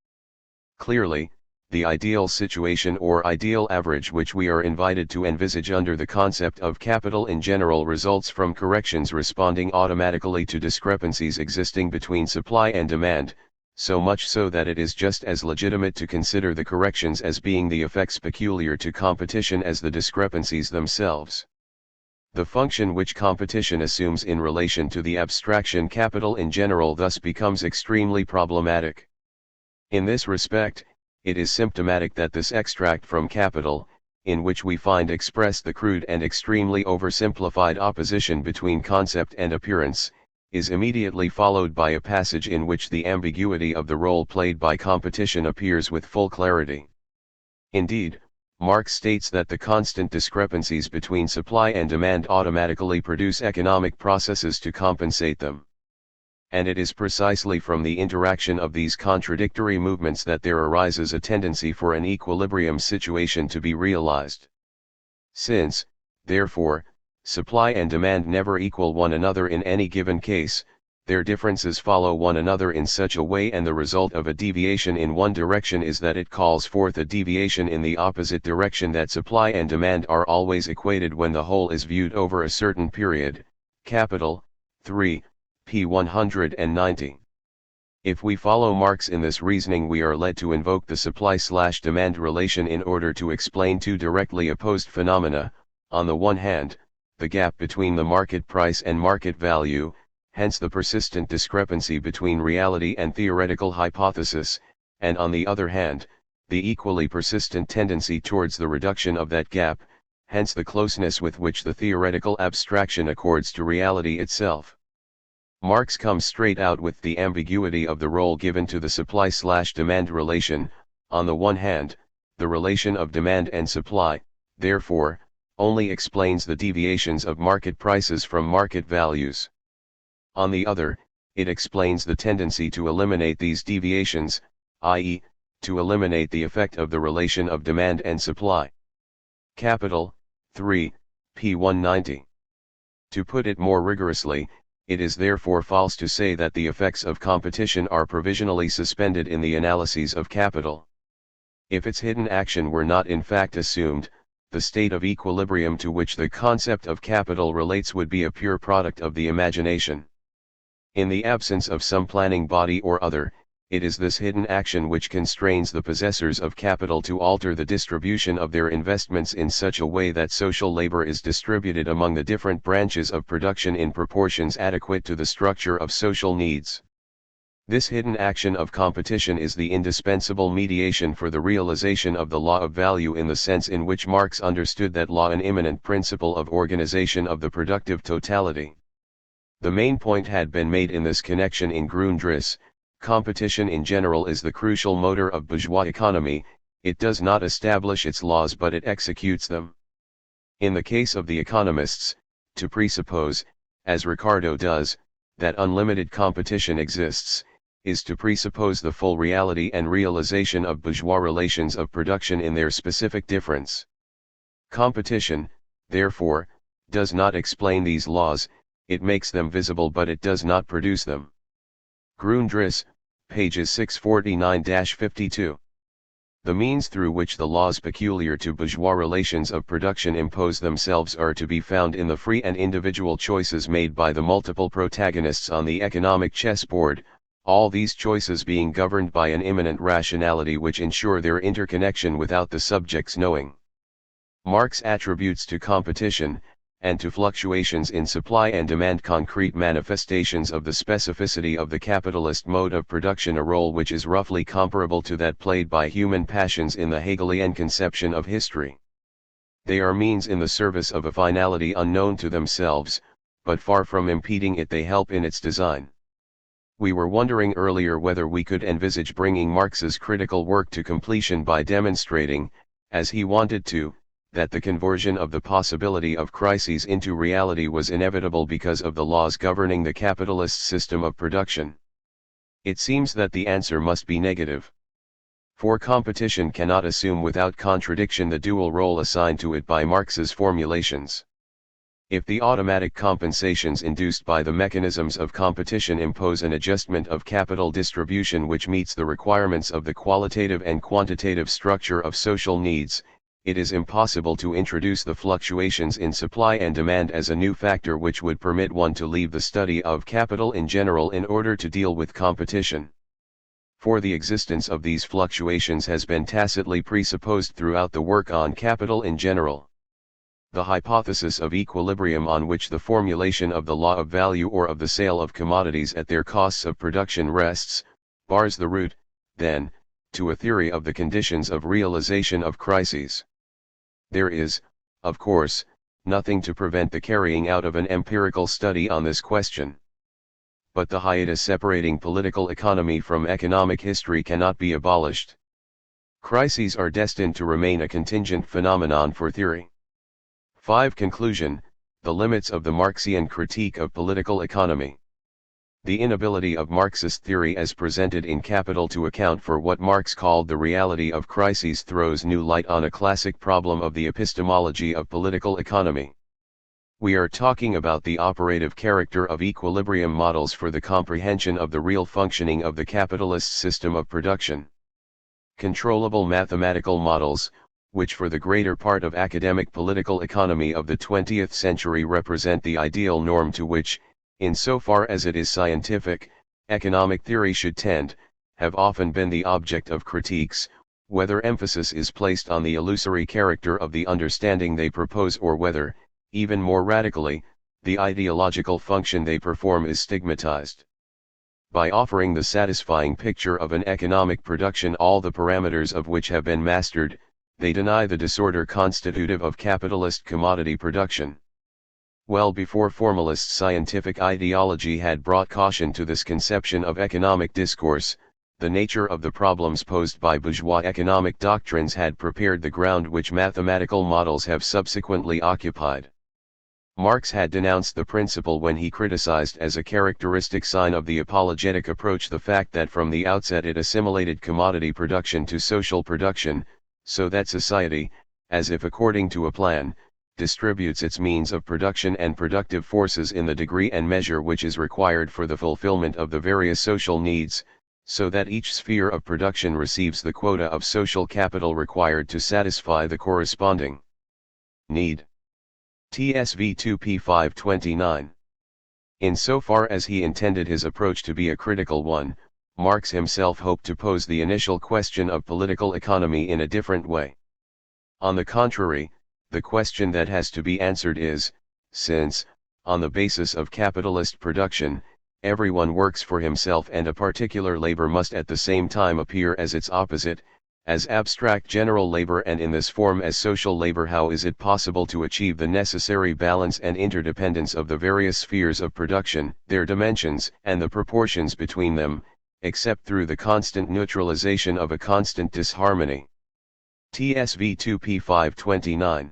Clearly, the ideal situation or ideal average which we are invited to envisage under the concept of capital in general results from corrections responding automatically to discrepancies existing between supply and demand, so much so that it is just as legitimate to consider the corrections as being the effects peculiar to competition as the discrepancies themselves. The function which competition assumes in relation to the abstraction capital in general thus becomes extremely problematic. In this respect, it is symptomatic that this extract from capital, in which we find expressed the crude and extremely oversimplified opposition between concept and appearance, is immediately followed by a passage in which the ambiguity of the role played by competition appears with full clarity. Indeed, Marx states that the constant discrepancies between supply and demand automatically produce economic processes to compensate them. And it is precisely from the interaction of these contradictory movements that there arises a tendency for an equilibrium situation to be realized. Since, therefore, supply and demand never equal one another in any given case, their differences follow one another in such a way, and the result of a deviation in one direction is that it calls forth a deviation in the opposite direction, that supply and demand are always equated when the whole is viewed over a certain period. Capital, 3. p. 190. If we follow Marx in this reasoning, we are led to invoke the supply/demand relation in order to explain two directly opposed phenomena: on the one hand, the gap between the market price and market value, hence the persistent discrepancy between reality and theoretical hypothesis, and on the other hand, the equally persistent tendency towards the reduction of that gap, hence the closeness with which the theoretical abstraction accords to reality itself. Marx comes straight out with the ambiguity of the role given to the supply/demand relation. On the one hand, the relation of demand and supply, therefore, only explains the deviations of market prices from market values. On the other, it explains the tendency to eliminate these deviations, i.e., to eliminate the effect of the relation of demand and supply. Capital, 3, p. 190. To put it more rigorously, it is therefore false to say that the effects of competition are provisionally suspended in the analyses of capital. If its hidden action were not in fact assumed, the state of equilibrium to which the concept of capital relates would be a pure product of the imagination. In the absence of some planning body or other, it is this hidden action which constrains the possessors of capital to alter the distribution of their investments in such a way that social labor is distributed among the different branches of production in proportions adequate to the structure of social needs. This hidden action of competition is the indispensable mediation for the realization of the law of value in the sense in which Marx understood that law, an immanent principle of organization of the productive totality. The main point had been made in this connection in Grundriss. Competition in general is the crucial motor of bourgeois economy. It does not establish its laws but it executes them. In the case of the economists, to presuppose, as Ricardo does, that unlimited competition exists, is to presuppose the full reality and realization of bourgeois relations of production in their specific difference. Competition, therefore, does not explain these laws, it makes them visible but it does not produce them. Grundriss, pages 649-52. The means through which the laws peculiar to bourgeois relations of production impose themselves are to be found in the free and individual choices made by the multiple protagonists on the economic chessboard, all these choices being governed by an immanent rationality which ensure their interconnection without the subject's knowing. Marx attributes to competition, and to fluctuations in supply and demand concrete manifestations of the specificity of the capitalist mode of production, a role which is roughly comparable to that played by human passions in the Hegelian conception of history. They are means in the service of a finality unknown to themselves, but far from impeding it they help in its design. We were wondering earlier whether we could envisage bringing Marx's critical work to completion by demonstrating, as he wanted to, that the conversion of the possibility of crises into reality was inevitable because of the laws governing the capitalist system of production. It seems that the answer must be negative. For competition cannot assume without contradiction the dual role assigned to it by Marx's formulations. If the automatic compensations induced by the mechanisms of competition impose an adjustment of capital distribution which meets the requirements of the qualitative and quantitative structure of social needs, it is impossible to introduce the fluctuations in supply and demand as a new factor which would permit one to leave the study of capital in general in order to deal with competition. For the existence of these fluctuations has been tacitly presupposed throughout the work on capital in general. The hypothesis of equilibrium on which the formulation of the law of value or of the sale of commodities at their costs of production rests, bars the route, then, to a theory of the conditions of realization of crises. There is, of course, nothing to prevent the carrying out of an empirical study on this question. But the hiatus separating political economy from economic history cannot be abolished. Crises are destined to remain a contingent phenomenon for theory. 5. Conclusion: the limits of the Marxian critique of political economy. The inability of Marxist theory as presented in Capital to account for what Marx called the reality of crises throws new light on a classic problem of the epistemology of political economy. We are talking about the operative character of equilibrium models for the comprehension of the real functioning of the capitalist system of production. Controllable mathematical models, which for the greater part of academic political economy of the 20th century represent the ideal norm to which, insofar as it is scientific, economic theory should tend, have often been the object of critiques, whether emphasis is placed on the illusory character of the understanding they propose or whether, even more radically, the ideological function they perform is stigmatized. By offering the satisfying picture of an economic production all the parameters of which have been mastered, they deny the disorder constitutive of capitalist commodity production. Well before formalist scientific ideology had brought caution to this conception of economic discourse, the nature of the problems posed by bourgeois economic doctrines had prepared the ground which mathematical models have subsequently occupied. Marx had denounced the principle when he criticized as a characteristic sign of the apologetic approach the fact that from the outset it assimilated commodity production to social production, so that society, as if according to a plan, distributes its means of production and productive forces in the degree and measure which is required for the fulfillment of the various social needs, so that each sphere of production receives the quota of social capital required to satisfy the corresponding Need. TSV 2p 529. Insofar as he intended his approach to be a critical one, Marx himself hoped to pose the initial question of political economy in a different way. On the contrary, the question that has to be answered is, since, on the basis of capitalist production, everyone works for himself and a particular labor must at the same time appear as its opposite, as abstract general labor and in this form as social labor, how is it possible to achieve the necessary balance and interdependence of the various spheres of production, their dimensions and the proportions between them, except through the constant neutralization of a constant disharmony? TSV 2p 529.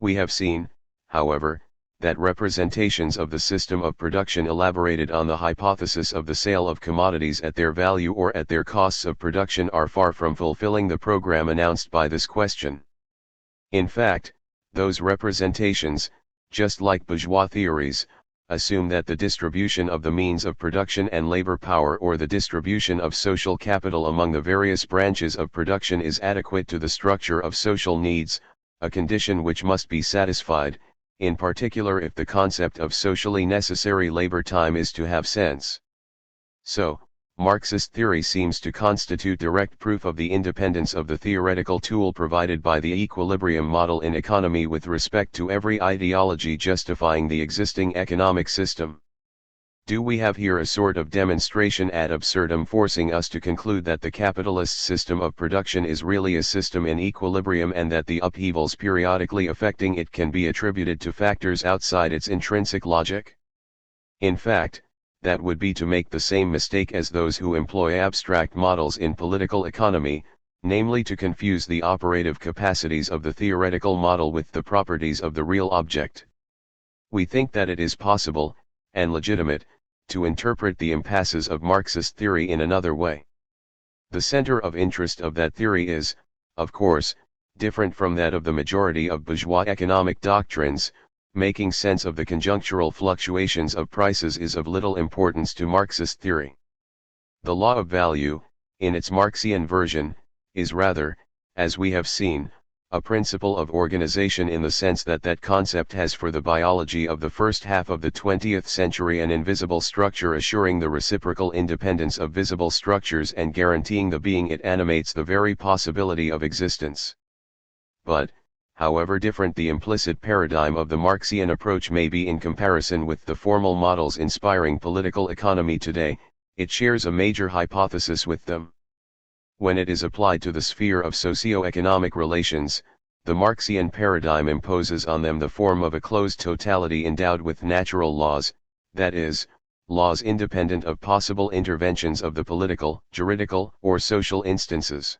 We have seen, however, that representations of the system of production elaborated on the hypothesis of the sale of commodities at their value or at their costs of production are far from fulfilling the program announced by this question. In fact, those representations, just like bourgeois theories, assume that the distribution of the means of production and labor power or the distribution of social capital among the various branches of production is adequate to the structure of social needs, a condition which must be satisfied, in particular if the concept of socially necessary labor time is to have sense. So, Marxist theory seems to constitute direct proof of the independence of the theoretical tool provided by the equilibrium model in economy with respect to every ideology justifying the existing economic system. Do we have here a sort of demonstration ad absurdum forcing us to conclude that the capitalist system of production is really a system in equilibrium and that the upheavals periodically affecting it can be attributed to factors outside its intrinsic logic? In fact, that would be to make the same mistake as those who employ abstract models in political economy, namely to confuse the operative capacities of the theoretical model with the properties of the real object. We think that it is possible, and legitimate, to interpret the impasses of Marxist theory in another way. The center of interest of that theory is, of course, different from that of the majority of bourgeois economic doctrines. Making sense of the conjunctural fluctuations of prices is of little importance to Marxist theory. The law of value, in its Marxian version, is rather, as we have seen, a principle of organization in the sense that that concept has for the biology of the first half of the 20th century an invisible structure assuring the reciprocal independence of visible structures and guaranteeing the being it animates the very possibility of existence. But, however different the implicit paradigm of the Marxian approach may be in comparison with the formal models inspiring political economy today, it shares a major hypothesis with them. When it is applied to the sphere of socio-economic relations, the Marxian paradigm imposes on them the form of a closed totality endowed with natural laws, that is, laws independent of possible interventions of the political, juridical, or social instances.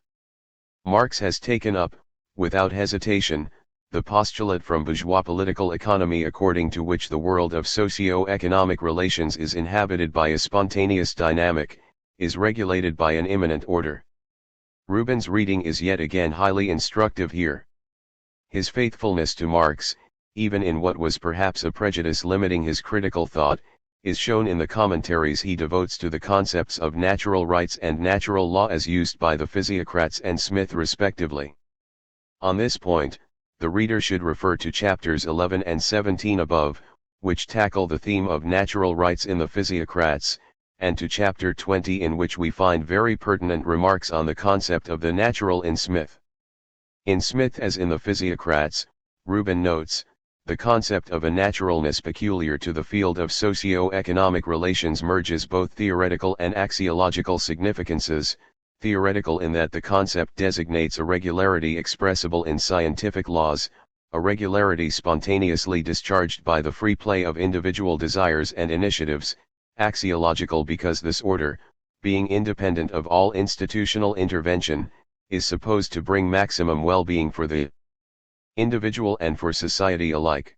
Marx has taken up, without hesitation, the postulate from bourgeois political economy according to which the world of socio-economic relations is inhabited by a spontaneous dynamic, is regulated by an immanent order. Rubin's reading is yet again highly instructive here. His faithfulness to Marx, even in what was perhaps a prejudice limiting his critical thought, is shown in the commentaries he devotes to the concepts of natural rights and natural law as used by the physiocrats and Smith respectively. On this point, the reader should refer to chapters 11 and 17 above, which tackle the theme of natural rights in the physiocrats, and to chapter 20 in which we find very pertinent remarks on the concept of the natural in Smith. In Smith as in the physiocrats, Rubin notes, the concept of a naturalness peculiar to the field of socio-economic relations merges both theoretical and axiological significances, theoretical in that the concept designates a regularity expressible in scientific laws, a regularity spontaneously discharged by the free play of individual desires and initiatives, axiological because this order, being independent of all institutional intervention, is supposed to bring maximum well-being for the individual and for society alike.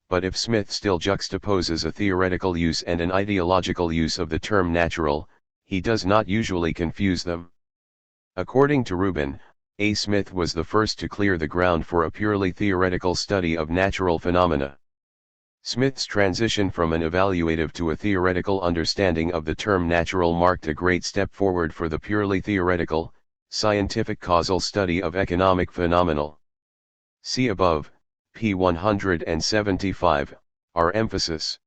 But if Smith still juxtaposes a theoretical use and an ideological use of the term natural, he does not usually confuse them. According to Rubin, A. Smith was the first to clear the ground for a purely theoretical study of natural phenomena. Smith's transition from an evaluative to a theoretical understanding of the term natural marked a great step forward for the purely theoretical, scientific causal study of economic phenomenal. See above, p. 175, our emphasis.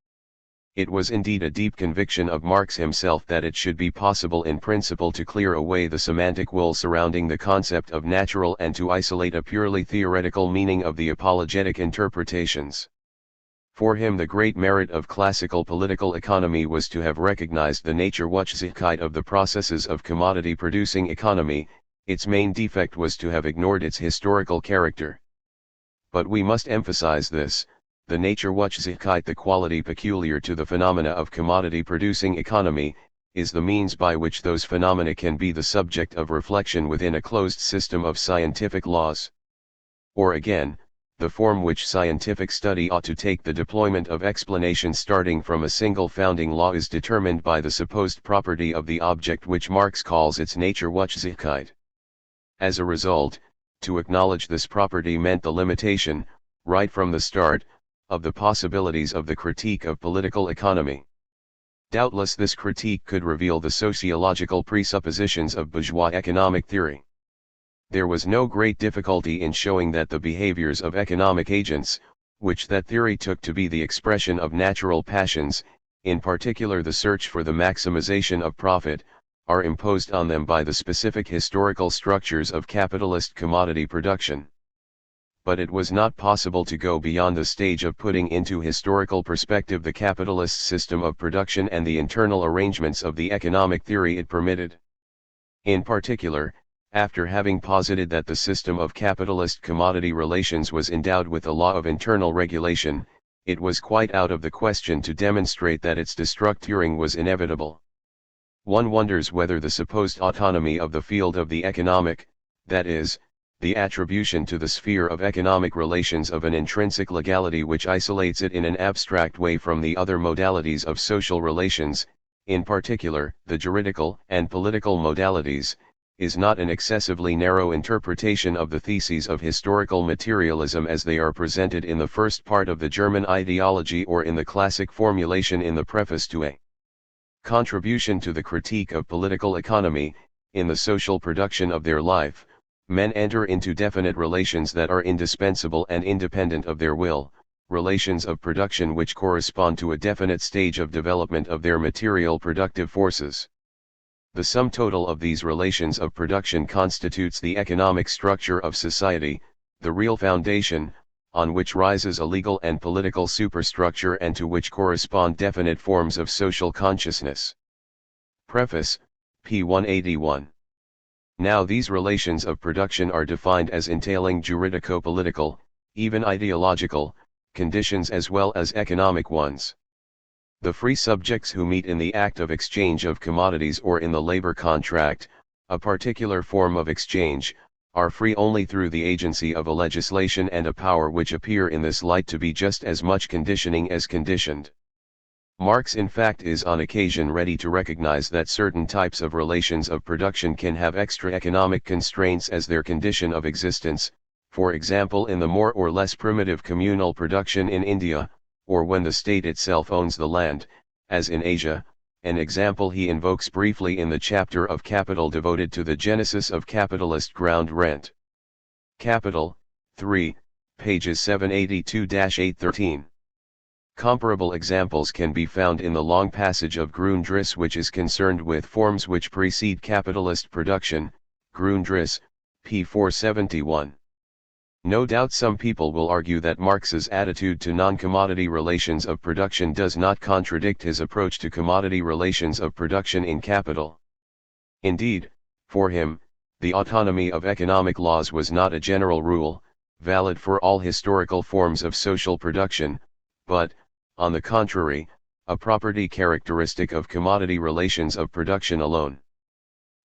It was indeed a deep conviction of Marx himself that it should be possible in principle to clear away the semantic wool surrounding the concept of natural and to isolate a purely theoretical meaning of the apologetic interpretations. For him the great merit of classical political economy was to have recognized the Naturwuchsigkeit of the processes of commodity-producing economy. Its main defect was to have ignored its historical character. But we must emphasize this: the Naturwuchsigkeit, the quality peculiar to the phenomena of commodity-producing economy, is the means by which those phenomena can be the subject of reflection within a closed system of scientific laws. Or again, the form which scientific study ought to take, the deployment of explanation starting from a single founding law, is determined by the supposed property of the object which Marx calls its Naturwuchsigkeit. As a result, to acknowledge this property meant the limitation, right from the start, of the possibilities of the critique of political economy. Doubtless this critique could reveal the sociological presuppositions of bourgeois economic theory. There was no great difficulty in showing that the behaviors of economic agents, which that theory took to be the expression of natural passions, in particular the search for the maximization of profit, are imposed on them by the specific historical structures of capitalist commodity production. But it was not possible to go beyond the stage of putting into historical perspective the capitalist system of production and the internal arrangements of the economic theory it permitted. In particular, after having posited that the system of capitalist commodity relations was endowed with a law of internal regulation, it was quite out of the question to demonstrate that its destructuring was inevitable. One wonders whether the supposed autonomy of the field of the economic, that is, the attribution to the sphere of economic relations of an intrinsic legality which isolates it in an abstract way from the other modalities of social relations, in particular the juridical and political modalities, is not an excessively narrow interpretation of the theses of historical materialism as they are presented in the first part of the German ideology or in the classic formulation in the preface to a contribution to the critique of political economy. In the social production of their life, men enter into definite relations that are indispensable and independent of their will, relations of production which correspond to a definite stage of development of their material productive forces. The sum total of these relations of production constitutes the economic structure of society, the real foundation, on which rises a legal and political superstructure and to which correspond definite forms of social consciousness. Preface, p. 181. Now these relations of production are defined as entailing juridico-political, even ideological, conditions as well as economic ones. The free subjects who meet in the act of exchange of commodities or in the labor contract, a particular form of exchange, are free only through the agency of a legislation and a power which appear in this light to be just as much conditioning as conditioned. Marx in fact is on occasion ready to recognize that certain types of relations of production can have extra economic constraints as their condition of existence, for example in the more or less primitive communal production in India, or when the state itself owns the land, as in Asia, an example he invokes briefly in the chapter of Capital devoted to the genesis of capitalist ground rent. Capital, 3, pages 782-813. Comparable examples can be found in the long passage of Grundriss which is concerned with forms which precede capitalist production, Grundriss, p. 471. No doubt some people will argue that Marx's attitude to non-commodity relations of production does not contradict his approach to commodity relations of production in Capital. Indeed, for him, the autonomy of economic laws was not a general rule, valid for all historical forms of social production, but, on the contrary, a property characteristic of commodity relations of production alone.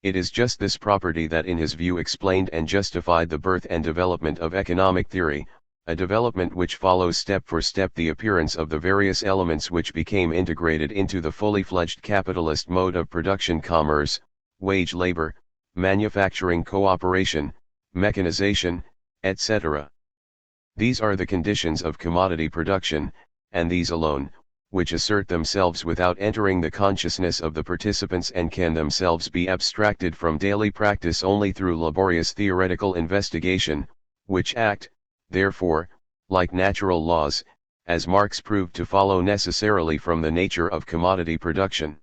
It is just this property that in his view explained and justified the birth and development of economic theory, a development which follows step for step the appearance of the various elements which became integrated into the fully fledged capitalist mode of production: commerce, wage labor, manufacturing cooperation, mechanization, etc. These are the conditions of commodity production, and these alone, which assert themselves without entering the consciousness of the participants and can themselves be abstracted from daily practice only through laborious theoretical investigation, which act, therefore, like natural laws, as Marx proved to follow necessarily from the nature of commodity production.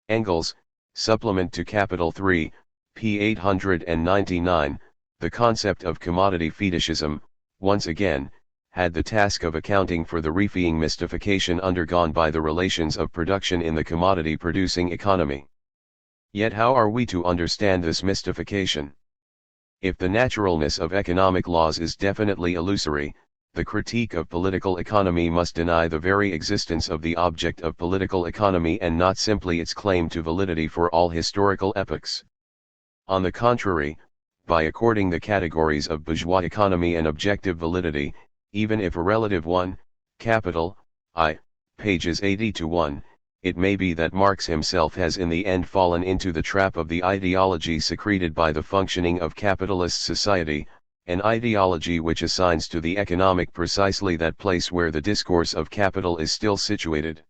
Engels, Supplement to Capital 3, p. 899, the concept of commodity fetishism, once again, had the task of accounting for the reifying mystification undergone by the relations of production in the commodity-producing economy. Yet how are we to understand this mystification? If the naturalness of economic laws is definitely illusory, the critique of political economy must deny the very existence of the object of political economy and not simply its claim to validity for all historical epochs. On the contrary, by according the categories of bourgeois economy an objective validity, even if a relative one, capital, I, pages 80-1, it may be that Marx himself has in the end fallen into the trap of the ideology secreted by the functioning of capitalist society, an ideology which assigns to the economic precisely that place where the discourse of capital is still situated.